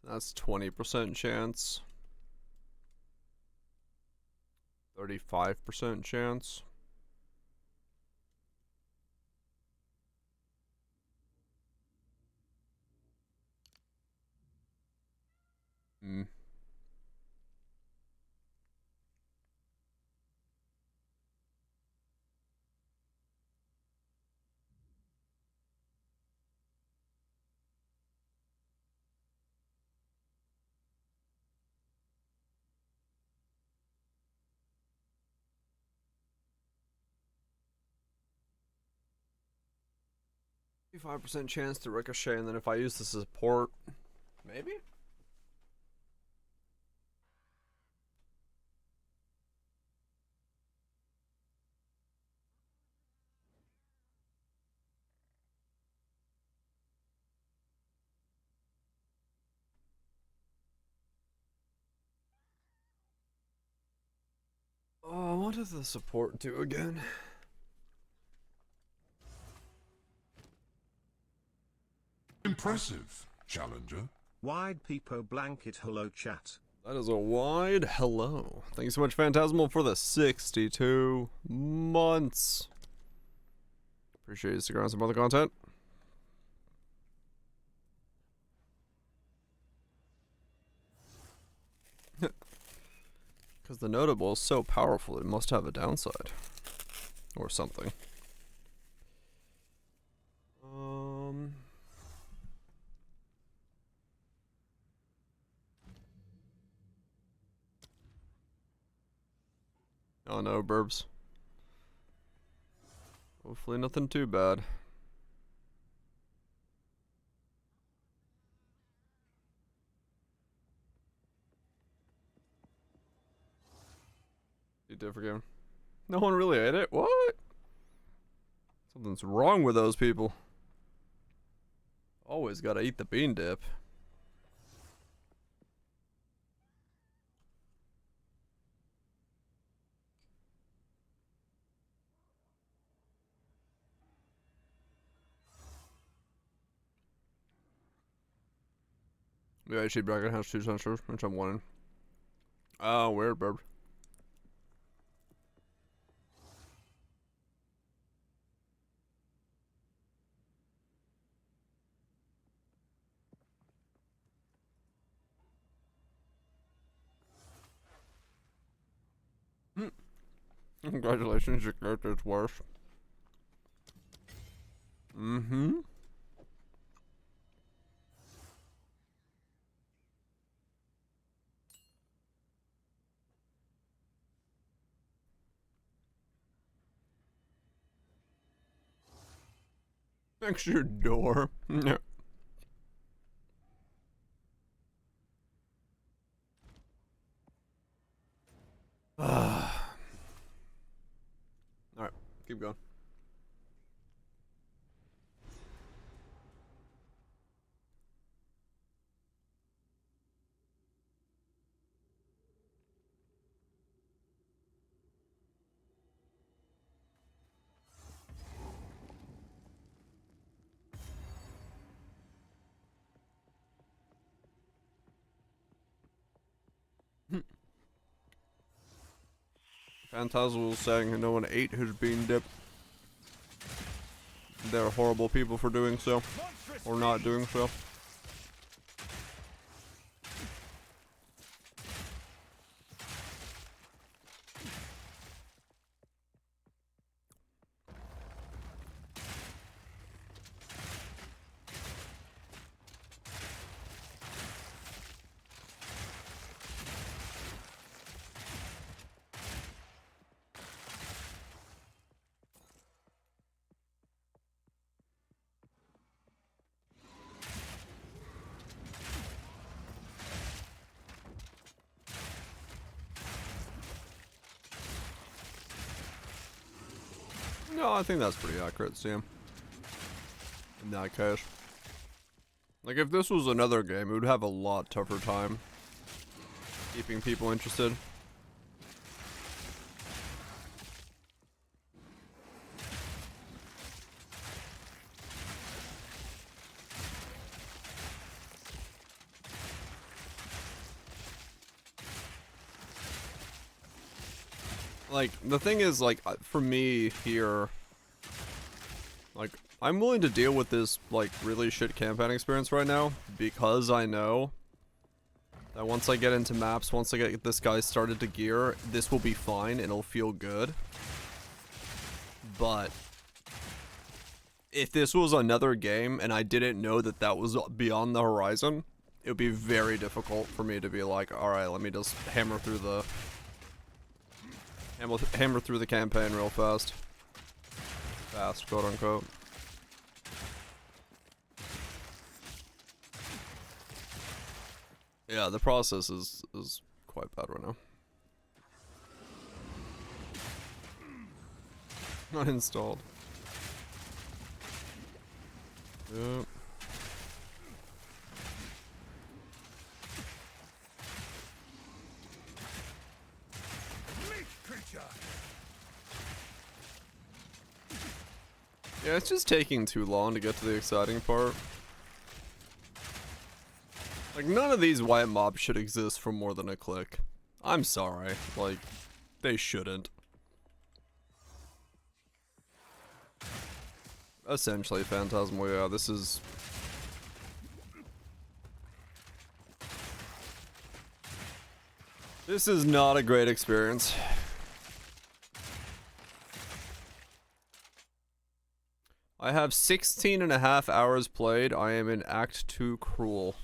That's 20% chance. 35% chance. Hmm. 5% chance to ricochet, and then if I use the support, maybe? Oh, what does the support do again? Impressive, challenger. Wide peepo blanket hello chat. That is a wide hello. Thank you so much, Phantasmal, for the 62 months. Appreciate you sticking around some other content. Because the notable is so powerful, it must have a downside. Or something. Oh no, Burbs. Hopefully nothing too bad. You did forgive. No one really ate it? What? Something's wrong with those people. Always gotta eat the bean dip. Yeah, she bracket has 2 sensors, which I'm wanting. Oh, weird, bird. Congratulations, your character's worse. Mm-hmm. Next to your door. Yeah. Alright, keep going. Phantasmal was saying no one ate his bean dip. They're horrible people for doing so. Or not doing so. No, I think that's pretty accurate, Sam. In that case. Like, if this was another game, it would have a lot tougher time keeping people interested. Like, the thing is, like, for me here, like, I'm willing to deal with this, like, really shit campaign experience right now, because I know that once I get into maps, once I get this guy started to gear, this will be fine, it'll feel good. But if this was another game, and I didn't know that that was beyond the horizon, it would be very difficult for me to be like, alright, let me just hammer through the campaign real fast. Fast, quote unquote. Yeah, the process is quite bad right now. Not installed. Yep. Yeah, it's just taking too long to get to the exciting part. Like, none of these white mobs should exist for more than a click. I'm sorry. Like, they shouldn't. Essentially, Phantasmal, yeah, this is... This is not a great experience. I have 16.5 hours played. I am in Act 2 Cruel.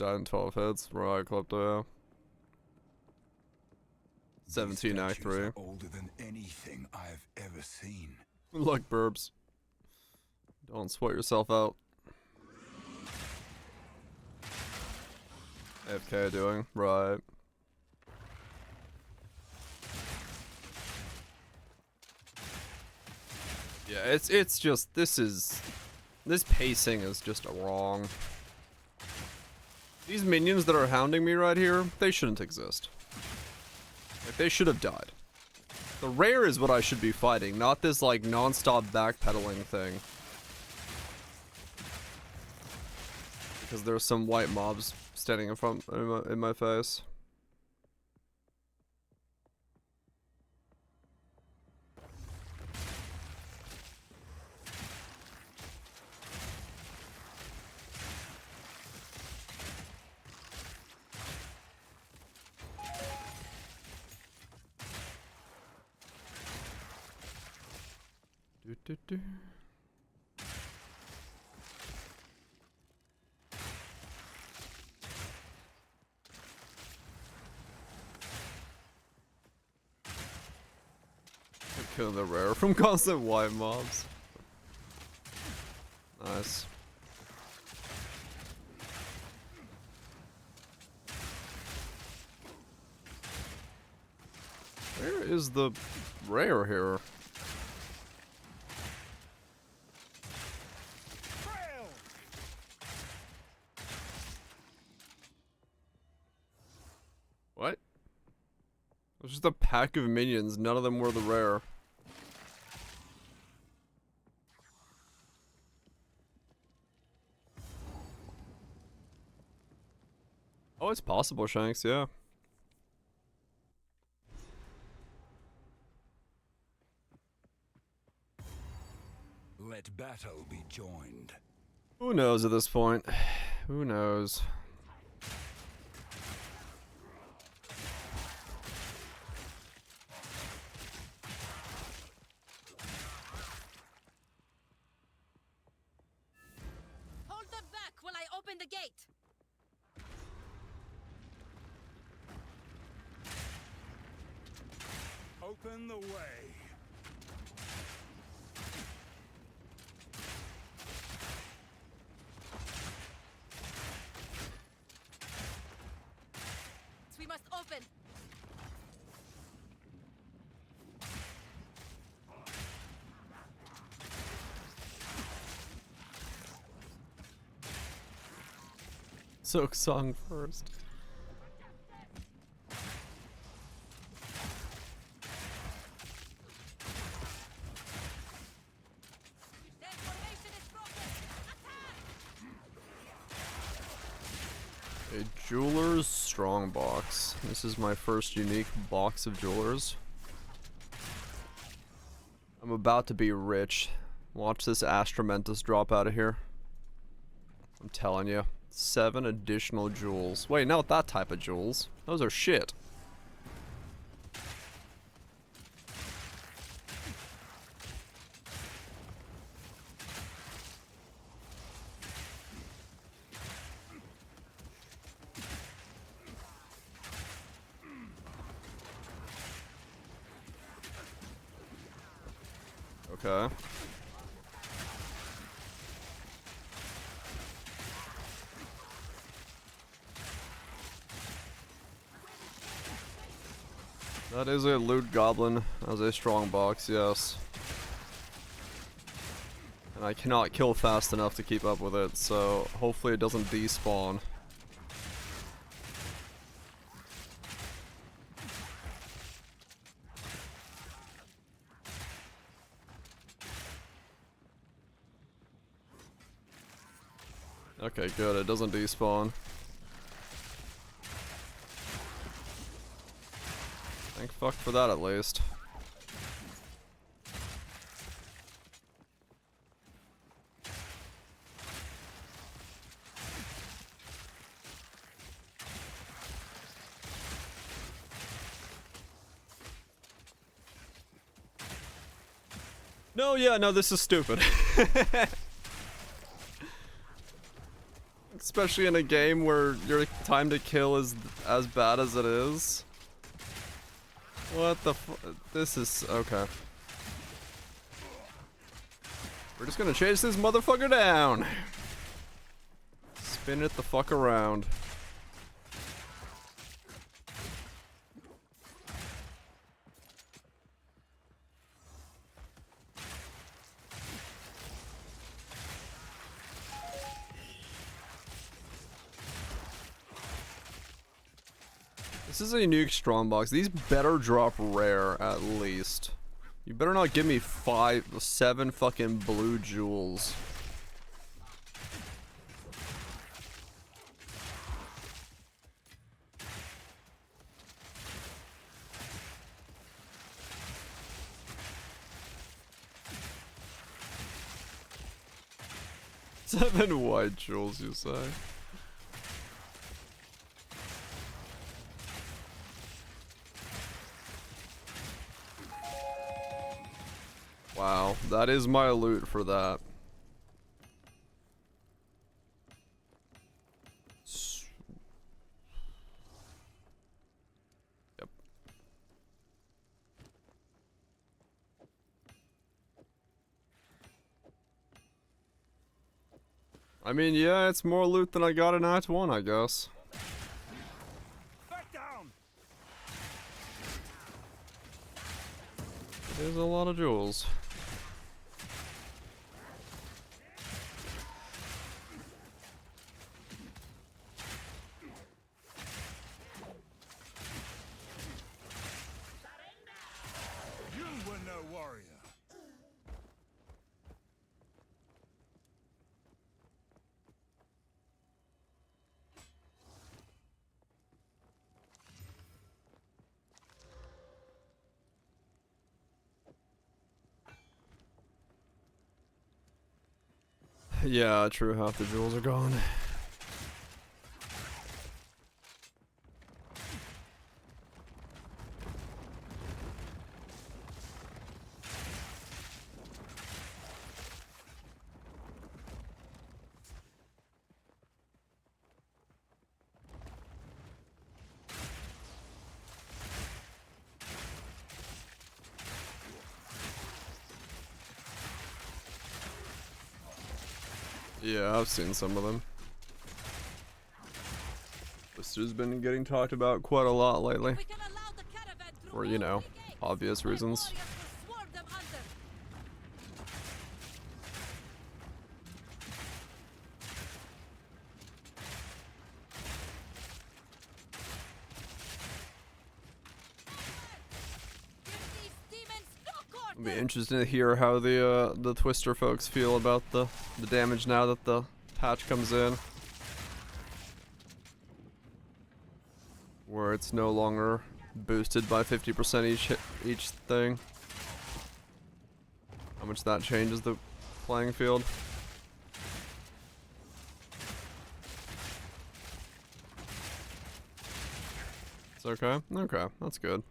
died in 12 hits. Right, Klepto, yeah. 17 Act 3. Older than anything I've ever seen. Look, Burbs. Don't sweat yourself out. AFK doing? Right. Yeah, it's just, this pacing is just wrong. These minions that are hounding me right here, they shouldn't exist. Like, they should have died. The rare is what I should be fighting, not this, like, non-stop backpedaling thing. Because there's some white mobs standing in my face. Do. Kill the rare from constant white mobs. Nice. Where is the rare here? What? It was just a pack of minions, none of them were the rare. Oh, it's possible, Shanks, yeah. Let battle be joined. Who knows at this point? Who knows? Hold them back while I open the gate. Open the way. We must open. Silk Song first. A Jeweler's Strongbox. This is my first unique box of Jewelers. I'm about to be rich. Watch this Astramentus drop out of here. I'm telling you. 7 additional jewels. Wait, not that type of jewels. Those are shit. Okay. That is a loot goblin as a strong box, yes. And I cannot kill fast enough to keep up with it, so hopefully it doesn't despawn. Okay, good, it doesn't despawn. Thank fuck for that at least. No, yeah, no, this is stupid. Especially in a game where your time to kill is as bad as it is. What the this is... okay. We're just gonna chase this motherfucker down. Spin it the fuck around. This is a unique strongbox. These better drop rare at least. You better not give me 7 fucking blue jewels. Seven white jewels, you say? Wow, that is my loot for that. Yep. I mean, yeah, it's more loot than I got in Act 1, I guess. Back down. There's a lot of jewels. You were no warrior. Yeah, true, half the jewels are gone. Yeah, I've seen some of them. This has been getting talked about quite a lot lately. For, you know, obvious reasons. It'll be interesting to hear how the Twister folks feel about the damage now that the patch comes in. Where it's no longer boosted by 50% each thing. How much that changes the playing field. It's okay? Okay, that's good.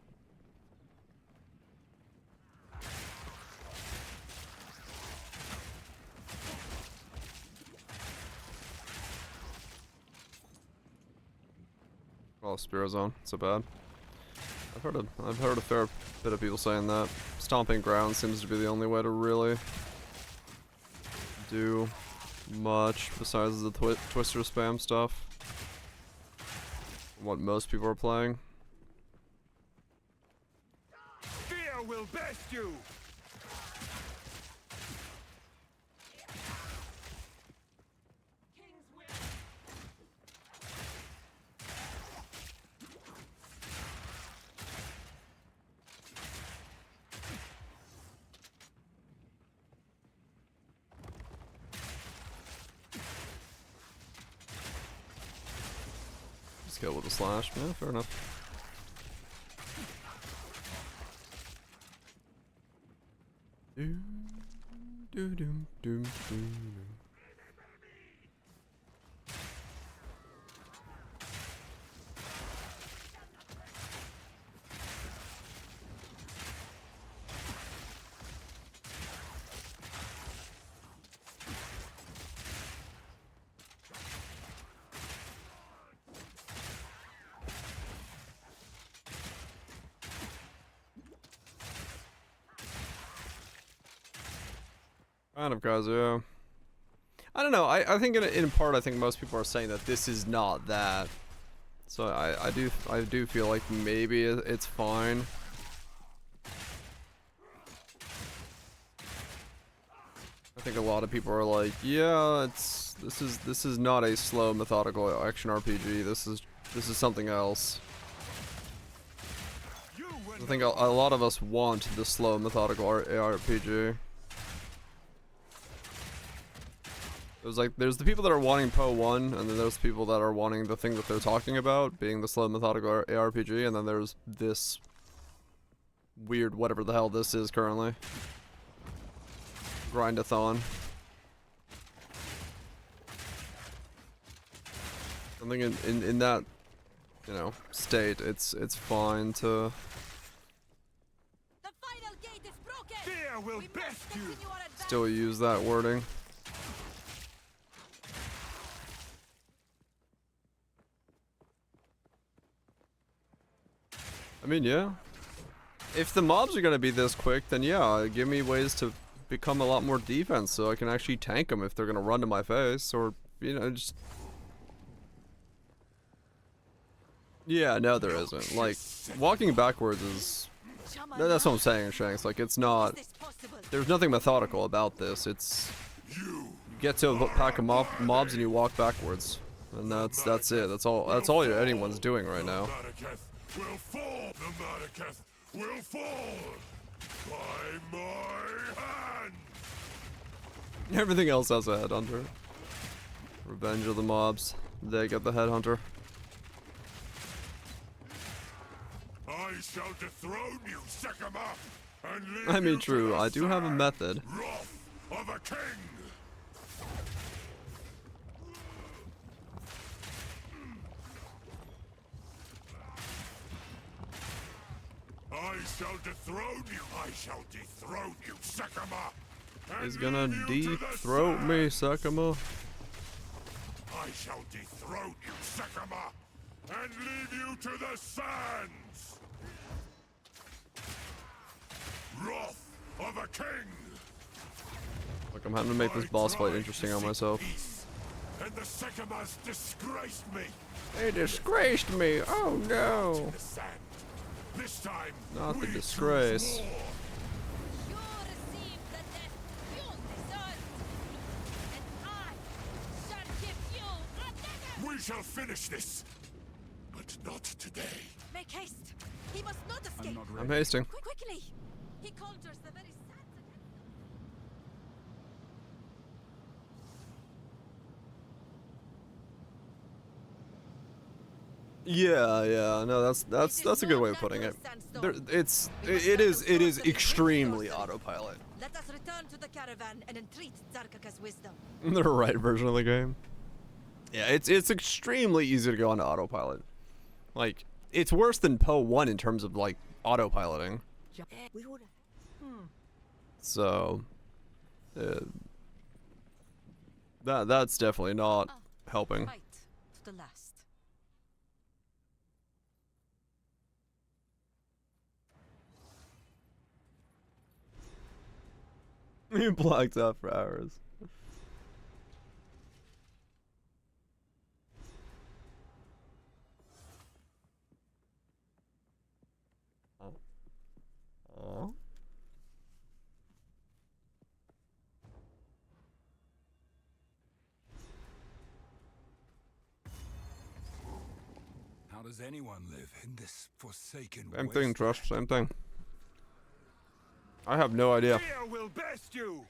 Oh, Spear Zone, so bad. I've heard a fair bit of people saying that. Stomping ground seems to be the only way to really do much besides the Twister spam stuff. What most people are playing. Fear will best you. Kill with a slash. Yeah, fair enough. Doom, doom, doom, doom, doom. Kind of, guys, yeah. I don't know, I think in part, I think most people are saying that this is not that. So I do feel like maybe it's fine. I think a lot of people are like, yeah, this is not a slow methodical action RPG. This is something else. I think a lot of us want the slow methodical ARPG. There's the people that are wanting PoE 1, and then there's the people that are wanting the thing that they're talking about, being the slow methodical ARPG, and then there's this weird whatever the hell this is currently. Grindathon. I think in that, you know, state, it's fine to... The final gate is broken. Fear will best you. still use that wording. I mean, yeah. If the mobs are gonna be this quick, then yeah, give me ways to become a lot more defense so I can actually tank them if they're gonna run to my face, or, you know, just... Yeah, no there isn't. Like, walking backwards is... That's what I'm saying, Shanks. Like, it's not... There's nothing methodical about this. It's... You get to a pack of mobs and you walk backwards. And that's it. That's all anyone's doing right now. Will fall. The Madaketh will fall by my hand. Everything else has a headhunter. Revenge of the mobs. They get the headhunter. I shall dethrone you, Sekima, and leave I mean, you true. to the I do have a sand. method. Wrath of a king. I shall dethrone you. I shall dethrone you, Sekima. He's gonna dethrone me, Sekima. I shall dethrone you, Sekima, and leave you to the sands. Wrath of a king. Look, I'm having to make this boss fight interesting on myself. And the Sekimas disgraced me. They disgraced me. Oh no. This time, Not the disgrace. You receive the death you deserve, and I shall give you another. we shall finish this, but not today. Make haste. He must not escape. I'm hasting. Quickly. He conjures the very sands Yeah, no, that's a good way of putting it. It is extremely autopilot. Let us return to the caravan and entreat Zarkaka's wisdom. The right version of the game. Yeah, it's extremely easy to go on autopilot. Like, it's worse than PoE 1 in terms of like autopiloting. So, that's definitely not helping. Fight to the last. You blacked out for hours. Oh. How does anyone live in this forsaken Same thing, wasteland? Trust. Same thing. I have no idea. Fear will best you.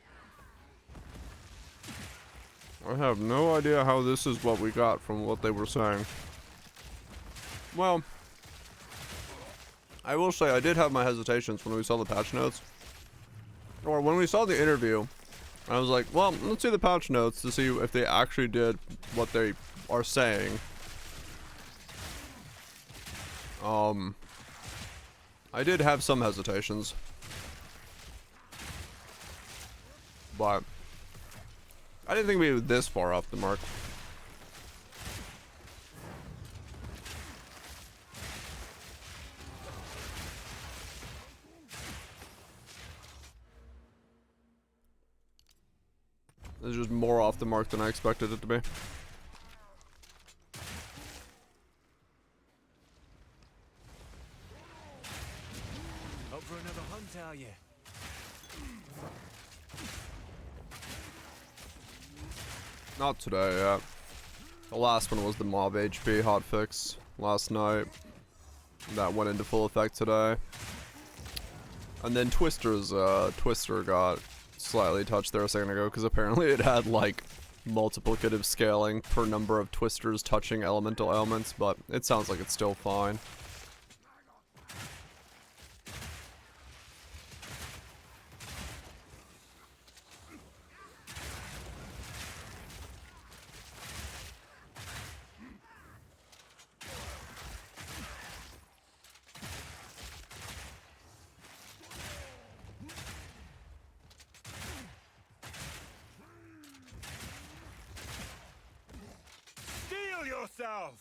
I have no idea how this is what we got from what they were saying. Well, I will say I did have my hesitations when we saw the patch notes. Or when we saw the interview, I was like, well, let's see the patch notes to see if they actually did what they are saying. I did have some hesitations. But I didn't think we were this far off the mark. It's just more off the mark than I expected it to be. Up for another hunt, are you? Not today, yeah. The last one was the mob HP hotfix last night. That went into full effect today. And then Twister got slightly touched there a second ago because apparently it had like multiplicative scaling per number of Twisters touching elemental elements, but it sounds like it's still fine. Steel yourself!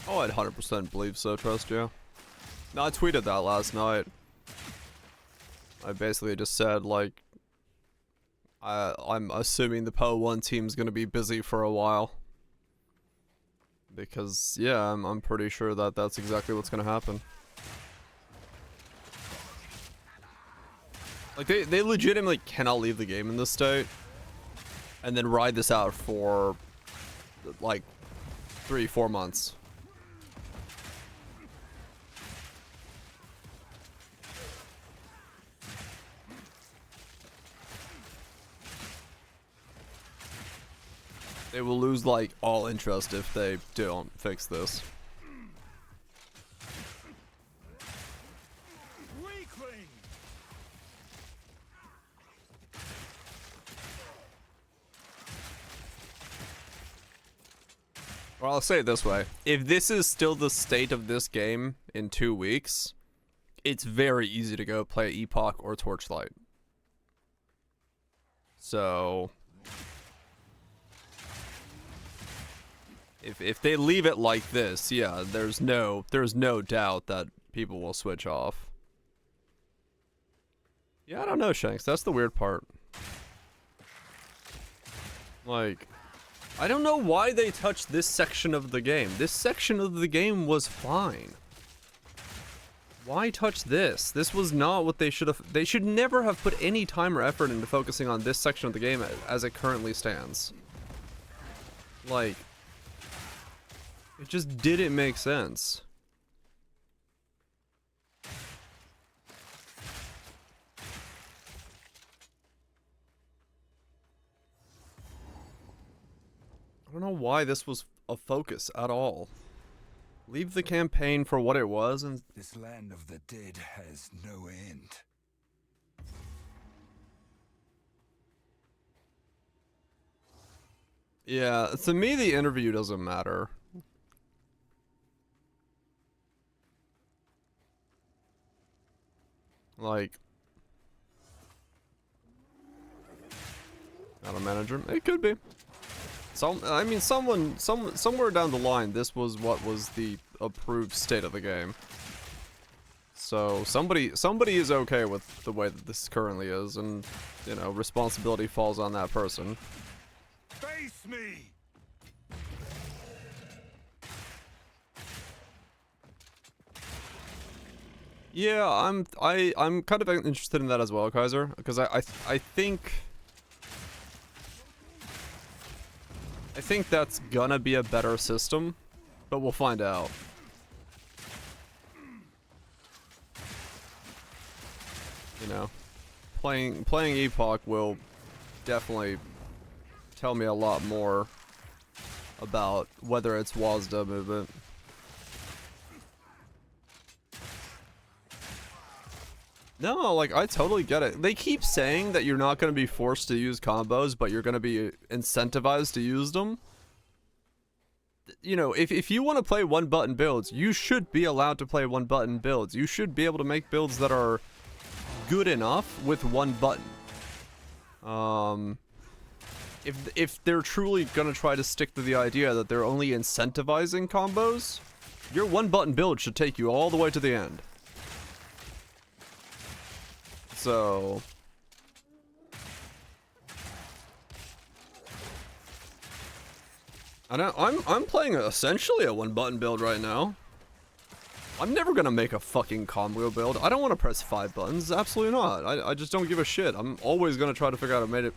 Oh, I'd 100% believe so, trust you. No, I tweeted that last night. I basically just said, like, I'm assuming the PO 1 team's gonna be busy for a while. Because, yeah, I'm pretty sure that that's exactly what's gonna happen. Like, they legitimately cannot leave the game in this state. And then ride this out for, like, 3-4 months. They will lose, like, all interest if they don't fix this. Weakling! Well, I'll say it this way. If this is still the state of this game in 2 weeks, it's very easy to go play Epoch or Torchlight. So... If they leave it like this, yeah, there's no doubt that people will switch off. Yeah, I don't know, Shanks. That's the weird part. Like, I don't know why they touched this section of the game. This section of the game was fine. Why touch this? This was not what they should have... They should never have put any time or effort into focusing on this section of the game as it currently stands. Like... It just didn't make sense. I don't know why this was a focus at all. Leave the campaign for what it was and... This land of the dead has no end. Yeah, to me the interview doesn't matter. Like, not a manager. It could be. I mean, somewhere down the line, this was what was the approved state of the game. So somebody is okay with the way that this currently is, and you know, responsibility falls on that person. Face me! Yeah, I'm kind of interested in that as well, Kaiser, because I think that's gonna be a better system, but we'll find out. You know, playing Epoch will definitely tell me a lot more about whether it's WASD movement. No, like, I totally get it. They keep saying that you're not going to be forced to use combos, but you're going to be incentivized to use them. You know, if you want to play one-button builds, you should be allowed to play one-button builds. You should be able to make builds that are good enough with one button. If they're truly going to try to stick to the idea that they're only incentivizing combos, your one-button build should take you all the way to the end. So I'm playing essentially a one-button build right now. I'm never gonna make a fucking combo build. I don't want to press 5 buttons. Absolutely not. I just don't give a shit. I'm always gonna try to figure out a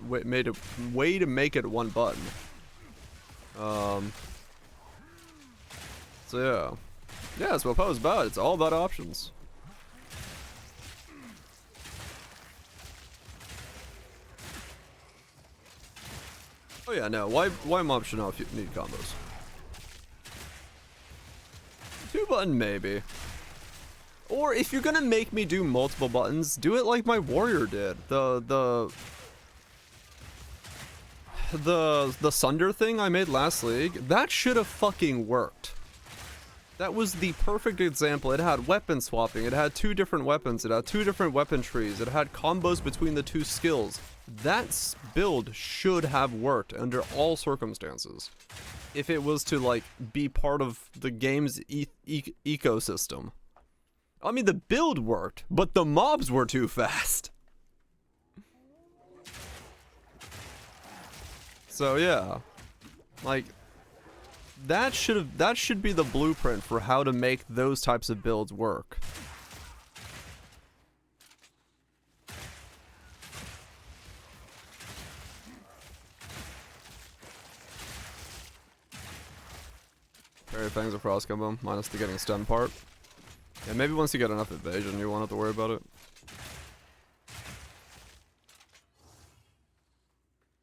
way to make it one button. So yeah. Yeah, that's what Poe's about. It's all about options. Oh yeah, no. Why mob should not need combos? 2-button maybe. Or if you're gonna make me do multiple buttons, do it like my warrior did. The Sunder thing I made last league, that should have fucking worked. That was the perfect example. It had weapon swapping, it had 2 different weapons, it had 2 different weapon trees, it had combos between the 2 skills. That build should have worked under all circumstances. If it was to, like, be part of the game's ecosystem. I mean, the build worked, but the mobs were too fast. So yeah, like, that should be the blueprint for how to make those types of builds work. Parry Fangs of Frost combo, minus the getting stun part. Yeah, maybe once you get enough evasion, you won't have to worry about it.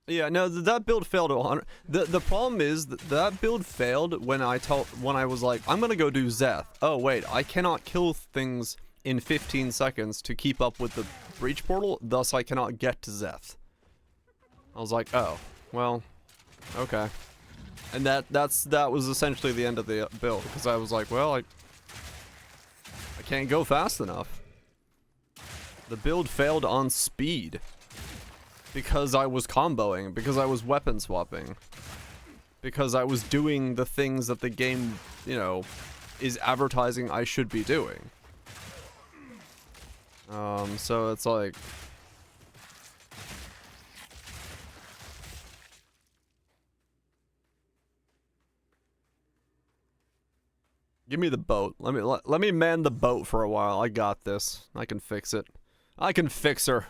Yeah, no, that build failed at 100. The problem is that build failed when I was like, I'm gonna go do Zeth. Oh wait, I cannot kill things in 15 seconds to keep up with the breach portal, thus I cannot get to Zeth. I was like, oh, well, okay. And that was essentially the end of the build, because I was like, well, I can't go fast enough. The build failed on speed. Because I was comboing, because I was weapon swapping, because I was doing the things that the game, you know, is advertising I should be doing. So it's like... Give me the boat. Let me man the boat for a while. I got this. I can fix it. I can fix her.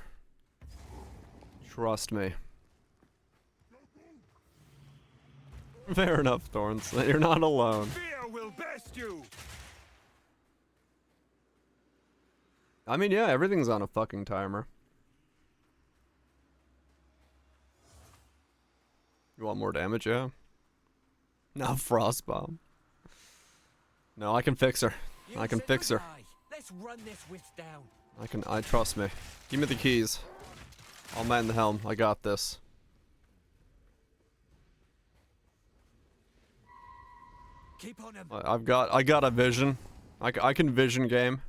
Trust me. Fair enough, Thorns. You're not alone. Fear will best you. I mean, yeah, everything's on a fucking timer. You want more damage, yeah? No, Frost Bomb. No, I can fix her. I can fix her. Let's run this witch down. Trust me. Give me the keys. I'll man the helm. I got this. Keep on him. I got a vision. I can vision game.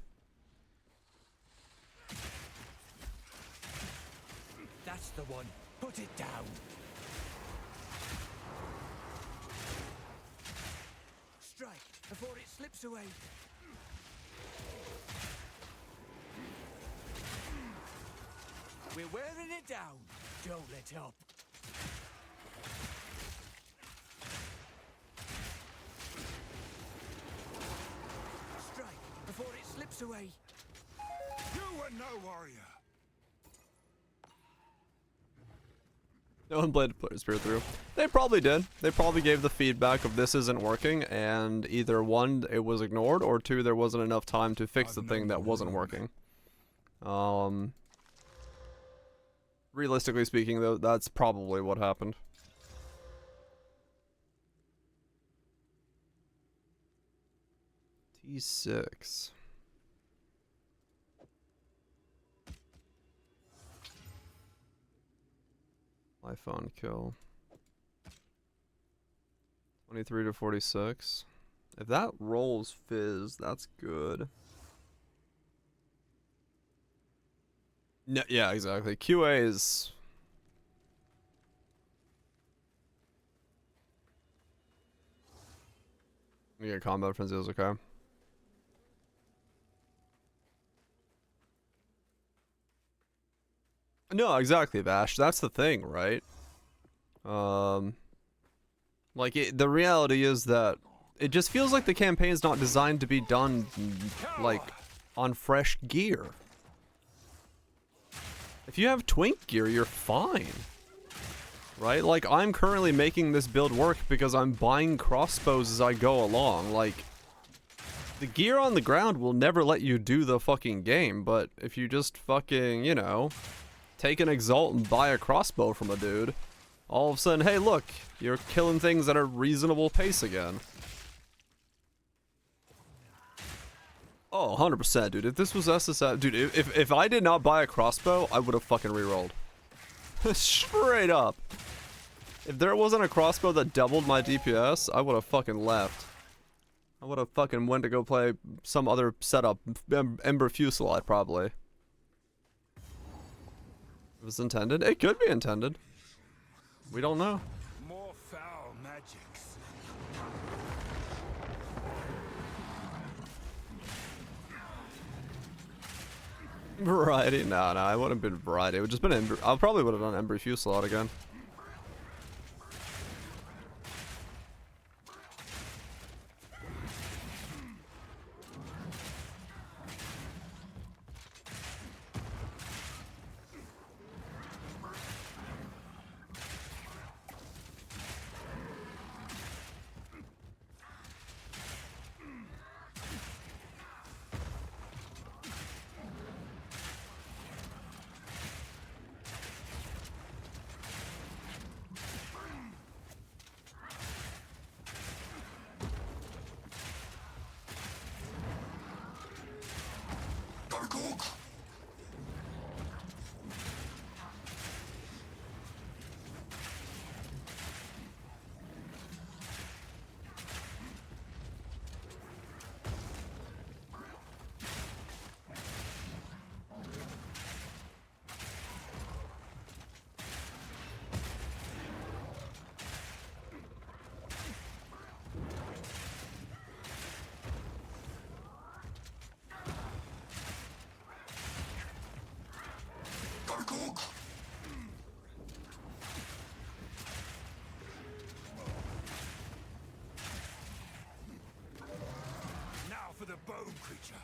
That's the one. Put it down. Strike before it slips away. We're wearing it down. Don't let up. Strike before it slips away. You were no warrior. No one bladed player spirit through. They probably did. They probably gave the feedback of this isn't working, and either 1, it was ignored, or 2, there wasn't enough time to fix the thing that wasn't working. Realistically speaking, though, that's probably what happened. T6. Life on kill. 23 to 46. If that rolls Fizz, that's good. No, yeah, exactly. QA is... You get combat frenzy is okay. No, exactly, Vash. That's the thing, right? Like, the reality is that it just feels like the campaign's not designed to be done, like, on fresh gear. If you have twink gear, you're fine. Right? Like, I'm currently making this build work because I'm buying crossbows as I go along. Like, the gear on the ground will never let you do the fucking game, but if you just fucking, you know, take an exalt and buy a crossbow from a dude, all of a sudden, hey, look, you're killing things at a reasonable pace again. Oh, 100%, dude. If this was SSF, dude, if I did not buy a crossbow, I would have fucking rerolled. Straight up. If there wasn't a crossbow that doubled my DPS, I would have fucking left. I would have fucking went to go play some other setup. Ember Fusillade, probably. If it was intended, it could be intended. We don't know. More foul magics. Variety? No, I wouldn't have been variety. It would just been Ember. I probably would have done Ember Fusillade again. Now for the bone creature.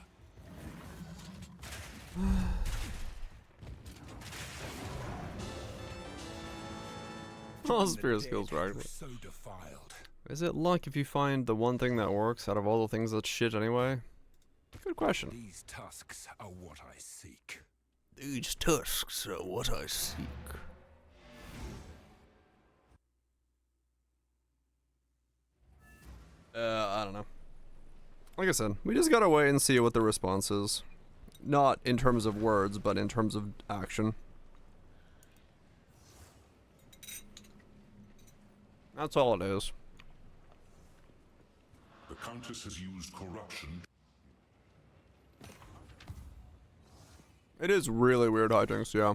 All spirit skills right. So defiled. Is it luck if you find the one thing that works out of all the things that's shit anyway? Good question. These tusks are what I seek. These tusks are what I seek. I don't know. Like I said, we just gotta wait and see what the response is. Not in terms of words, but in terms of action. That's all it is. The Countess has used corruption. It is really weird hijinks, yeah.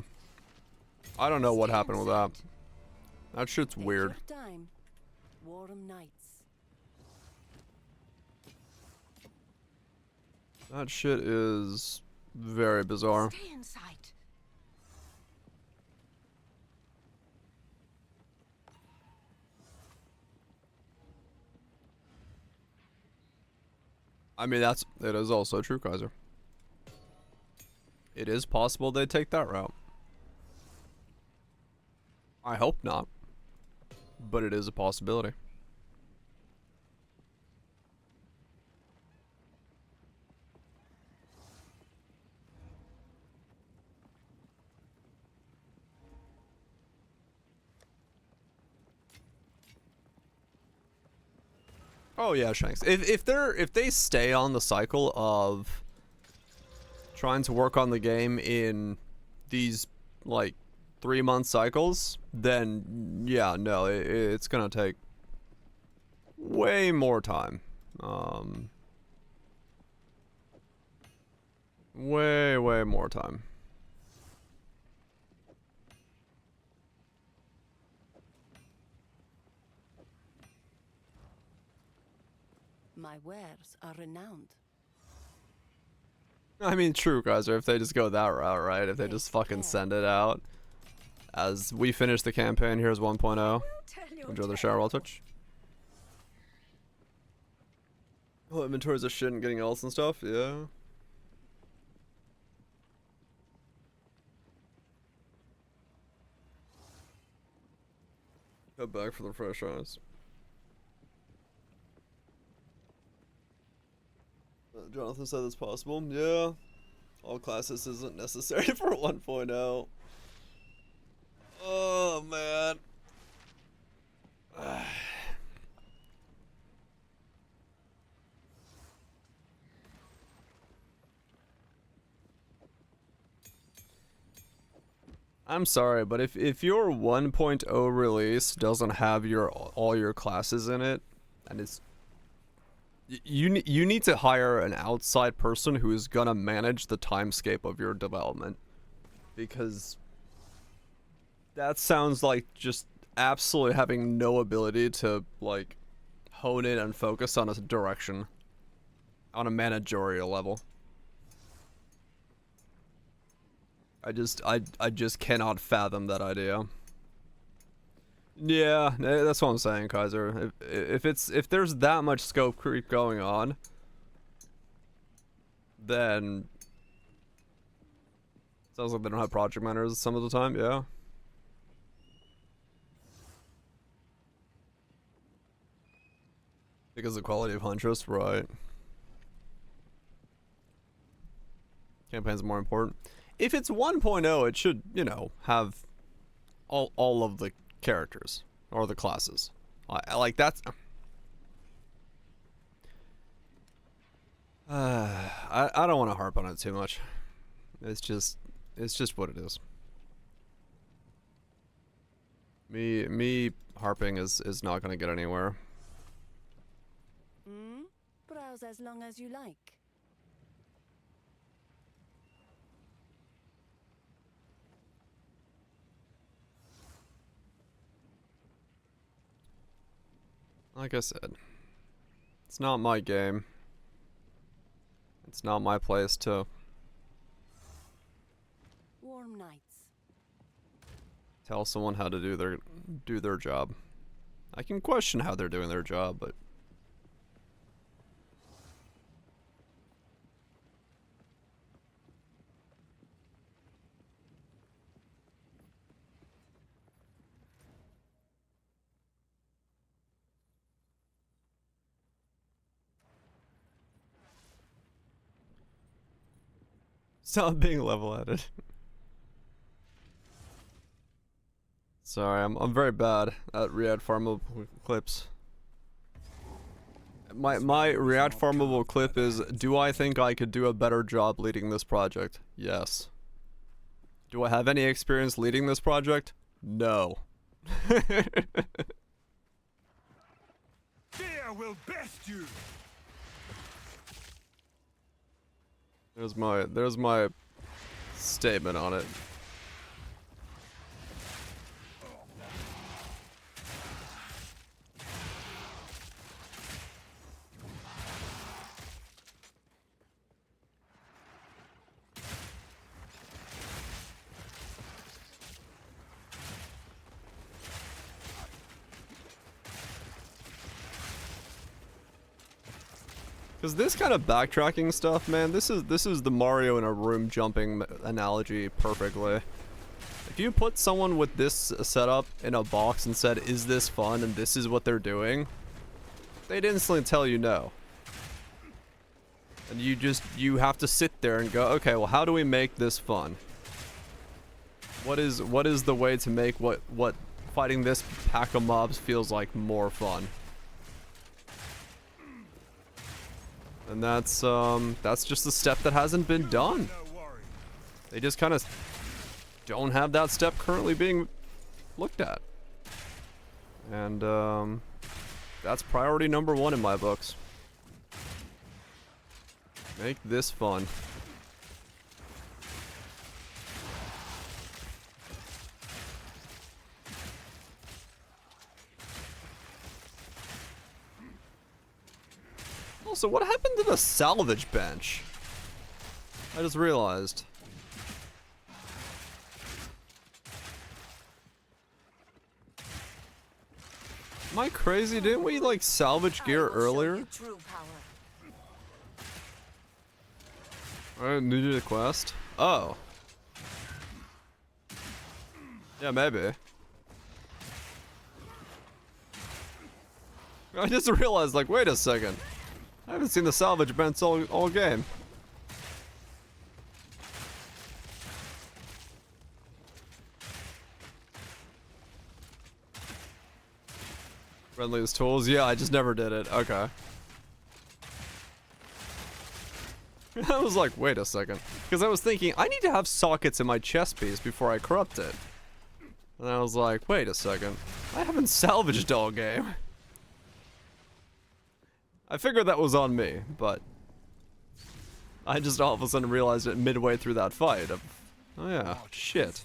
I don't know what happened with that. That shit's weird. Time. Warm nights. That shit is very bizarre. Stay in sight. I mean, it is also true, Kaiser. It is possible they take that route. I hope not, but it is a possibility. Oh yeah, Shanks. If they stay on the cycle of trying to work on the game in these like 3-month cycles, then yeah, no, it's gonna take way more time. Way more time. My wares are renowned. I mean, true, guys. Or if they just go that route, right? If they just fucking send it out, As we finish the campaign, here's 1.0. Enjoy the shower while touch. Oh, inventories of shit and getting else and stuff, yeah. Go back for the fresh eyes. Jonathan said that's possible. Yeah. All classes isn't necessary for 1.0. Oh, man. I'm sorry, but if your 1.0 release doesn't have all your classes in it, and it's you need to hire an outside person who is gonna manage the timescape of your development, because that sounds like just absolutely having no ability to like hone in and focus on a direction on a managerial level. I just cannot fathom that idea. Yeah, that's what I'm saying, Kaiser. If there's that much scope creep going on, then sounds like they don't have project managers some of the time, yeah. Because of the quality of Huntress, right. Campaign's more important. If it's 1.0, it should, you know, have all of the characters or the classes. Like that's I don't want to harp on it too much. It's just what it is. Me harping is not going to get anywhere. Browse as long as you like. Like I said, it's not my game. It's not my place to Warm nights. tell someone how to do their job. I can question how they're doing their job, but stop being level-headed. Sorry, I'm very bad at React farmable clips. My React farmable clip is, do I think I could do a better job leading this project? Yes. Do I have any experience leading this project? No. Fear will best you. There's my statement on it. Because this kind of backtracking stuff, man, this is the Mario in a room jumping analogy perfectly. If you put someone with this setup in a box and said, is this fun, and this is what they're doing, they'd instantly tell you no. And you have to sit there and go, okay, well, how do we make this fun? What is the way to make what fighting this pack of mobs feels like more fun? And that's just a step that hasn't been done. They just kind of don't have that step currently being looked at. And that's priority number 1 in my books. Make this fun. Also, what happened to the salvage bench? I just realized. Am I crazy? Didn't we like salvage gear earlier? True power. I needed a quest. Oh. Yeah, maybe. I just realized, like, wait a second. I haven't seen the salvage events all game. Friendliest tools? Yeah, I just never did it. Okay. I was like, wait a second. Because I was thinking, I need to have sockets in my chest piece before I corrupt it. And I was like, wait a second. I haven't salvaged all game. I figured that was on me, but I just all of a sudden realized it midway through that fight. Oh yeah, shit.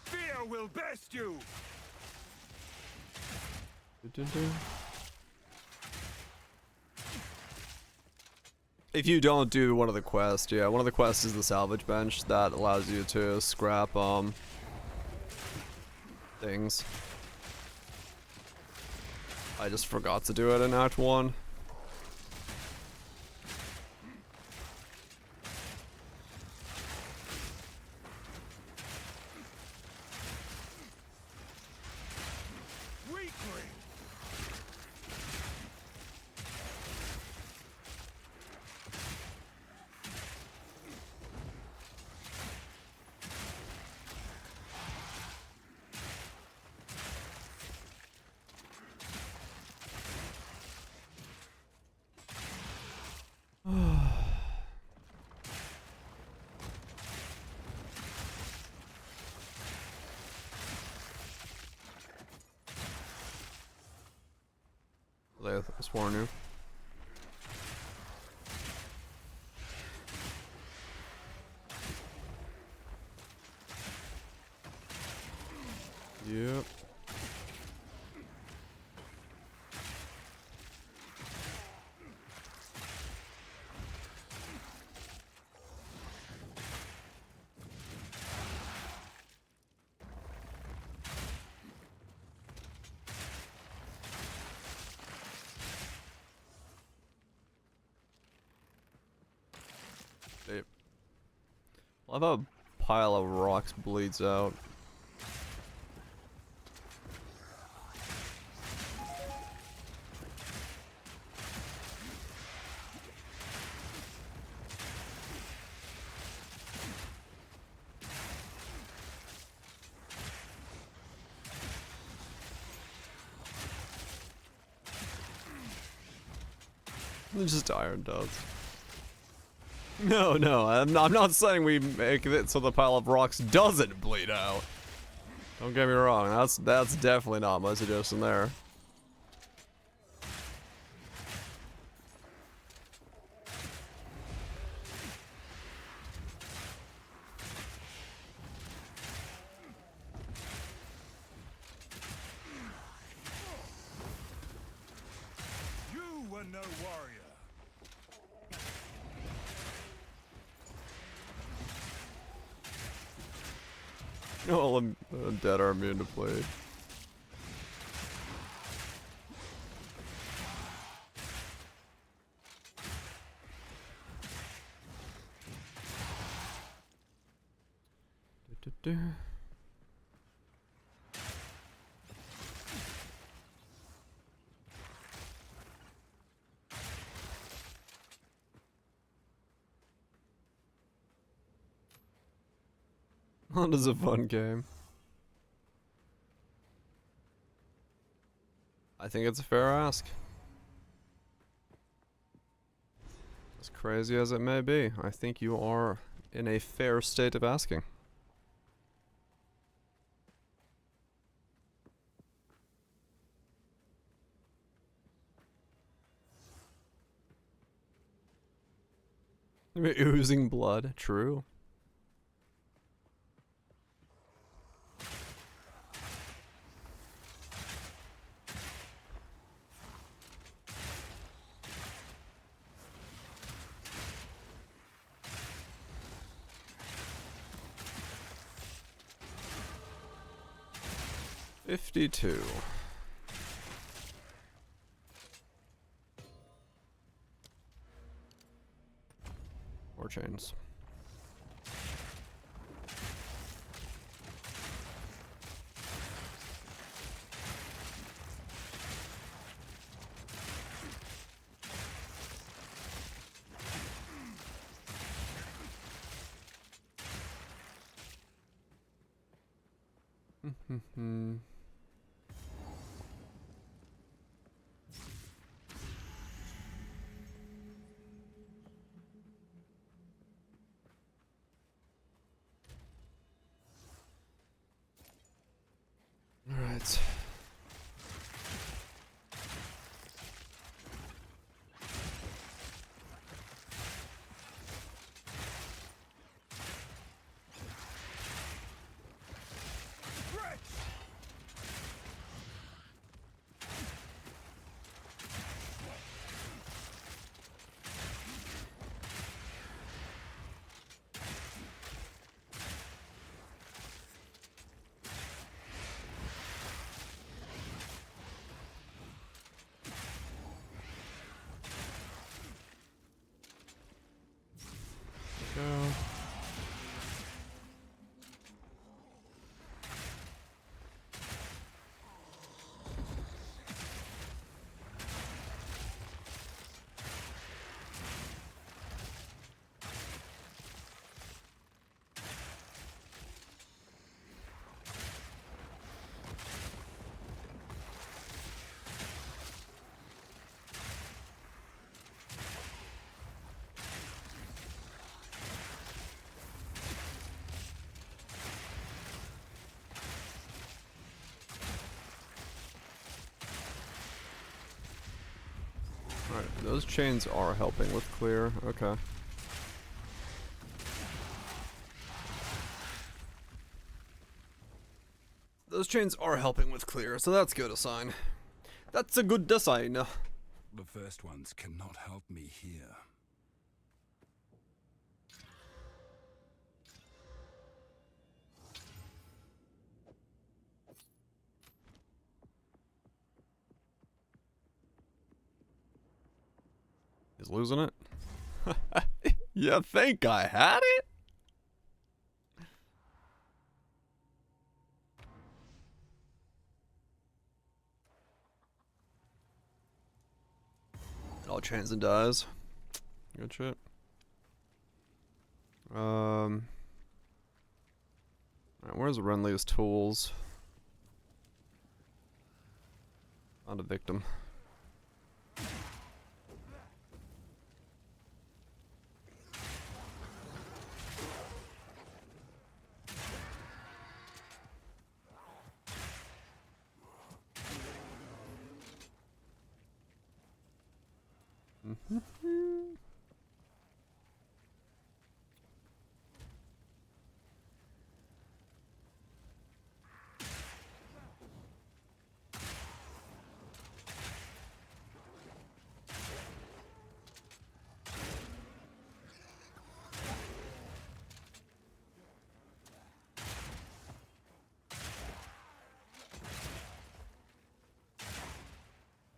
Fear will best you. If you don't do one of the quests, yeah, one of the quests is the salvage bench that allows you to scrap things. I just forgot to do it in Act 1. I sworn you. Yep. Love how a pile of rocks bleeds out. They're just iron duds. No, I'm not saying we make it so the pile of rocks doesn't bleed out. Don't get me wrong, that's definitely not my suggestion there. You were no warrior. All dead are immune to blade. That is a fun game. I think it's a fair ask. As crazy as it may be, I think you are in a fair state of asking. Oozing blood, true. 52. More chains. All right. Go. Alright, those chains are helping with clear. Okay. Those chains are helping with clear, so that's good a sign. That's a good sign. The first ones cannot help me here. He's losing it. You think I had it? All chains and dies. Good shit. Alright, where's Renly's tools? Found a victim.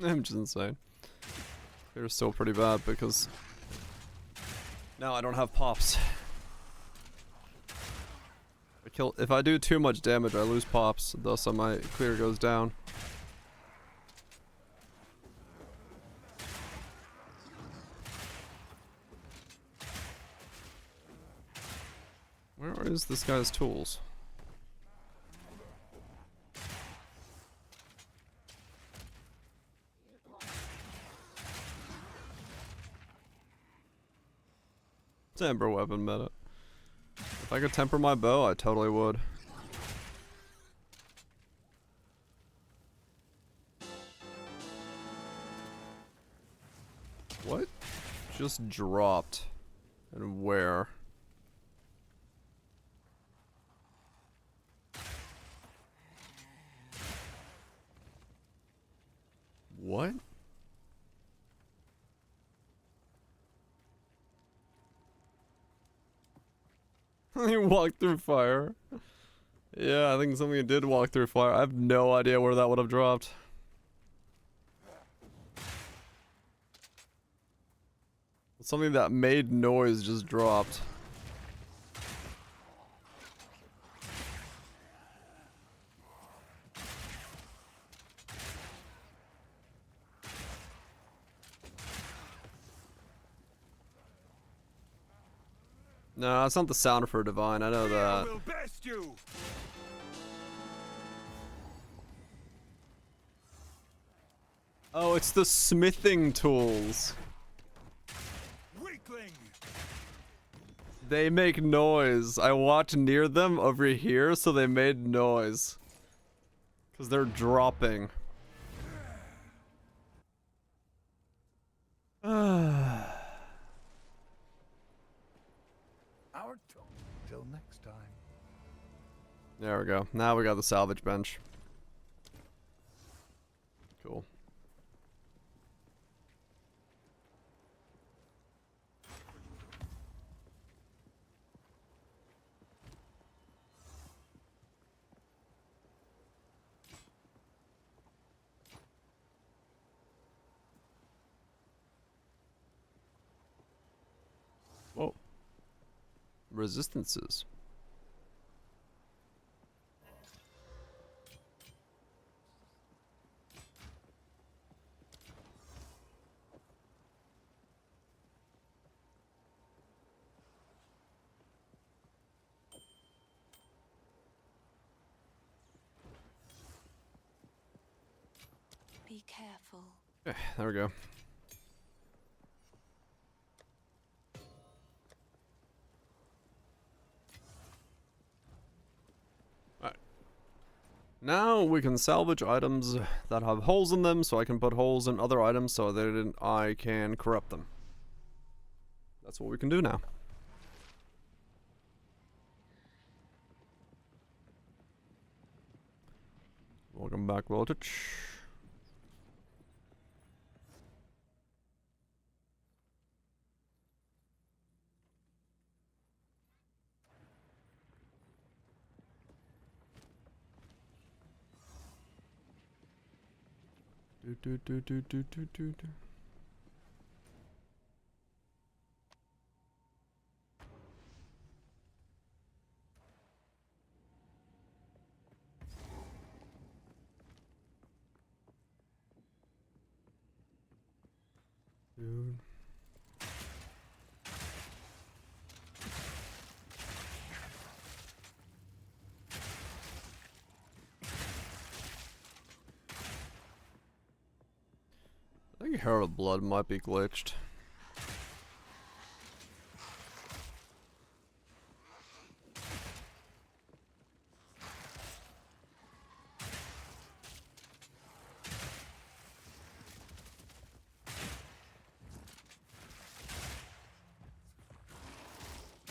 I'm just insane. They're still pretty bad because now I don't have pops. If I do too much damage, I lose pops, thus my clear goes down. Where is this guy's tools? Temper weapon meta. If I could temper my bow, I totally would. What just dropped? And where? What? He walked through fire. Yeah, I think something did walk through fire. I have no idea where that would have dropped. Something that made noise just dropped. No, it's not the sound for divine. I know that. Will best you. Oh, it's the smithing tools. Weakling. They make noise. I walked near them over here, so they made noise. Because they're dropping. Our till next time. There we go. Now we got the salvage bench. Cool. Whoa. Resistances. Be careful. Okay, there we go. Alright. Now we can salvage items that have holes in them, so I can put holes in other items so that I can corrupt them. That's what we can do now. Welcome back, Voltage. Do. Dude. I think Herald Blood might be glitched.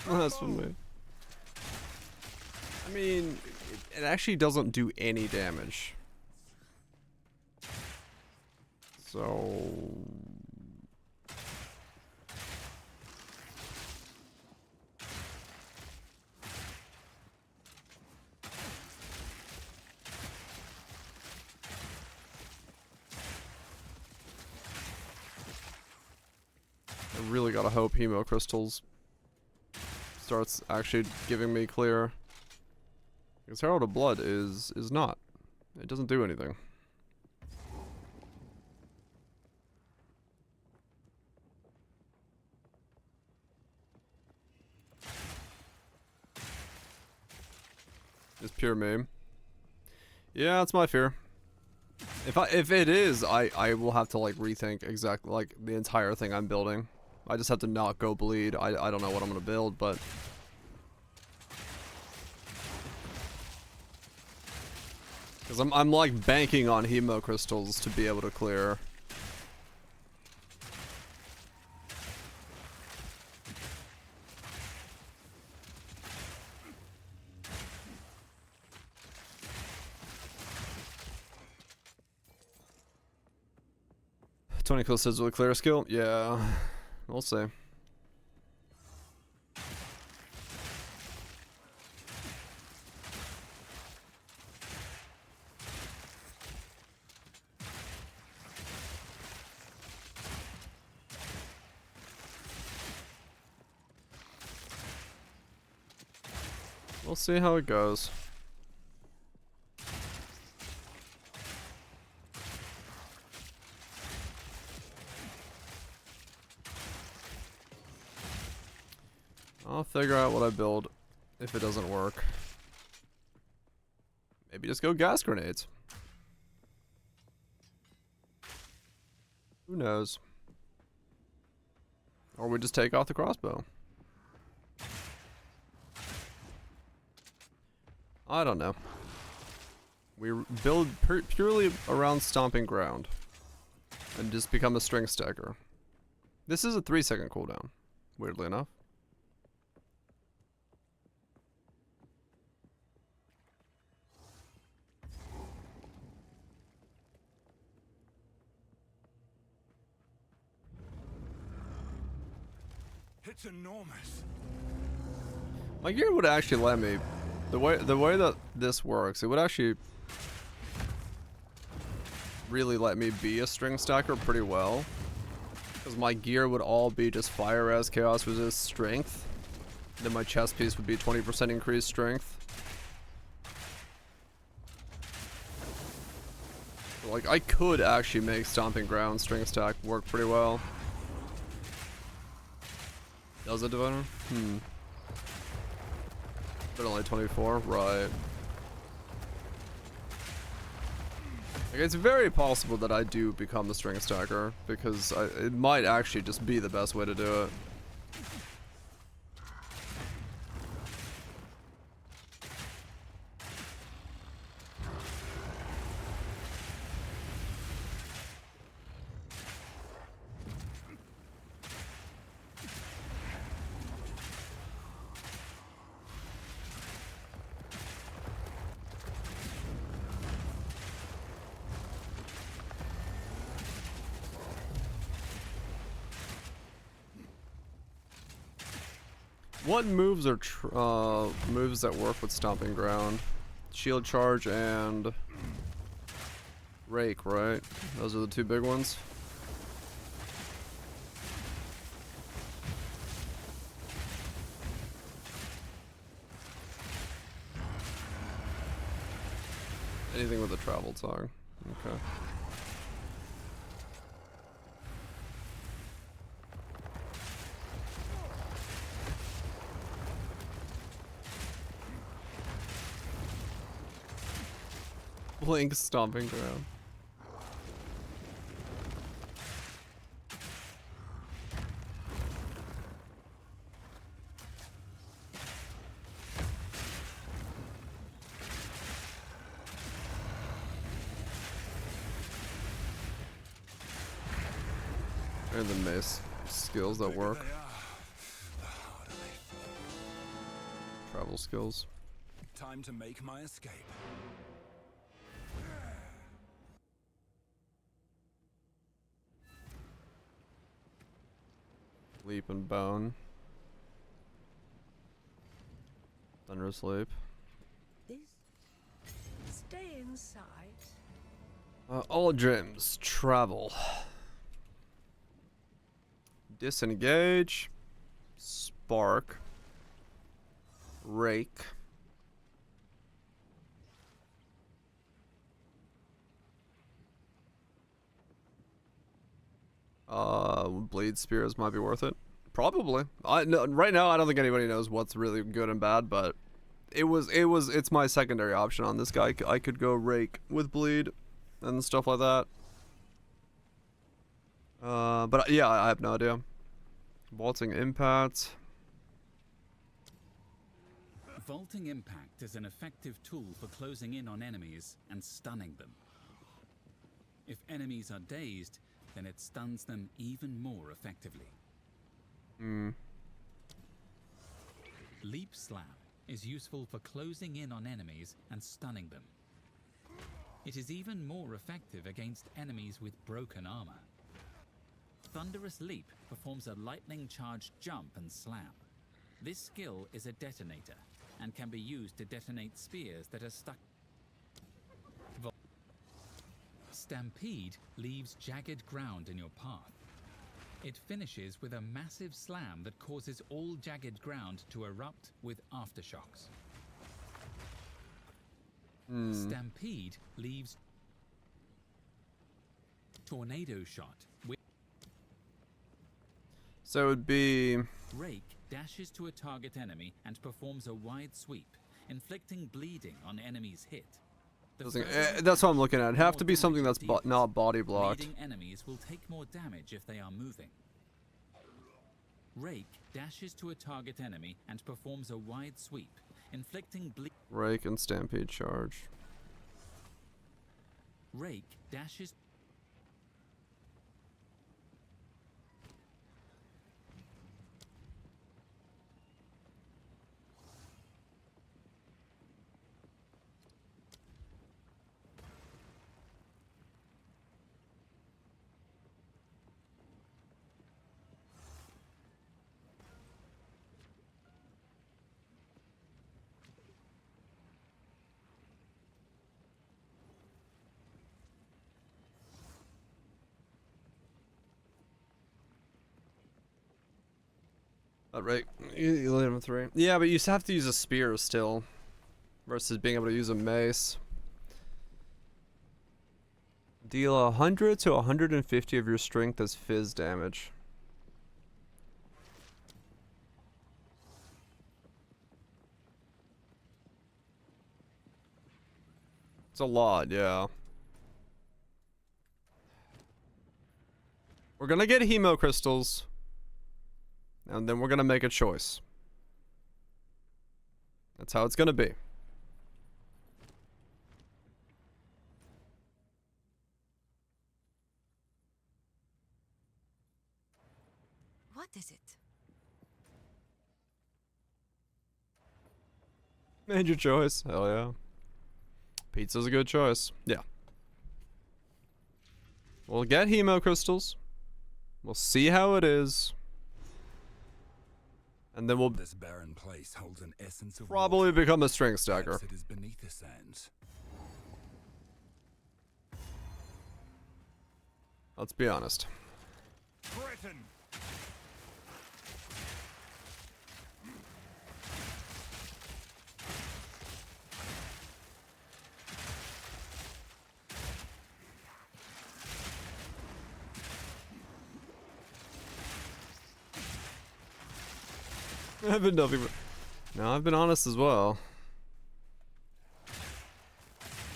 That's for me. I mean, it actually doesn't do any damage. So... I really gotta hope Hemo Crystals starts actually giving me clear. Because Herald of Blood is not. It doesn't do anything. It's pure meme. Yeah, that's my fear. If it is, I will have to like rethink exactly like the entire thing I'm building. I just have to not go bleed. I don't know what I'm gonna build, but because I'm like banking on Hemo Crystals to be able to clear. Tony Close says with a clear skill? Yeah, we'll see. We'll see how it goes. I'll figure out what I build if it doesn't work. Maybe just go gas grenades. Who knows? Or we just take off the crossbow. I don't know. We build purely around stomping ground. And just become a string stacker. This is a 3-second cooldown, weirdly enough. It's enormous. My gear would actually let me, the way that this works, it would actually really let me be a string stacker pretty well, because my gear would all be just fire res, chaos resist, strength. Then my chest piece would be 20% increased strength. Like, I could actually make stomping ground string stack work pretty well. Does it, Diviner? But only 24? Right. Like, it's very possible that I do become the string stacker, because it might actually just be the best way to do it. What moves are moves that work with stomping ground? Shield charge and rake, right? Those are the two big ones. Anything with a travel tog. Okay. Blink stomping ground. And the mace skills that work. Travel skills. Time to make my escape. Leap and bone. Thunderous leap. Stay inside. All gems. Travel. Disengage. Spark. Rake. Bleed spears might be worth it. Probably. No, right now I don't think anybody knows what's really good and bad, but it's my secondary option on this guy. I could go rake with bleed and stuff like that. But yeah, I have no idea. Vaulting impact. Vaulting impact is an effective tool for closing in on enemies and stunning them. If enemies are dazed, then it stuns them even more effectively. Leap Slam is useful for closing in on enemies and stunning them. It is even more effective against enemies with broken armor. Thunderous Leap performs a lightning-charged jump and slam. This skill is a detonator and can be used to detonate spears that are stuck. Stampede leaves jagged ground in your path. It finishes with a massive slam that causes all jagged ground to erupt with aftershocks. Stampede leaves Tornado Shot. So it would be... Rake dashes to a target enemy and performs a wide sweep, inflicting bleeding on enemies hit. That's what I'm looking at. It'd have to be something that's not body blocked. Bleeding enemies will take more damage if they are moving. Rake dashes to a target enemy and performs a wide sweep, inflicting bleed. Rake and Stampede charge. Rake dashes. Right, you leave him 3. Yeah, but you have to use a spear still, versus being able to use a mace. Deal 100 to 150 of your strength as fizz damage. It's a lot, yeah. We're gonna get hemo crystals. And then we're gonna make a choice. That's how it's gonna be. What is it? Made your choice. Hell yeah. Pizza's a good choice. Yeah. We'll get hemo crystals. We'll see how it is. And then we'll this barren place holds an essence of probably become a strength stacker. it is beneath the sands. Let's be honest. Britain. I've been nothing but... No, I've been honest as well.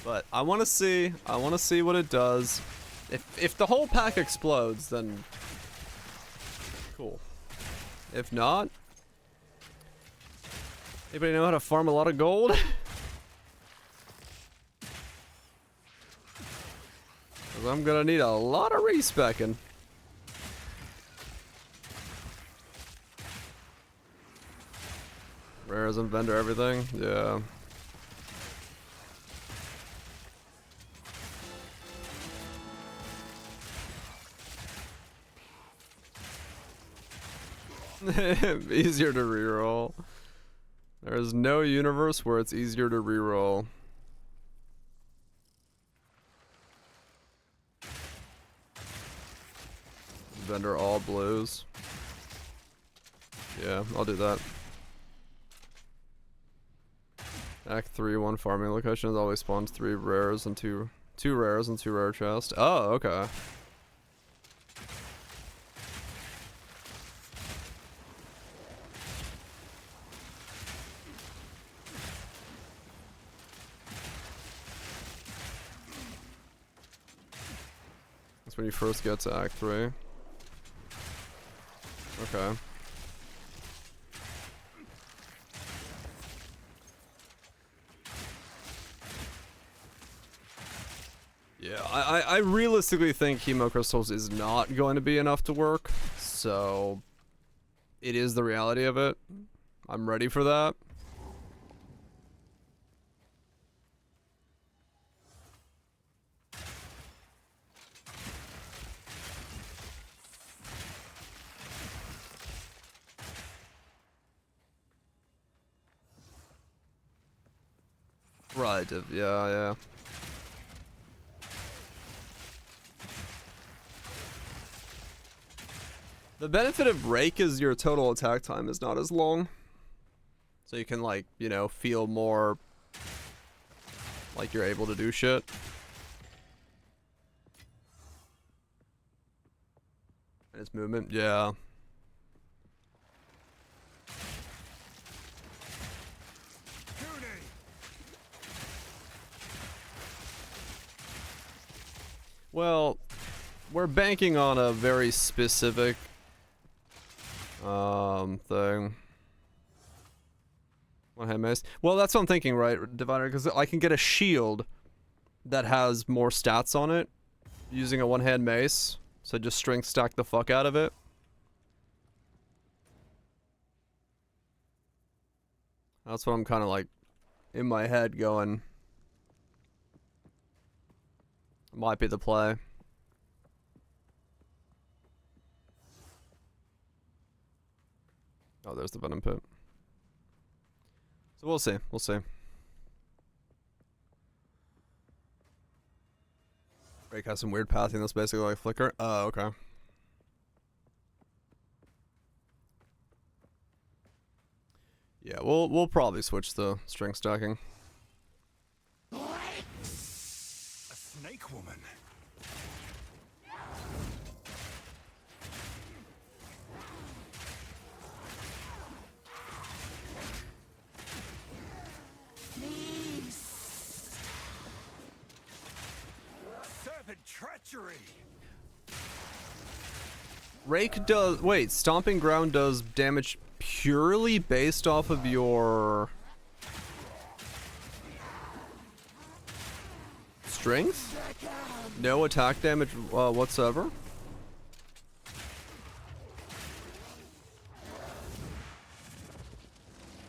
But I want to see what it does. If the whole pack explodes, then cool. If not, anybody know how to farm a lot of gold? 'Cause I'm gonna need a lot of respecking. Rares and vendor everything, yeah. Easier to reroll. There is no universe where it's easier to reroll. Vendor all blues. Yeah, I'll do that. Act 3, 1 farming location has always spawns 3 rares and 2 rares and 2 rare chests. Oh, okay. That's when you first get to Act 3. Okay. Yeah, I realistically think Hemo Crystals is not going to be enough to work, so it is the reality of it. I'm ready for that. Right, yeah. The benefit of Rake is your total attack time is not as long. So you can, like, you know, feel more Like you're able to do shit. And its movement, yeah. Well, we're banking on a very specific thing. One-hand mace. Well, that's what I'm thinking, right, Diviner? Because I can get a shield that has more stats on it using a one-hand mace. So just strength stack the fuck out of it. That's what I'm kind of like in my head going. Might be the play. Oh, there's the venom pit. So we'll see. We'll see. Break has some weird pathing that's basically like flicker. Oh, okay. Yeah, we'll probably switch the string stacking. A snake woman. Serpent treachery. Rake does... Wait, Stomping Ground does damage purely based off of your... strength? No attack damage whatsoever?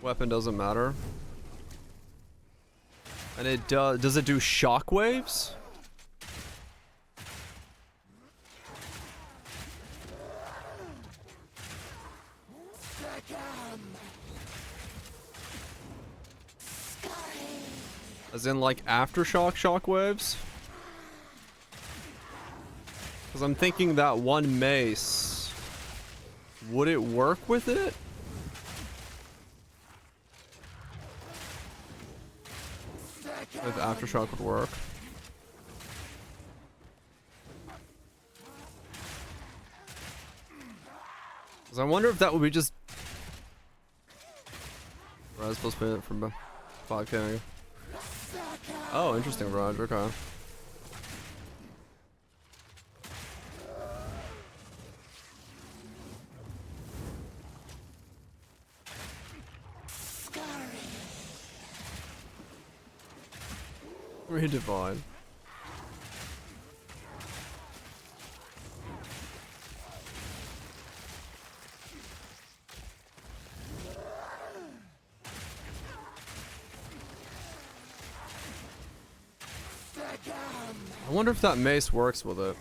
Weapon doesn't matter. And it does it do shockwaves? As in, like, aftershock shockwaves? Because I'm thinking that one mace... Would it work with it? If aftershock would work. Because I wonder if that would be just... Right, I was supposed to pay it from 5k. Oh, interesting, Raj. Okay. Redivine. I wonder if that mace works with it.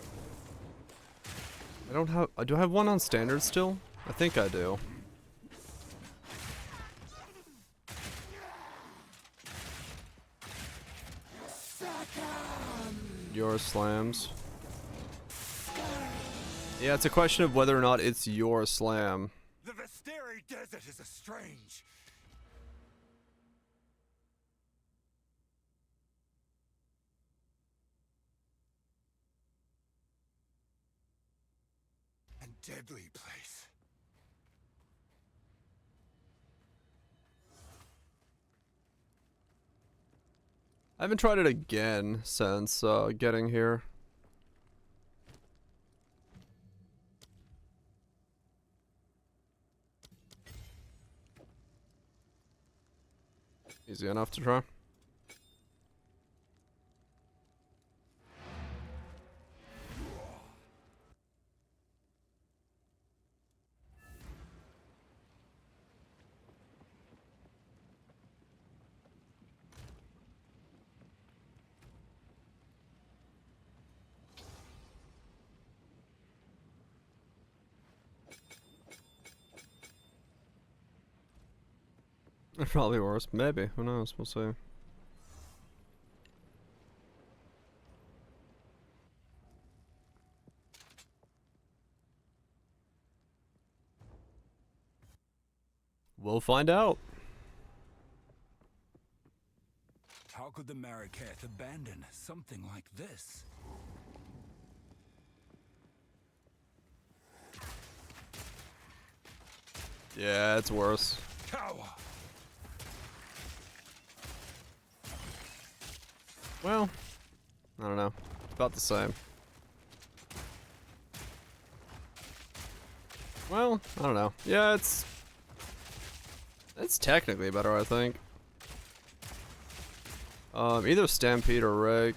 I don't have... do I have one on standard still? I think I do. Your slams. Yeah, it's a question of whether or not it's your slam. The Visteri Desert is a strange. And deadly place. I haven't tried it again since getting here. Easy enough to try. Probably worse. Maybe. Who knows? We'll see. We'll find out. How could the Marraketh abandon something like this? Yeah, it's worse. Cower! Well, I don't know. It's about the same. Well, I don't know. Yeah, it's technically better, I think. Either Stampede or Reg.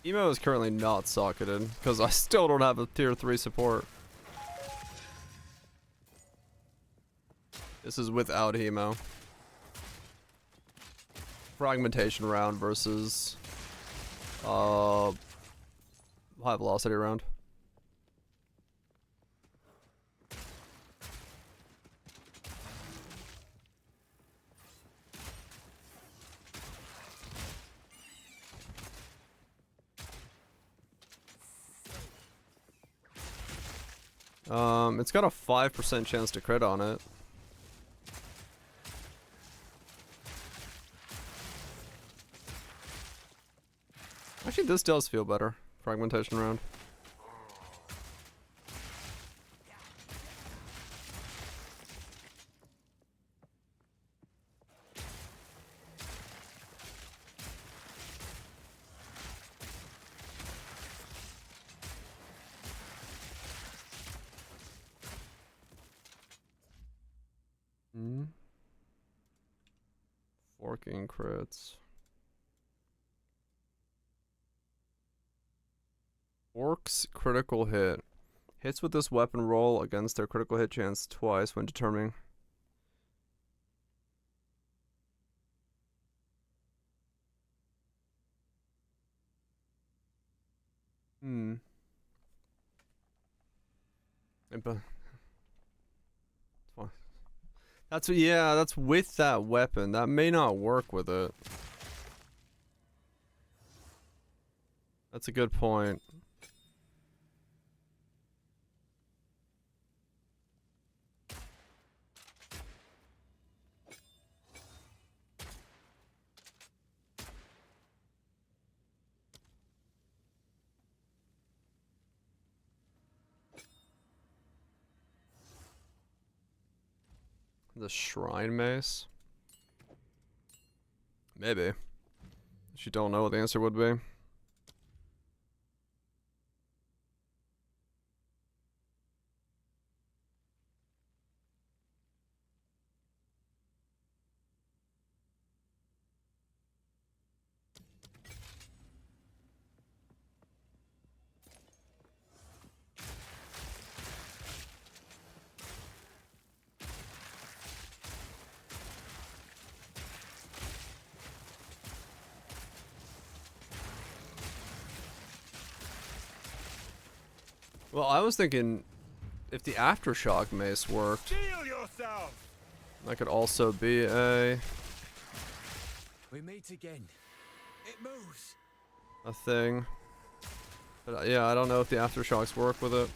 Emo is currently not socketed, because I still don't have a tier 3 support. This is without Hemo. Fragmentation round versus high velocity round. It's got a 5% chance to crit on it. Actually, this does feel better. Fragmentation round. Forking crits. Orcs critical hit. Hits with this weapon roll against their critical hit chance twice when determining. But that's what, yeah, that's with that weapon. That may not work with it. That's a good point. The Shrine Mace? Maybe. If you don't know what the answer would be. Well, I was thinking if the Aftershock Mace worked, that could also be a We meet again. It moves. thing. But yeah, I don't know if the Aftershocks work with it.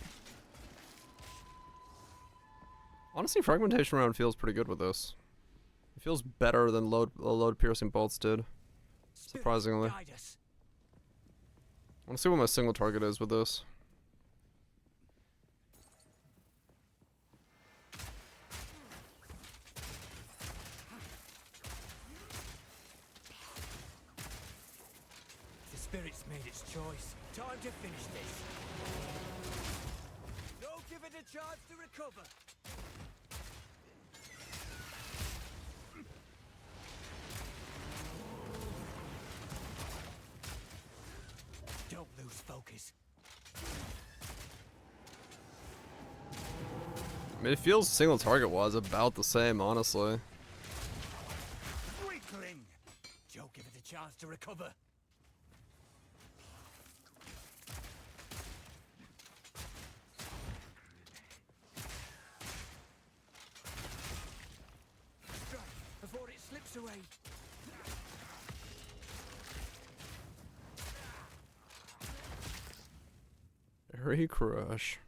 Honestly, Fragmentation Round feels pretty good with this. It feels better than load piercing bolts did. Surprisingly. I want to see what my single target is with this. The spirit's made its choice. Time to finish this. No, give it a chance to recover. Don't lose focus. I mean, it feels single target wise about the same, honestly. Weakling. Joe, give it a chance to recover. Strike before it slips away. Berry Crush.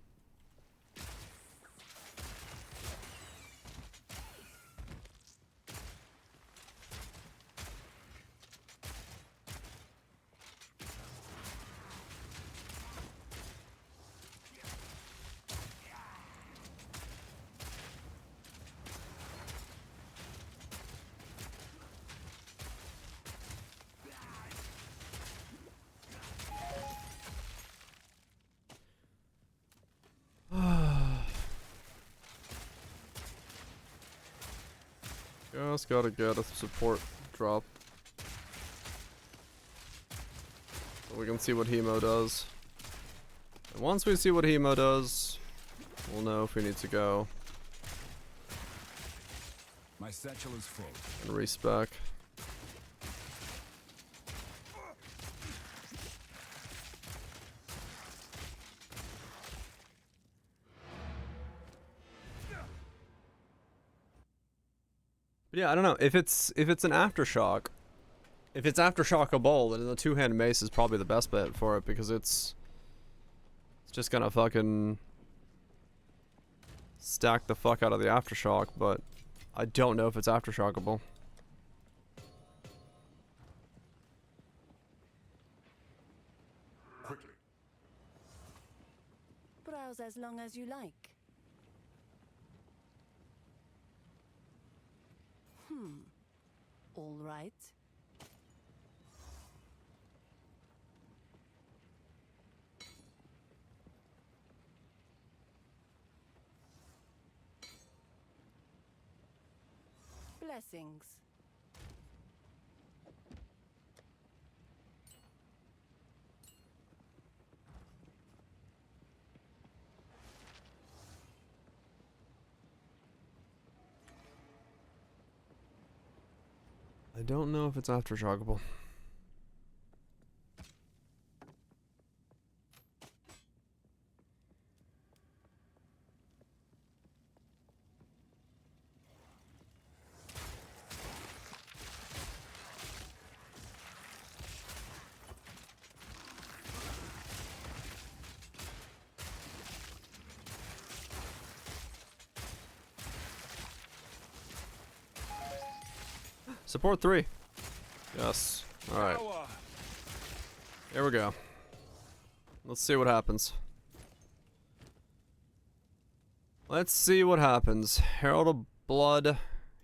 Just gotta get a support drop. So we can see what Hemo does. And once we see what Hemo does, we'll know if we need to go. My satchel is full. And respec. But yeah, I don't know. If it's an aftershock, if it's aftershockable, then the two-hand mace is probably the best bet for it because it's just gonna fucking stack the fuck out of the aftershock. But I don't know if it's aftershockable. Quickly. Browse as long as you like. All right. Blessings. I don't know if it's aftershockable. Support 3. Yes. Alright. Here we go. Let's see what happens. Let's see what happens. Herald of Blood,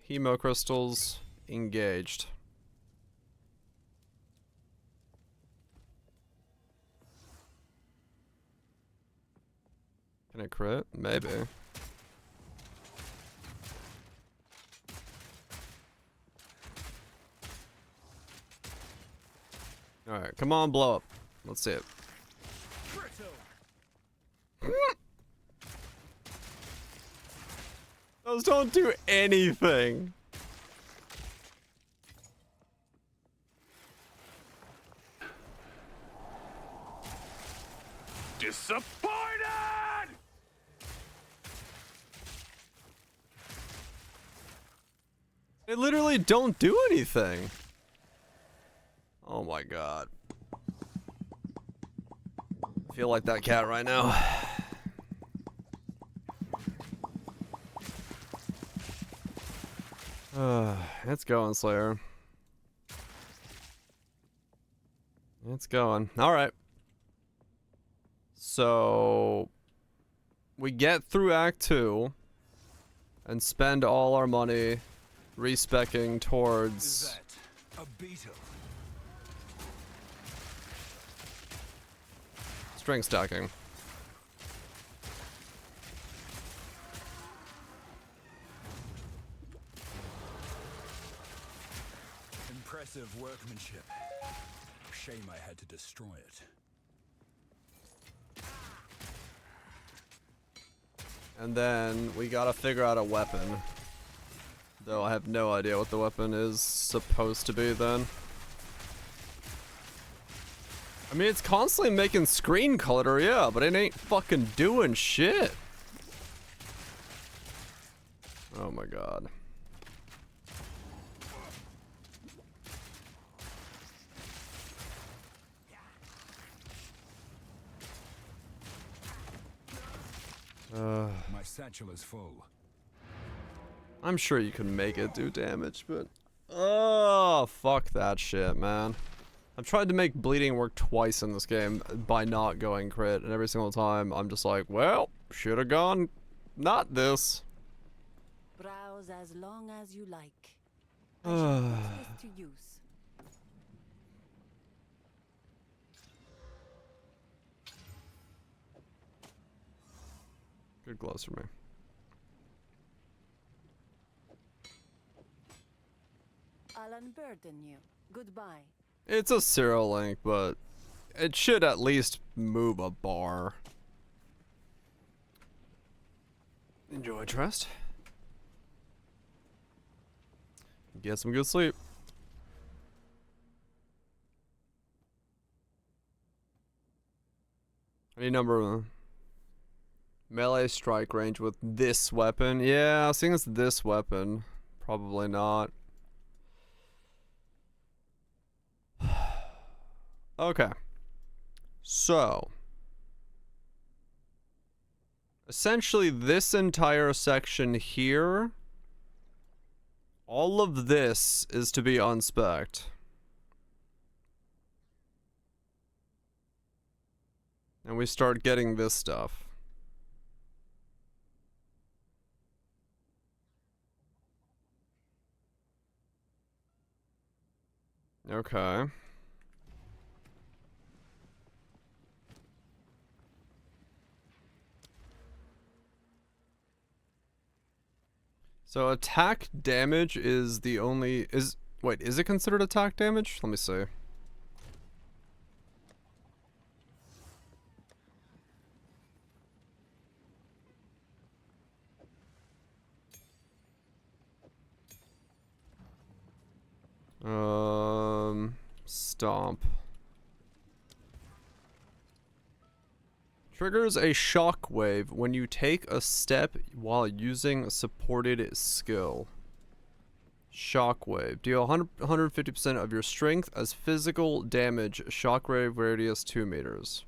Hemo Crystals, engaged. Can I crit? Maybe. Alright, come on, blow up. Let's see it. Those don't do anything. Disappointed! They literally don't do anything. Oh my god. I feel like that cat right now. It's going, Slayer. It's going. Alright. So we get through Act 2 and spend all our money respecking towards Is that a beetle? string stacking. Impressive workmanship. Shame I had to destroy it. And then we gotta figure out a weapon. Though I have no idea what the weapon is supposed to be then. I mean, it's constantly making screen color, yeah, but it ain't fucking doing shit. Oh my god. satchel is full. I'm sure you can make it do damage, but... Oh, fuck that shit, man. I've tried to make bleeding work twice in this game by not going crit, and every single time I'm just like, well, should have gone not this. Browse as long as you like. I shall put this to use. Good gloves for me. I'll unburden you. Goodbye. It's a serial link, but it should at least move a bar. Enjoy, Trust. Get some good sleep. Any number of melee strike range with this weapon. Yeah, seeing it's this weapon, probably not. Okay. So, essentially this entire section here, all of this is to be unspec'd. And we start getting this stuff. Okay. So attack damage is the only wait, is it considered attack damage? Let me see. Stomp. Triggers a shockwave when you take a step while using a supported skill. Shockwave. Deal 150% of your strength as physical damage. Shockwave radius 2 meters.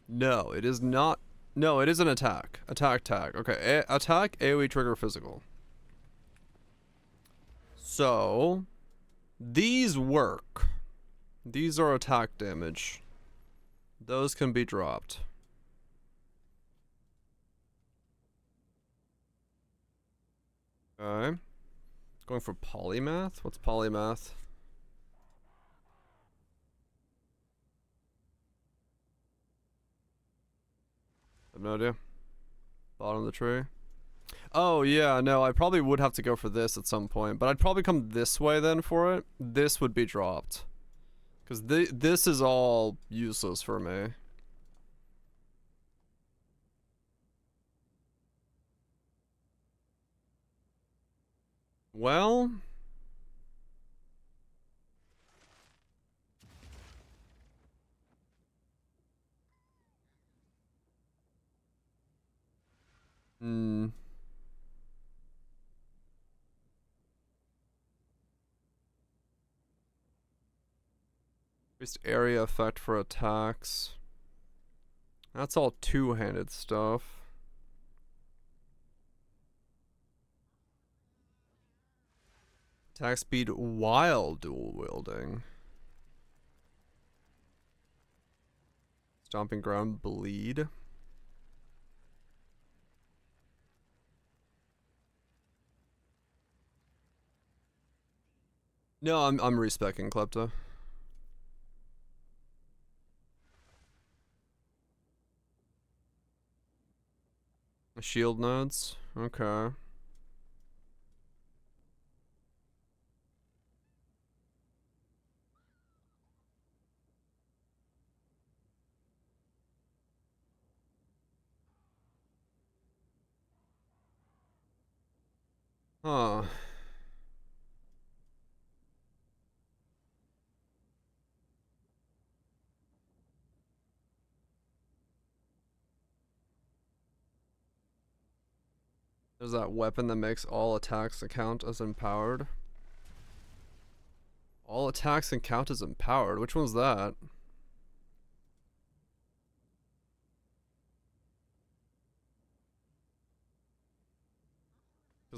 No, it is not. No, it is an attack. Attack tag. Okay, attack, AoE trigger, physical. So, these work. These are attack damage. Those can be dropped. Okay. Going for polymath? What's polymath? I have no idea. Bottom of the tree. Oh yeah, no, I probably would have to go for this at some point, but I'd probably come this way then for it. This would be dropped. Because this is all useless for me. Well... Increased area effect for attacks. That's all two-handed stuff. Attack speed while dual wielding. Stomping ground, bleed. No, I'm respecing Klepta. Shield nodes? Okay. Huh. There's that weapon that makes all attacks count as empowered. All attacks can count as empowered? Which one's that?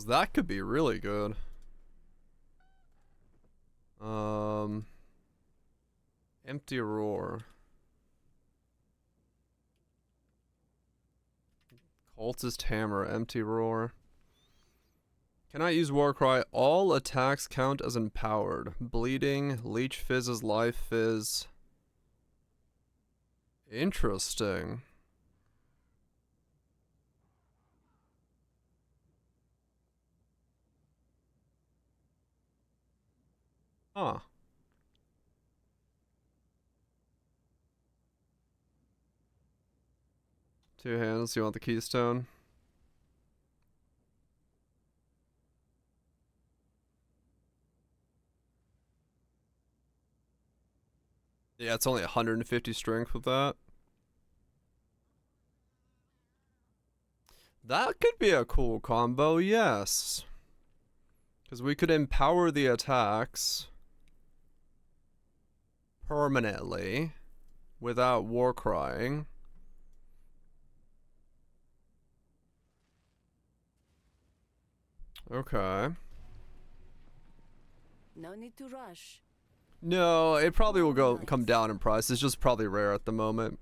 Because that could be really good. Empty roar. Cultist hammer, empty roar. Cannot use Warcry. All attacks count as empowered. Bleeding, leech fizz is life fizz. Interesting. Huh. Two hands, you want the keystone? Yeah, it's only 150 strength with that. That could be a cool combo, yes. Because we could empower the attacks permanently without war crying. Okay. No need to rush. No, it probably will come down in price. It's just probably rare at the moment.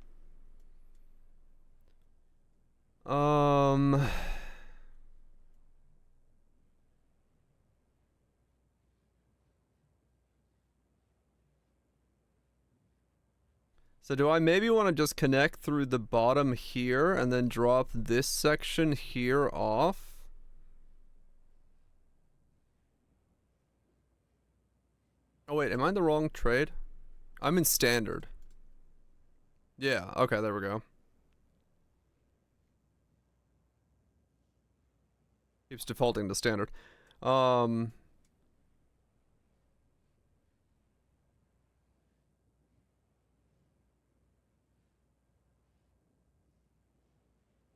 So do I maybe want to just connect through the bottom here and then drop this section here off? Oh wait, am I in the wrong trade? I'm in standard. Yeah, okay, there we go. Keeps defaulting to standard.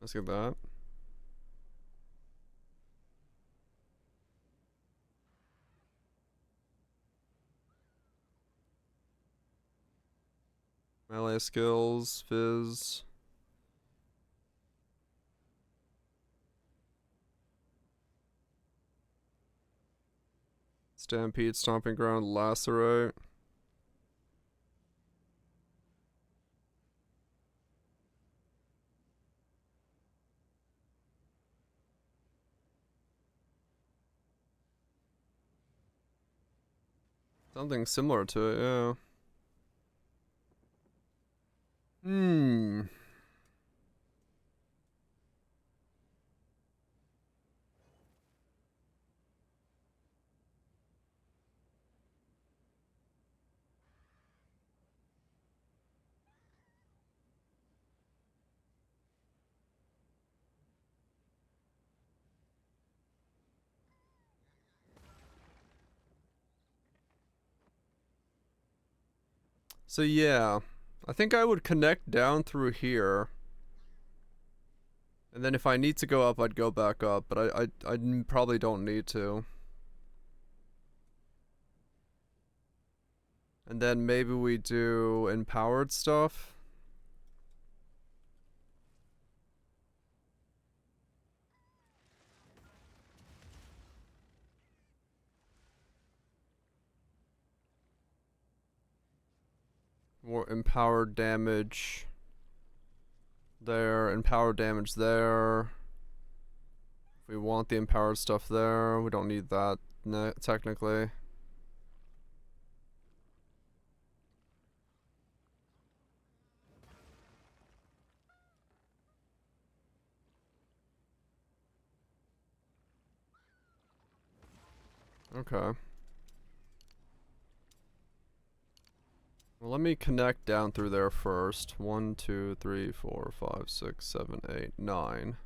Let's get that. Melee skills, fizz. Stampede, stomping ground, lacerate. Something similar to it, yeah. So yeah, I think I would connect down through here. And then if I need to go up, I'd go back up, but I probably don't need to. And then maybe we do empowered stuff. More empowered damage there, empowered damage there. If we want the empowered stuff there, we don't need that technically. Okay. Well, let me connect down through there first. 1, 2, 3, 4, 5, 6, 7, 8, 9.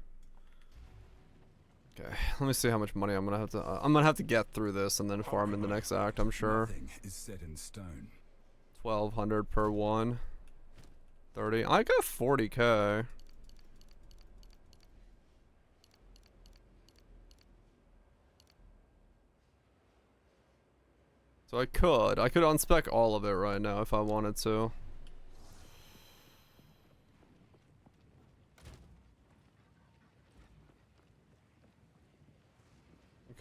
Okay, let me see how much money I'm gonna have to get through this and then farm in the next act, I'm sure. Nothing is set in stone. 1200 per one. 30. I got 40k. So I could unspec all of it right now if I wanted to.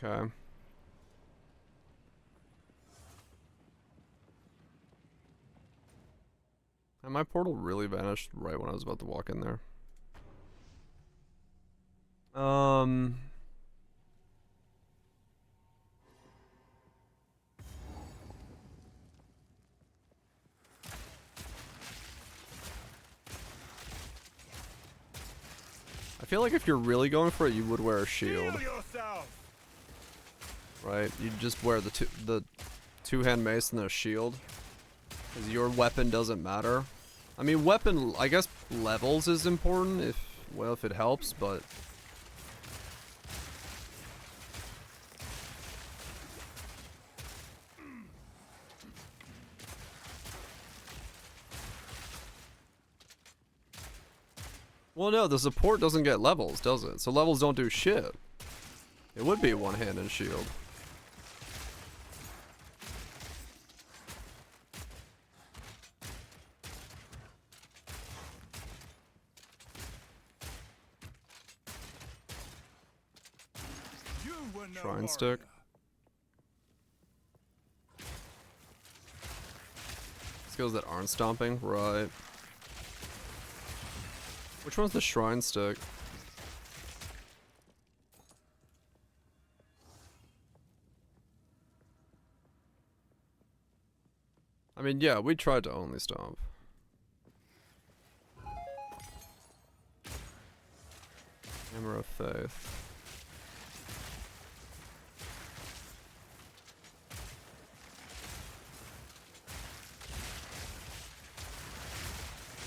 Okay. And my portal really vanished right when I was about to walk in there. I feel like if you're really going for it, you would wear a shield. Right? You just wear the two-hand mace and the shield. Because your weapon doesn't matter. I mean, weapon, I guess levels is important if, well, if it helps, but... Well, no, the support doesn't get levels, does it? So levels don't do shit. It would be one hand and shield. Shrine stick. Skills that aren't stomping, right. Which one's the shrine stick? I mean, yeah, we tried to only stomp. Hammer of Faith.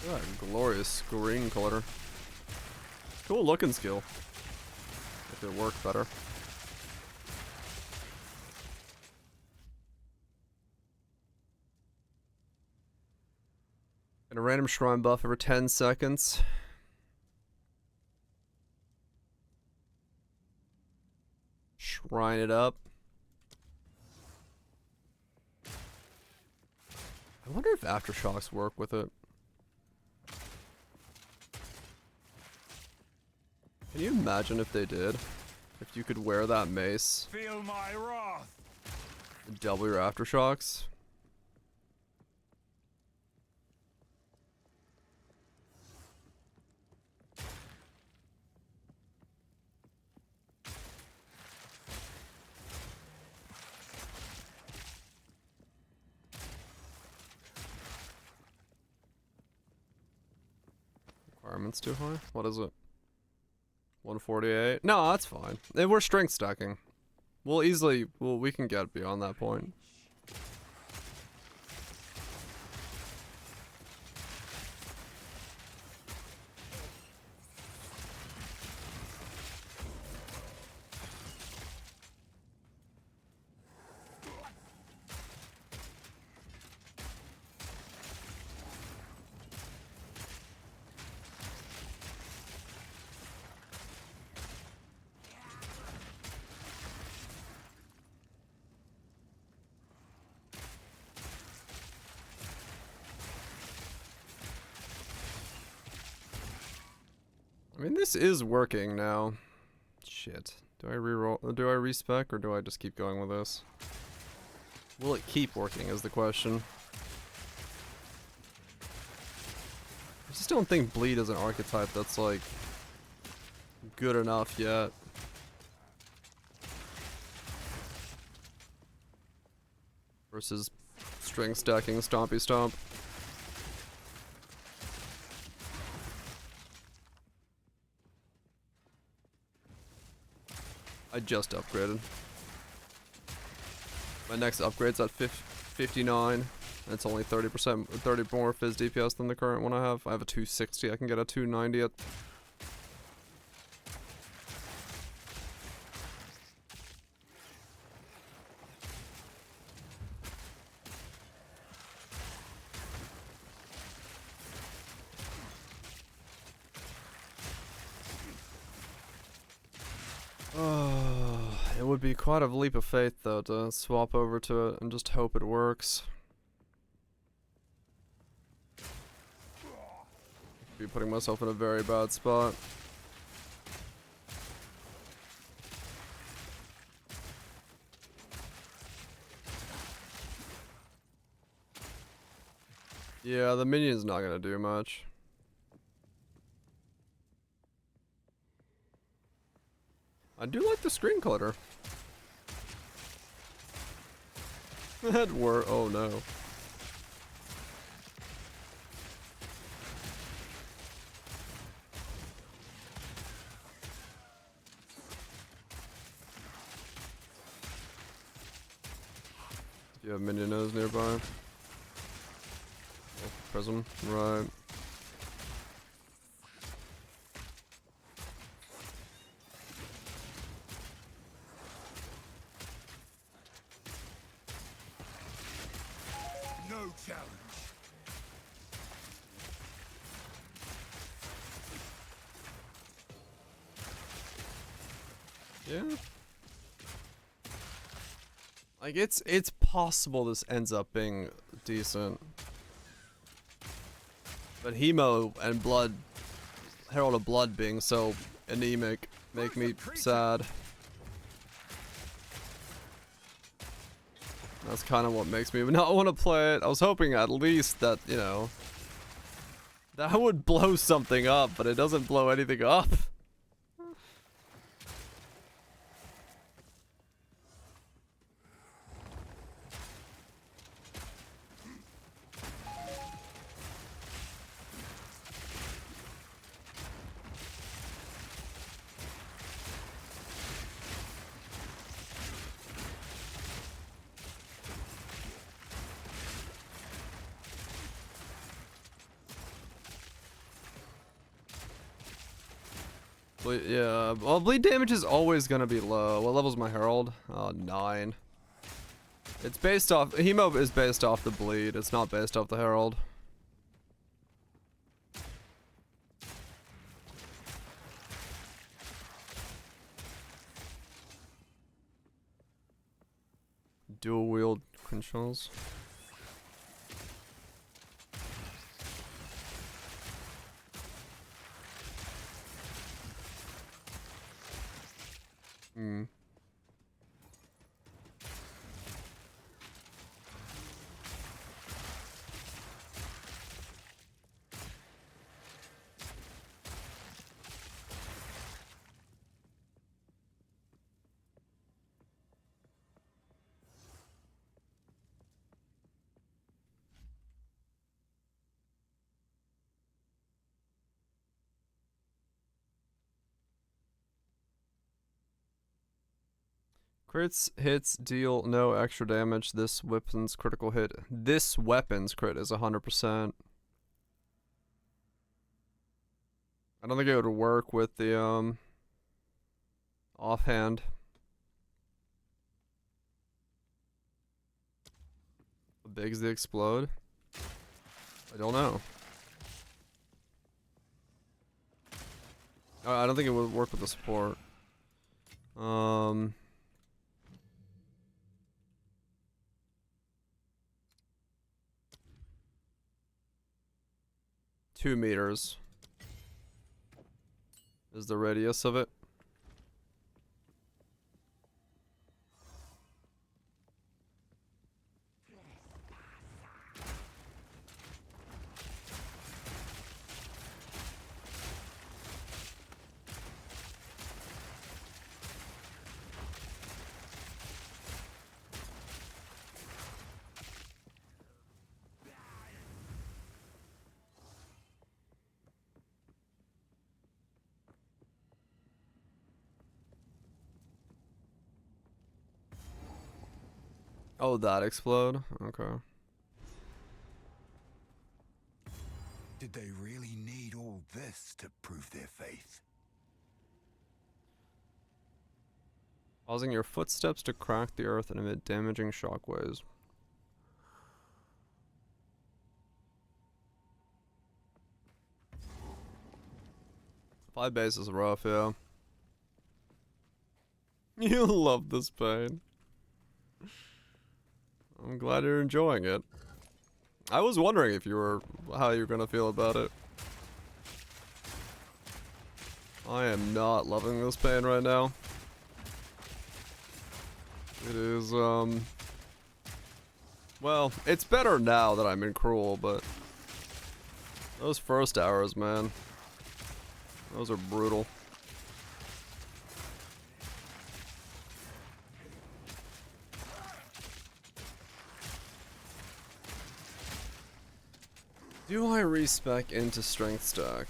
That glorious green color. Cool looking skill. If it worked better. And a random shrine buff every 10 seconds. Shrine it up. I wonder if aftershocks work with it. Can you imagine if they did? If you could wear that mace. Feel my wrath. And double your aftershocks. Requirements too high? What is it? 148? No, that's fine. We're strength stacking. We'll easily, we can get beyond that point. I mean, this is working now. Shit. Do I reroll? Do I respec or do I just keep going with this? Will it keep working is the question. I just don't think Bleed is an archetype that's like good enough yet. Versus strength stacking Stompy Stomp. I just upgraded. My next upgrade's at 59, and it's only 30%, 30 more Fizz DPS than the current one I have. I have a 260, I can get a 290 at... It would be quite a leap of faith though to swap over to it and just hope it works. Be putting myself in a very bad spot. Yeah, the minion's not gonna do much. I do like the screen clutter. That were oh no. If you have minionos nearby. Oh, prism, right. No challenge. Yeah. Like it's possible this ends up being decent. But Hemo and Blood, Herald of Blood being so anemic make me sad. That's kind of what makes me not want to play it. I was hoping at least that, you know, that would blow something up, but it doesn't blow anything up. Yeah, well, bleed damage is always gonna be low. What level's my Herald? 9. It's based off, Hemo is based off the bleed, it's not based off the Herald. Dual wield controls. Hmm. Crits hits deal no extra damage. This weapon's critical hit. This weapon's crit is 100%. I don't think it would work with the offhand. How big's the explode? I don't know. I don't think it would work with the support. 2 meters is the radius of it. Oh, that explode? Okay. Did they really need all this to prove their faith? Causing your footsteps to crack the earth and emit damaging shockwaves. Five base is rough, yeah. You love this pain. I'm glad you're enjoying it. I was wondering if you were, how you're gonna feel about it. I am not loving this pain right now. It is, well, it's better now that I'm in Cruel, but Those first arrows, man. Those are brutal. Do I respec into strength stack?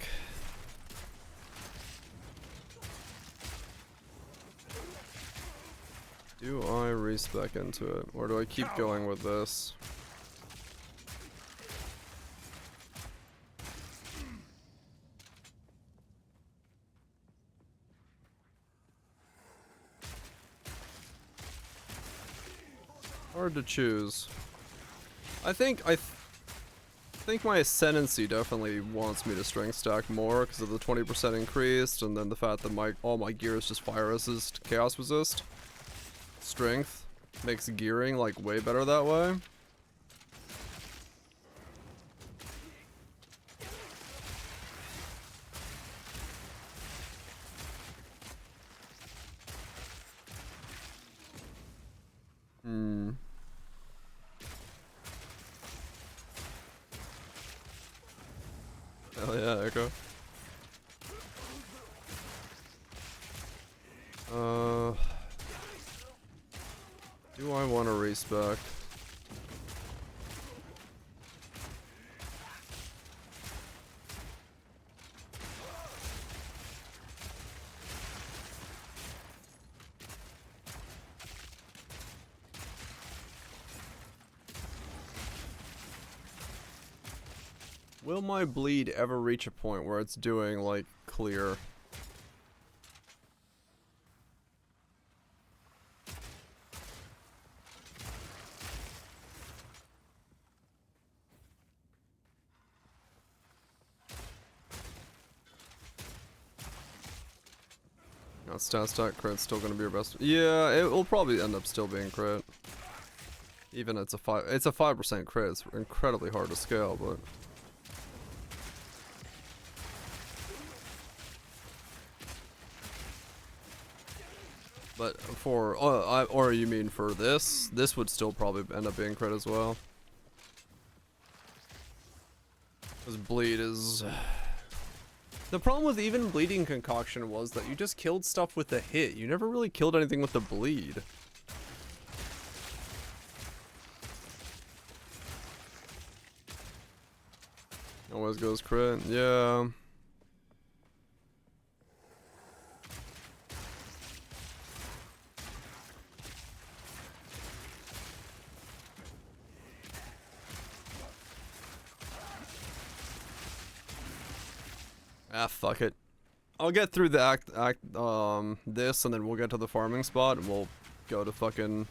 Do I respec into it? Or do I keep going with this? Hard to choose. I think my ascendancy definitely wants me to strength stack more because of the 20% increased, and then the fact that all my gear is just fire resist, chaos resist. Strength makes gearing like way better that way. Hell yeah, Echo. Do I want to respec? Will my bleed ever reach a point where it's doing, like, clear? Stat stack crit's still gonna be your best. Yeah, it will probably end up still being crit. Even it's a 5% crit. It's incredibly hard to scale, but. But for or you mean for this? This would still probably end up being crit as well. Because bleed is. The problem with even bleeding concoction was that you just killed stuff with the hit. You never really killed anything with the bleed. Always goes crit, yeah. Ah, fuck it. I'll get through the this, and then we'll get to the farming spot, and we'll go to fucking.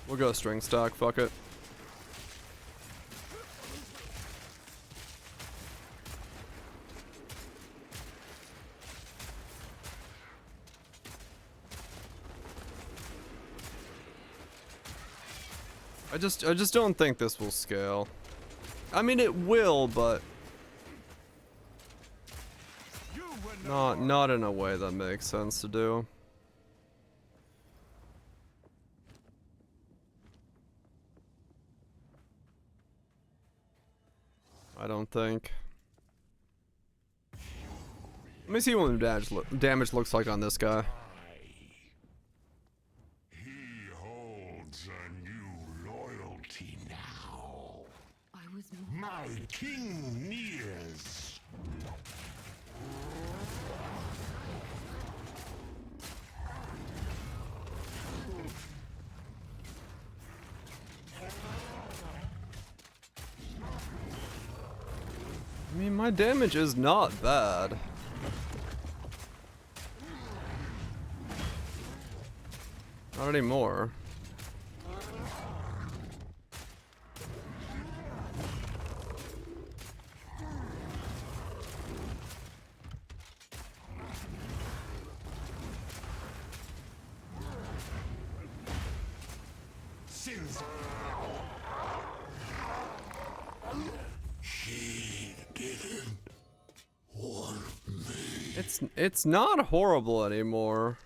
We'll go string stack. Fuck it. I just don't think this will scale. I mean, it will, but. Not in a way that makes sense to do. I don't think. Let me see what damage looks like on this guy. He holds a new loyalty now. My king nears. I mean, my damage is not bad. Not anymore. Sins. He didn't want me. It's not horrible anymore.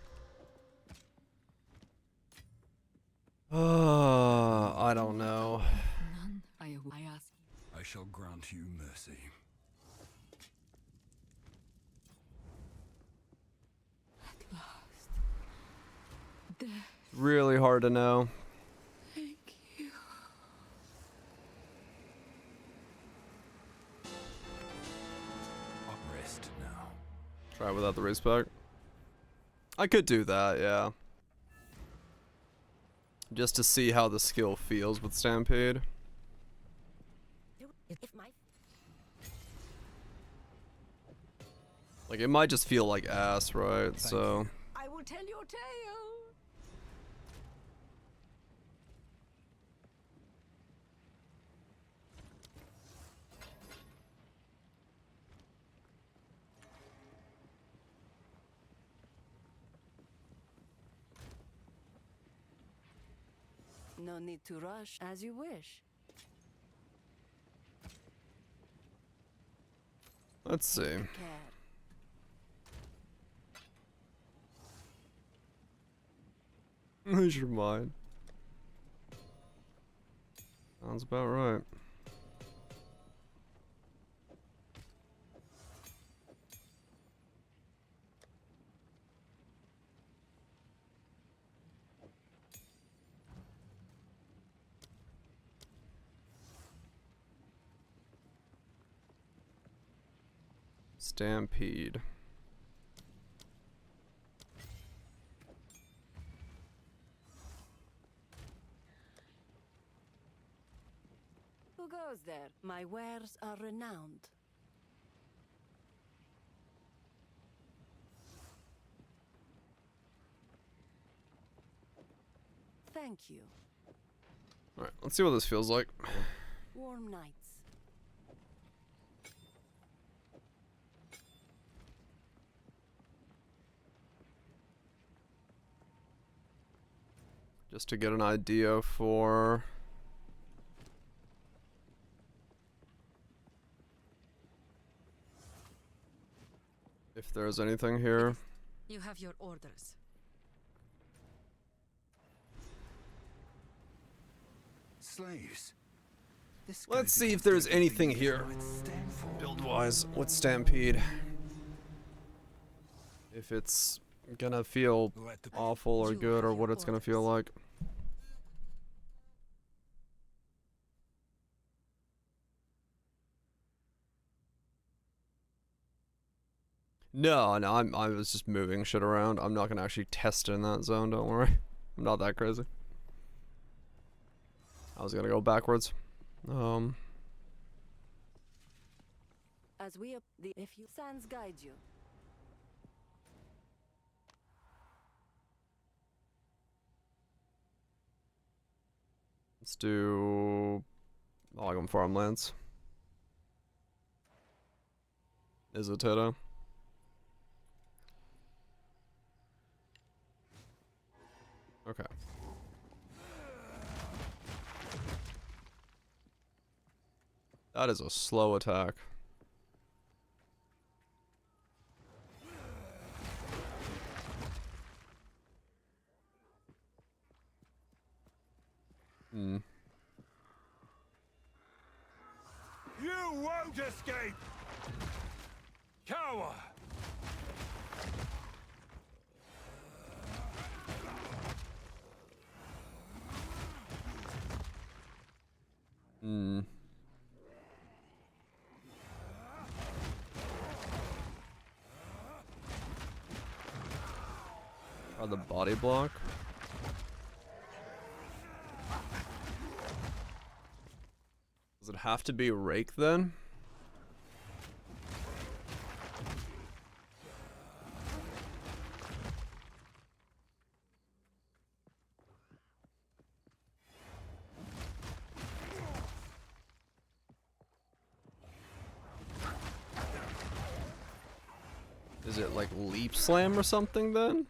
I don't know. I shall grant you mercy. At last. Death. Really hard to know. Thank you. Rest now. Try without the respec. I could do that, yeah. Just to see how the skill feels with Stampede. Like, it might just feel like ass, right? So... I will tell your tale. No need to rush, as you wish. Let's see. Care. Lose your mind. Sounds about right. Stampede. Who goes there? My wares are renowned. Thank you. Alright, let's see what this feels like. Warm nights. Just to get an idea for... if there's anything here. You have your orders. Slaves. Let's see if there's anything here, build-wise, with Stampede. If it's gonna feel awful or good, or what it's gonna feel like. No, I was just moving shit around. I'm not gonna actually test it in that zone, don't worry. I'm not that crazy. I was gonna go backwards. As we if you sands guide you. Let's do Logum Farmlands. Is it Tito? Okay. That is a slow attack. Hmm. You won't escape! Cower! Hmm. Try the body block. Does it have to be Rake then? Is it like Leap Slam or something then?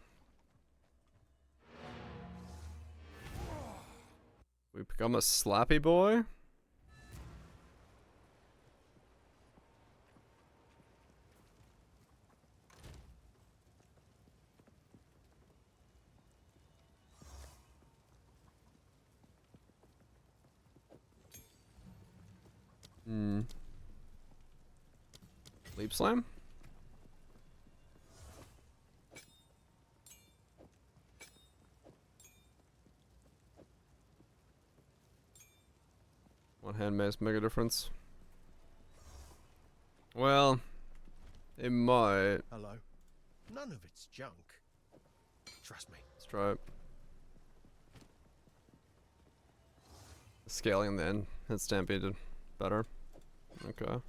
We become a slappy boy? Hmm. Leap slam? One hand mace make a difference. Well, it might. Hello. None of it's junk. Trust me. Let's try it. Scaling the end hit stampeded better. Okay.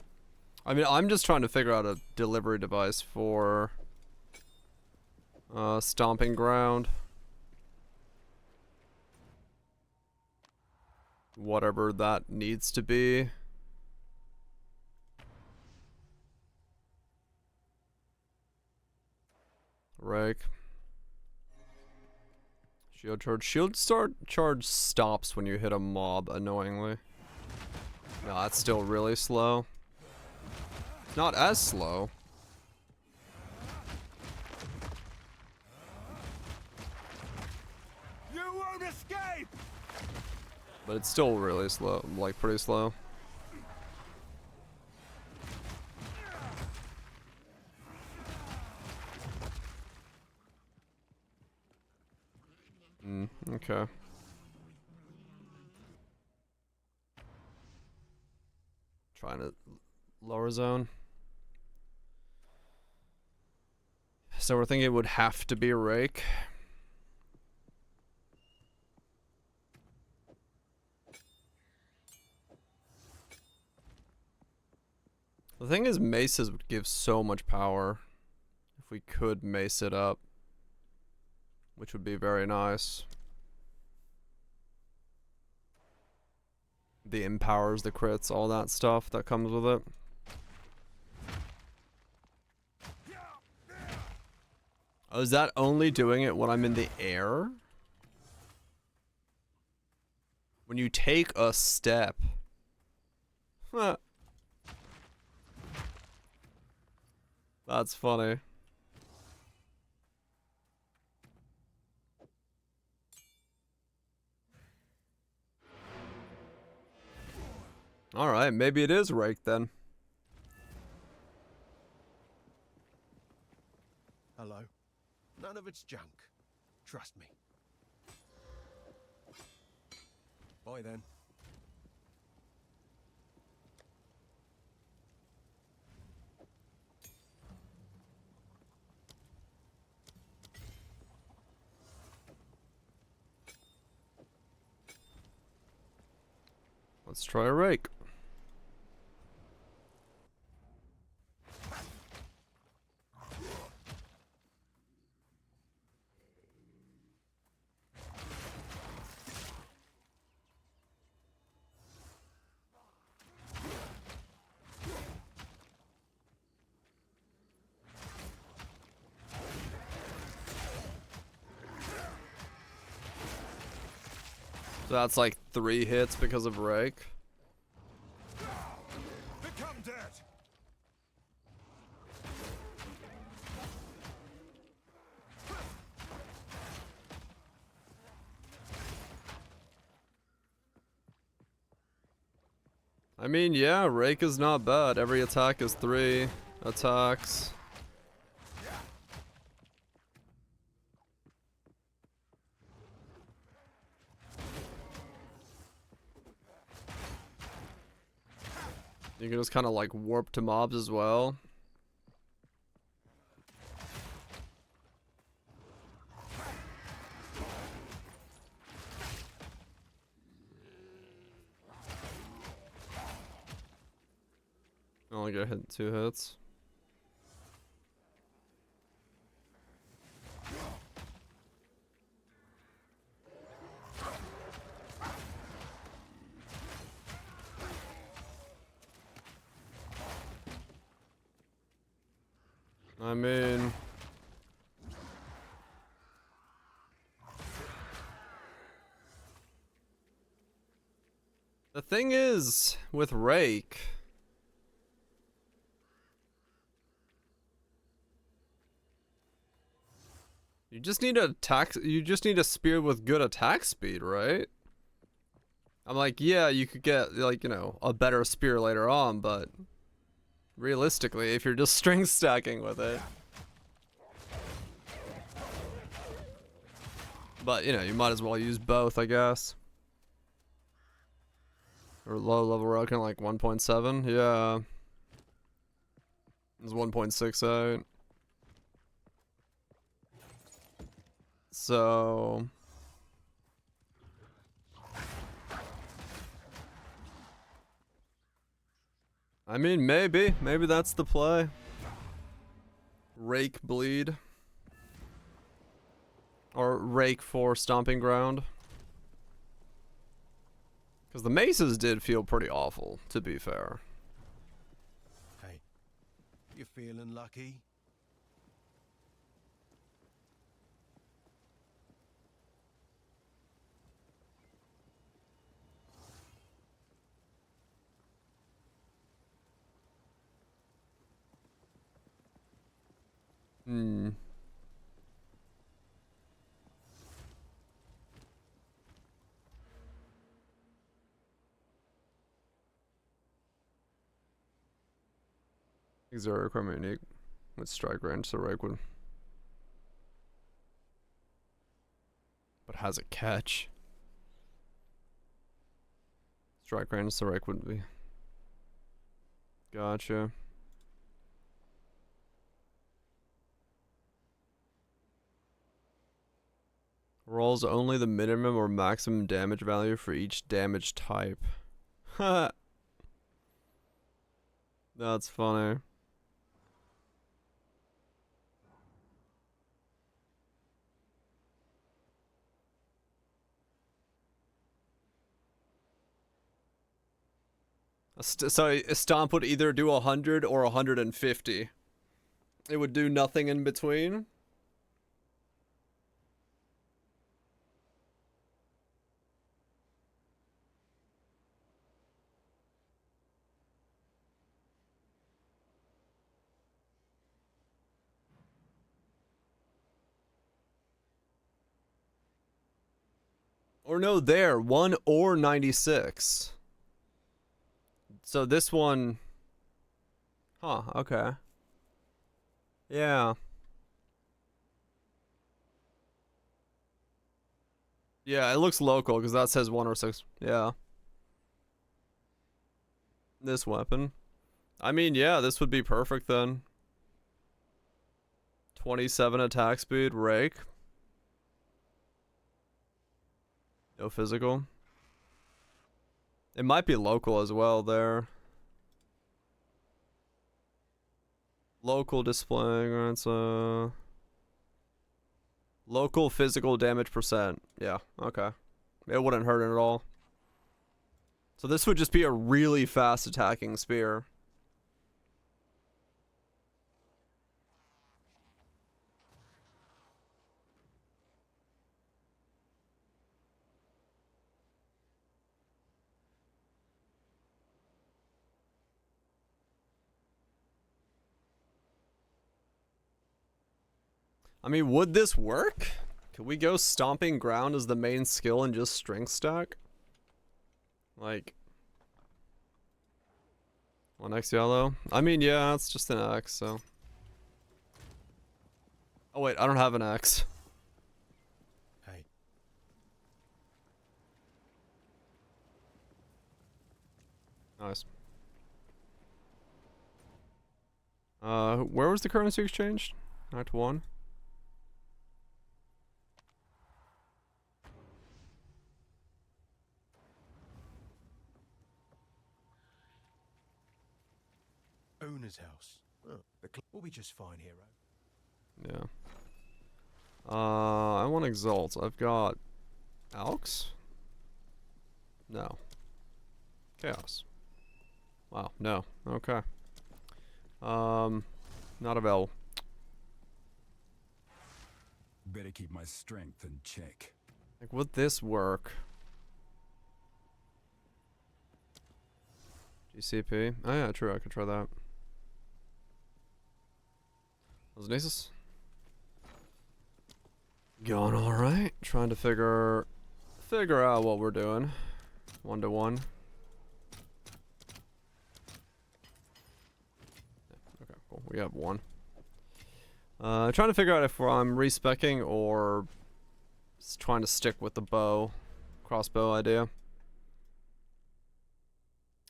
I mean, I'm just trying to figure out a delivery device for stomping ground. Whatever that needs to be. Rake. Shield charge. Charge stops when you hit a mob, annoyingly. No, that's still really slow. Not as slow. You won't escape! But it's still really slow, like pretty slow. Okay. Trying to lower zone. So we're thinking it would have to be a rake. The thing is, maces would give so much power if we could mace it up, which would be very nice. The empowers, the crits, all that stuff that comes with it. Oh, is that only doing it when I'm in the air? When you take a step. Huh. That's funny. Alright, maybe it is rake then. Hello. None of it's junk. Trust me. Bye then. Let's try a rake. So that's like 3 hits because of rake. Become dead! I mean, yeah, rake is not bad. Every attack is 3 attacks. You can just kind of like warp to mobs as well. I only get hit 2 hits. I mean, the thing is with rake, you just need a spear with good attack speed, right? I'm like, yeah, you could get, like, you know, a better spear later on, but realistically, if you're just string stacking with it. But, you know, you might as well use both, I guess. Or low level roken, like 1.7, yeah. It's 1.68. So... I mean, maybe that's the play. Rake bleed. Or rake for stomping ground. Because the maces did feel pretty awful, to be fair. Hey, you feeling lucky? Hmm. These are quite unique with strike range, so Rake would. But has a catch. Strike range, so Rake wouldn't be. Gotcha. Rolls only the minimum or maximum damage value for each damage type. Ha! That's funny. So a stomp would either do 100 or 150. It would do nothing in between. Or no, there, 1 or 96. So this one... Huh, okay. Yeah. Yeah, it looks local, because that says 1 or 6. Yeah. This weapon. I mean, yeah, this would be perfect then. 27 attack speed, Rake. No physical. It might be local as well there. Local displaying, it's local physical damage percent. Yeah, okay. It wouldn't hurt it at all. So this would just be a really fast attacking spear. I mean, would this work? Could we go stomping ground as the main skill and just strength stack? Like... 1x yellow? I mean, yeah, it's just an X, so... Oh wait, I don't have an X. Hey. Nice. Where was the currency exchange? Act 1? Owner's house. Oh, we'll be just fine, hero. Yeah. I want Exalt. I've got... Alx? No. Chaos. Wow, no. Okay. Not available. Better keep my strength in check. Like, would this work? GCP? Oh yeah, true, I could try that. Osnesis? Going alright. Trying to figure out what we're doing. 1-to-1. Okay, cool. We have one. Trying to figure out if I'm respecking or just trying to stick with the crossbow idea.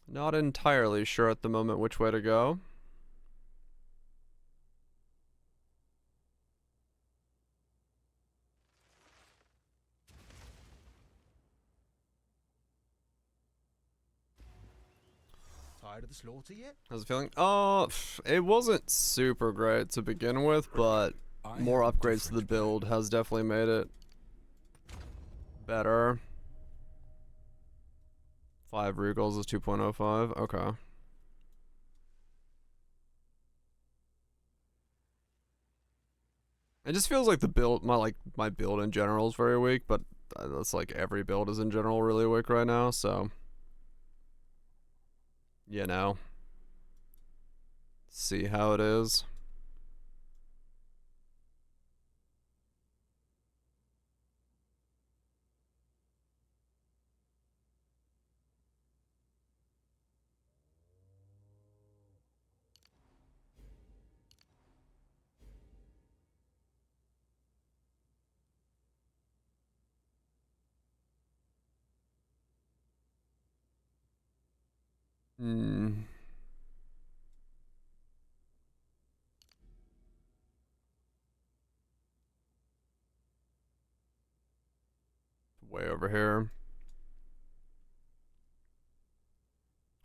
Not entirely sure at the moment which way to go. Tired of the slaughter yet? How's it feeling? It wasn't super great to begin with, but more upgrades to the build has definitely made it better. 5 regals is 2.05. Okay. It just feels like the build, my build in general is very weak, but that's like every build is in general really weak right now, so you know. See how it is. Hmm. Way over here.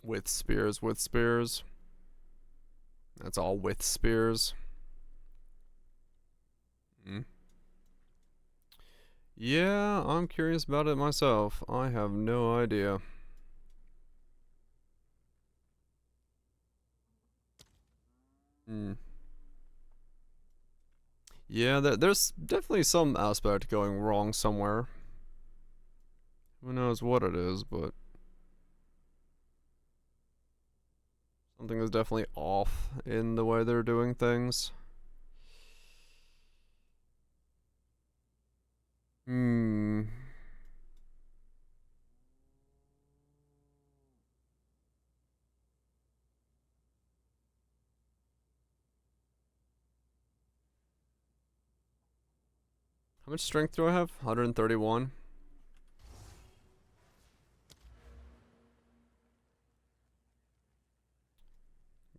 With spears, with spears. That's all with spears. Yeah, I'm curious about it myself. I have no idea. Yeah, there's definitely some aspect going wrong somewhere. Who knows what it is, but something is definitely off in the way they're doing things. How much strength do I have? 131.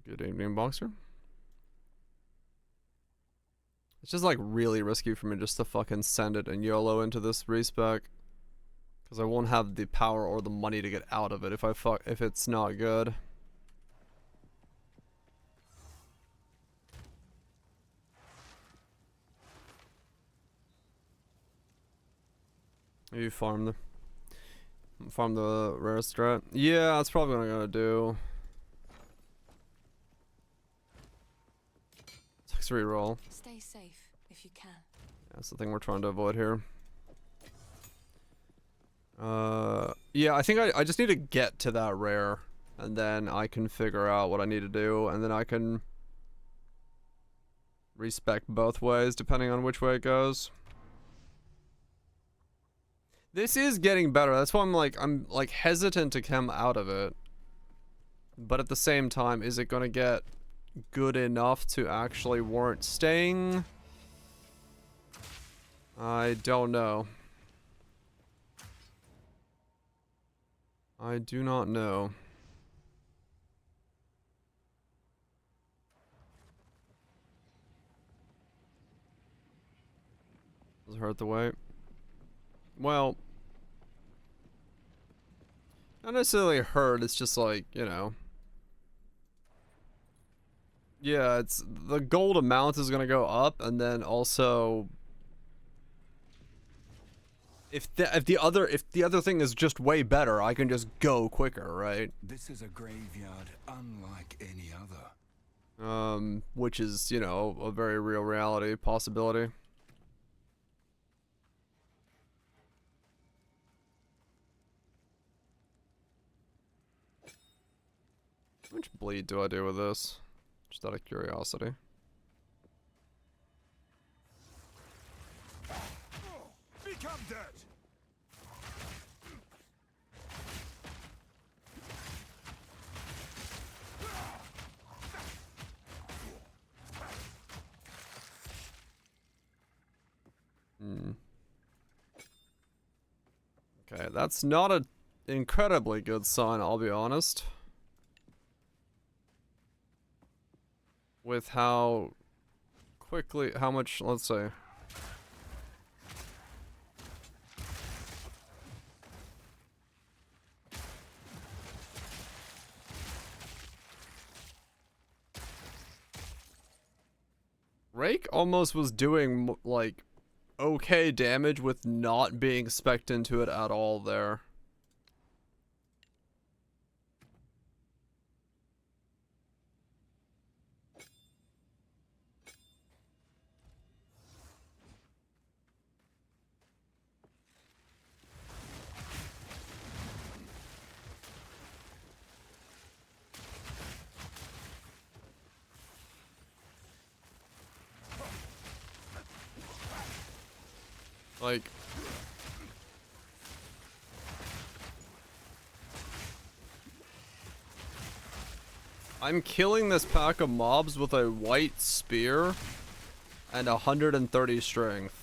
Good evening, Boxer. It's just like really risky for me just to fucking send it and YOLO into this respec. Because I won't have the power or the money to get out of it if it's not good. You farm the rare strat. Yeah, that's probably what I'm gonna do. 6 reroll. Stay safe if you can. That's the thing we're trying to avoid here. Yeah, I think I just need to get to that rare, and then I can figure out what I need to do, and then I can respec both ways depending on which way it goes. This is getting better. That's why I'm like hesitant to come out of it. But at the same time, is it gonna get good enough to actually warrant staying? I don't know. I do not know. Does it hurt the weight? Well, not necessarily hurt, it's just like, you know. Yeah, it's the gold amount is gonna go up, and then also if the other thing is just way better, I can just go quicker, right? This is a graveyard unlike any other. Which is, you know, a very real reality possibility. How much bleed do I do with this? Just out of curiosity. Become dead. Okay, that's not an incredibly good sign, I'll be honest. With how quickly, how much, let's say. Rake almost was doing, like, okay damage with not being spec'd into it at all there. Like, I'm killing this pack of mobs with a white spear and 130 strength.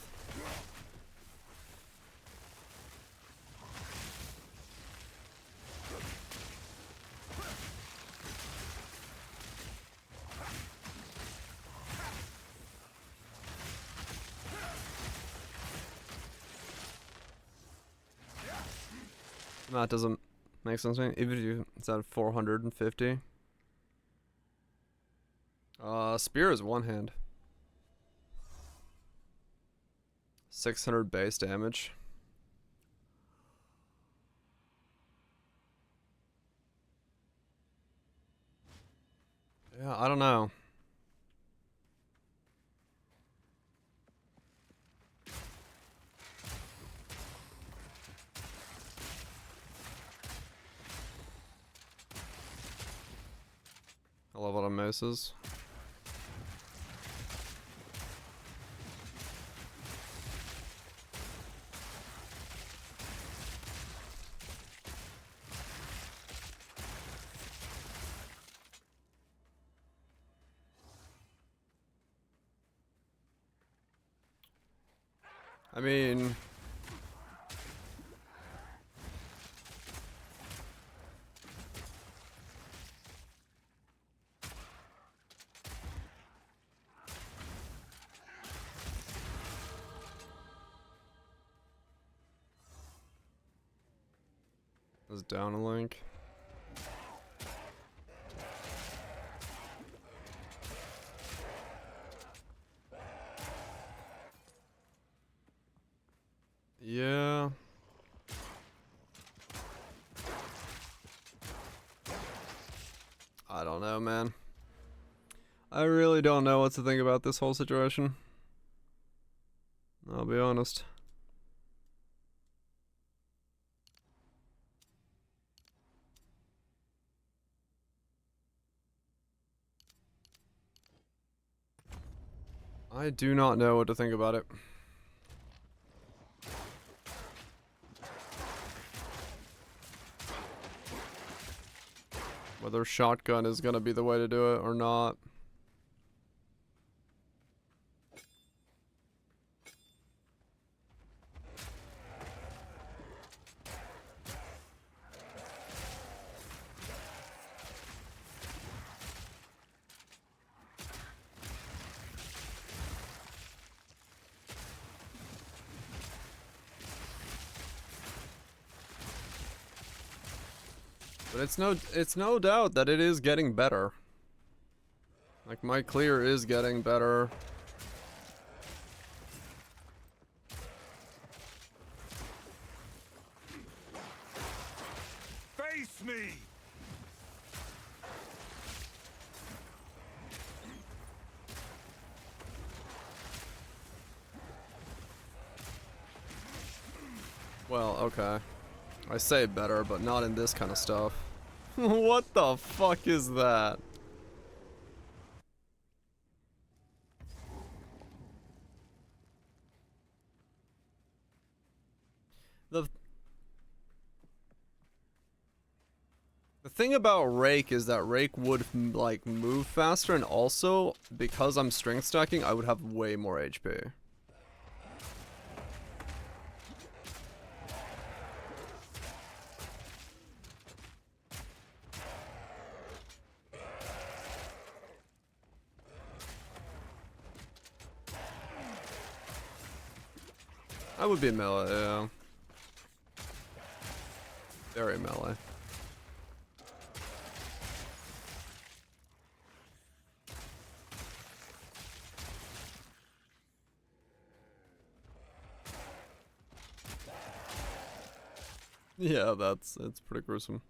That doesn't make sense to me. Even if you, it's at 450. Spear is one hand. 600 base damage. Yeah, I don't know. I love all the maces. I mean, is down a link. Yeah. I don't know, man. I really don't know what to think about this whole situation. I'll be honest. I do not know what to think about it. Whether shotgun is gonna be the way to do it or not. But it's no doubt that it is getting better. Like, my clear is getting better. Face me! Well, okay. I say better, but not in this kind of stuff. What the fuck is that? The thing about Rake is that Rake would like move faster, and also because I'm strength stacking, I would have way more HP. That would be melee, yeah. Very melee. Yeah, it's pretty gruesome.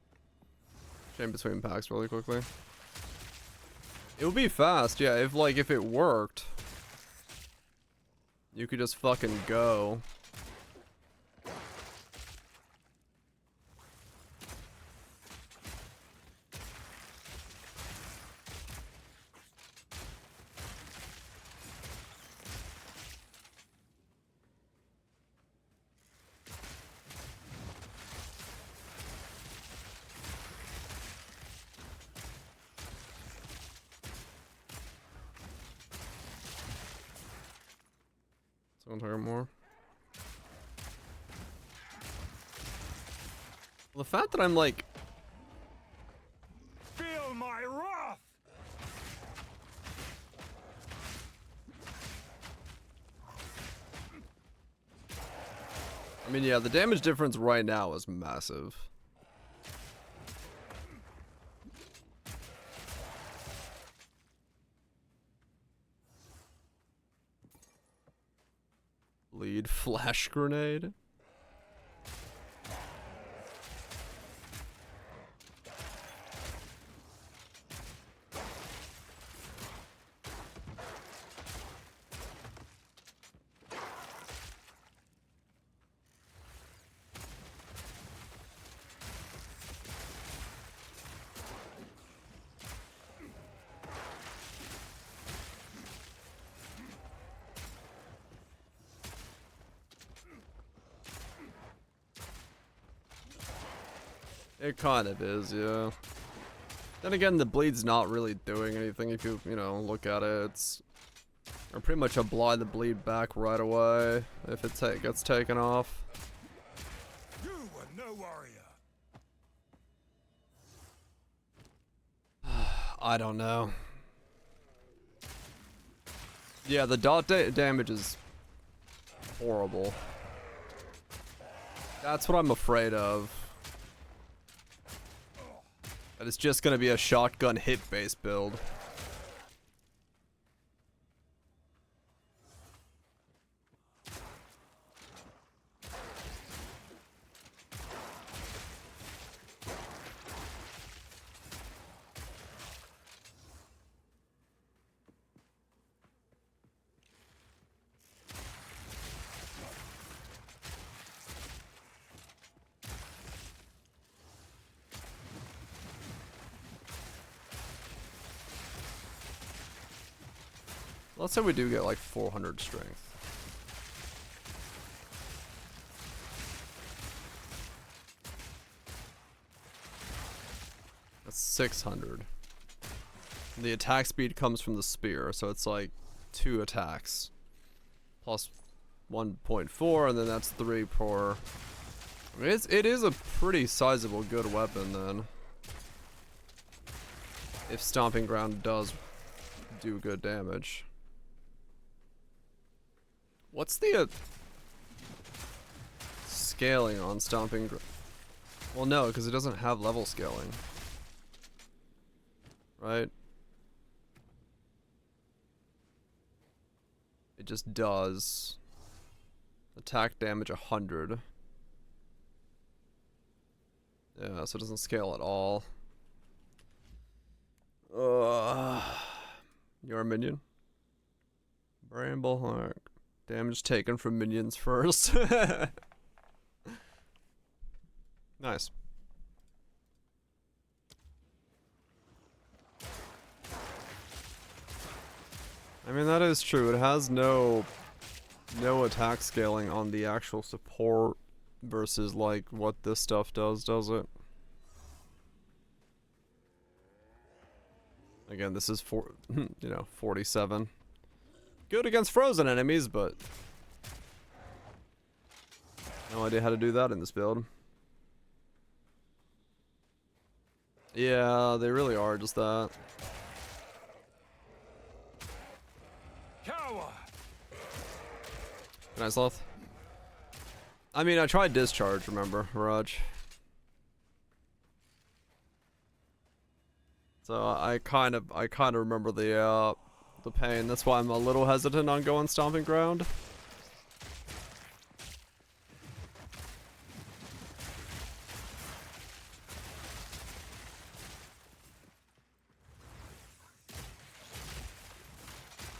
Change between packs really quickly. It would be fast, yeah, if it worked. You could just fucking go. Someone target more. Well, the fact that I'm like, Feel my wrath! I mean, yeah, the damage difference right now is massive. Bleed flash grenade. It kind of is, yeah. Then again, the bleed's not really doing anything if you know, look at it. It's or pretty much apply the bleed back right away if it gets taken off. You were no warrior. I don't know. Yeah, the dot damage is horrible. That's what I'm afraid of. That it's just gonna be a shotgun hit-based build. Let's say we do get like 400 strength. That's 600. The attack speed comes from the spear, so it's like 2 attacks. Plus 1.4, and then that's 3 per... I mean, it is a pretty sizable good weapon then. If Stomping Ground does do good damage. What's the scaling on Stomping Ground? Well, no, because it doesn't have level scaling. Right? It just does. Attack damage 100. Yeah, so it doesn't scale at all. Your minion. Bramble. Damage taken from minions first. Nice. I mean, that is true. It has no attack scaling on the actual support versus like what this stuff does it? Again, this is 47. Good against frozen enemies, but no idea how to do that in this build. Yeah, they really are just that. Coward. Nice, Loth. I mean, I tried discharge, remember, Raj? So I kind of remember the pain. That's why I'm a little hesitant on going Stomping Ground.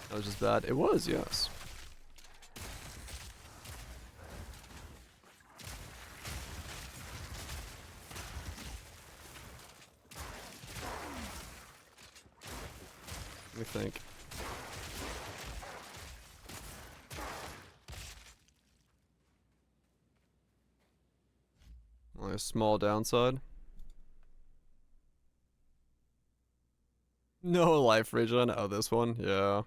That was just bad. It was, yes. Let me think. Only a small downside. No life regen. Oh, this one? Yeah.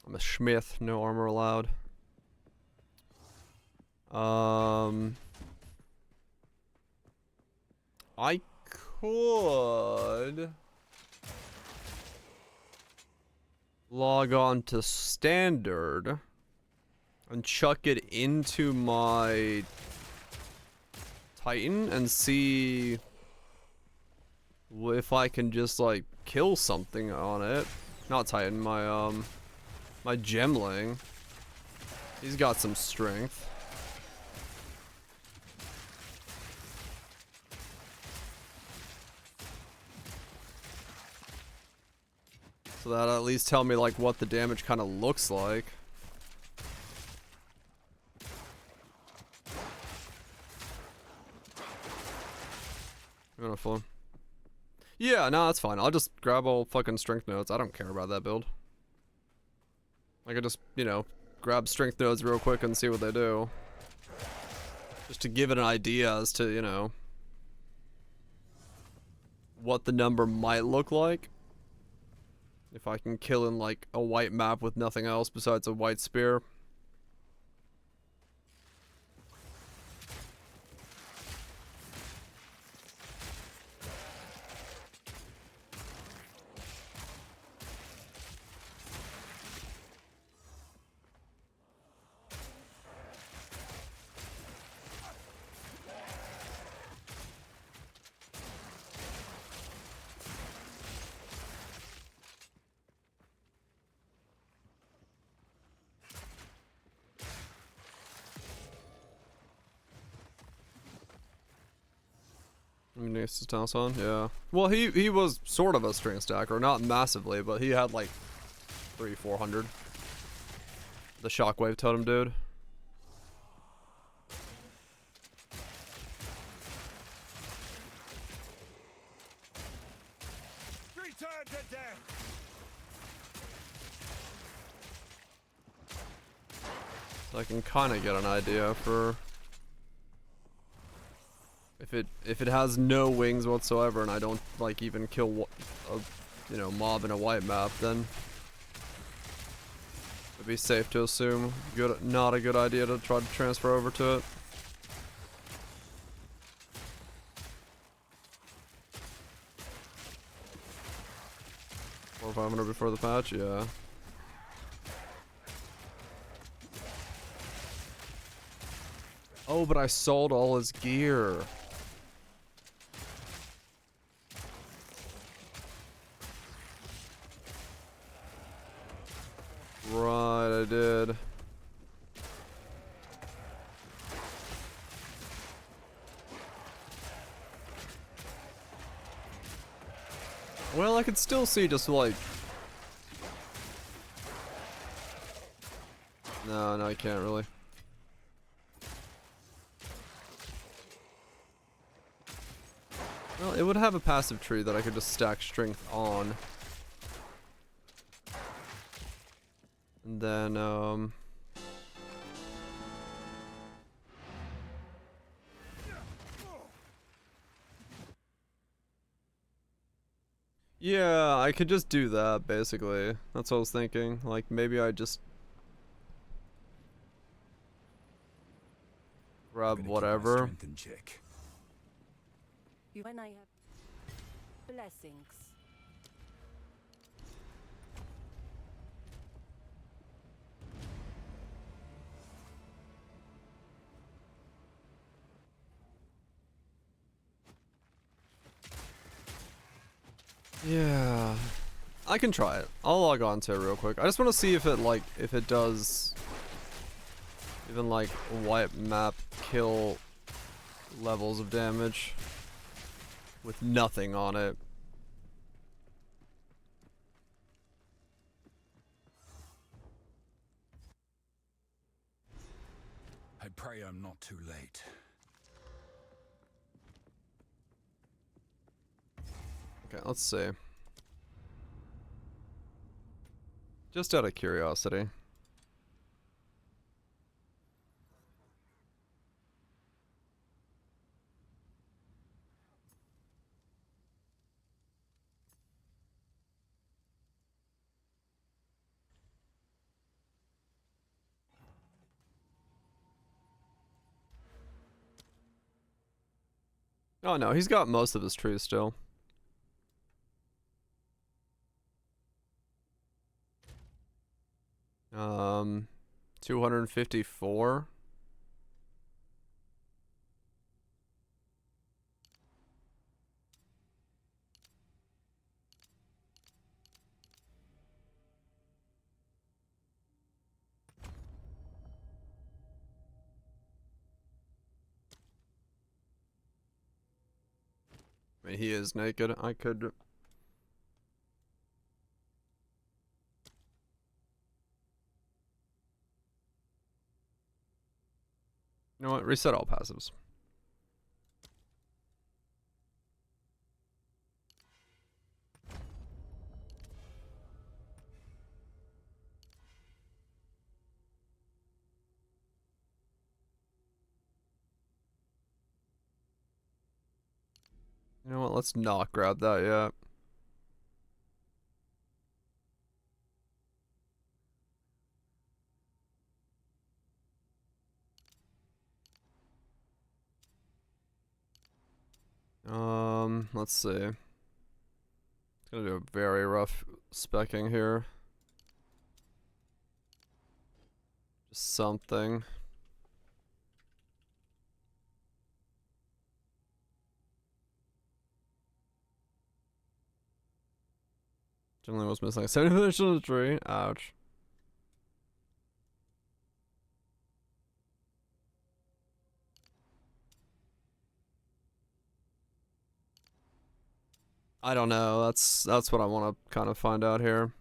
I'm a Smith. No armor allowed. I could log on to standard and chuck it into my Titan and see if I can just like kill something on it. Not Titan, my my Gemling. He's got some strength. So that at least tell me like what the damage kind of looks like. Beautiful. Yeah, no, that's fine. I'll just grab all fucking strength nodes. I don't care about that build. I could just, you know, grab strength nodes real quick and see what they do. Just to give it an idea as to, you know, what the number might look like. If I can kill in like a white map with nothing else besides a white spear. Needs to toss on, yeah. Well, he was sort of a strength stacker, not massively, but he had like 300-400. The shockwave totem dude. Return to death. So I can kind of get an idea for if it has no wings whatsoever and I don't like even kill a, you know, mob in a white map, then it'd be safe to assume not a good idea to try to transfer over to it. Or 500 before the patch, yeah. Oh, but I sold all his gear. Right, I did. Well, I could still see just like... No, I can't really. Well, it would have a passive tree that I could just stack strength on. And then, yeah, I could just do that, basically. That's what I was thinking. Like, maybe I just grab whatever. When I have blessings. Yeah. I can try it. I'll log on to it real quick. I just want to see if it, like, if it does even, like, wipe map kill levels of damage with nothing on it. I pray I'm not too late. Okay, let's see. Just out of curiosity. Oh no, he's got most of his trees still. Um, 254. I mean, he is naked. I could. You know what? Reset all passives. You know what? Let's not grab that yet. Let's see. It's gonna do a very rough specking here. Just something. Generally was missing 70% of the tree. Ouch. I don't know. That's what I want to kind of find out here.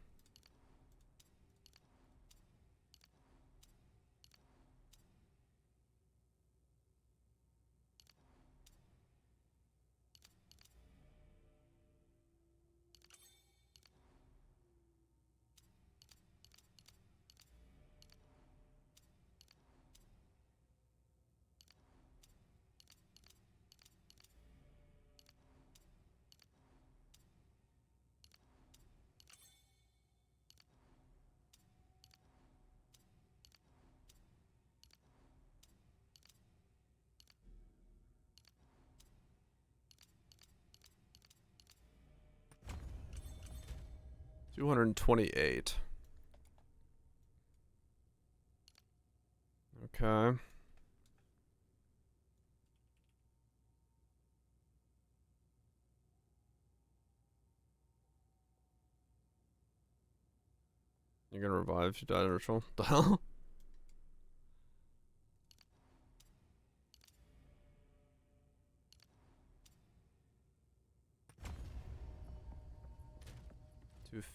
$228. Okay. You're gonna revive if you die in ritual. The hell?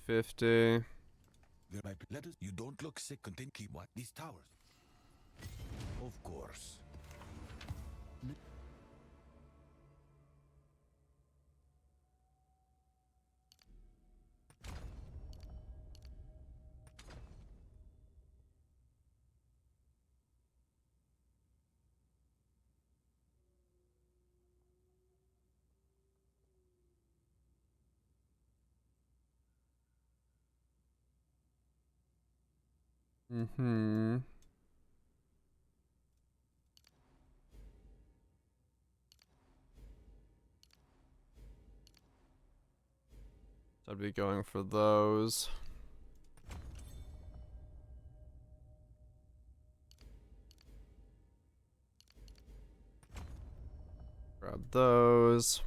$250. There might be letters. You don't look sick. Continue. Keep what? These towers. Of course. Mm-hmm. So I'd be going for those. Grab those.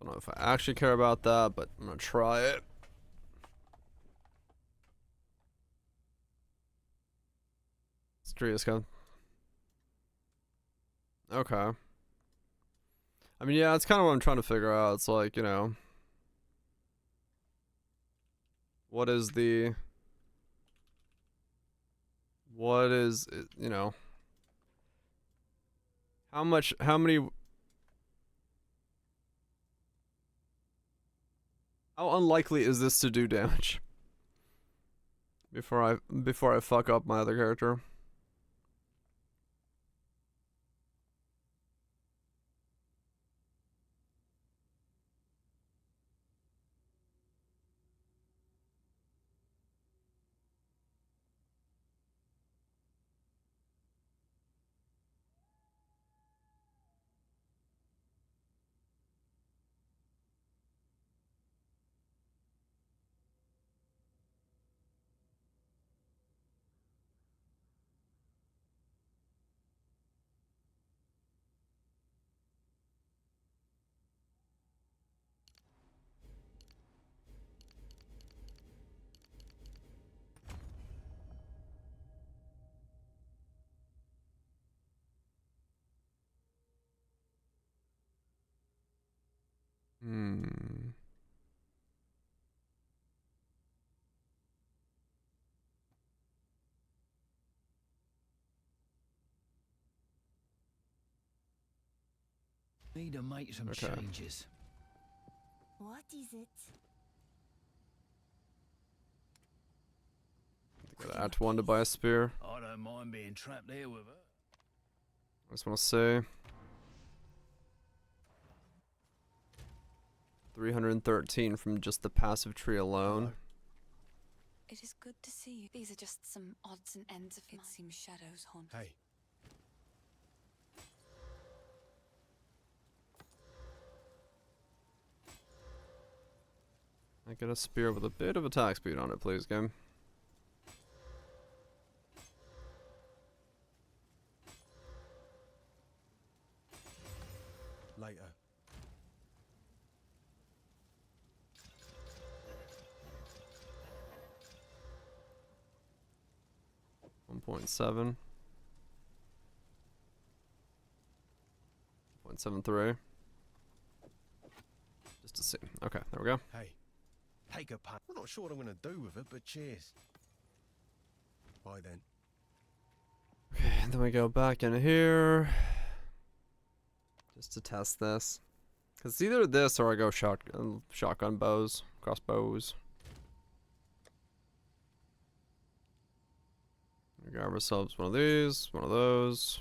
Don't know if I actually care about that, but I'm gonna try it. Striaska. Okay. I mean, yeah, it's kind of what I'm trying to figure out. It's like, you know, what is the, what is, you know, how many, how unlikely is this to do damage before I fuck up my other character? Hmm. Need to make some changes. What is it? Gotta act one to buy a spear. I don't mind being trapped there with her. I just want to say 313 from just the passive tree alone. It is good to see you. These are just some odds and ends of it. Seems shadows haunt. Hey. I get a spear with a bit of attack speed on it, please, game. Later. .7. 0.73. Just to see. Okay, there we go. Hey. Take a punt. I'm not sure what I'm going to do with it, but cheers. Bye then. Okay, and then we go back in here. Just to test this. Because it's either this or I go shotgun bows. Crossbows. We grab ourselves one of these, one of those.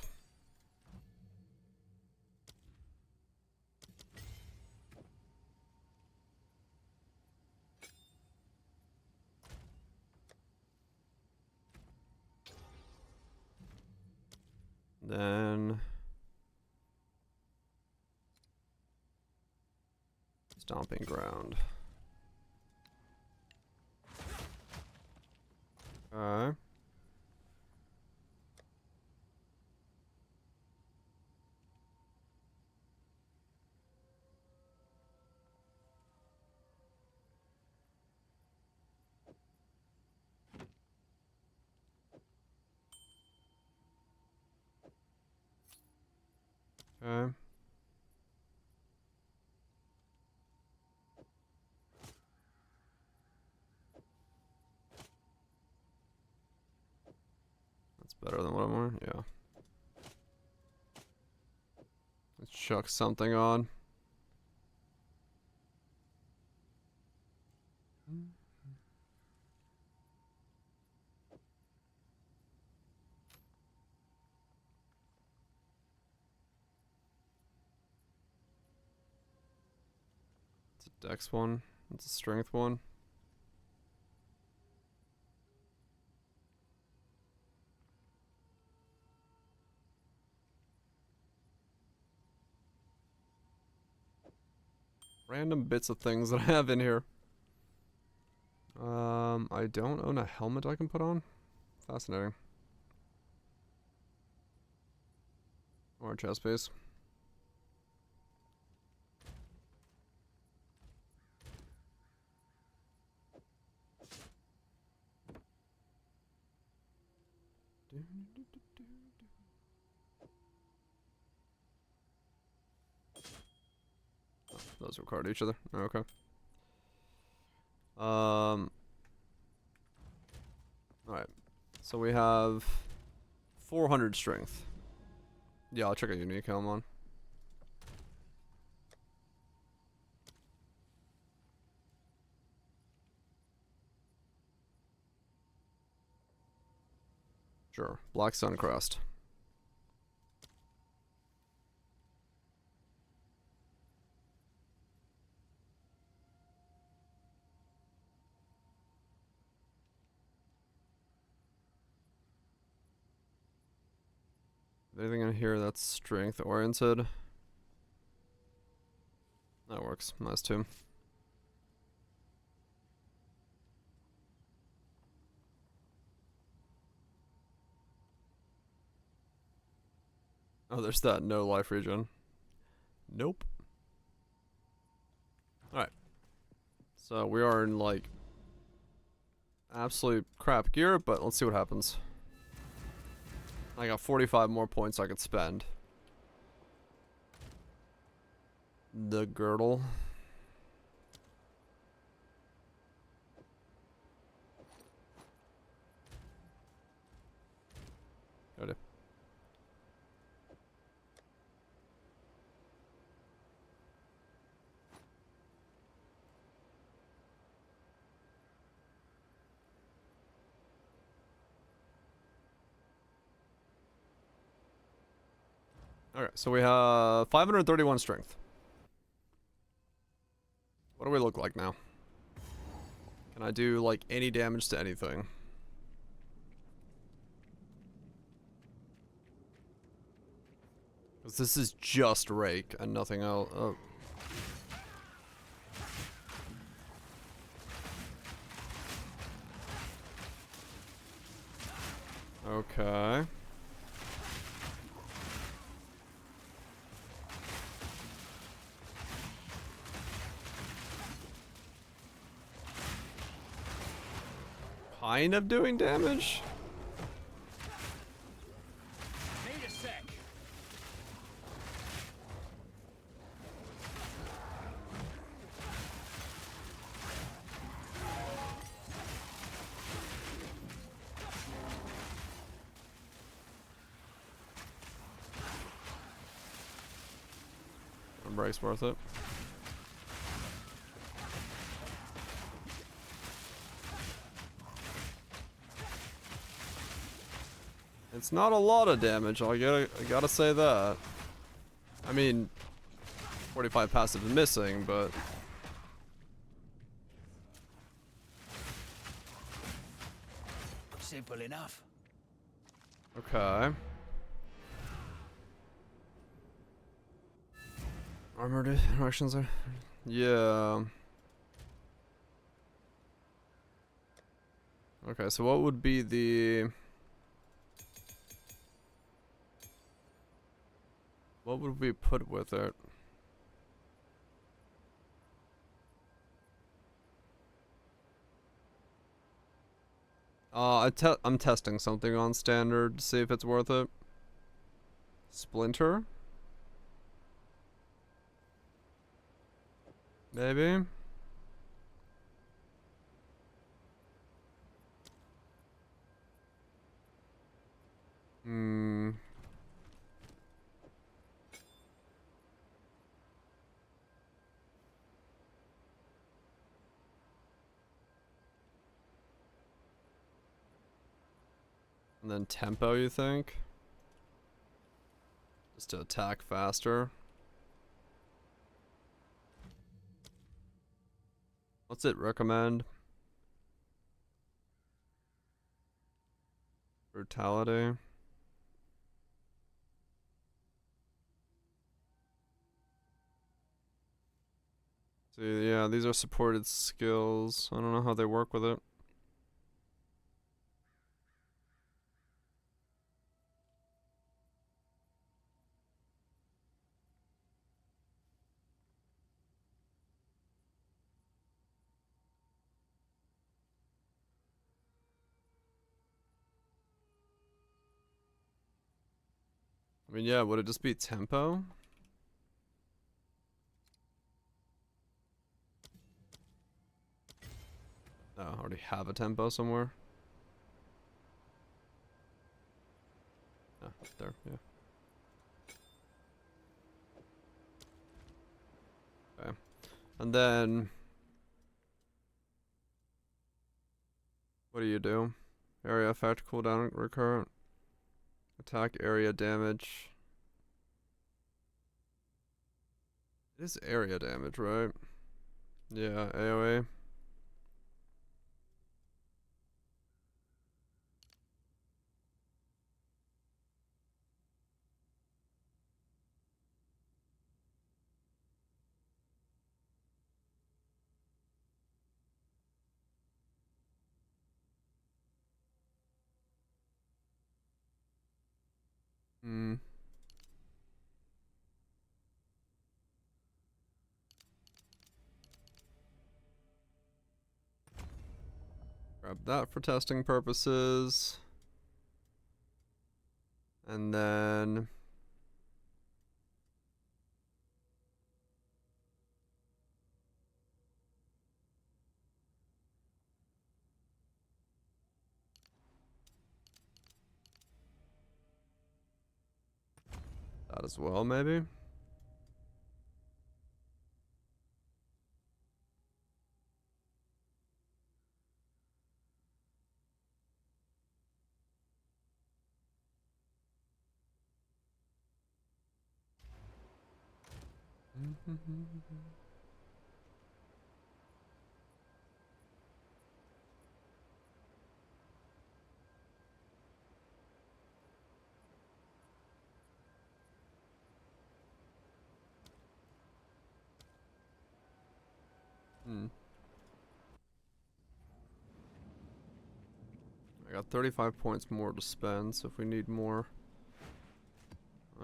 Then stomping ground. Okay. Okay. That's better than what I'm wearing, yeah. Let's chuck something on. It's a dex one. It's a strength one. Random bits of things that I have in here. I don't own a helmet I can put on. Fascinating. Or a chest piece. Oh, those record each other. Okay. Alright. So we have 400 strength. Yeah, I'll check a unique helm on. Sure. Black Sun Crest. Anything in here that's strength oriented? That works. Nice too. Oh, there's that no life regen. Nope. Alright. So we are in like absolute crap gear, but let's see what happens. I got 45 more points I could spend. The girdle. Got it. Okay, so we have 531 strength. What do we look like now? Can I do like any damage to anything? Because this is just rake and nothing else. Oh. Okay. Kind of doing damage. Need a sec. Break's worth it. It's not a lot of damage, I gotta say that. I mean, 45 passive is missing, but... Simple enough. Okay. Armored interactions are... Yeah. Okay, so what would be the... What would we put with it? I'm testing something on standard to see if it's worth it. Splinter? Maybe? Hmm. And then tempo, you think? Just to attack faster. What's it recommend? Brutality. See, yeah, these are supported skills. I don't know how they work with it. I mean, yeah, would it just be tempo? Oh, I already have a tempo somewhere. Oh, there, yeah. Okay. And then... what do you do? Area effect, cooldown, recurrent. Attack area damage. It is area damage, right? Yeah, AoE. Hmm. Grab that for testing purposes. And then... that as well, maybe? I got 35 points more to spend, so if we need more,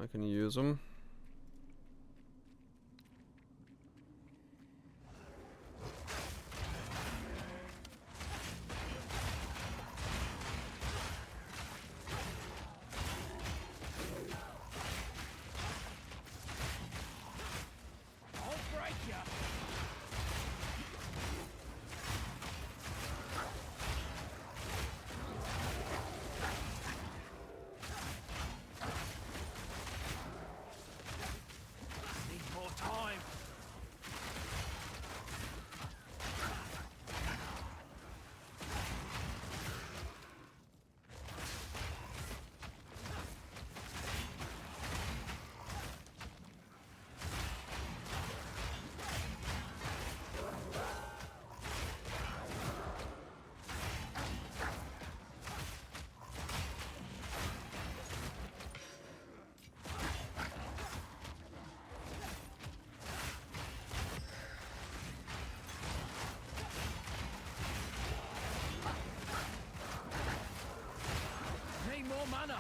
I can use them. I'll break you. Need more time. Need more mana.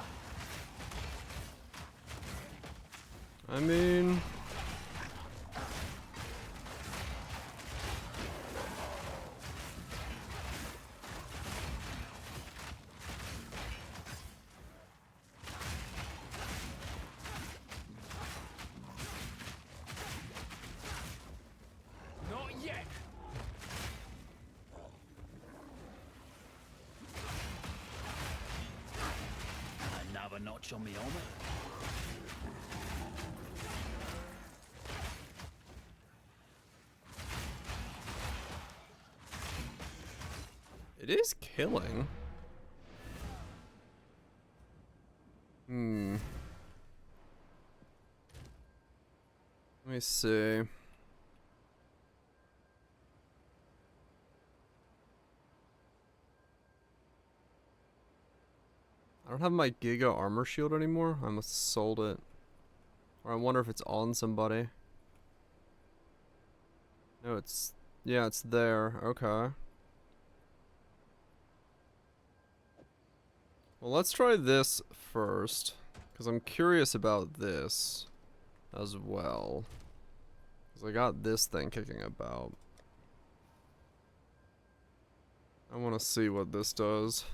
I mean... Not yet. Another notch on me armor. it is killing. Let me see. I don't have my Giga armor shield anymore. I must have sold it. Or I wonder if it's on somebody. No, it's... yeah, it's there. Okay. Well, let's try this first. Because I'm curious about this as well. Because I got this thing kicking about. I want to see what this does.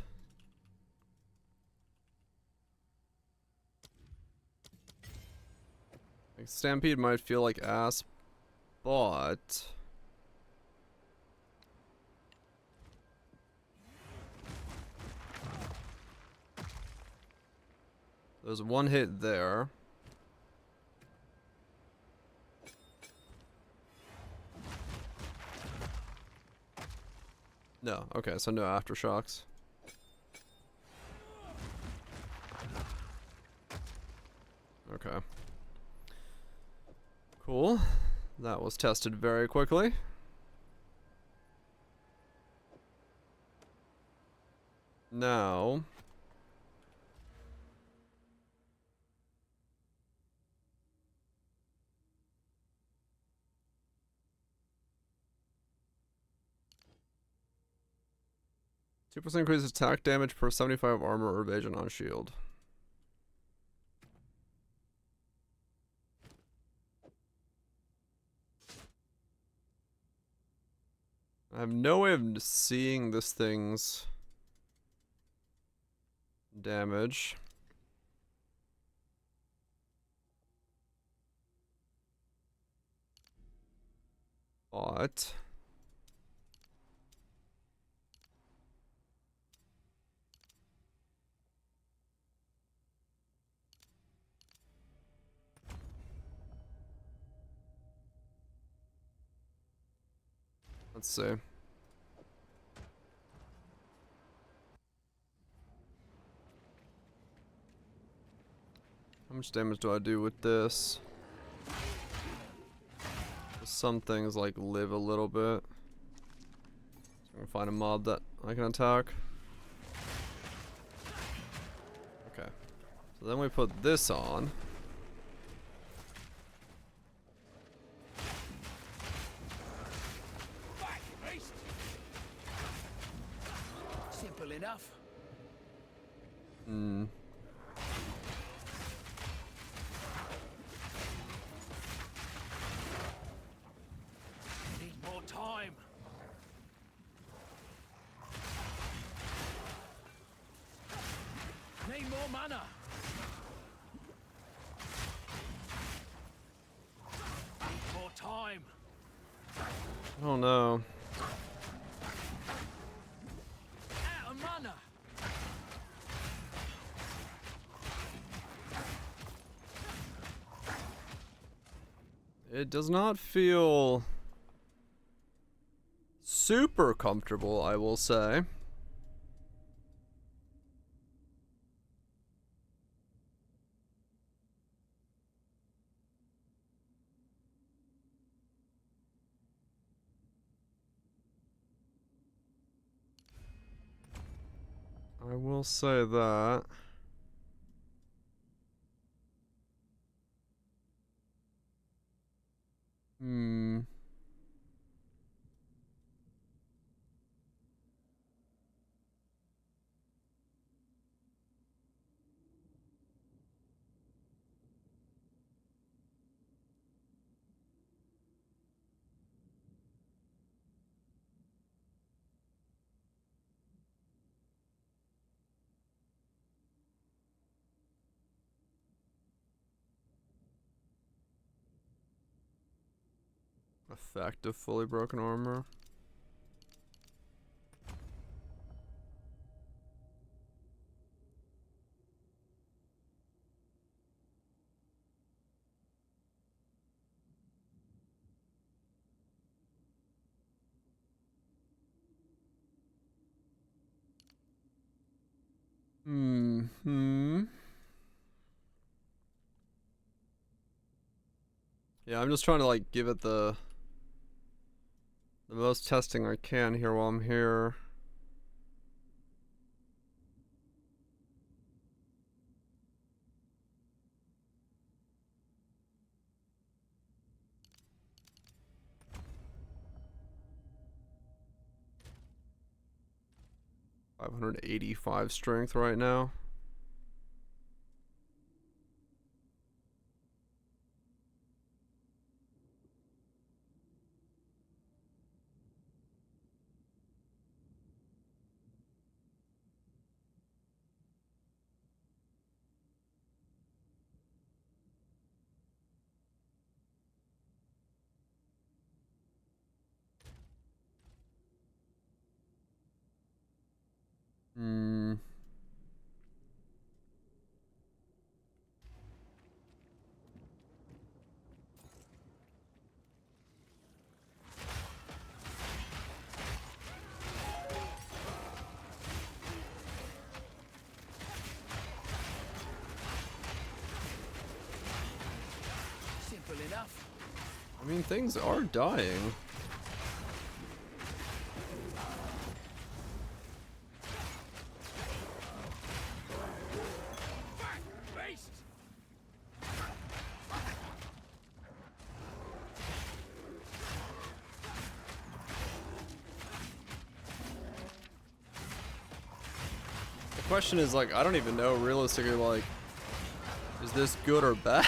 Like, Stampede might feel like ass, but there's one hit there. No, okay, so no aftershocks. Okay. Cool. That was tested very quickly. Now, 2% increases attack damage per 75 armor or evasion on shield. I have no way of seeing this thing's damage. But let's see. How much damage do I do with this? Some things like live a little bit. So I'm gonna find a mob that I can attack. Okay. So then we put this on. Simple enough. Hmm. Need more time. Need more mana. Need more time. Oh no. Out of mana. It does not feel super comfortable, I will say. I will say that. Hmm. Effect of fully broken armor. Hmm. Yeah, I'm just trying to like give it the most testing I can here while I'm here. $585 strength right now. I mean, things are dying. The question is, like, I don't even know realistically, like, is this good or bad?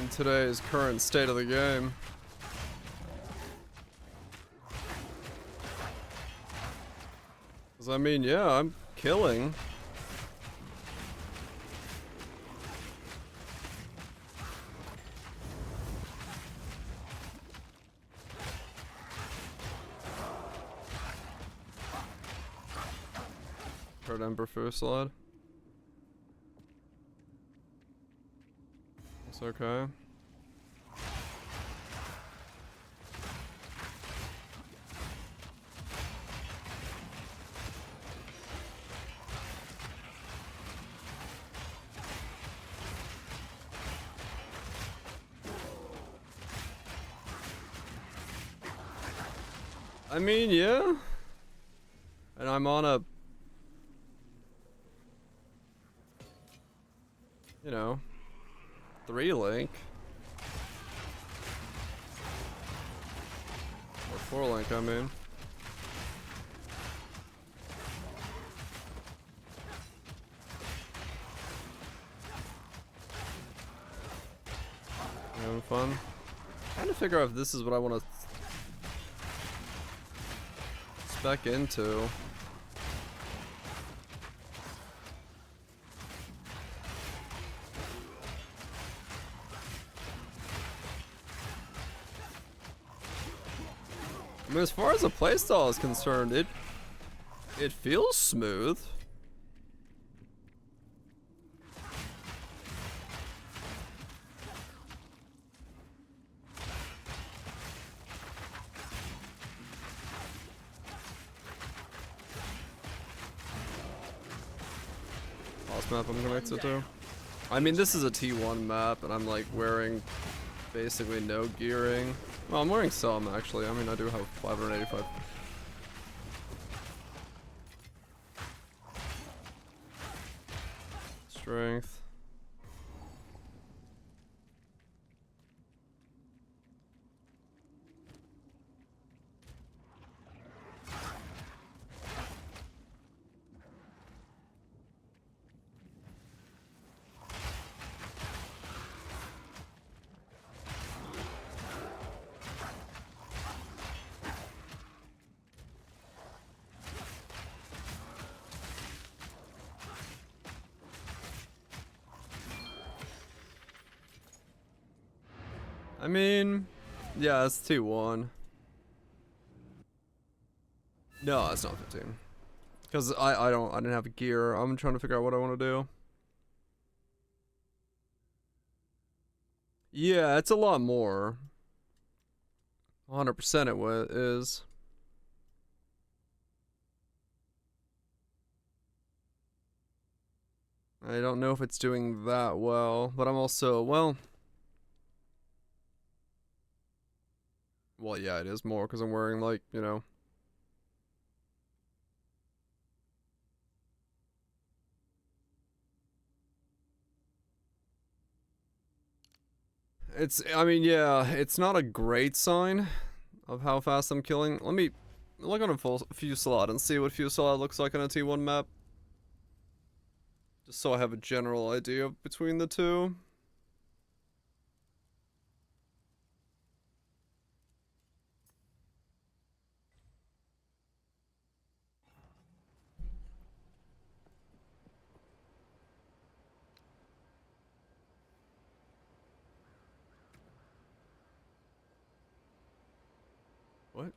In today's current state of the game. Cause I mean, yeah, I'm killing. Heard Ember Fusillade. It's okay. I mean, yeah. And I'm on a, you know, 3-link. Or 4-link, I mean. Having fun. Trying to figure out if this is what I want to spec into. I mean, as far as the playstyle is concerned, it feels smooth. Last map I'm connected to. I mean, this is a T1 map, and I'm like wearing basically no gearing. Well, I'm wearing some actually. I mean, I do have 585. Strength. I mean, yeah, it's T1. No, it's not 15. Because I didn't have gear. I'm trying to figure out what I want to do. Yeah, it's a lot more. 100% it is. I don't know if it's doing that well, but I'm also, well, yeah, it is more because I'm wearing, like, you know. I mean, yeah, it's not a great sign of how fast I'm killing. Let me look on a Fusillade and see what Fusillade looks like on a T1 map. Just so I have a general idea between the two. What?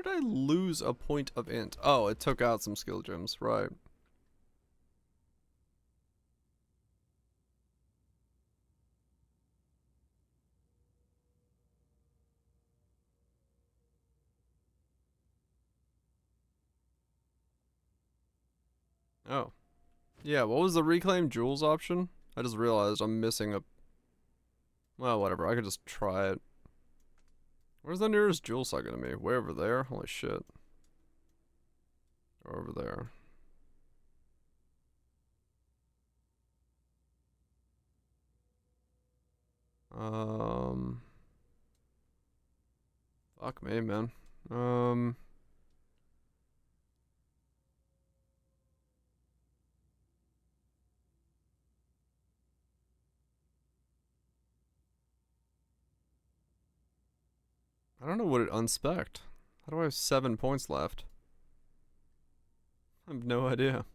did I lose a point of int? Oh, it took out some skill gems, right. Oh. Yeah, what was the reclaim jewels option? I just realized I'm missing a... Well, whatever, I could just try it. Where's the nearest jewel site gonna be? Way over there? Holy shit. Or over there. Fuck me, man. I don't know what it unspec'd. How do I have 7 points left? I have no idea.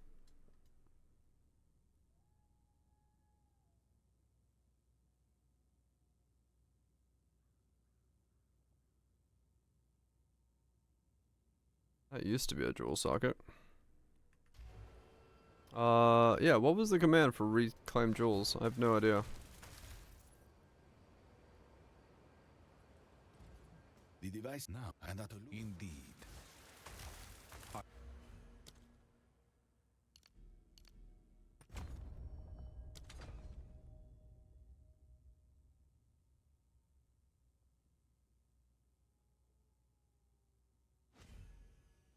That used to be a jewel socket. Yeah, what was the command for reclaim jewels? I have no idea. The device now, and that indeed.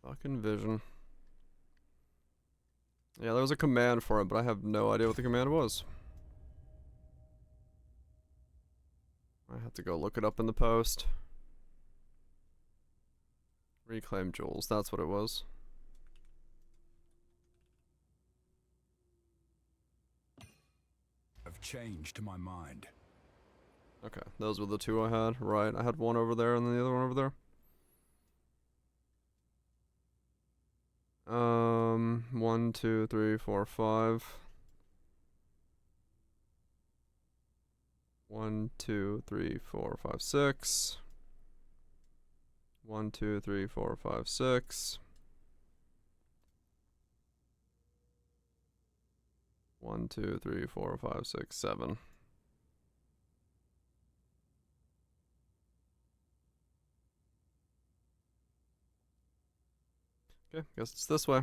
Fucking vision. Yeah, there was a command for it, but I have no idea what the command was. I have to go look it up in the post. Reclaim jewels, that's what it was. I've changed my mind. Okay, those were the two I had. Right, I had one over there and then the other one over there. 1, 2, 3, 4, 5. 1, 2, 3, 4, 5, 6. 1, 2, 3, 4, 5, 6. 1, 2, 3, 4, 5, 6, 7. Okay, guess it's this way.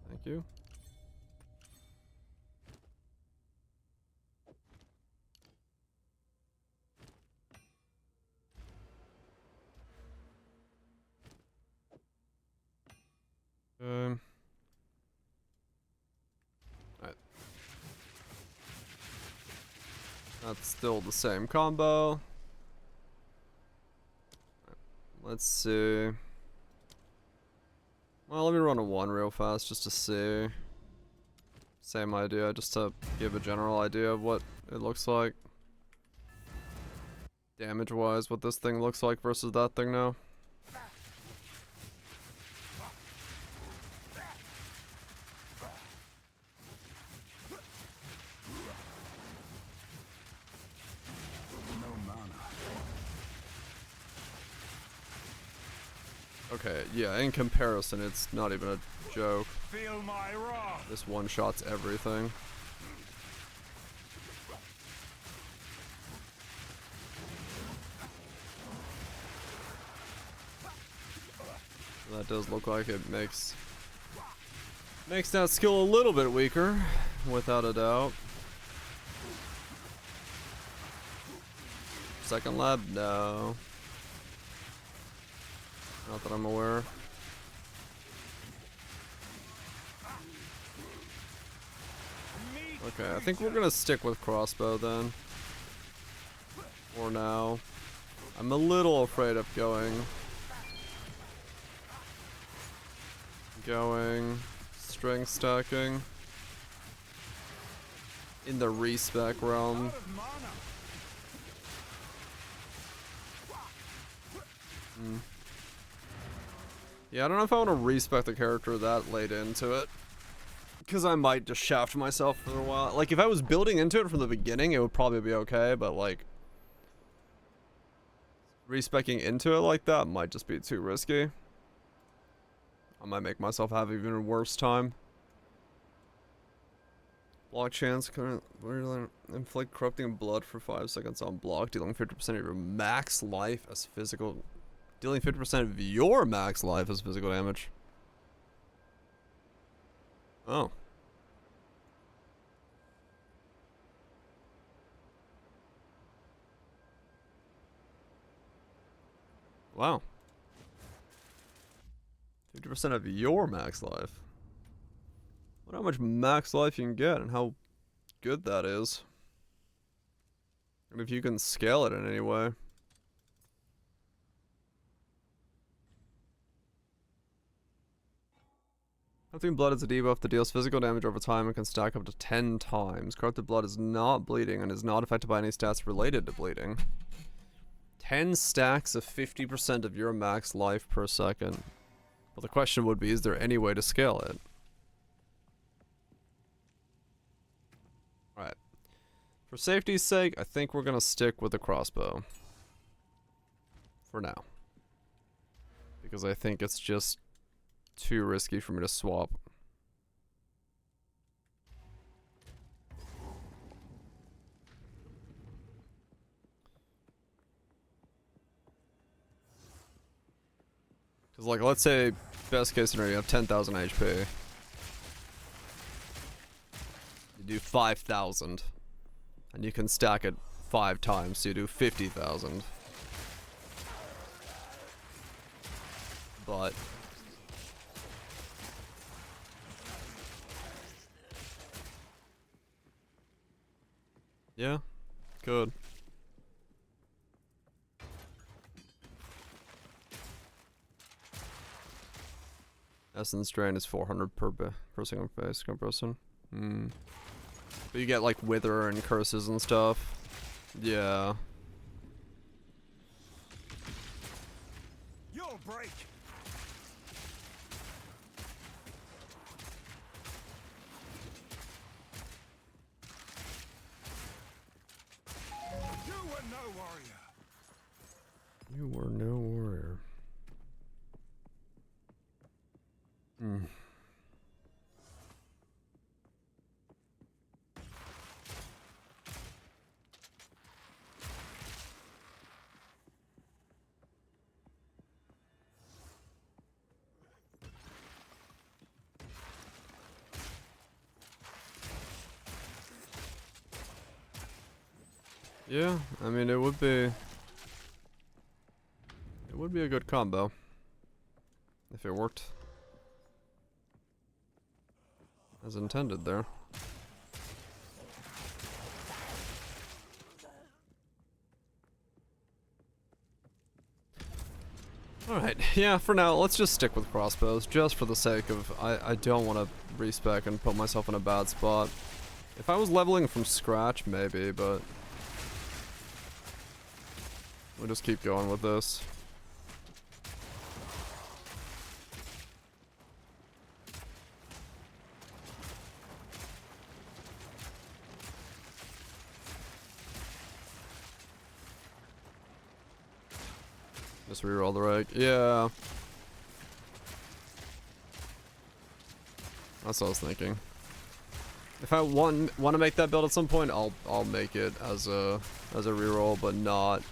Thank you. Alright. That's still the same combo. Let's see. Well, let me run a 1 real fast just to see. Same idea, just to give a general idea of what it looks like. Damage-wise, what this thing looks like versus that thing now. Okay, yeah, in comparison, it's not even a joke. Feel my wrath. This one-shots everything. That does look like it makes that skill a little bit weaker, without a doubt. Second lab? No. Not that I'm aware. Okay, I think we're gonna stick with crossbow then. For now. I'm a little afraid of going strength stacking in the respec realm. Yeah, I don't know if I want to respec the character that late into it. Because I might just shaft myself for a while. Like, if I was building into it from the beginning, it would probably be okay, but like... respecing into it like that might just be too risky. I might make myself have even a worse time. Block chance, inflict corrupting blood for 5 seconds on block, dealing 50% of your max life as physical... dealing 50% of your max life as physical damage. Oh. Wow. 50% of your max life. I wonder how much max life you can get and how good that is. And if you can scale it in any way. Corrupting blood is a debuff that deals physical damage over time and can stack up to 10 times. Corrupted blood is not bleeding and is not affected by any stats related to bleeding. 10 stacks of 50% of your max life per second. Well, the question would be, is there any way to scale it? Alright. For safety's sake, I think we're gonna stick with the crossbow. For now. Because I think it's just too risky for me to swap. Because, like, let's say, best case scenario, you have 10,000 HP. You do 5,000. And you can stack it 5 times, so you do 50,000. But... yeah, good. Essence drain is 400 per single base person. But you get like wither and curses and stuff. Yeah. You'll break. You were no warrior. You were no warrior. Yeah, I mean, it would be a good combo if it worked as intended there. Alright, yeah, for now, let's just stick with crossbows, just for the sake of, I don't want to respec and put myself in a bad spot. If I was leveling from scratch, maybe, but... we'll just keep going with this. Just reroll the reg. Yeah. That's what I was thinking. If I want to make that build at some point, I'll make it as a reroll, but not.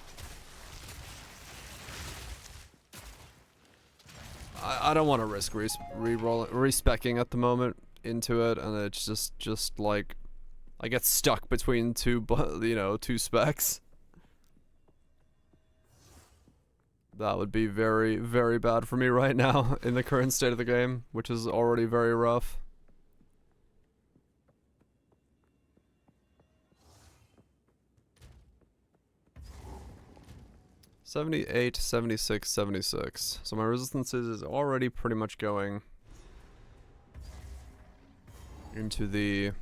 I don't want to risk respecking at the moment into it, and it's just like I get stuck between two specs. That would be very, very bad for me right now in the current state of the game, which is already very rough. $78, $76, $76. So my resistances is already pretty much going into the...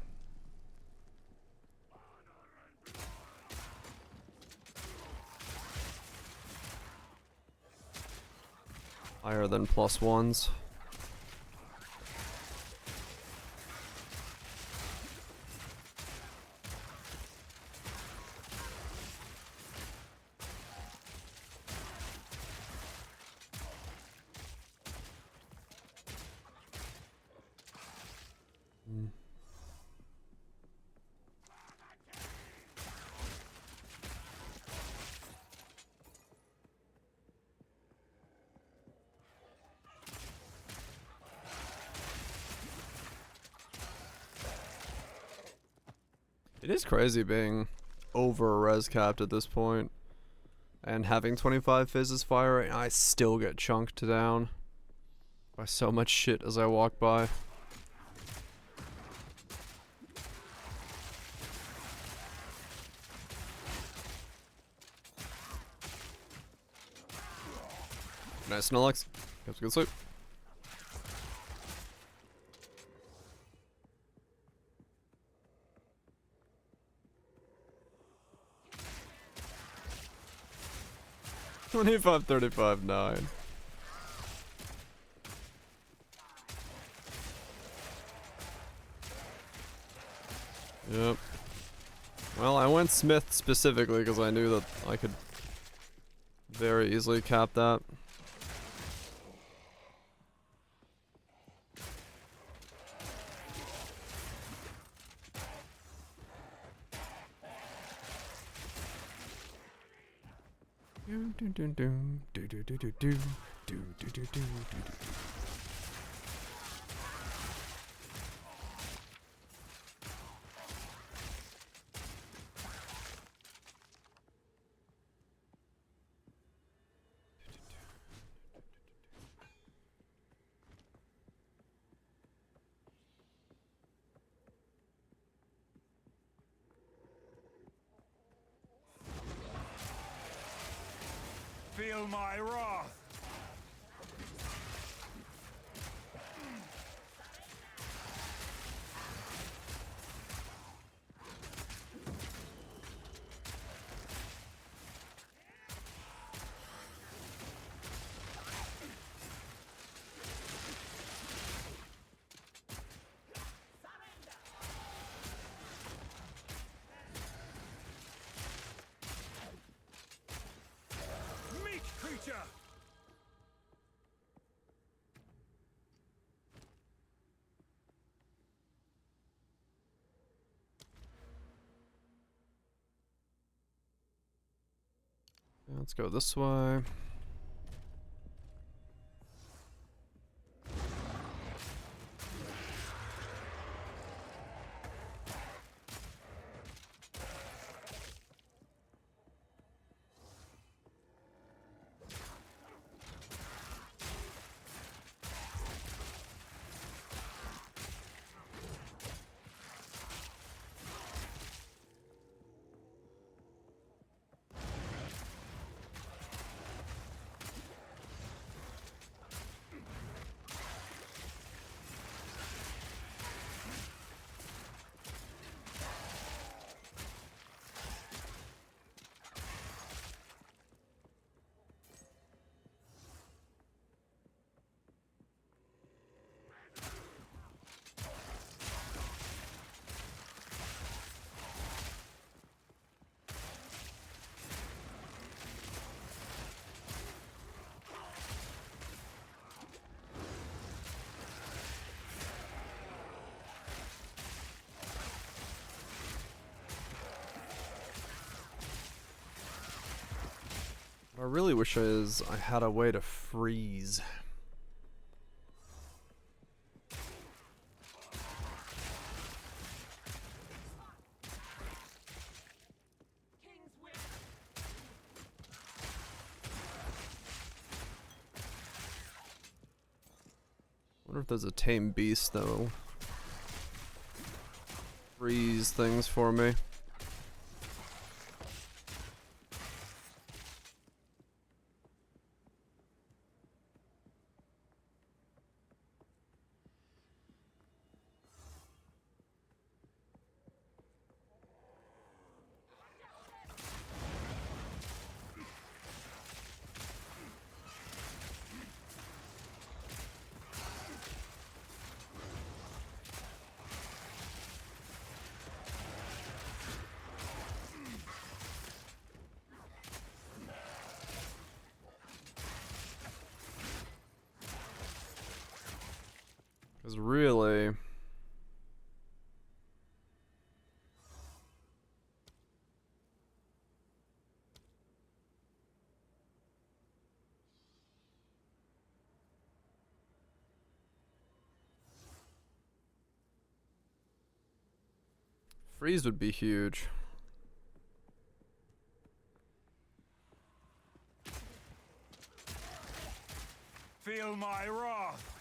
Higher than +1s. It is crazy being over res capped at this point and having 25 fizzes fire and I still get chunked down by so much shit as I walk by. Nice, Snorlax. Have a good sleep. $25, $35, $9. Yep. Well, I went Smith specifically because I knew that I could very easily cap that. Feel my wrath. Creature! Let's go this way. What I really wish is I had a way to freeze. Wonder if there's a tame beast that'll freeze things for me. Because really... Freeze would be huge. Feel my wrath.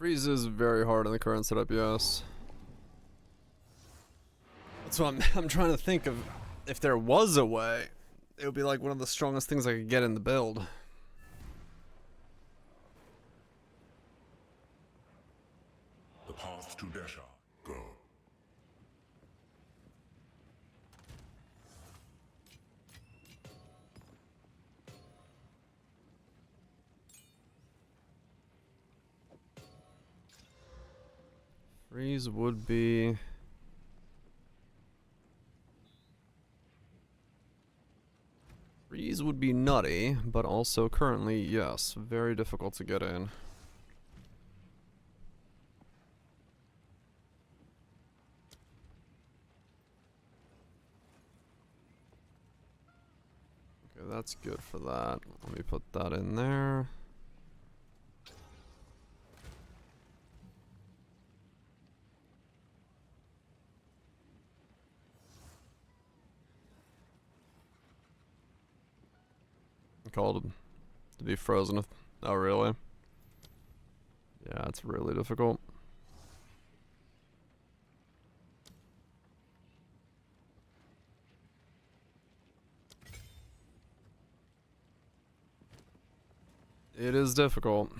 Freeze is very hard in the current setup, yes. That's what I'm trying to think of. If there was a way, it would be like one of the strongest things I could get in the build. The path to Desha. Go. Freeze would be... Freeze would be nutty, but also currently, yes, very difficult to get in. Okay, that's good for that. Let me put that in there. Called to be frozen. Oh, really? Yeah, it's really difficult. It is difficult.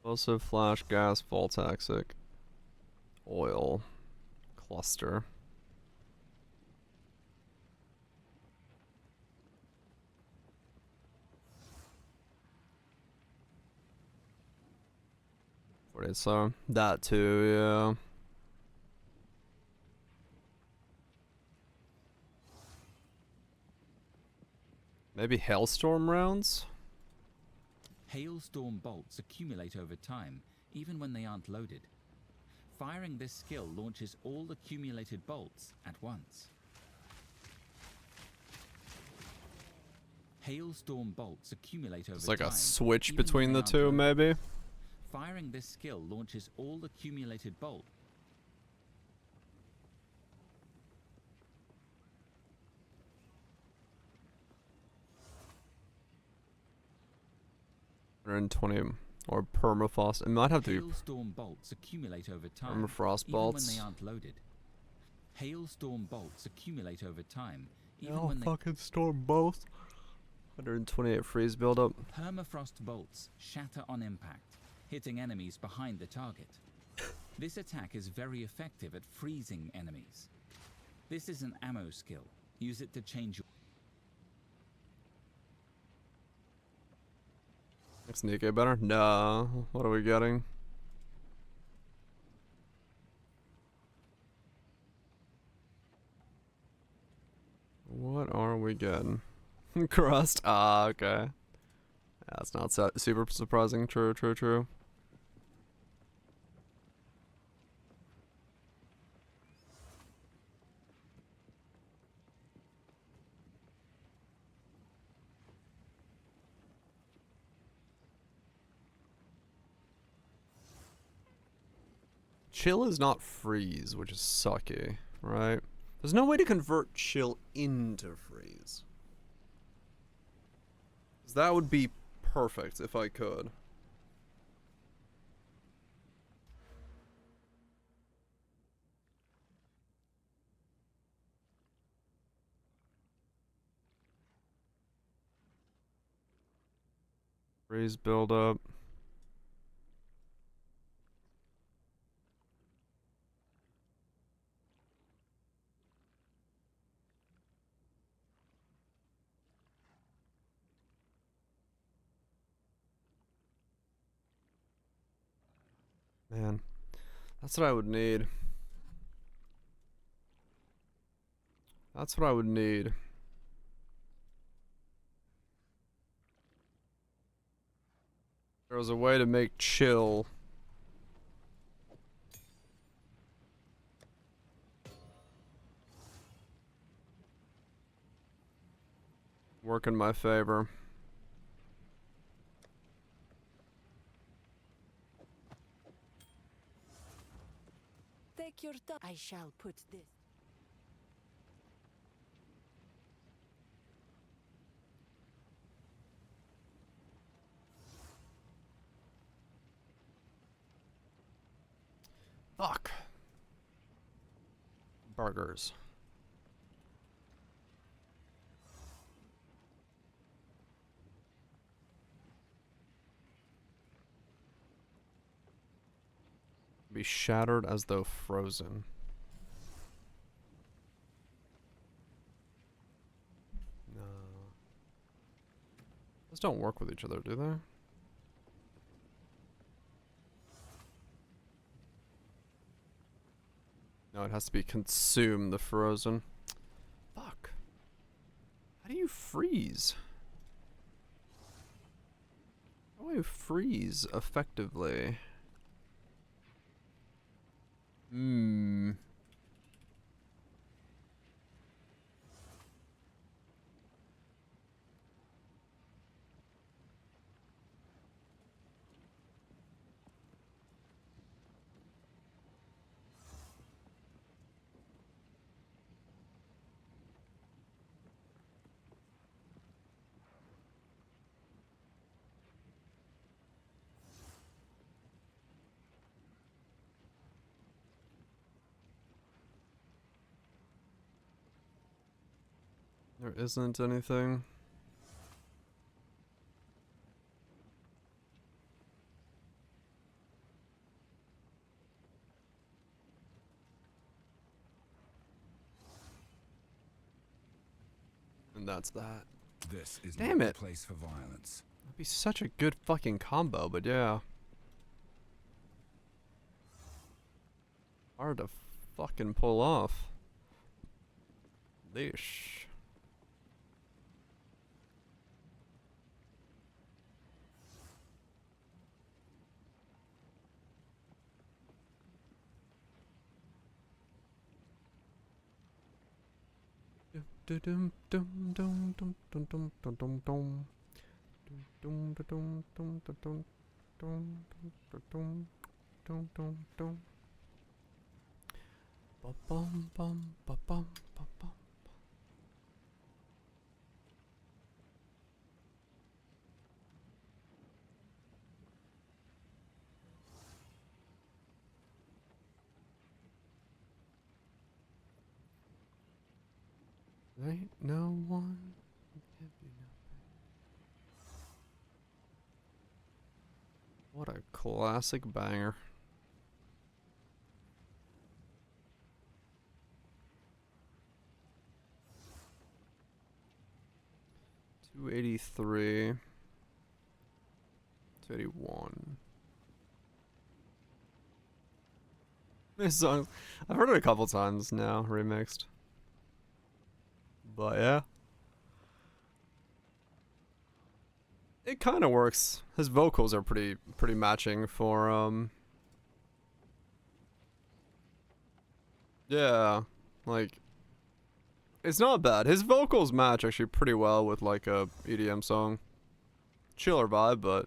Also, flash, gas, voltaxic. Oil cluster. So that too, yeah. Maybe hailstorm rounds? Hailstorm bolts accumulate over time, even when they aren't loaded. Firing this skill launches all accumulated bolts at once. Hailstorm bolts accumulate over It's like time, a switch even when between they the aren't two, loaded. maybe? Firing this skill launches all accumulated bolts. Or permafrost. It might have to be Hailstorm bolts accumulate over time, permafrost even when bolts. they aren't loaded. Hailstorm bolts accumulate over time, even Oh, when they fucking storm bolts. 128 freeze buildup. Permafrost bolts shatter on impact, hitting enemies behind the target. This attack is very effective at freezing enemies. This is an ammo skill. Use it to change your... Makes Nick better? No. What are we getting? What are we getting? Crust? Ah, okay. That's not super surprising. True, true, true. Chill is not freeze, which is sucky, right? There's no way to convert chill into freeze. 'Cause that would be perfect if I could. Freeze buildup. Man, that's what I would need. That's what I would need. There was a way to make chill. Work in my favor. Take your time. I shall put this. Fuck. Burgers. Be shattered as though frozen. No. Those don't work with each other, do they? No, it has to be consume the frozen. Fuck. How do you freeze? How do you freeze effectively? Hmm. There isn't anything. And that's that. This is Damn not it. the place for violence. That'd be such a good fucking combo, but yeah. Hard to fucking pull off. Leash. Dum dum dum dum dum dum dum dum dum. Dum dum dum dum dum dum dum dum dum dum dum. Ba bum bum ba bum ba bum. There ain't no one. Can't be no What a classic banger. $283. $281. This song, I've heard it a couple times now, remixed. But yeah. It kind of works. His vocals are pretty matching for yeah, like it's not bad. His vocals match actually pretty well with like a EDM song. Chiller vibe, but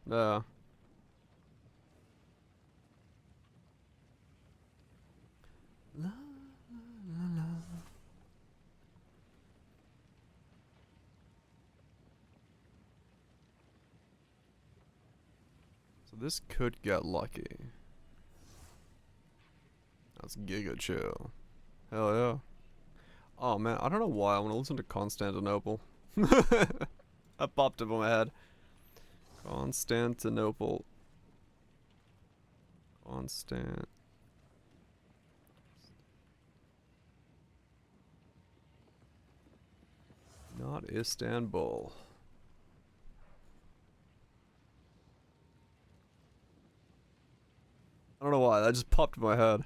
yeah. La, la, la. So this could get lucky. That's giga chill. Hell yeah. Oh man, I don't know why I want to listen to Constantinople. That popped up in my head. Constantinople. Constant. Not Istanbul. I don't know why, that just popped in my head.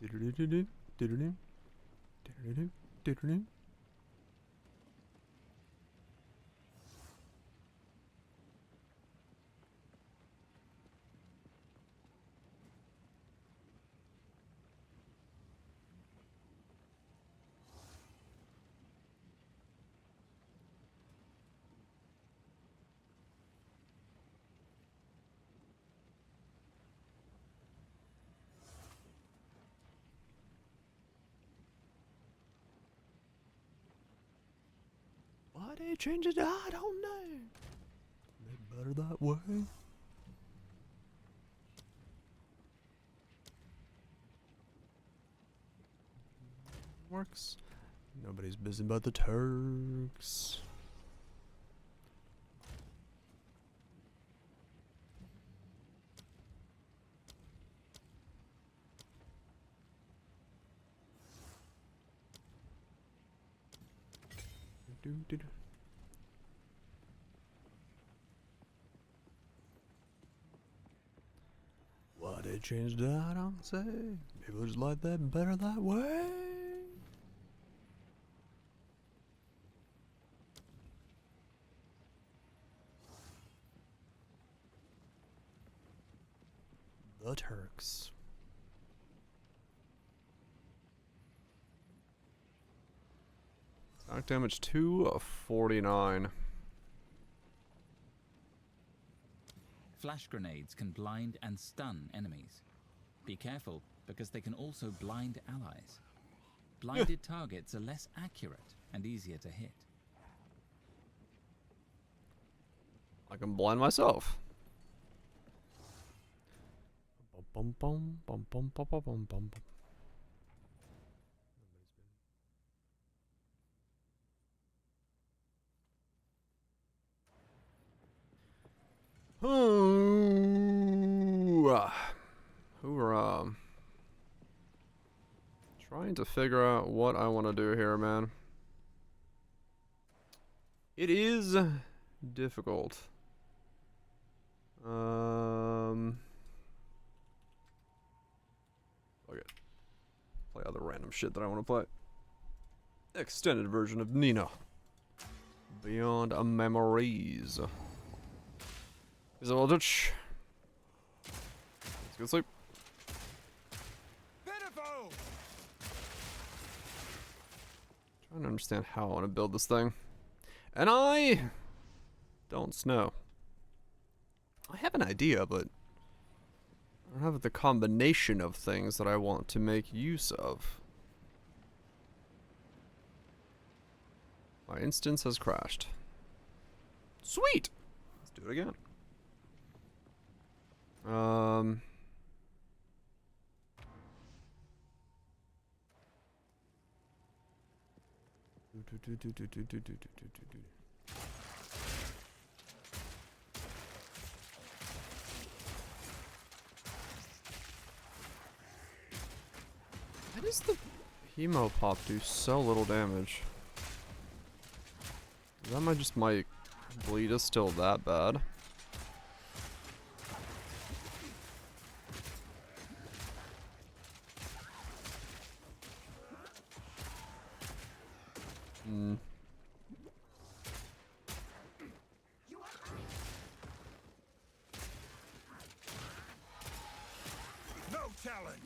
Do-do-do-do-do, do-do-do, do-do-do, do-do-do. Why they change it? I don't know. They better that way. Works. Nobody's busy about the Turks. Do-do-do. Why they changed it? I don't say. People just like that better that way. The Turks. Attack damage 249. Flash grenades can blind and stun enemies. Be careful, because they can also blind allies. Blinded targets are less accurate and easier to hit. I can blind myself. Bum bum bum bum bum bum bum bum. Hoorah. Trying to figure out what I want to do here, man. It is difficult. Okay. Play other random shit that I want to play. Extended version of Nina. Beyond Memories. Is it Eldritch? Let's go sleep. Pitiful! Trying to understand how I want to build this thing. And I don't know. I have an idea, but I don't have the combination of things that I want to make use of. My instance has crashed. Sweet! Let's do it again. Why does the Hemo Pop do so little damage? That might just my bleed is still that bad. No challenge.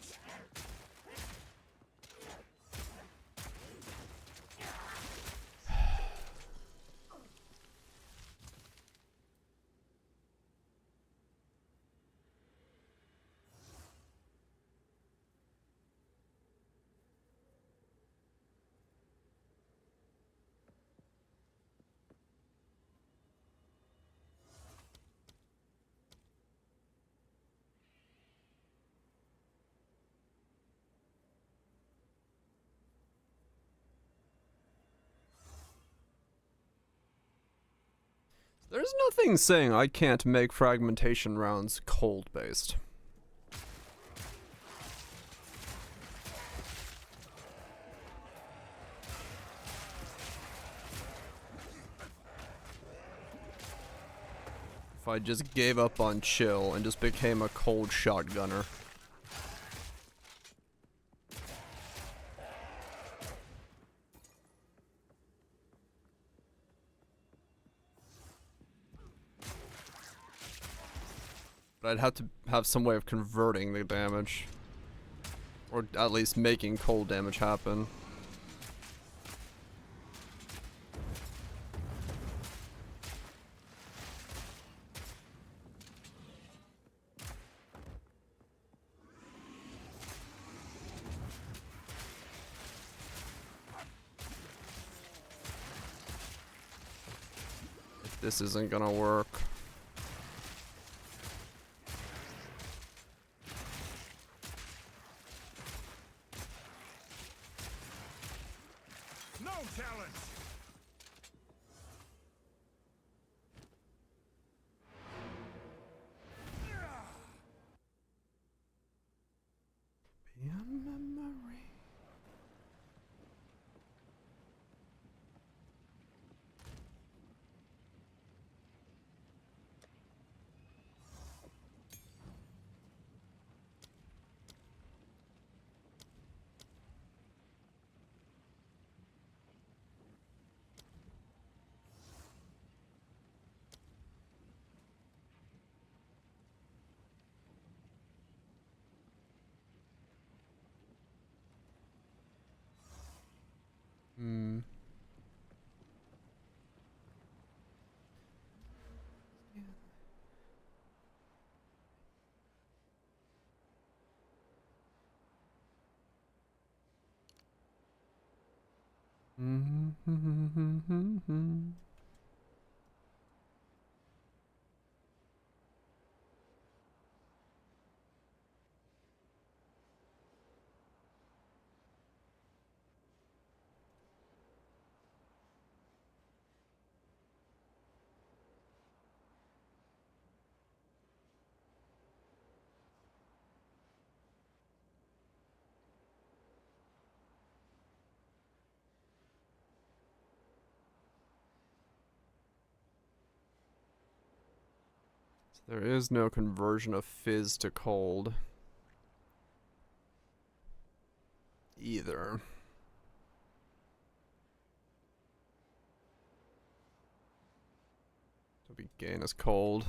There's nothing saying I can't make fragmentation rounds cold based. I just gave up on chill and just became a cold shotgunner. But I'd have to have some way of converting the damage. Or at least making cold damage happen. This isn't gonna work. No challenge. Be a memory. Hmm. There is no conversion of fizz to cold. Either. So we gain as cold.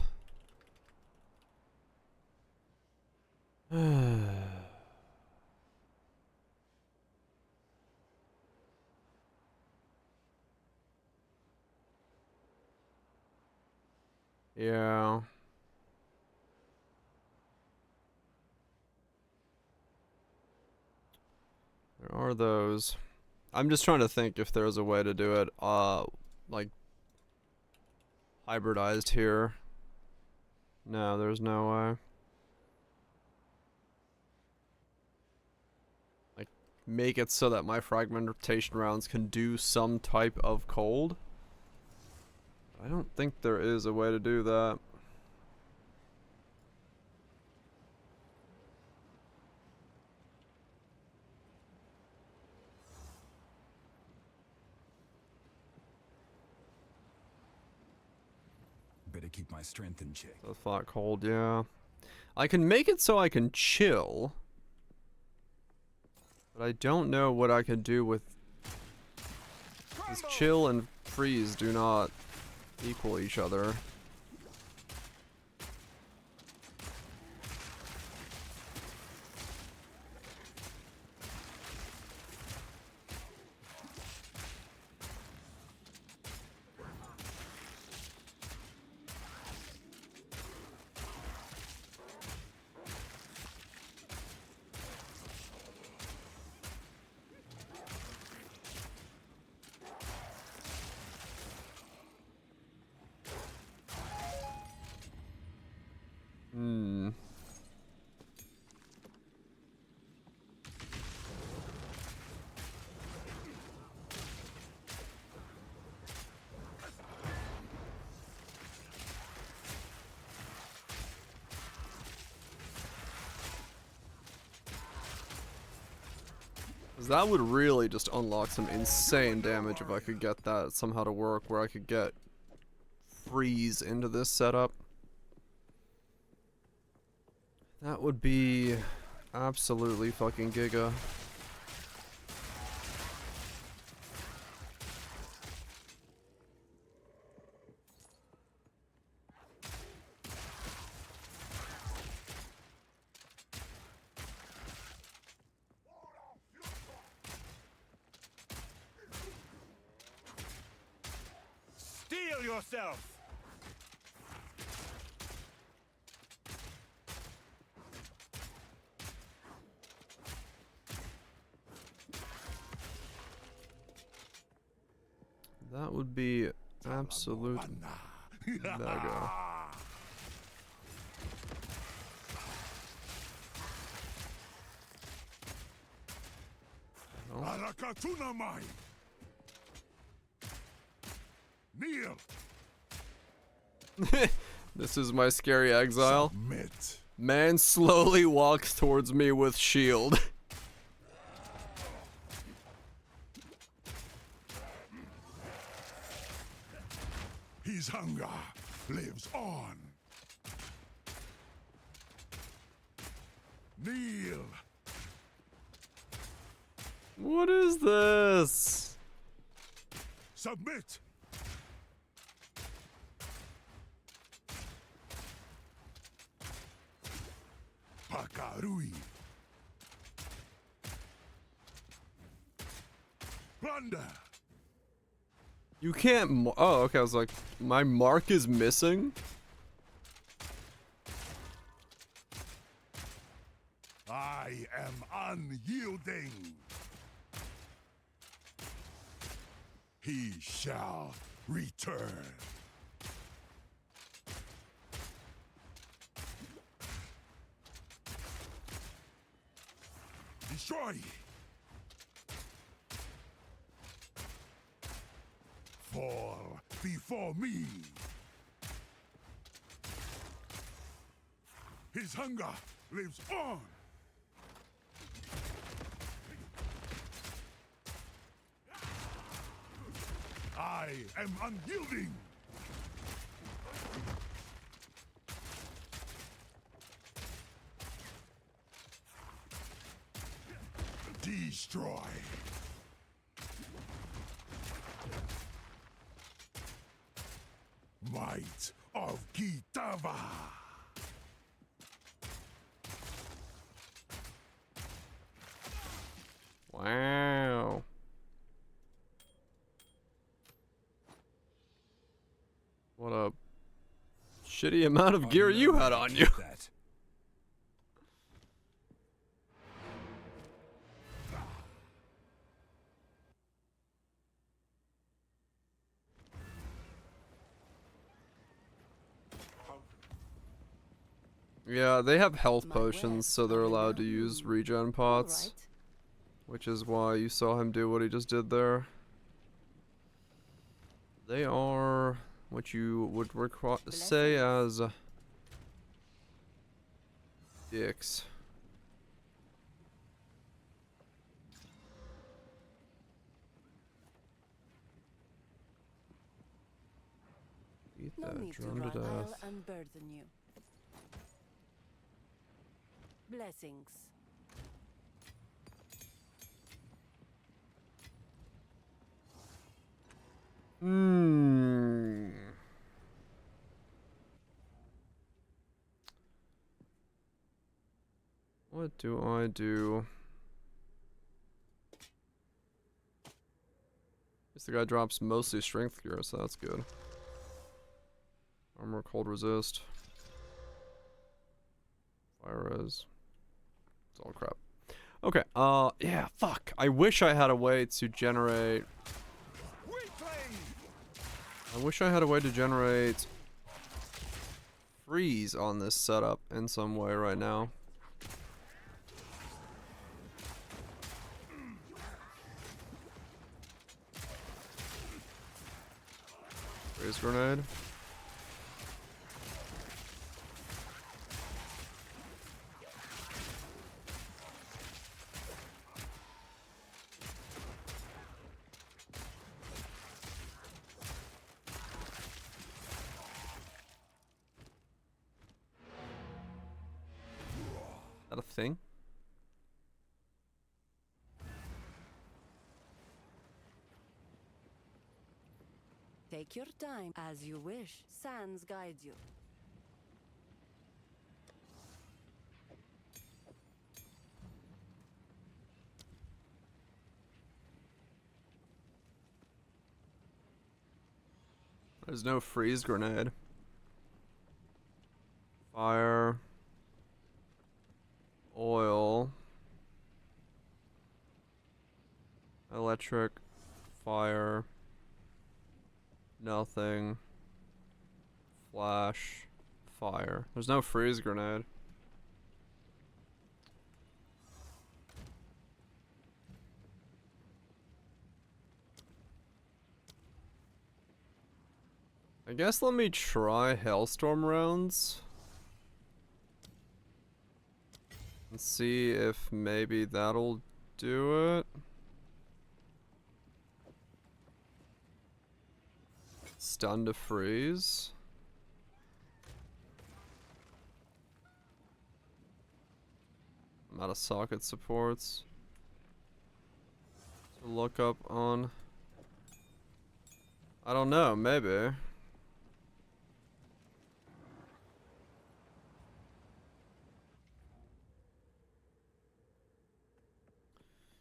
Yeah. There are those. I'm just trying to think if there's a way to do it, like, hybridized here. No, there's no way. Like, make it so that my fragmentation rounds can do some type of cold? I don't think there is a way to do that. Better keep my strength in check. The thought cold, yeah. I can make it so I can chill. But I don't know what I can do with... Because chill and freeze do not equal each other. That would really just unlock some insane damage if I could get that somehow to work, where I could get freeze into this setup. That would be absolutely fucking giga. Steel yourself! That would be absolute mega. Arakatuna mine! Kneel! This is my scary exile. Submit. Man slowly walks towards me with shield. His hunger lives on. Kneel. What is this? Submit. Pakarui. Plunder. You can't. Oh, okay. I was like, my mark is missing. I am unyielding. He shall return. Destroy. Fall before me. His hunger lives on. I am unyielding. Destroy. Might of Kitava. Wow. What a shitty amount of gear you had on you. Yeah, they have health potions, so they're allowed to use regen pots. Which is why you saw him do what he just did there. They are what you would say as dicks. Beat No that need to drum to run. I'll death. unburden you. Blessings. What do I do? Guess the guy drops mostly strength gear, so that's good. Armor, cold resist. Fire res. It's all crap. Okay, yeah, fuck. I wish I had a way to generate... freeze on this setup in some way right now. Freeze grenade. that a thing? Take your time as you wish. Sans guides you. There's no freeze grenade. Fire. Oil. Electric. Fire. Nothing. Flash. Fire. There's no freeze grenade. I guess let me try Hailstorm rounds. And see if maybe that'll do it. Stun to freeze. I'm out of socket supports to look up on. I don't know, maybe.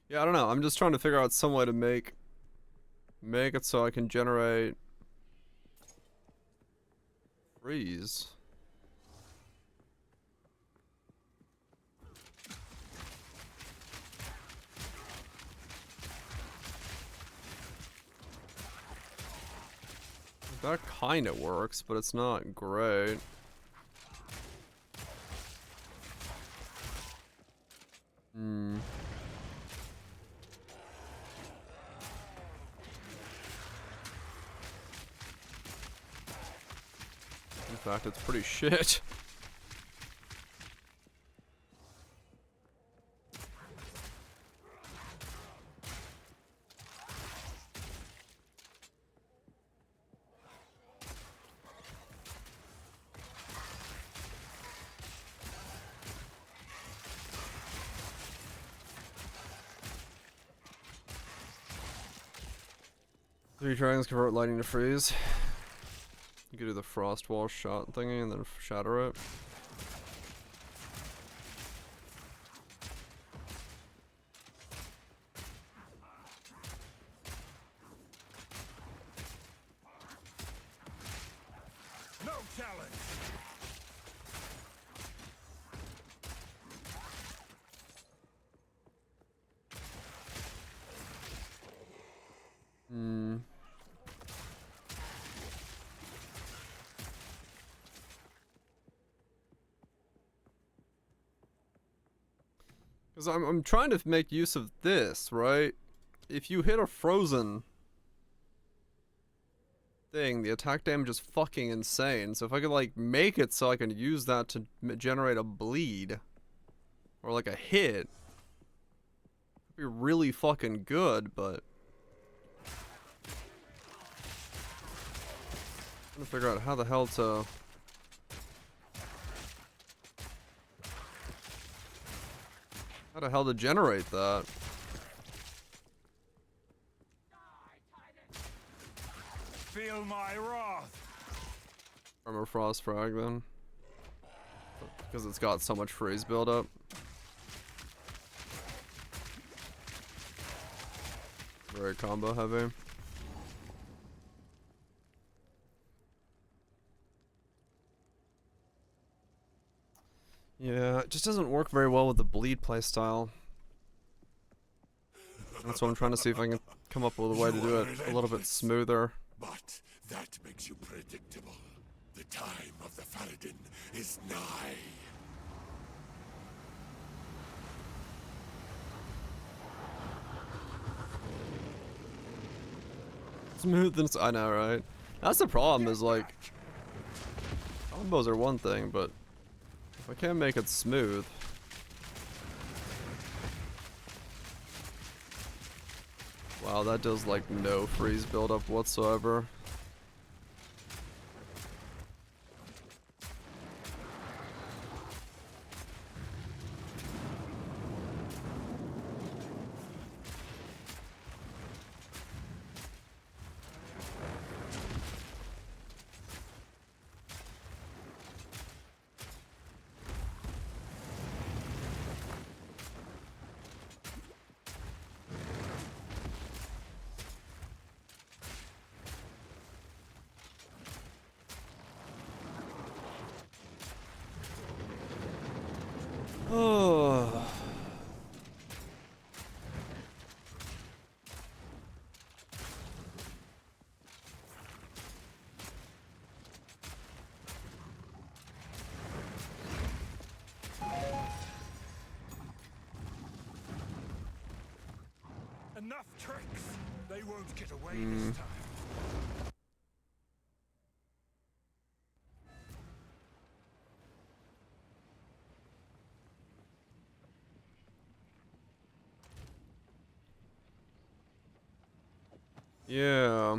Yeah, I don't know. I'm just trying to figure out some way to make it so I can generate freeze. That kind of works, but it's not great. In fact, it's pretty shit. Three dragons convert lightning to freeze. You could do the frost wall shot thingy and then shatter it. No challenge. Because I'm trying to make use of this, right? If you hit a frozen thing, the attack damage is fucking insane. So if I could, like, make it so I can use that to generate a bleed, or like a hit, it'd be really fucking good, but I'm trying to figure out how the hell to... How the hell to generate that? Feel my wrath. Armor Frost Frag then. Because it's got so much freeze buildup. Very combo heavy. Yeah, it just doesn't work very well with the bleed playstyle. That's what I'm trying to see if I can come up with a way to do it a little bit smoother. But that makes you predictable. The time of the Faladin is nigh. Smooth and I know, right? That's the problem, is like combos are one thing, but if I can't make it smooth. Wow, that does like no freeze buildup whatsoever. enough tricks. They won't get away this time. Yeah.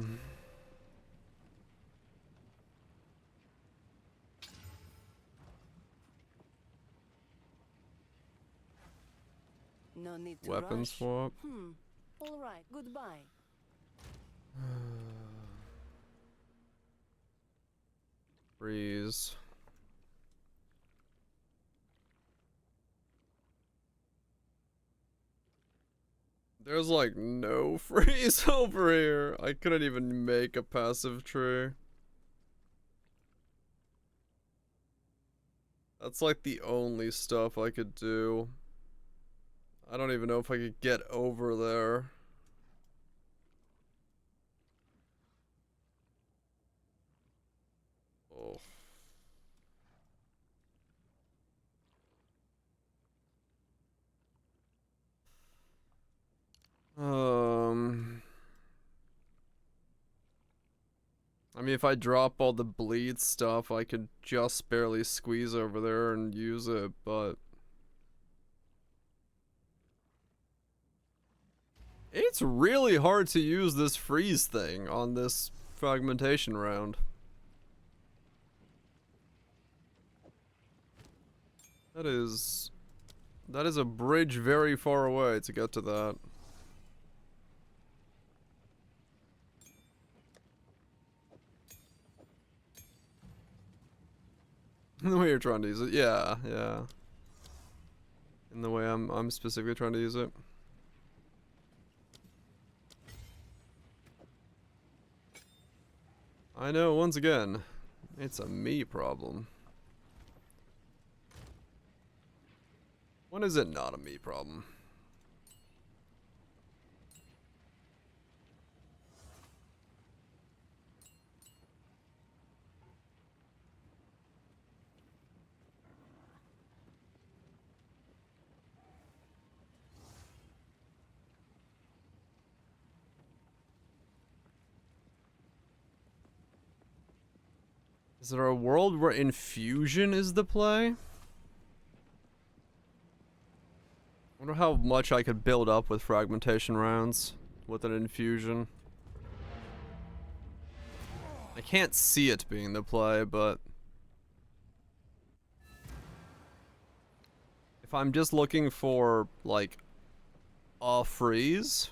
No need to Weapon rush. swap. All right. Goodbye. Freeze. There's like no freeze over here. I couldn't even make a passive tree. That's like the only stuff I could do. I don't even know if I could get over there. Oh. I mean, if I drop all the bleed stuff, I could just barely squeeze over there and use it, but... It's really hard to use this freeze thing on this fragmentation round. That is a bridge very far away to get to that. The way you're trying to use it, yeah. In the way I'm specifically trying to use it. I know, once again, it's a me problem. When is it not a me problem? Is there a world where infusion is the play? Wonder how much I could build up with fragmentation rounds with an infusion. I can't see it being the play, but if I'm just looking for like a freeze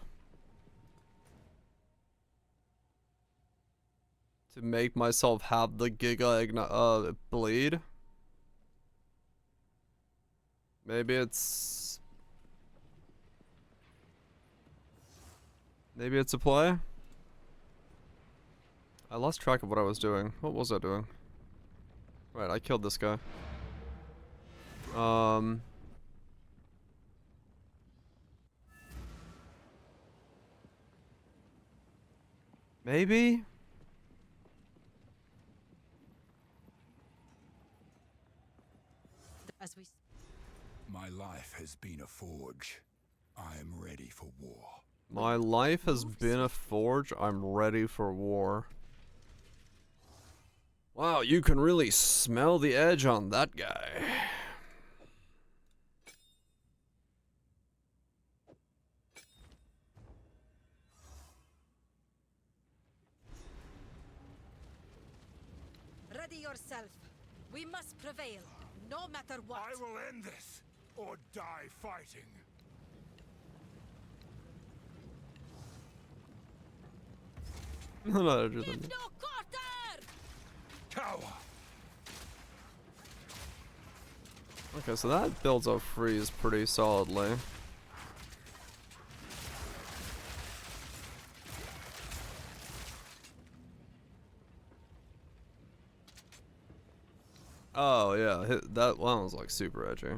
to make myself have the Giga bleed, maybe it's a play. I lost track of what I was doing. What was I doing? Right, I killed this guy. Maybe? My life has been a forge. I am ready for war. My life has been a forge. I'm ready for war. Wow, you can really smell the edge on that guy. Ready yourself. We must prevail, no matter what. I will end this, or die fighting. No, larger than Give no quarter! Cower! Okay, so that builds up freeze pretty solidly. Oh yeah, that one was like super edgy.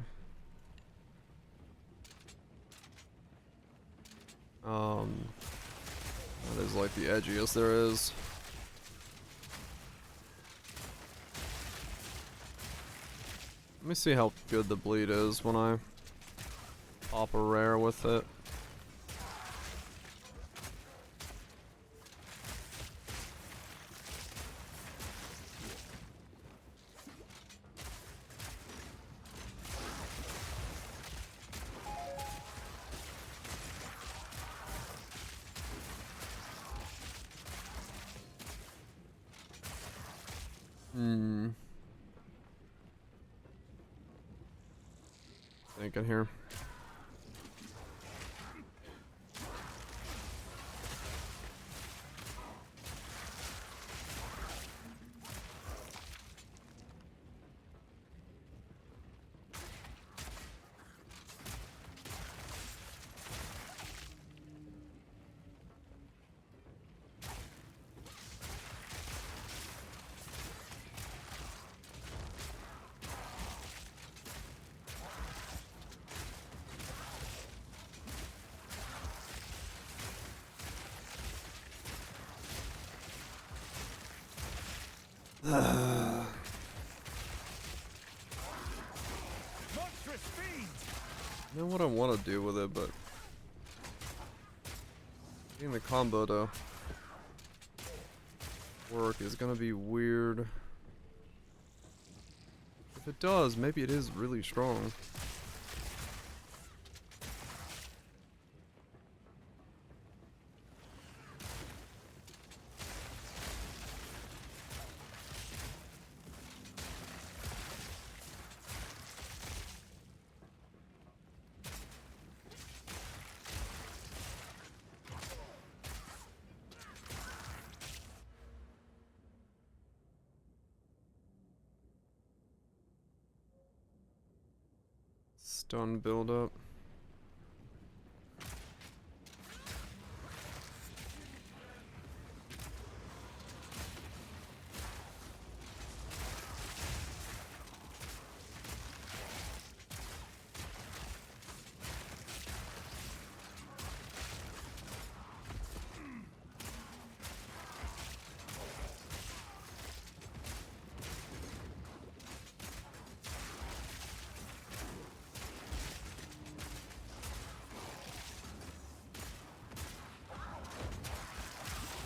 That is like the edgiest there is. Let me see how good the bleed is when I pop a rare with it. Thinking here. I know what I want to do with it, but getting the combo to work is gonna be weird. If it does, maybe it is really strong. Stun build up.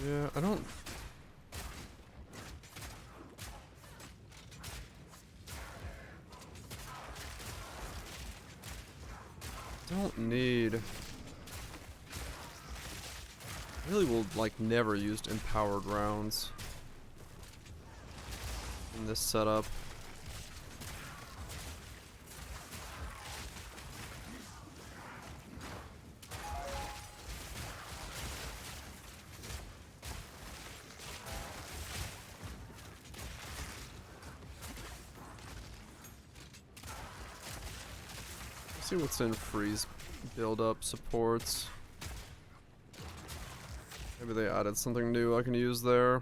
Yeah, I don't need. I really will like never used empowered rounds in this setup. See what's in freeze build up supports. Maybe they added something new I can use there.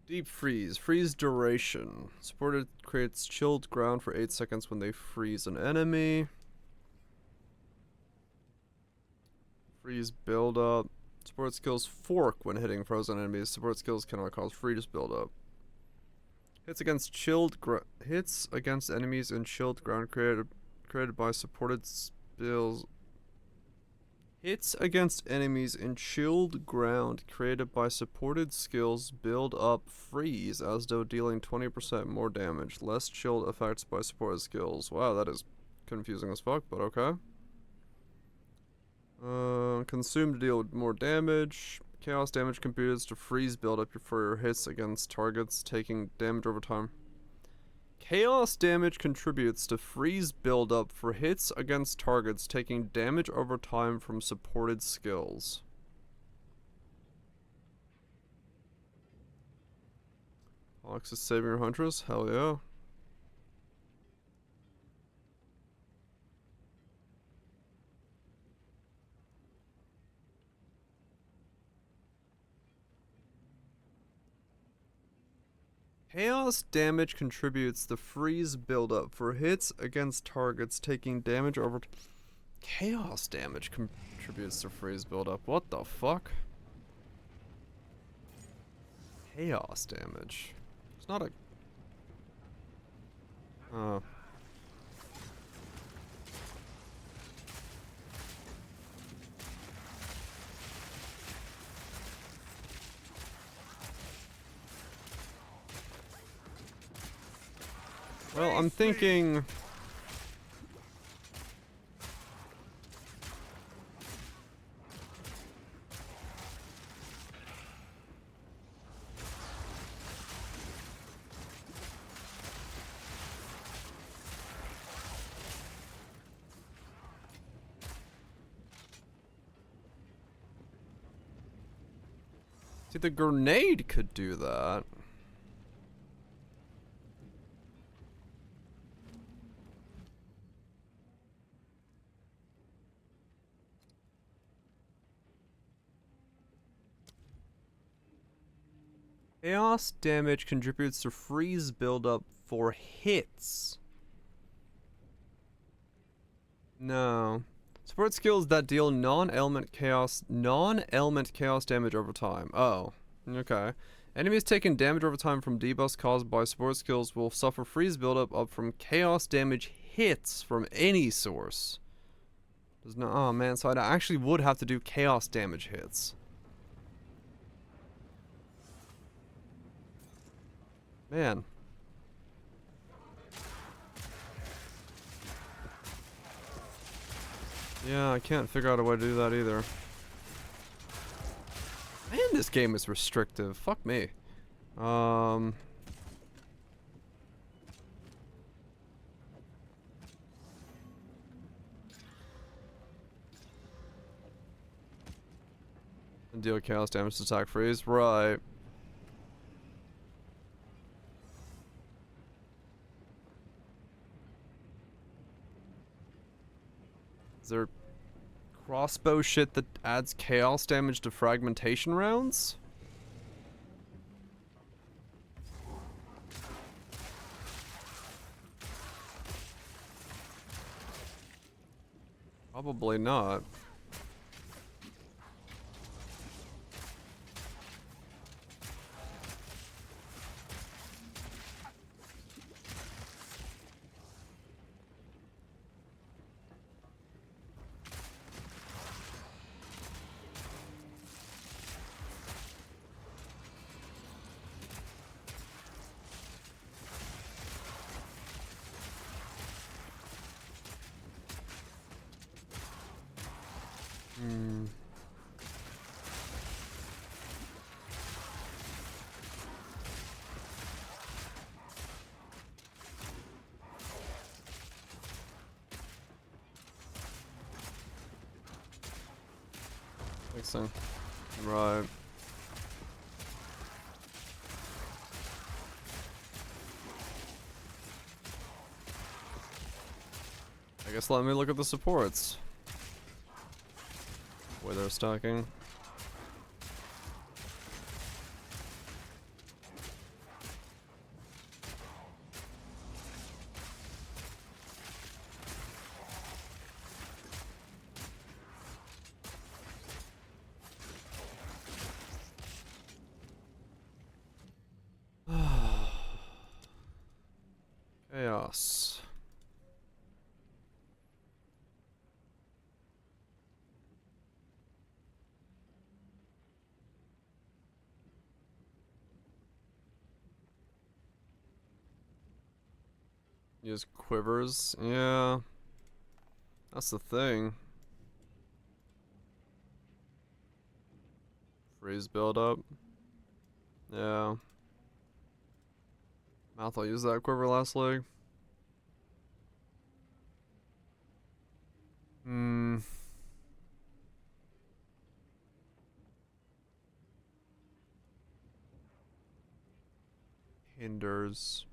Deep freeze. Freeze duration. Supported creates chilled ground for 8 seconds when they freeze an enemy. Freeze build up. Support skills fork when hitting frozen enemies. Support skills cannot cause freeze build up. Hits against enemies in chilled ground created by supported spells. Hits against enemies in chilled ground created by supported skills build up freeze as though dealing 20% more damage. Less chilled effects by supported skills. Wow, that is confusing as fuck, but okay. Consume to deal more damage. Chaos damage contributes to freeze buildup for your hits against targets taking damage over time. Chaos damage contributes to freeze buildup for hits against targets taking damage over time from supported skills. Alex is saving your huntress? Hell yeah. Chaos damage contributes the freeze buildup for hits against targets taking damage over. Chaos damage contributes to freeze buildup. What the fuck? Chaos damage. It's not a. Well, I'm thinking. See, the grenade could do that. Chaos damage contributes to freeze buildup for hits. No. Support skills that deal non-element chaos damage over time. Oh, okay. Enemies taking damage over time from debuffs caused by support skills will suffer freeze buildup up from chaos damage hits from any source. Does not. Oh man, so I actually would have to do chaos damage hits. Man. Yeah, I can't figure out a way to do that either. Man, this game is restrictive. Fuck me. And deal chaos damage to attack freeze. Right. Is there crossbow shit that adds chaos damage to fragmentation rounds? Probably not. Fixing. Right. I guess let me look at the supports. Where they're stacking. Chaos. Use quivers. Yeah. That's the thing. Freeze buildup. Yeah. Mouth, I'll use that quiver last leg. Hinders.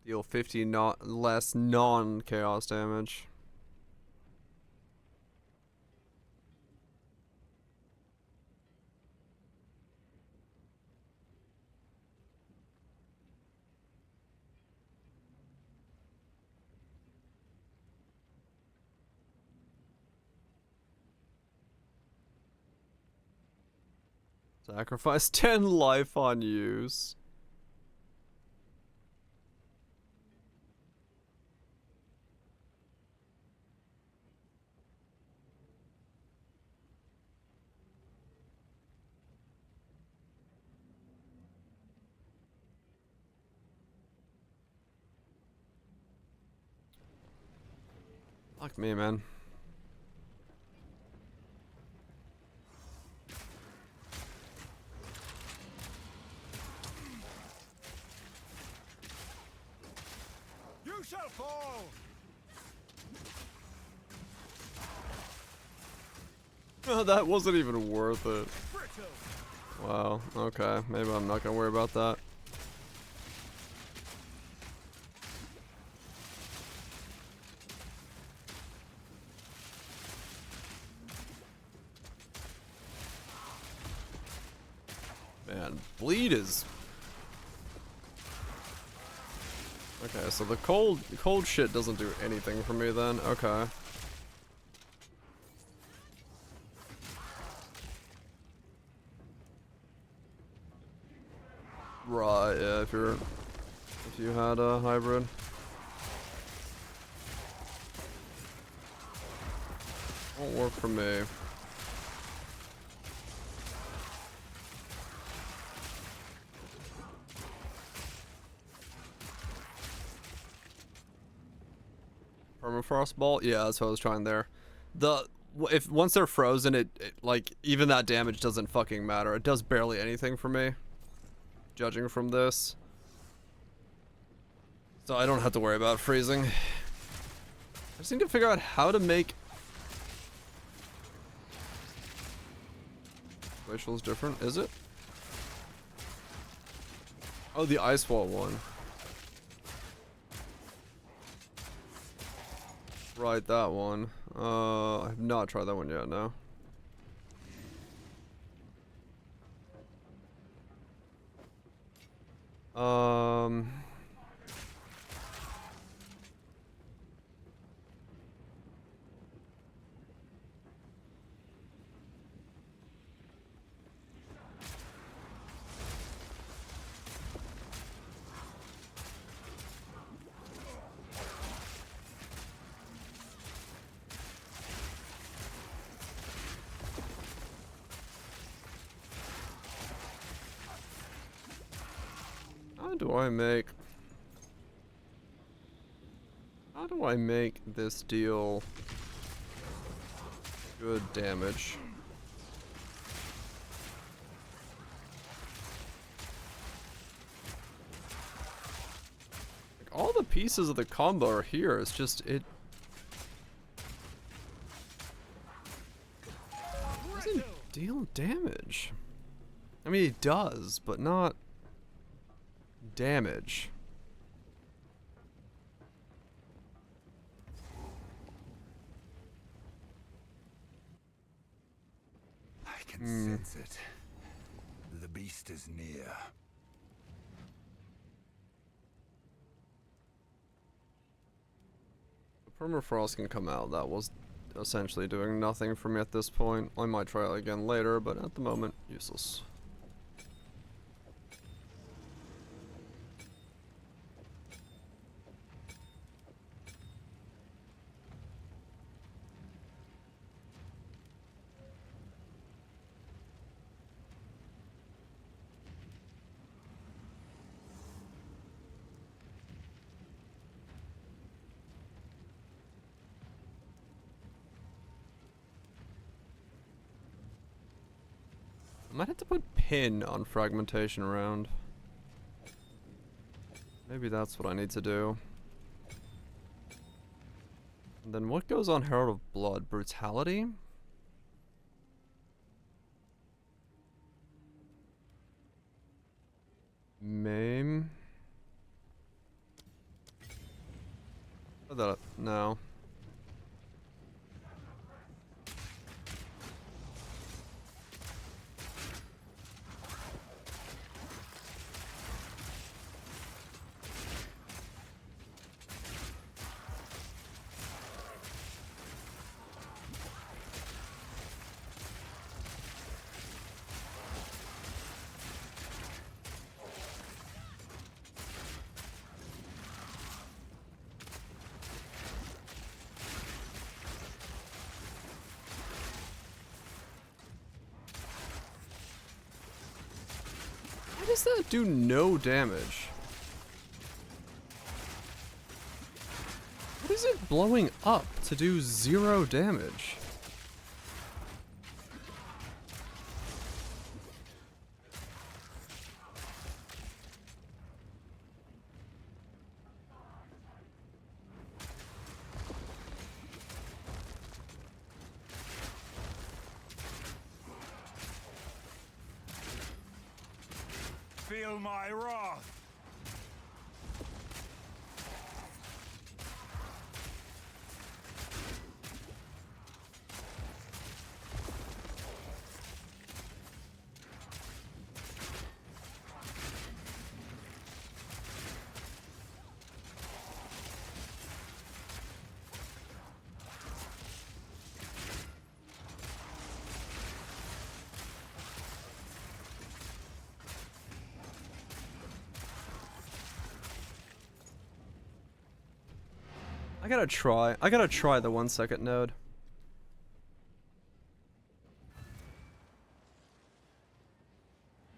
Deal 50 less non-chaos damage. Sacrifice 10 life on use. Fuck me, man. You shall fall. Oh, that wasn't even worth it. Frick Wow, okay. Maybe I'm not gonna worry about that. Man, bleed is... Okay, so the cold shit doesn't do anything for me then. Okay. Right, yeah, if you had a hybrid. Won't work for me. Permafrost ball? Yeah, that's what I was trying there. If once they're frozen, it like even that damage doesn't fucking matter. It does barely anything for me, judging from this. So I don't have to worry about freezing. I just need to figure out how to make glacial is different, is it? Oh, the ice wall one. Right, that one. I have not tried that one yet, no. How do I make this deal good damage? Like, all the pieces of the combo are here. It's just it doesn't deal damage. I mean, it does, but not damage. I can sense it. The beast is near. The permafrost can come out. That was essentially doing nothing for me at this point. I might try it again later, but at the moment, useless. I might have to put pin on fragmentation around. Maybe that's what I need to do. And then what goes on Herald of Blood? Brutality? Maim? No. Why does that do no damage? What is it blowing up to do 0 damage? feel my wrath. I gotta try the 1 second node.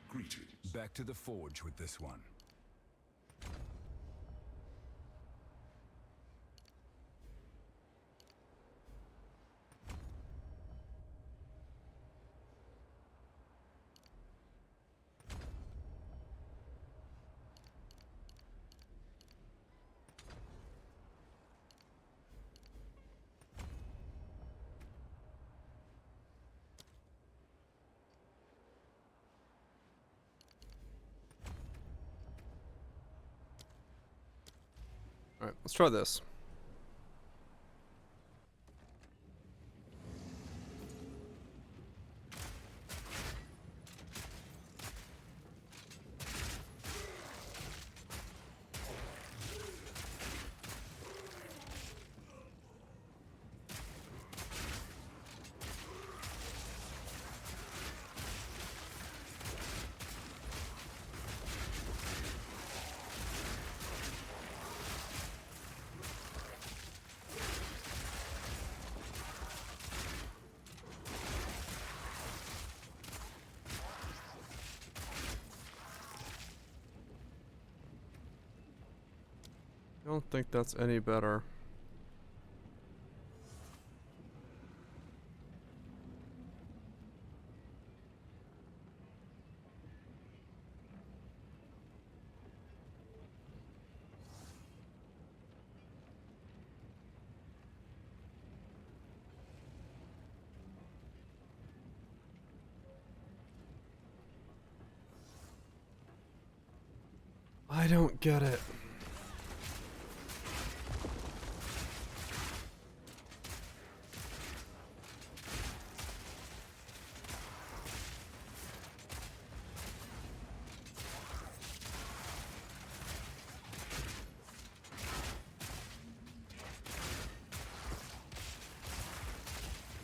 Greetings. Back to the forge with this one. Alright, let's try this. I don't think that's any better. I don't get it.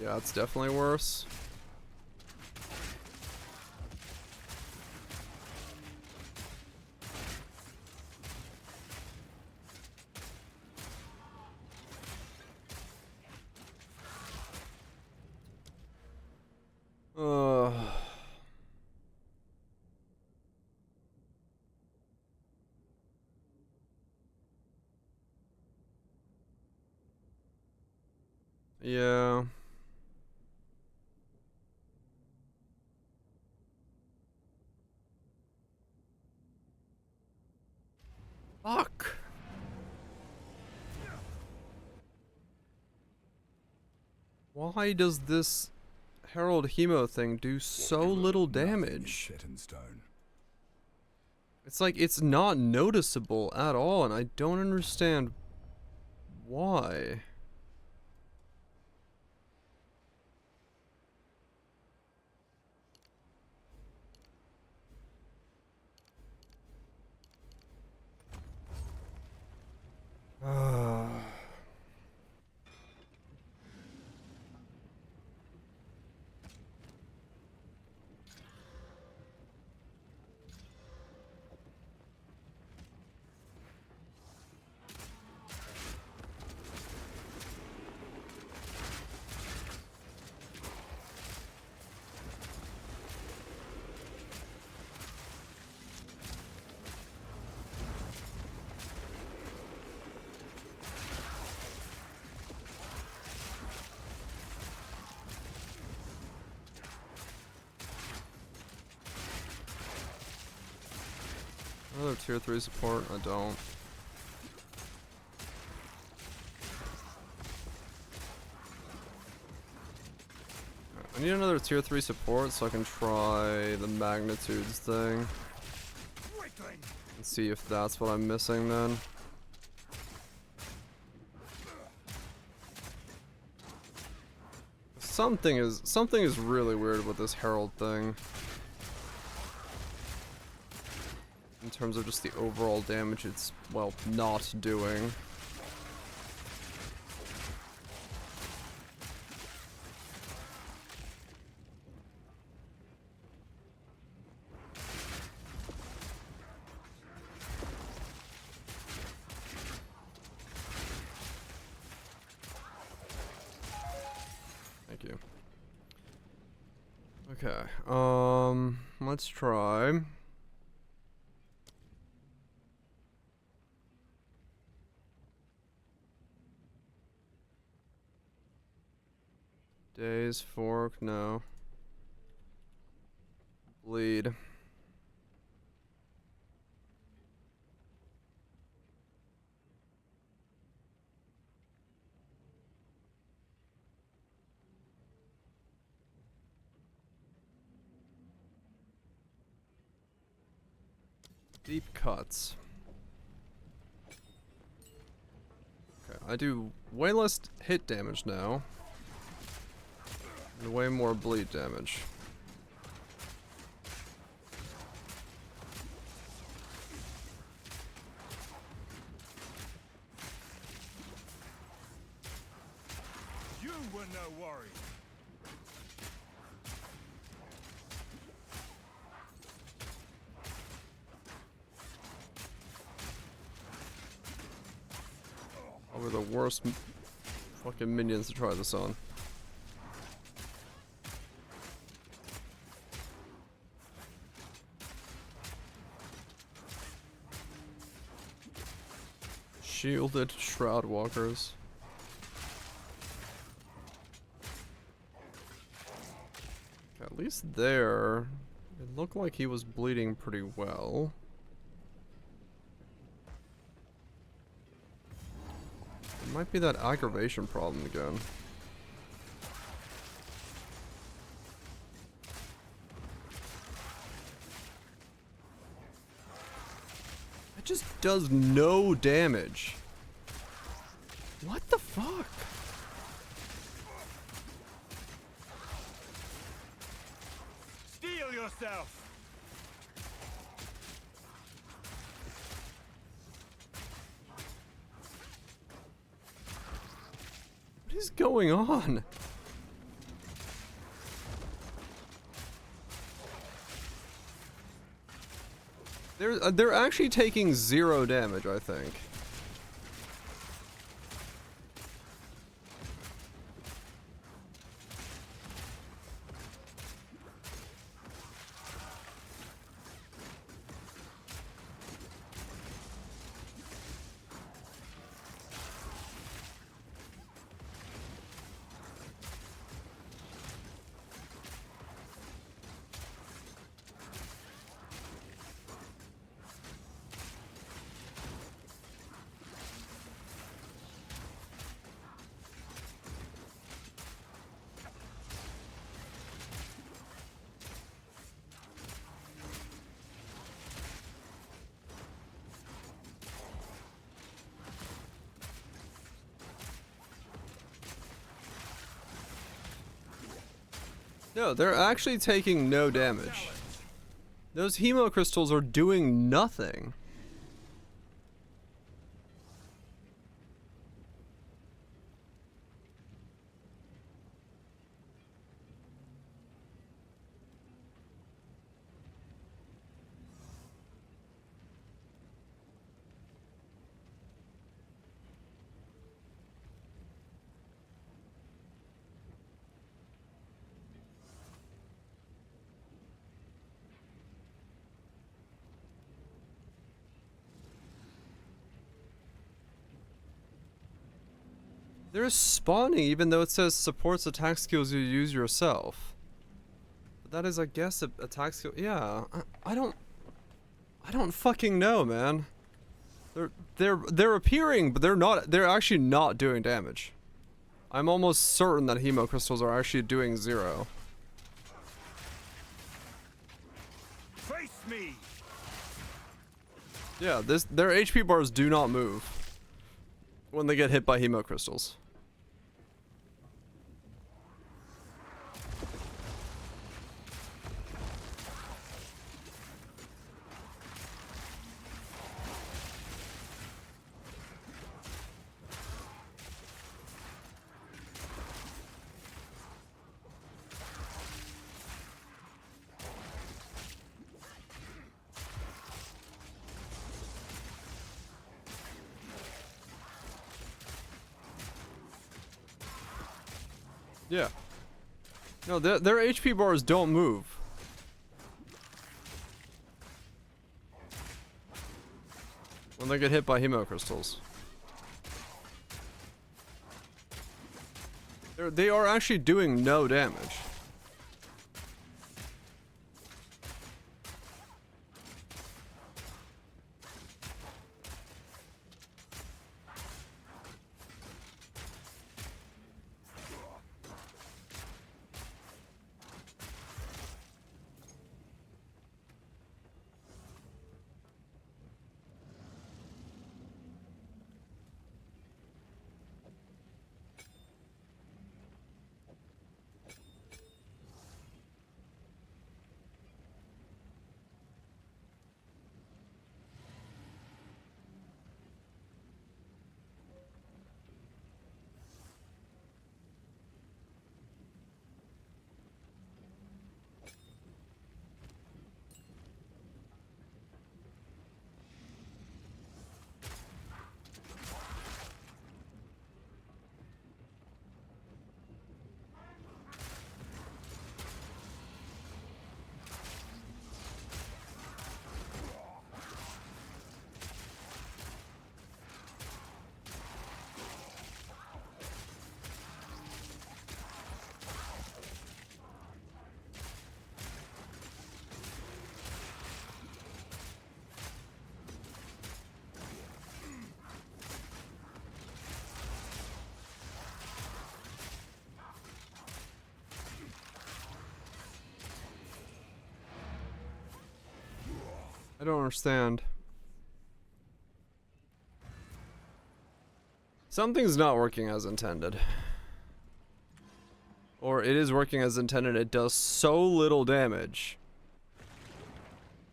Yeah, it's definitely worse. Yeah. Fuck. Why does this Herald Hemo thing do so little damage? Set in stone. It's like it's not noticeable at all, and I don't understand why. Another tier 3 support? I don't. I need another tier 3 support so I can try the magnitudes thing. see if that's what I'm missing then. Something is really weird with this Herald thing. In terms of just the overall damage it's, well, not doing. Thank you. Okay, let's try. Days, fork, no. Bleed. Deep cuts. Okay, I do way less hit damage now. And way more bleed damage. You were no worry. Probably the worst fucking minions to try this on. Shielded Shroud Walkers. Okay, at least there, it looked like he was bleeding pretty well. It might be that aggravation problem again. It just does no damage. What the fuck? Steel yourself. What is going on? They're actually taking 0 damage, I think. No, they're actually taking no damage. Those hemo crystals are doing nothing. They're spawning even though it says supports attack skills you use yourself. But that is, I guess, a attack skill. Yeah, I don't fucking know, man. They're appearing, but they're actually not doing damage. I'm almost certain that hemo crystals are actually doing 0. Face me. Yeah, their HP bars do not move when they get hit by hemo crystals. Yeah. No, their HP bars don't move. When they get hit by hemo crystals. They are actually doing no damage. I don't understand. Something's not working as intended. Or it is working as intended, it does so little damage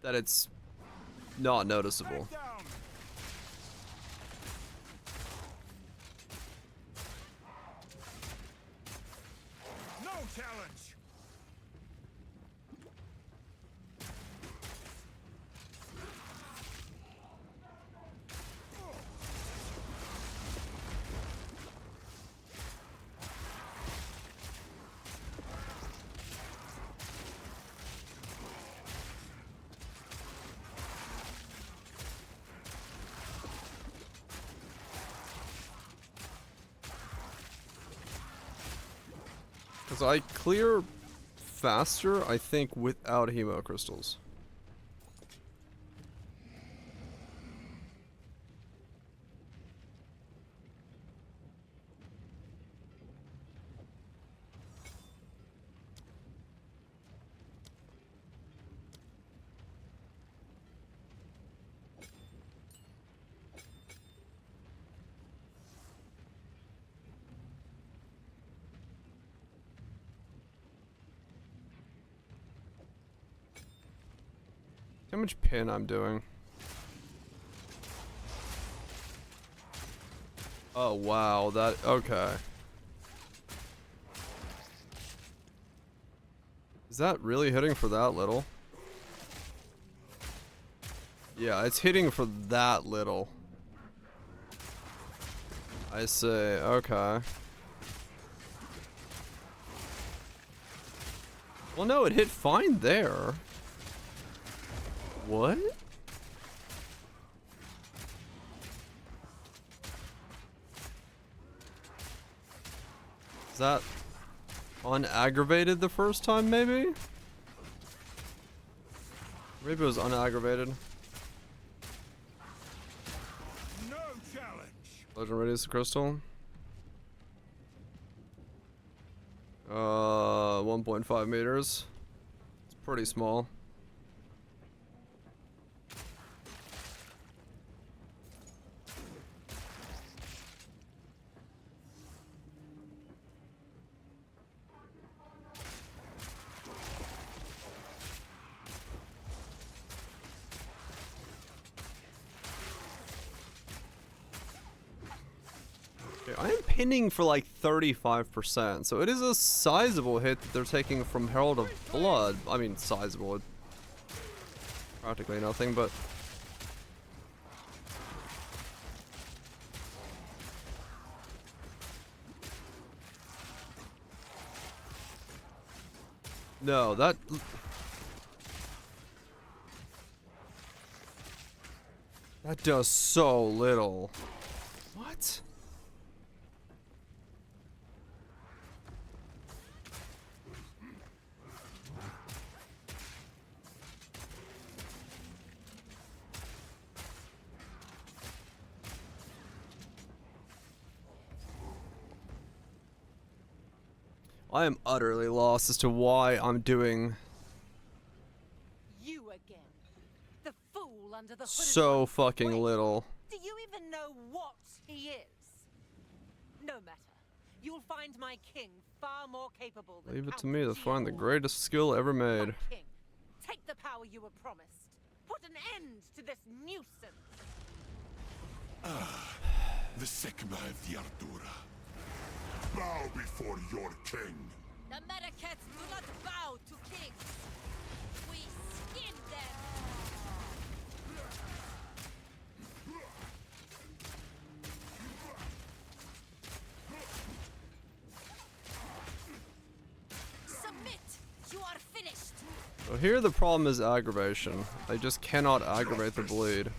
that it's not noticeable. No challenge. Because I clear faster, I think, without hemo crystals. How much pin I'm doing? Oh wow, that okay. Is that really hitting for that little? Yeah, it's hitting for that little. I say, okay. Well no, it hit fine there. What? Is that unaggravated the first time, maybe? Maybe it was unaggravated. No challenge. Legend Radius Crystal. 1.5 meters. It's pretty small. pinning for like 35%, so it is a sizable hit that they're taking from Herald of Blood. I mean, sizable. Practically nothing, but... No, that... That does so little. What? I am utterly lost as to why I'm doing You again. The fool under the hooded so one's fucking wing. little. Do you even know what he is? No matter. You'll find my king far more capable than Leave it to Count me to find the George. greatest skill ever made. King, take the power you were promised. Put an end to this nuisance. The Sekma of the Ardura. Bow before your king. The Medicats do not bow to kings. We skin them. Submit. You are finished. So here the problem is aggravation. I just cannot aggravate the bleed.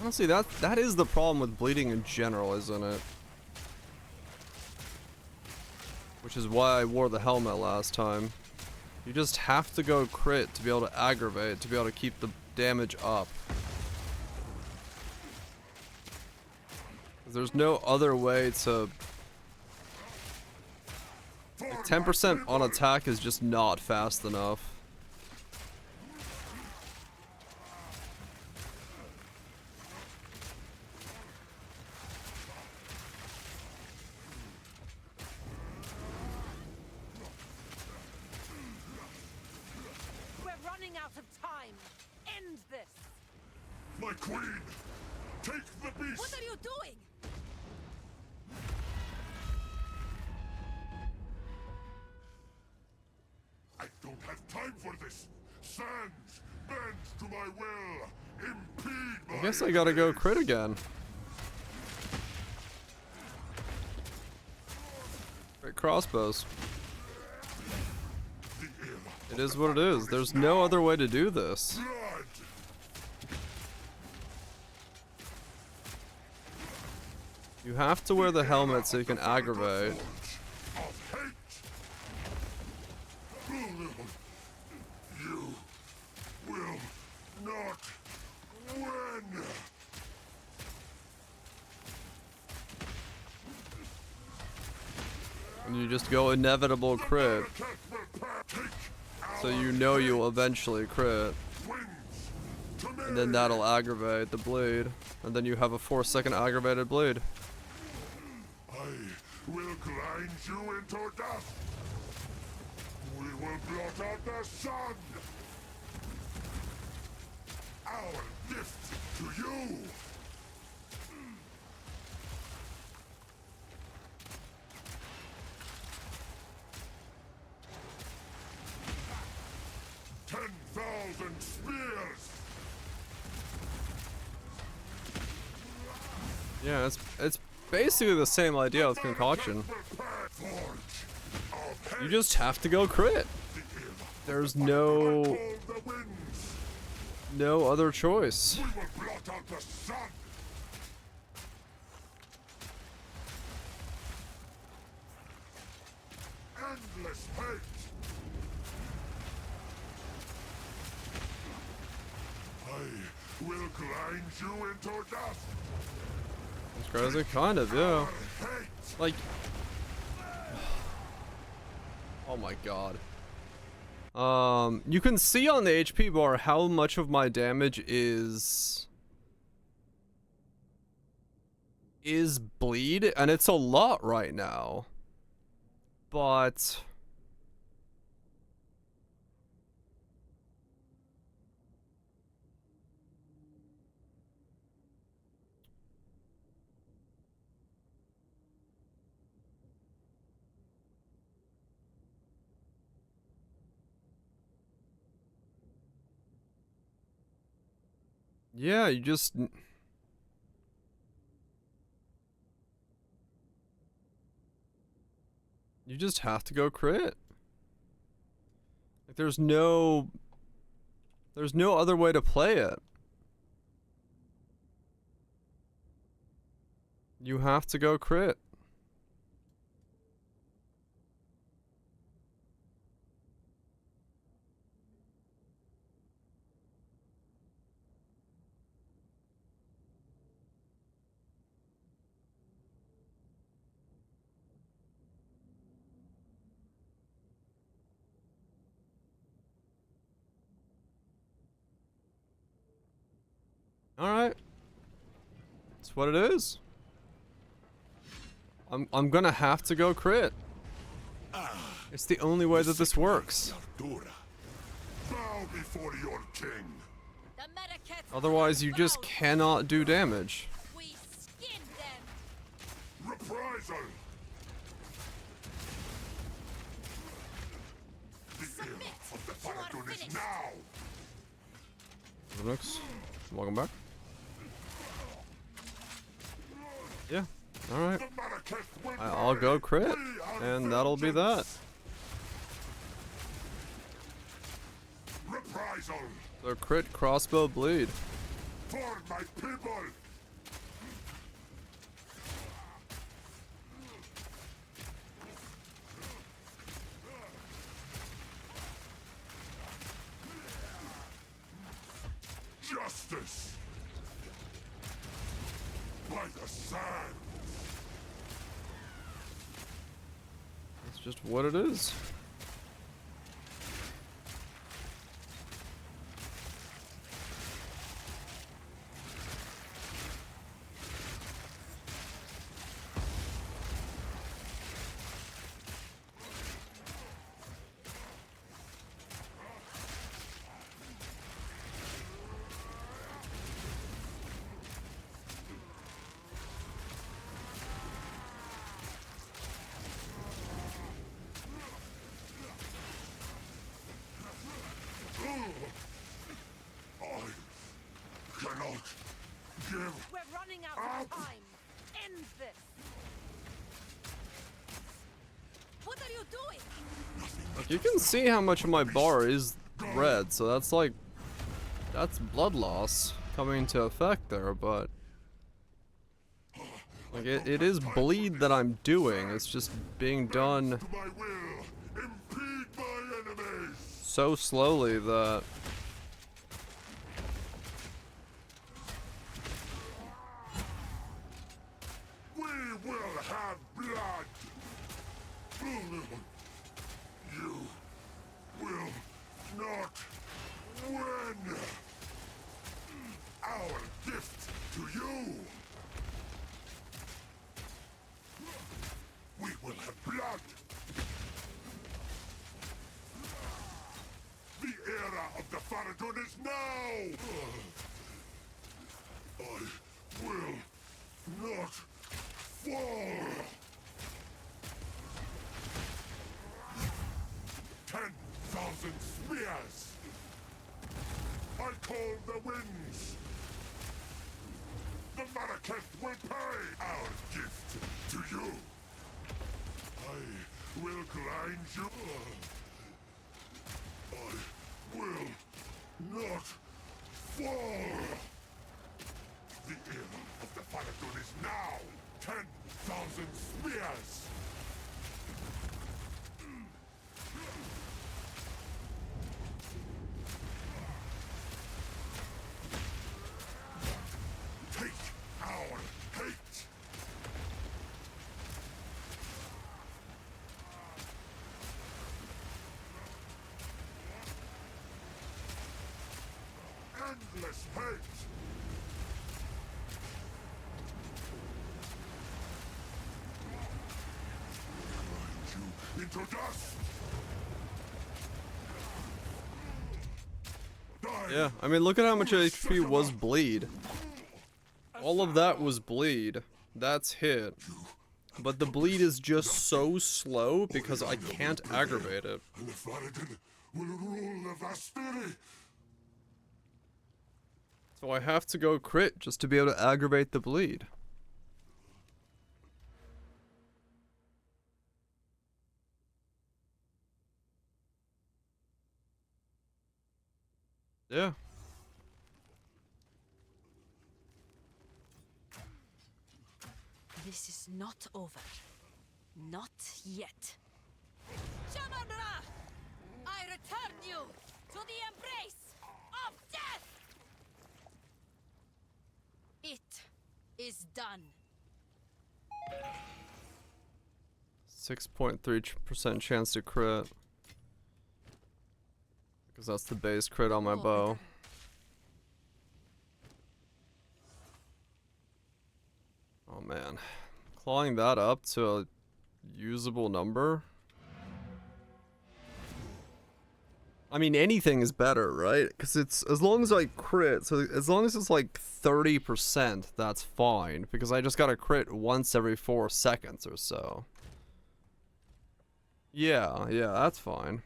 Honestly, that is the problem with bleeding in general, isn't it? Which is why I wore the helmet last time. You just have to go crit to be able to aggravate, to be able to keep the damage up. There's no other way to... Like 10% on attack is just not fast enough. We're running out of time. End this. My queen! Take the beast! What are you doing? I don't have time for this! Sands! Bend to my will! Impede my... I guess I gotta go crit again. Great crossbows. It is what it is. There's no other way to do this. You have to wear the helmet so you can aggravate. You will not win! And you just go inevitable crit. So you know you'll eventually crit. And then that'll aggravate the bleed. And then you have a 4-second aggravated bleed. I will grind you into dust! We will blot out the sun! Our gift to you! Spears! Yeah, it's basically the same idea with concoction. You just have to go crit. There's no other choice. We will blot out the sun! Endless hate! I will grind you into dust! It's crazy, kind of, yeah. Like, oh my god. You can see on the HP bar how much of my damage is is bleed, and it's a lot right now. But yeah, you just have to go crit. Like there's no other way to play it. You have to go crit. Alright. That's what it is. I'm gonna have to go crit. It's the only way that this works. Bow before your king. Otherwise, you just cannot do damage. We skinned them. Reprisal. The era of the Faradun is now. Linux, welcome back. Yeah, alright. I'll go crit, and that'll be that. Reprisal. So crit, crossbow, bleed. For my people. Justice. By the sand. That's just what it is. We're running out of time. End this. What are you doing? Like, you can see how much of my bar is red, so that's like, that's blood loss coming into effect there, but like it is bleed that I'm doing. It's just being done so slowly that We will have blood. You will not win. Our gift to you. We will have blood. The era of the Faradun is now. I will not fall. 10,000 spears. I call the winds. The Marraketh will pay our gift to you. I will grind you. I will not fall. The era of the Faradun is now. 10,000 spears. Take our hate. Endless hate. into dust. Yeah, I mean, look at how much HP was bleed. All of that was bleed. That's hit. But the bleed is just so slow because I can't aggravate it. Will rule the Vastiri. So I have to go crit just to be able to aggravate the bleed. Yeah. This is not over. Not yet. Shamandra! I return you to the embrace of death! It is done. 6.3% chance to crit. Because that's the base crit on my bow. Oh man. Clawing that up to a usable number? I mean, anything is better, right? Because it's, as long as I crit, so as long as it's like 30%, that's fine. Because I just gotta crit once every 4 seconds or so. Yeah, that's fine.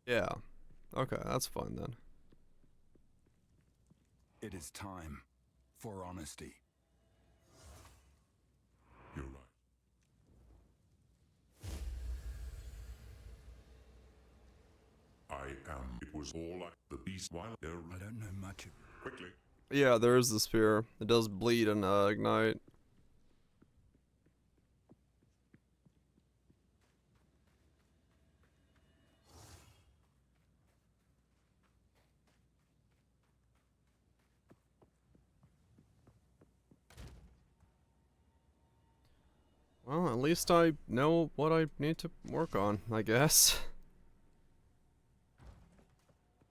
Yeah. Okay, that's fine then. It is time for honesty. You're right. It was all like the beast while there. I don't know much. Quickly. Yeah, there is the spear. It does bleed and ignite. Well, at least I know what I need to work on, I guess.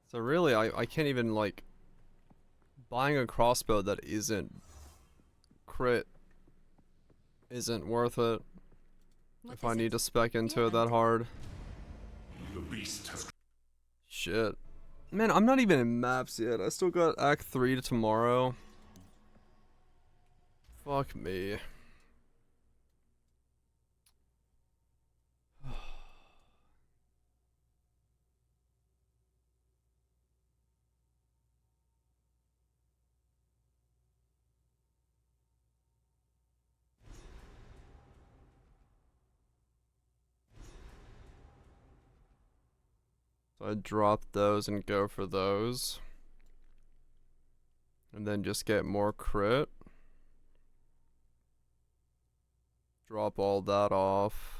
So really, I can't even, like, buying a crossbow that isn't crit isn't worth it if I need to spec into it that hard. The beast has. Shit. Man, I'm not even in maps yet. I still got Act 3 to tomorrow. Fuck me. So I drop those and go for those. And then just get more crit. Drop all that off.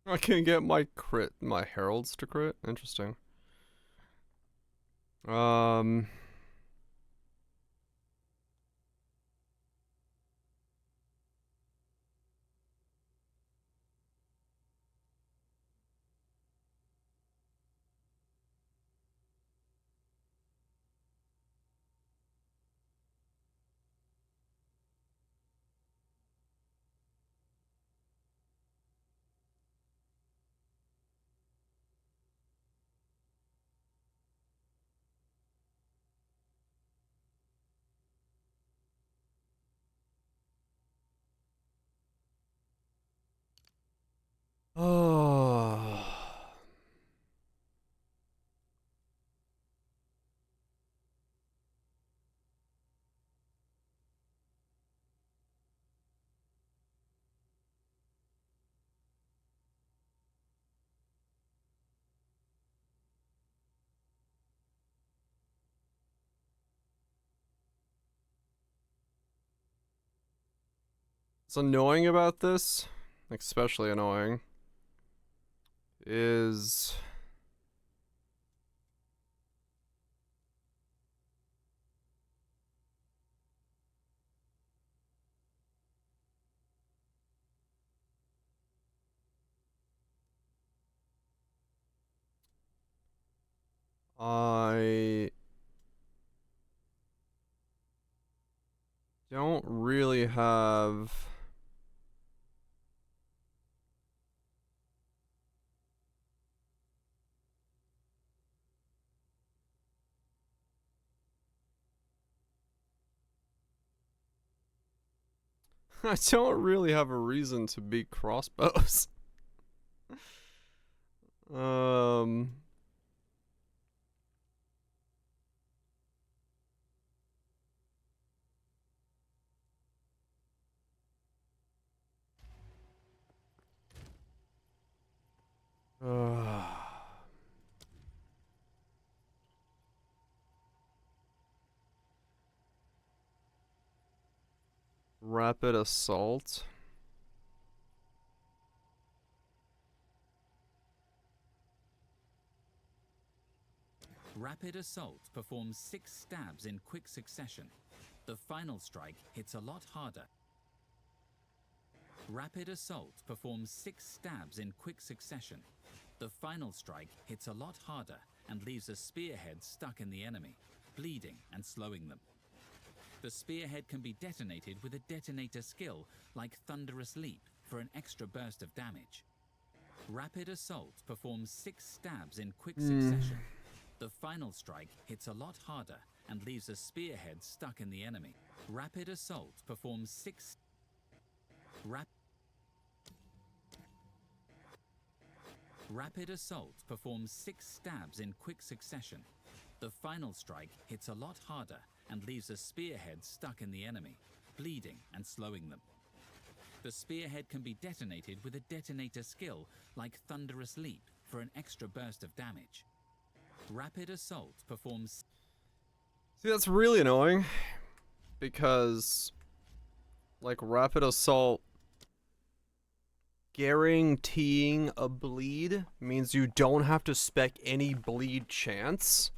I can get my heralds to crit. Interesting. What's annoying about this, especially annoying, is I don't really have I don't really have a reason to beat crossbows. um Rapid assault. Rapid Assault performs 6 stabs in quick succession. The final strike hits a lot harder. Rapid Assault performs 6 stabs in quick succession. The final strike hits a lot harder and leaves a spearhead stuck in the enemy, bleeding and slowing them. The spearhead can be detonated with a detonator skill like Thunderous Leap for an extra burst of damage. Rapid Assault performs 6 stabs in quick succession. The final strike hits a lot harder and leaves a spearhead stuck in the enemy. Rapid Assault performs 6... Rapid Assault performs 6 stabs in quick succession. The final strike hits a lot harder and leaves a spearhead stuck in the enemy, bleeding and slowing them. The spearhead can be detonated with a detonator skill like Thunderous Leap for an extra burst of damage. Rapid Assault performs... See, that's really annoying, because, like, Rapid Assault guaranteeing a bleed means you don't have to spec any bleed chance,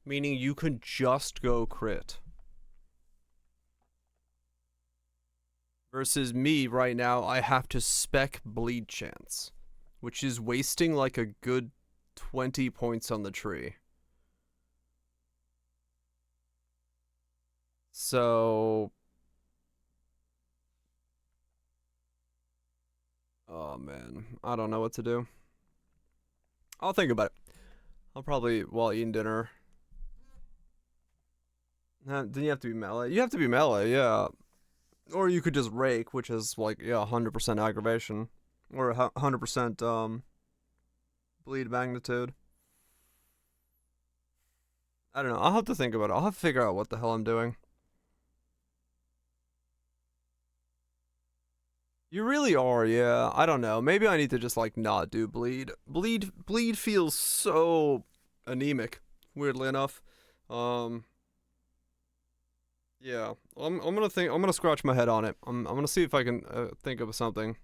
meaning you can just go crit. Versus me right now, I have to spec bleed chance, which is wasting like a good 20 points on the tree. So... oh man, I don't know what to do. I'll think about it. I'll probably, while eating dinner... then you have to be melee. You have to be melee, yeah. Or you could just rake, which is like, yeah, 100% aggravation. Or 100% bleed magnitude. I don't know. I'll have to think about it. I'll have to figure out what the hell I'm doing. You really are, yeah. I don't know. Maybe I need to just like not do bleed. Bleed feels so anemic, weirdly enough. Yeah. I'm gonna scratch my head on it. I'm gonna see if I can think of something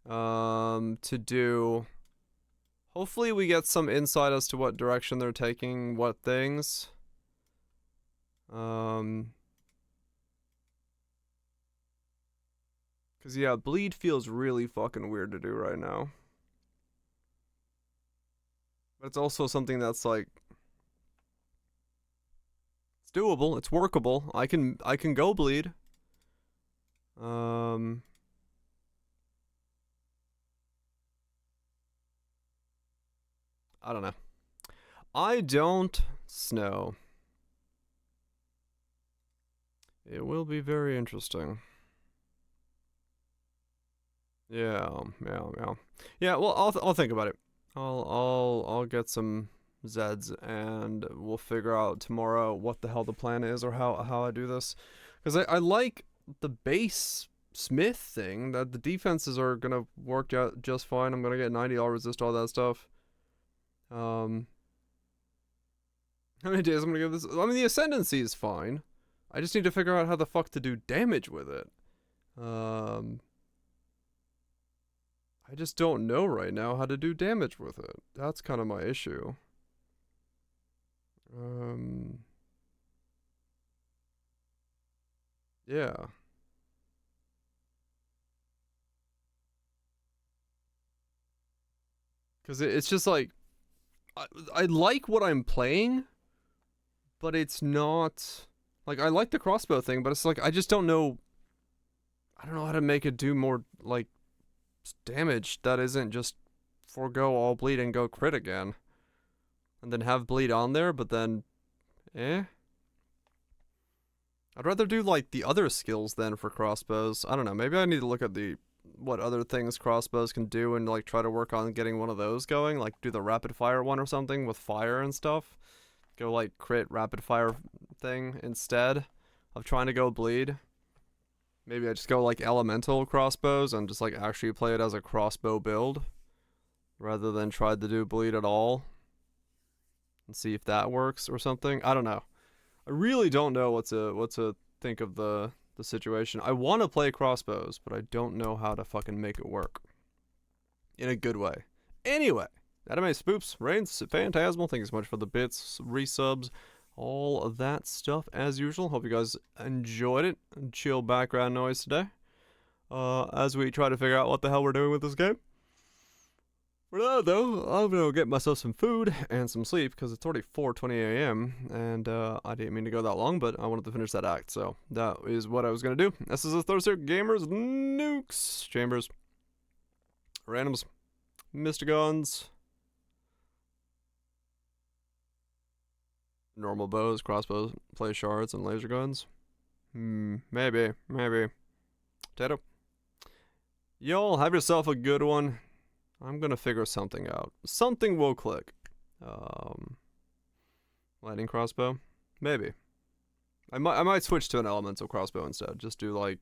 to do. Hopefully we get some insight as to what direction they're taking what things. Cause yeah, bleed feels really fucking weird to do right now. But it's also something that's like, it's doable, it's workable. I can go bleed. I don't know. I don't know. It will be very interesting. Yeah. Yeah, well, I'll think about it. I'll get some Zeds and we'll figure out tomorrow what the hell the plan is or how I do this. Because I like the base Smith thing, that the defenses are gonna work out just fine. I'm gonna get 90 resist, all that stuff. How many days I'm gonna give this? I mean, the ascendancy is fine. I just need to figure out how the fuck to do damage with it. I just don't know right now how to do damage with it. That's kind of my issue. Yeah. Because it's just like, I like what I'm playing, but it's not, like, I like the crossbow thing, but it's like, I just don't know, I don't know how to make it do more, like, damage that isn't just forego all bleed and go crit again. And then have bleed on there, but then, I'd rather do, like, the other skills then for crossbows. I don't know, maybe I need to look at what other things crossbows can do and, like, try to work on getting one of those going. Like, do the rapid fire one or something with fire and stuff. Go, like, crit rapid fire thing instead of trying to go bleed. Maybe I just go, like, elemental crossbows and just, like, actually play it as a crossbow build. Rather than try to do bleed at all. And see if that works or something. I don't know. I really don't know what to think of the situation. I want to play crossbows, but I don't know how to fucking make it work. In a good way. Anyway, Anime Spoops, Reigns, Phantasmal, thank you so much for the bits, resubs, all of that stuff as usual. Hope you guys enjoyed it. And chill background noise today. As we try to figure out what the hell we're doing with this game. For now, though, I'm gonna get myself some food and some sleep because it's already 4:20 a.m. and I didn't mean to go that long, but I wanted to finish that act, so that is what I was gonna do. This is the Thursday Gamers Nukes Chambers, randoms, Mr. Guns, normal bows, crossbows, play shards, and laser guns. Maybe. Potato. Y'all have yourself a good one. I'm gonna figure something out. Something will click. Lightning crossbow? Maybe. I might switch to an elemental crossbow instead. Just do like,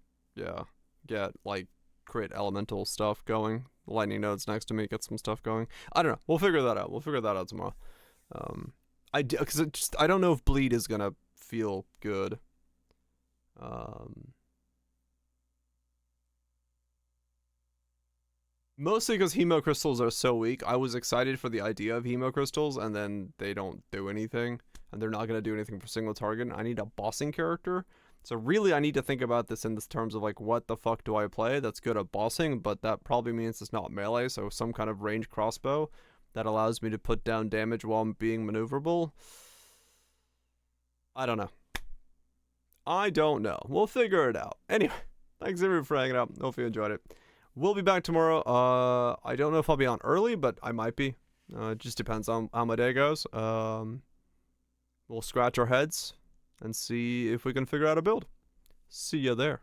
get like crit elemental stuff going. Lightning nodes next to me, get some stuff going. I don't know. We'll figure that out. We'll figure that out tomorrow. Because I don't know if bleed is gonna feel good. Mostly because hemo crystals are so weak. I was excited for the idea of hemo crystals, and then they don't do anything. And they're not going to do anything for single target. I need a bossing character. So really, I need to think about this in this terms of, like, what the fuck do I play that's good at bossing? But that probably means it's not melee, so some kind of ranged crossbow that allows me to put down damage while I'm being maneuverable. I don't know. We'll figure it out. Anyway, thanks everyone for hanging out. Hope you enjoyed it. We'll be back tomorrow. I don't know if I'll be on early, but I might be. It just depends on how my day goes. We'll scratch our heads and see if we can figure out a build. See ya there.